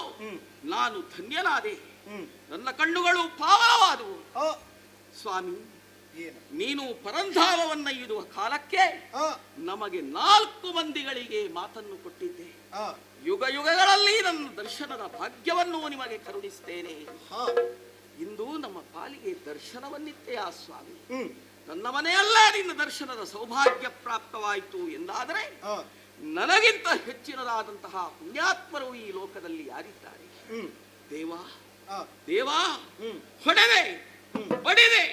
ನಾನು ಧನ್ಯನಾದೆ. ನನ್ನ ಕಣ್ಣುಗಳು ಪಾವನವಾದವು. ಸ್ವಾಮಿ, ನೀನು ಪರಂಧಾಮವನ್ನ ಇಡುವ ಕಾಲಕ್ಕೆ ನಮಗೆ 4 ಮಂದಿಗಳಿಗೆ ಮಾತನ್ನು ಕೊಟ್ಟಿದ್ದೆ. ಯುಗ ಯುಗಗಳಲ್ಲಿ ನನ್ನ ದರ್ಶನದ ಭಾಗ್ಯವನ್ನು ನಿಮಗೆ ಕರುಣಿಸ್ತೇನೆ. ಇಂದು ನಮ್ಮ ಪಾಲಿಗೆ ದರ್ಶನವನ್ನಿತ್ತೇ ಆ ಸ್ವಾಮಿ. ನನ್ನ ಮನೆಯಲ್ಲೇ ನಿನ್ನ ದರ್ಶನದ ಸೌಭಾಗ್ಯ ಪ್ರಾಪ್ತವಾಯಿತು ಎಂದಾದರೆ ನನಗಿಂತ ಹೆಚ್ಚಿನದಾದಂತಹ ಪುಣ್ಯಾತ್ಮರು ಈ ಲೋಕದಲ್ಲಿ ಯಾರಿದ್ದಾರೆ? ದೇವಾ ದೇವಾ, ಹೊಡೆದೆ, ಬಡಿದೆ,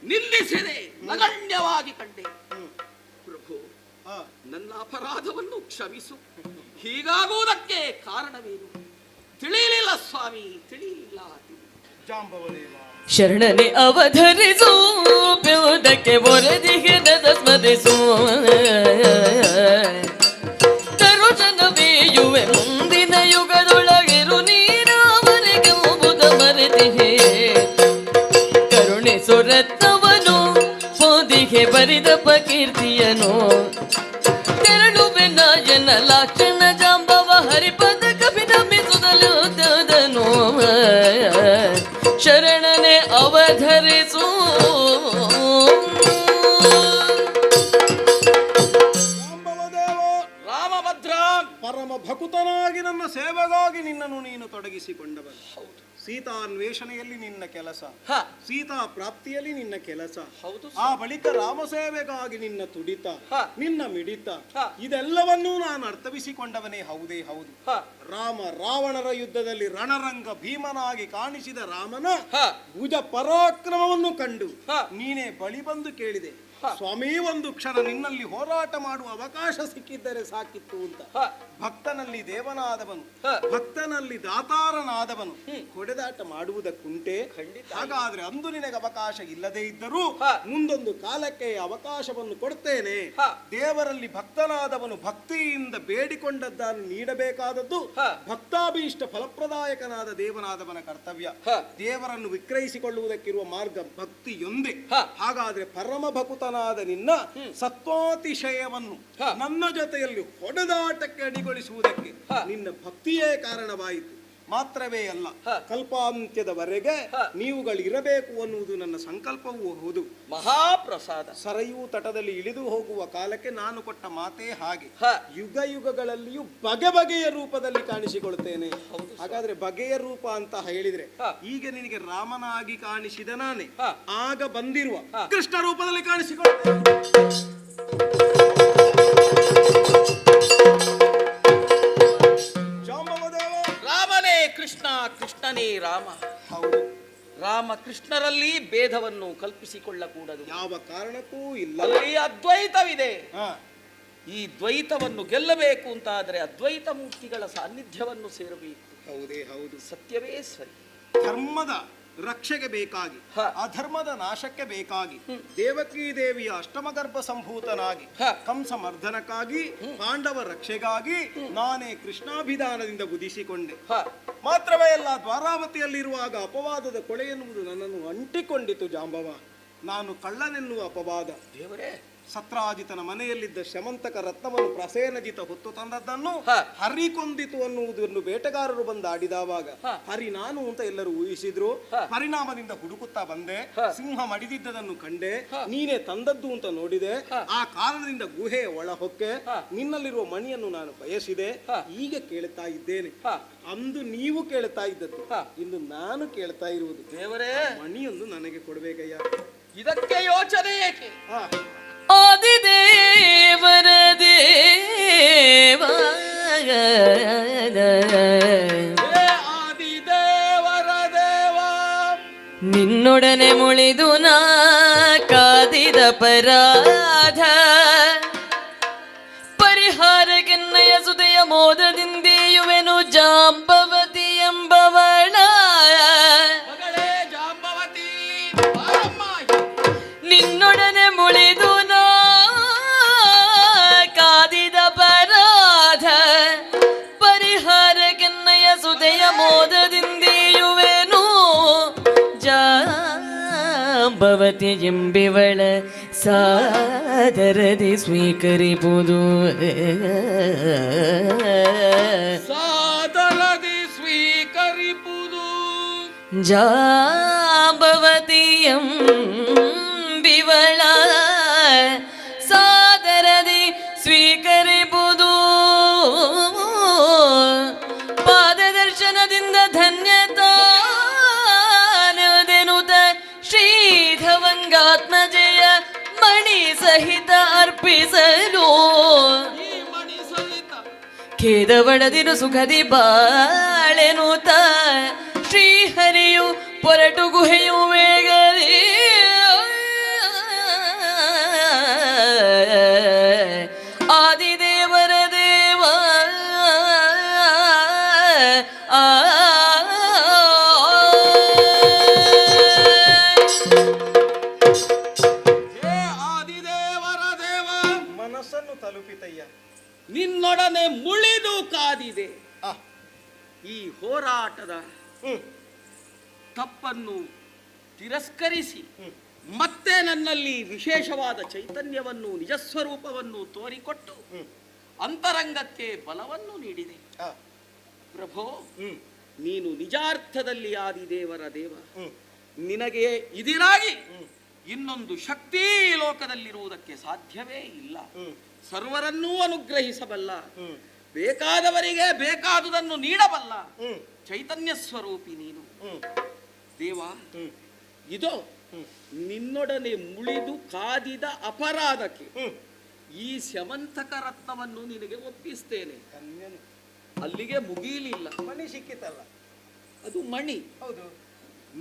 ನಿಂದಿಸಿದೆ, ನಗಣ್ಯವಾಗಿ ಕಂಡೆ. ಪ್ರಭು, ನನ್ನ ಅಪರಾಧವನ್ನು ಕ್ಷಮಿಸು. ಹೀಗಾಗುವುದಕ್ಕೆ ಕಾರಣವೇನು? ತಿಳಿಯಲಿಲ್ಲ ಸ್ವಾಮಿ, ತಿಳಿಯಲಿಲ್ಲ. ಜಾಂಬವದೇವ ಶರಣನೆ ಅವಧರಿಸು, ಬೆವುದಕ್ಕೆ ಬೊರೆದಿಗೆ ಸ್ಮರಿಸು. ತರುಜನವೇಯುವೆ ಮುಂದಿನ ಯುಗದೊಳಗಿರು ನೀರಾವರೆಗೆ ಮುಬುದ ಮರೆತಿಹೆ. ಕರುಣಿಸು ರತ್ನವನು ಓದಿಗೆ ಬರಿದ ಕೀರ್ತಿಯನು. ತೆರಳುವೆ ನಾಯನ ಲಾಕ್ಷಣ ಜಾಂಬವ ಹರಿಪದ ಕಭಿನಮಿಸುದಲು ಶರಣನೆ ಅವಧರಿಸು. ರಾಮಭದ್ರ, ಪರಮ ಭಕುತನಾಗಿ ನನ್ನ ಸೇವೆಗಾಗಿ ನಿನ್ನನ್ನು ನೀನು ತೊಡಗಿಸಿಕೊಂಡವ. ಸೀತಾನ್ವೇಷಣೆಯಲ್ಲಿ ನಿನ್ನ ಕೆಲಸ, ಸೀತಾ ಪ್ರಾಪ್ತಿಯಲ್ಲಿ ನಿನ್ನ ಕೆಲಸ, ಆ ಬಳಿಕ ರಾಮ ಸೇವೆಗಾಗಿ ನಿನ್ನ ತುಡಿತ, ನಿನ್ನ ಮಿಡಿತ, ಇದೆಲ್ಲವನ್ನೂ ನಾನು ಅರ್ಥವಿಸಿಕೊಂಡವನೇ. ಹೌದೇ ಹೌದು. ರಾಮ ರಾವಣರ ಯುದ್ಧದಲ್ಲಿ ರಣರಂಗ ಭೀಮನಾಗಿ ಕಾಣಿಸಿದ ರಾಮನ ಭುಜ ಪರಾಕ್ರಮವನ್ನು ಕಂಡು ನೀನೇ ಬಳಿ ಬಂದು ಕೇಳಿದೆ, ಸ್ವಾಮಿ ಒಂದು ಕ್ಷಣ ನಿನ್ನಲ್ಲಿ ಹೋರಾಟ ಮಾಡುವ ಅವಕಾಶ ಸಿಕ್ಕಿದ್ದರೆ ಸಾಕಿತ್ತು ಅಂತ. ಭಕ್ತನಲ್ಲಿ ದೇವನಾದವನು, ಭಕ್ತನಲ್ಲಿ ದಾತಾರನಾದವನು ಹೊಡೆದಾಟ ಮಾಡುವುದಕ್ಕುಂಟೆ. ಹಾಗಾದ್ರೆ ಅಂದು ನಿನಗೆ ಅವಕಾಶ ಇಲ್ಲದೆ ಇದ್ದರೂ ಮುಂದೊಂದು ಕಾಲಕ್ಕೆ ಅವಕಾಶವನ್ನು ಕೊಡ್ತೇನೆ. ದೇವರಲ್ಲಿ ಭಕ್ತನಾದವನು ಭಕ್ತಿಯಿಂದ ಬೇಡಿಕೊಂಡದ್ದನ್ನು ನೀಡಬೇಕಾದದ್ದು ಭಕ್ತಾಭೀಷ್ಟ ಫಲಪ್ರದಾಯಕನಾದ ದೇವನಾದವನ ಕರ್ತವ್ಯ. ದೇವರನ್ನು ವಿಕ್ರಯಿಸಿಕೊಳ್ಳುವುದಕ್ಕಿರುವ ಮಾರ್ಗ ಭಕ್ತಿಯೊಂದೇ. ಹಾಗಾದ್ರೆ ಪರಮ ಭಕ್ತನಾದ ನಿನ್ನ ಸತ್ವಾತಿಶಯವನ್ನು ನನ್ನ ಜೊತೆಯಲ್ಲಿ ಹೊಡೆದಾಟಕ್ಕೆ ಅಡಿಗೊಳಿಸುವುದಕ್ಕೆ ನಿನ್ನ ಭಕ್ತಿಯೇ ಕಾರಣವಾಯಿತು. ಮಾತ್ರವೇ ಅಲ್ಲ, ಕಲ್ಪಾಂತ್ಯದವರೆಗೆ ನೀವುಗಳಿರಬೇಕು ಅನ್ನುವುದು ನನ್ನ ಸಂಕಲ್ಪವೂ ಹೌದು. ಮಹಾಪ್ರಸಾದ. ಸರಯೂ ತಟದಲ್ಲಿ ಇಳಿದು ಹೋಗುವ ಕಾಲಕ್ಕೆ ನಾನು ಕೊಟ್ಟ ಮಾತೇ ಹಾಗೆ. ಯುಗ ಯುಗಗಳಲ್ಲಿಯೂ ಬಗೆ ಬಗೆಯ ರೂಪದಲ್ಲಿ ಕಾಣಿಸಿಕೊಳ್ತೇನೆ. ಹಾಗಾದ್ರೆ ಬಗೆಯ ರೂಪ ಅಂತ ಹೇಳಿದ್ರೆ ಈಗ ನಿನಗೆ ರಾಮನಾಗಿ ಕಾಣಿಸಿದ ನಾನೇ ಆಗ ಬಂದಿರುವ ಕೃಷ್ಣ ರೂಪದಲ್ಲಿ ಕಾಣಿಸಿಕೊಳ್ತೇನೆ. ರಾಮನೇ ಕೃಷ್ಣ, ಕೃಷ್ಣನೇ ರಾಮ. ಹೌದು, ರಾಮ ಕೃಷ್ಣರಲ್ಲಿ ಭೇದವನ್ನು ಕಲ್ಪಿಸಿಕೊಳ್ಳಕೂಡದು, ಯಾವ ಕಾರಣಕ್ಕೂ ಇಲ್ಲ. ಅಲ್ಲಿ ಅದ್ವೈತವಿದೆ. ಈ ದ್ವೈತವನ್ನು ಗೆಲ್ಲಬೇಕು ಅಂತಾದರೆ ಅದ್ವೈತ ಮೂರ್ತಿಗಳ ಸಾನ್ನಿಧ್ಯವನ್ನು ಸೇರಬೇಕು. ಹೌದೇ ಹೌದು, ಸತ್ಯವೇ ಸರಿ. ಧರ್ಮದ ರಕ್ಷೆಗೆ ಬೇಕಾಗಿ, ಅಧರ್ಮದ ನಾಶಕ್ಕೆ ಬೇಕಾಗಿ, ದೇವಕೀ ದೇವಿಯ ಅಷ್ಟಮಗರ್ಭ ಸಂಭೂತನಾಗಿ, ಕಂಸ ಮರ್ದನಕ್ಕಾಗಿ, ಪಾಂಡವ ರಕ್ಷೆಗಾಗಿ ನಾನೇ ಕೃಷ್ಣಾಭಿಧಾನದಿಂದ ಬುಧಿಸಿಕೊಂಡೆ. ಮಾತ್ರವೇ ಅಲ್ಲ, ದ್ವಾರಾವತಿಯಲ್ಲಿರುವಾಗ ಅಪವಾದದ ಕೊಳೆ ಎನ್ನುವುದು ನನ್ನನ್ನು ಅಂಟಿಕೊಂಡಿತು ಜಾಂಬವ. ನಾನು ಕಳ್ಳನೆನ್ನುವ ಅಪವಾದ. ದೇವರೇ, ಸತ್ರಾಜಿತನ ಮನೆಯಲ್ಲಿದ್ದ ಶಮಂತಕ ರತ್ನವನ್ನು ಪ್ರಸೇನಜಿತ ಹೊತ್ತು ತಂದದ್ದನ್ನು ಹರಿ ಕೊಂದಿತು ಅನ್ನುವುದನ್ನು ಬೇಟೆಗಾರರು ಬಂದು ಆಡಿದವಾಗ ಹರಿ ನಾನು ಅಂತ ಎಲ್ಲರೂ ಊಹಿಸಿದ್ರು. ಪರಿಣಾಮದಿಂದ ಹುಡುಕುತ್ತಾ ಬಂದೆ, ಸಿಂಹ ಮಡಿದಿದ್ದದನ್ನು ಕಂಡೆ, ನೀನೇ ತಂದದ್ದು ಅಂತ ನೋಡಿದೆ. ಆ ಕಾರಣದಿಂದ ಗುಹೆಯ ಒಳ ಹೊಕ್ಕೆ ನಿನ್ನಲ್ಲಿರುವ ಮಣಿಯನ್ನು ನಾನು ಬಯಸಿದೆ. ಈಗ ಕೇಳ್ತಾ ಇದ್ದೇನೆ. ಅಂದು ನೀವು ಕೇಳ್ತಾ ಇದ್ದದ್ದು, ಇಂದು ನಾನು ಕೇಳ್ತಾ ಇರುವುದು. ದೇವರೇ, ಮಣಿಯೊಂದು ನನಗೆ ಕೊಡ್ಬೇಕಯ್ಯ. ಇದಕ್ಕೆ ಯೋಚನೆ ಏಕೆ? ಆದಿದೇವರ ದೇವ, ಆದಿದೇವರ ದೇವ, ನಿನ್ನೊಡನೆ ಮುಳಿದು ನಾ ಕಾದಿದ ಪರಾಧ ಪರಿಹಾರಕ್ಕೆನ್ನಯ ಸುದಯ ಮೋದದಿಂದೇಯುವೆನು ಜಾಂಬವತಿ ಎಂಬವಳ. ಮಗಳೇ ಜಾಂಬವತಿ, ನಿನ್ನೊಡನೆ ಮುಳಿದು ನಾ ಕಾದಿದ ಪರಾಧ ಪರಿಹಾರಕ್ಕೆನ್ನಯ ಸುದಯ ಮೋದದಿಂದೇಯುವೆನು ಜಾಂಬವತಿ ಎಂಬಿವಳ ಸಾದರದಿ ಸ್ವೀಕರಿಪುದು. ಸಾದರದಿ ಸ್ವೀಕರಿಪುದು. ಜಾಂಬವತಿ ಎಂಬಿವಳ ಸಾದರದಿ ಸ್ವೀಕರಿಪುದು. ಪಾದದರ್ಶನದಿಂದ ಧನ್ಯತಾನೆನುತ ಶ್ರೀಧವಂಗಾತ್ಮಜಯ ಮಣಿ ಸಹಿತ ಅರ್ಪಿಸಲು. ಖೇದವಡದಿರು ಸುಖದಿ ಬಾಳೆನುತ ಶ್ರೀಹರಿಯು ಪೊರಟು ಗುಹೆಯು ವೇಗದಿ. ಆದಿದೇವರ ದೇವ, ಆದಿದೇವರ ದೇವ, ಮನಸ್ಸನ್ನು ತಲುಪಿತಯ್ಯ. ನಿನ್ನೊಡನೆ ಮುಳಿದು ಕಾದಿದೆ. ಈ ಹೋರಾಟದ ತಪ್ಪನ್ನು ತಿರಸ್ಕರಿಸಿ ಮತ್ತೆ ನನ್ನಲ್ಲಿ ವಿಶೇಷವಾದ ಚೈತನ್ಯವನ್ನು, ನಿಜಸ್ವರೂಪವನ್ನು ತೋರಿಕೊಟ್ಟು ಅಂತರಂಗಕ್ಕೆ ಬಲವನ್ನು ನೀಡಿದೆ. ಪ್ರಭೋ, ನೀನು ನಿಜಾರ್ಥದಲ್ಲಿ ಆದಿದೇವರ ದೇವ. ನಿನಗೆ ಇದಿರಾಗಿ ಇನ್ನೊಂದು ಶಕ್ತಿ ಲೋಕದಲ್ಲಿರುವುದಕ್ಕೆ ಸಾಧ್ಯವೇ ಇಲ್ಲ. ಸರ್ವರನ್ನೂ ಅನುಗ್ರಹಿಸಬಲ್ಲ, ಬೇಕಾದವರಿಗೆ ಬೇಕಾದುದನ್ನು ನೀಡಬಲ್ಲ ಚೈತನ್ಯ ಸ್ವರೂಪಿ ನೀನು ದೇವ. ಇದೋ ನಿನ್ನೊಡನೆ ಮುಳಿದು ಕಾದಿದ ಅಪರಾಧಕ್ಕೆ ಈ ಸ್ಯಮಂತಕ ರತ್ನವನ್ನು ನಿನಗೆ ಒಪ್ಪಿಸ್ತೇನೆ. ಅಲ್ಲಿಗೆ ಮುಗಿಯಲಿಲ್ಲ. ಮಣಿ ಸಿಕ್ಕಿತಲ್ಲ? ಅದು ಮಣಿ. ಹೌದು.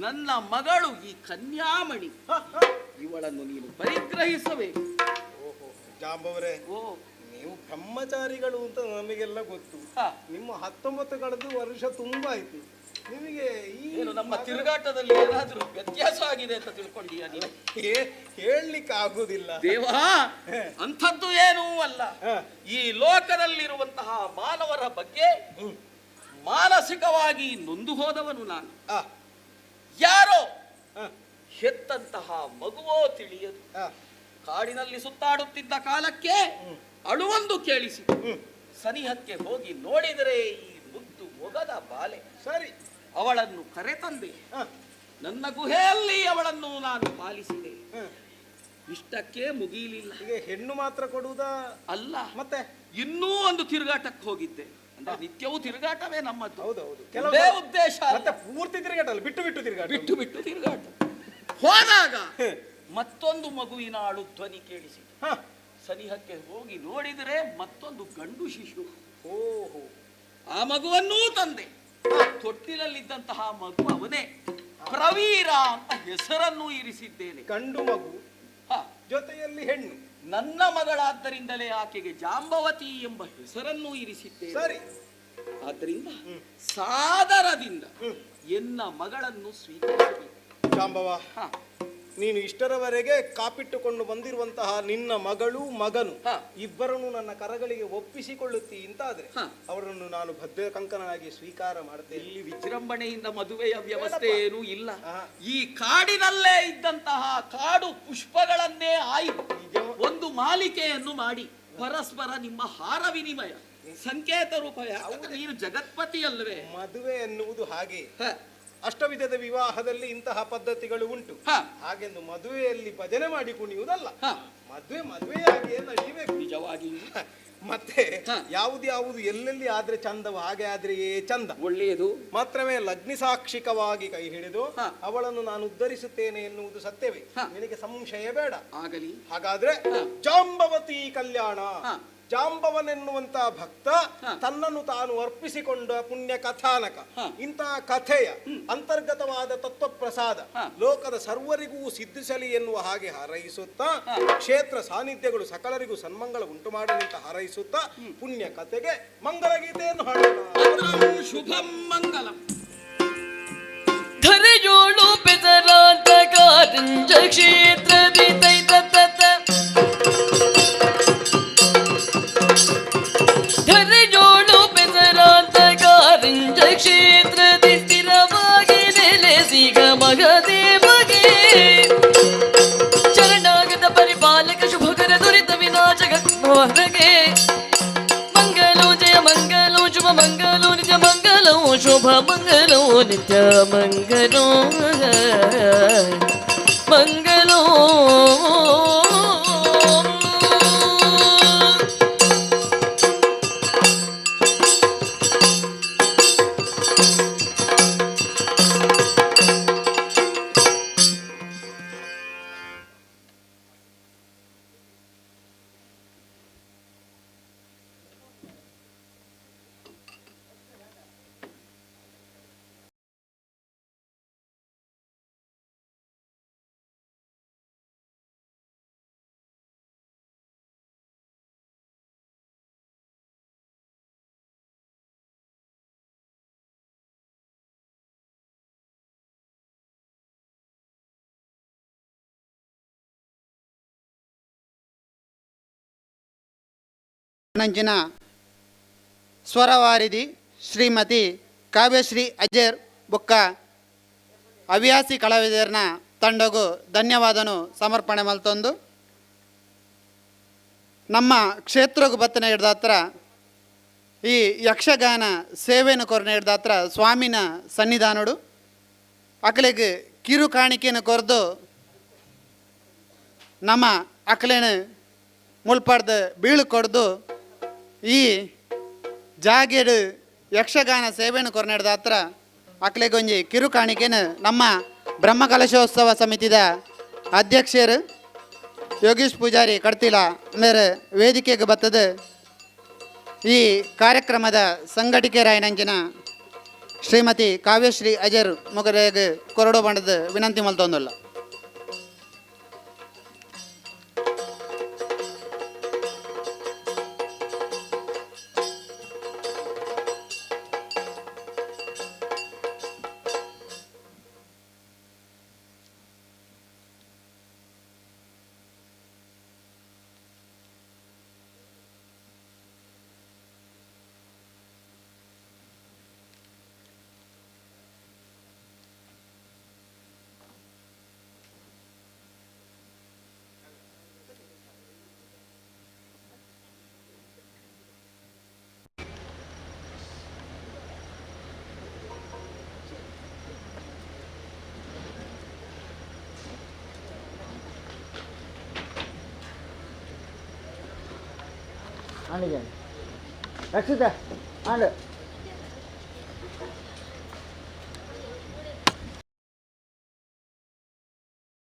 ನನ್ನ ಮಗಳು ಈ ಕನ್ಯಾಮಣಿ, ಇವಳನ್ನು ನೀನು ಪರಿಗ್ರಹಿಸಬೇಕು. ಜಾಂಬವರೇ, ಓ ನೀವು ಬ್ರಹ್ಮಚಾರಿಗಳು ಅಂತ ನಮಗೆಲ್ಲ ಗೊತ್ತು. ನಿಮ್ಮ 19 ಕಳೆದು ವರ್ಷ ತುಂಬಾ ಆಯ್ತು. ನಿಮಗೆ ಈ ಏನು ನಮ್ಮ ತಿರುಗಾಟದಲ್ಲಿ ಏನಾದ್ರೂ ವ್ಯತ್ಯಾಸ ಆಗಿದೆ ಅಂತ ತಿಳ್ಕೊಂಡಿಯಾ ನೀನು? ಹೇಳಲಿಕ್ಕೆ ಆಗುದಿಲ್ಲ ದೇವಾ, ಅಂಥದ್ದು ಏನೂ ಅಲ್ಲ. ಈ ಲೋಕದಲ್ಲಿರುವಂತಹ ಮಾನವರ ಬಗ್ಗೆ ಮಾನಸಿಕವಾಗಿ ನೊಂದು ಹೋದವನು ನಾನು. ಯಾರೋ ಹೆತ್ತಂತಹ ಮಗುವೋ ತಿಳಿಯದು ಕಾಡಿನಲ್ಲಿ ಸುತ್ತಾಡುತ್ತಿದ್ದ ಕಾಲಕ್ಕೆ ಅಳುವೊಂದು ಕೇಳಿಸಿ ಸನಿಹಕ್ಕೆ ಹೋಗಿ ನೋಡಿದರೆ ಈ ಮುದ್ದು ಮೊಗದ ಬಾಲೆ. ಸರಿ, ಅವಳನ್ನು ಕರೆತಂದೆ. ನನ್ನ ಗುಹೆಯಲ್ಲಿ ಅವಳನ್ನು ನಾನು ಪಾಲಿಸಿದೆ. ಇಷ್ಟಕ್ಕೆ ಮುಗಿಯಲಿಲ್ಲ. ಈಗ ಹೆಣ್ಣು ಮಾತ್ರ ಕೊಡುವುದಾ? ಅಲ್ಲ, ಮತ್ತೆ ಇನ್ನೂ ಒಂದು ತಿರುಗಾಟಕ್ಕೆ ಹೋಗಿದ್ದೆ. ಅಂದ್ರೆ ನಿತ್ಯವೂ ತಿರುಗಾಟವೇ ನಮ್ಮದು. ಹೌದೌದು. ಕೆಲವೇ ಉದ್ದೇಶ ಅಲ್ಲ. ಮತ್ತೆ ಪೂರ್ತಿ ತಿರುಗಾಟ ಅಲ್ಲ, ಬಿಟ್ಟು ಬಿಟ್ಟು ತಿರುಗಾಟ. ಬಿಟ್ಟು ಬಿಟ್ಟು ತಿರುಗಾಟ. ಹೋದಾಗ ಮತ್ತೊಂದು ಮಗುವಿನ ಅಳು ಧ್ವನಿ ಕೇಳಿಸಿತು. ಸನಿಹಕ್ಕೆ ಹೋಗಿ ನೋಡಿದರೆ ಮತ್ತೊಂದು ಗಂಡು ಶಿಶು. ಓಹೋ, ಆ ಮಗುವನ್ನೂ ತಂದೆ. ತೊಟ್ಟಿಲಲ್ಲಿದ್ದಂತಹ ಮಗು ಅವನೇ. ಪ್ರವೀರ ಅಂತ ಹೆಸರನ್ನು ಇರಿಸಿದ್ದೇನೆ. ಗಂಡು ಮಗು ಜೊತೆಯಲ್ಲಿ ಹೆಣ್ಣು. ನನ್ನ ಮಗಳಾದ್ದರಿಂದಲೇ ಆಕೆಗೆ ಜಾಂಬವತಿ ಎಂಬ ಹೆಸರನ್ನು ಇರಿಸಿದ್ದೇನೆ. ಸರಿ, ಆದ್ದರಿಂದ ಸಾದರದಿಂದ ಎನ್ನ ಮಗಳನ್ನು ಸ್ವೀಕರಿಸಬೇಕು. ಜಾಂಬವ, ನೀನು ಇಷ್ಟರವರೆಗೆ ಕಾಪಿಟ್ಟುಕೊಂಡು ಬಂದಿರುವಂತಹ ನಿನ್ನ ಮಗಳು ಮಗನು ಇಬ್ಬರನ್ನು ನನ್ನ ಕರಗಳಿಗೆ ಒಪ್ಪಿಸಿಕೊಳ್ಳುತ್ತಿ ಅಂತಾದ್ರೆ ಅವರನ್ನು ನಾನು ಭದ್ರ ಕಂಕನಾಗಿ ಸ್ವೀಕಾರ ಮಾಡುತ್ತೇನೆ. ಇಲ್ಲಿ ವಿಜೃಂಭಣೆಯಿಂದ ಮದುವೆಯ ವ್ಯವಸ್ಥೆ ಏನೂ ಇಲ್ಲ. ಈ ಕಾಡಿನಲ್ಲೇ ಇದ್ದಂತಹ ಕಾಡು ಪುಷ್ಪಗಳನ್ನೇ ಆಯ್ದು ಒಂದು ಮಾಲಿಕೆಯನ್ನು ಮಾಡಿ ಪರಸ್ಪರ ನಿಮ್ಮ ಹಾರ ವಿನಿಮಯ ಸಂಕೇತ ರೂಪ. ನೀನು ಜಗತ್ಪತಿ ಅಲ್ವೇ? ಮದುವೆ ಎನ್ನುವುದು ಹಾಗೆ. ಅಷ್ಟವಿಧದ ವಿವಾಹದಲ್ಲಿ ಇಂತಹ ಪದ್ಧತಿಗಳು ಉಂಟು. ಹಾಗೆಂದು ಮದುವೆಯಲ್ಲಿ ಭಜನೆ ಮಾಡಿ ಕುಣಿಯುವುದಲ್ಲ. ಮದುವೆಯಾಗಿ ನಡೀಬೇಕು ನಿಜವಾಗಿ. ಮತ್ತೆ ಯಾವುದು ಎಲ್ಲೆಲ್ಲಿ ಆದ್ರೆ ಚಂದವ ಹಾಗೆ ಆದ್ರೆಯೇ ಚಂದ, ಒಳ್ಳೆಯದು. ಮಾತ್ರವೇ ಲಗ್ನಿ ಸಾಕ್ಷಿಕವಾಗಿ ಕೈ ಹಿಡಿದು ಅವಳನ್ನು ನಾನು ಉದ್ಧರಿಸುತ್ತೇನೆ ಎನ್ನುವುದು ಸತ್ಯವೇ? ನಿನಗೆ ಸಂಶಯ ಬೇಡ. ಆಗಲಿ. ಹಾಗಾದ್ರೆ ಜಾಂಬವತಿ ಕಲ್ಯಾಣ. ಜಾಂಬವನೆನ್ನುವಂತ ಭಕ್ತ ತನ್ನನ್ನು ತಾನು ಅರ್ಪಿಸಿಕೊಂಡ ಪುಣ್ಯ ಕಥಾನಕ. ಇಂತಹ ಕಥೆಯ ಅಂತರ್ಗತವಾದ ತತ್ವ ಪ್ರಸಾದ ಲೋಕದ ಸರ್ವರಿಗೂ ಸಿದ್ಧಿಸಲಿ ಎನ್ನುವ ಹಾಗೆ ಹಾರೈಸುತ್ತಾ, ಕ್ಷೇತ್ರ ಸಾನ್ನಿಧ್ಯಗಳು ಸಕಲರಿಗೂ ಸನ್ಮಂಗಳ ಉಂಟು ಮಾಡಲಿ ಅಂತ ಹಾರೈಸುತ್ತಾ ಪುಣ್ಯ ಕಥೆಗೆ ಮಂಗಲ ಗೀತೆಯನ್ನು ಹಾಡೋಣ. ಶುಭಂ ಮಂಗಲಂ. ಧರೆಯೋಳು ಬೆದರಾಂತ ಕಾರಂಜ ಕ್ಷೇತ್ರದಿ ಧರೆಯೋಳು ಬೆದರಾಂತ ಕಾರಂಜ ಕ್ಷೇತ್ರದಿ ಸ್ಥಿರವಾಗಿ ನೆಲೆಸಿಗ ಮಗದೇವಗೆ ಚರಣಾಗತ ಪರಿಪಾಲಕ ಶುಭಕರ ದುರಿತ ವಿನಾಶಕ ಹೊರಗೆ ಮಂಗಲೋ ಜಯ ಮಂಗಲೋ ಶುಭ ಮಂಗಲೋ ನಿತ್ಯ ಮಂಗಲೋ ಶುಭ ಮಂಗಲೋ ನಿತ್ಯ ಮಂಗಲೋ ಮಂಗಲೋ. ನಂಜಿನ ಸ್ವರವಾರಿದಿ ಶ್ರೀಮತಿ ಕಾವ್ಯಶ್ರೀ ಅಜೇರ್ ಬೊಕ್ಕ ಹವ್ಯಾಸಿ ಕಲಾವಿದರನ್ನ ತಂಡಗೂ ಧನ್ಯವಾದನು ಸಮರ್ಪಣೆ ಮಲ್ತೊಂದು. ನಮ್ಮ ಕ್ಷೇತ್ರಗೂ ಬತ್ತನೆ ಹಿಡ್ದಾತ್ರ ಈ ಯಕ್ಷಗಾನ ಸೇವೆಯನ್ನು ಕೊರನೆ ಹಿಡ್ದಾತ್ರ ಸ್ವಾಮಿನ ಸನ್ನಿಧಾನಡು ಅಕಲೆಗೆ ಕಿರು ಕಾಣಿಕೆಯನ್ನು ಕೊರೆದು ನಮ್ಮ ಅಕಲೇನ ಮುಳ್ಪಡ್ದು ಬೀಳು ಕೊಡ್ದು ಈ ಜಾಗೇಡು ಯಕ್ಷಗಾನ ಸೇವೆಯನ್ನು ಕೊರನೆಡ್ದ ಹತ್ರ ಅಕ್ಲೆಗೊಂಜಿ ಕಿರು ಕಾಣಿಕೆನು ನಮ್ಮ ಬ್ರಹ್ಮಕಲಶೋತ್ಸವ ಸಮಿತಿದ ಅಧ್ಯಕ್ಷರು ಯೋಗೀಶ್ ಪೂಜಾರಿ ಕಡ್ತಿಲ ಅಂದರೆ ವೇದಿಕೆಗೆ ಬರ್ತದೆ. ಈ ಕಾರ್ಯಕ್ರಮದ ಸಂಘಟಕರಾಯನಂಜಿನ ಶ್ರೀಮತಿ ಕಾವ್ಯಶ್ರೀ ಅಜರ್ ಮುಗರೆಗೆ ಕೊರಡು ಬಣ್ಣದ ವಿನಂತಿ ಮಲ್ತೊಂದುಲ್ಲ. ರಕ್ಷಿತ ಆಂಡ್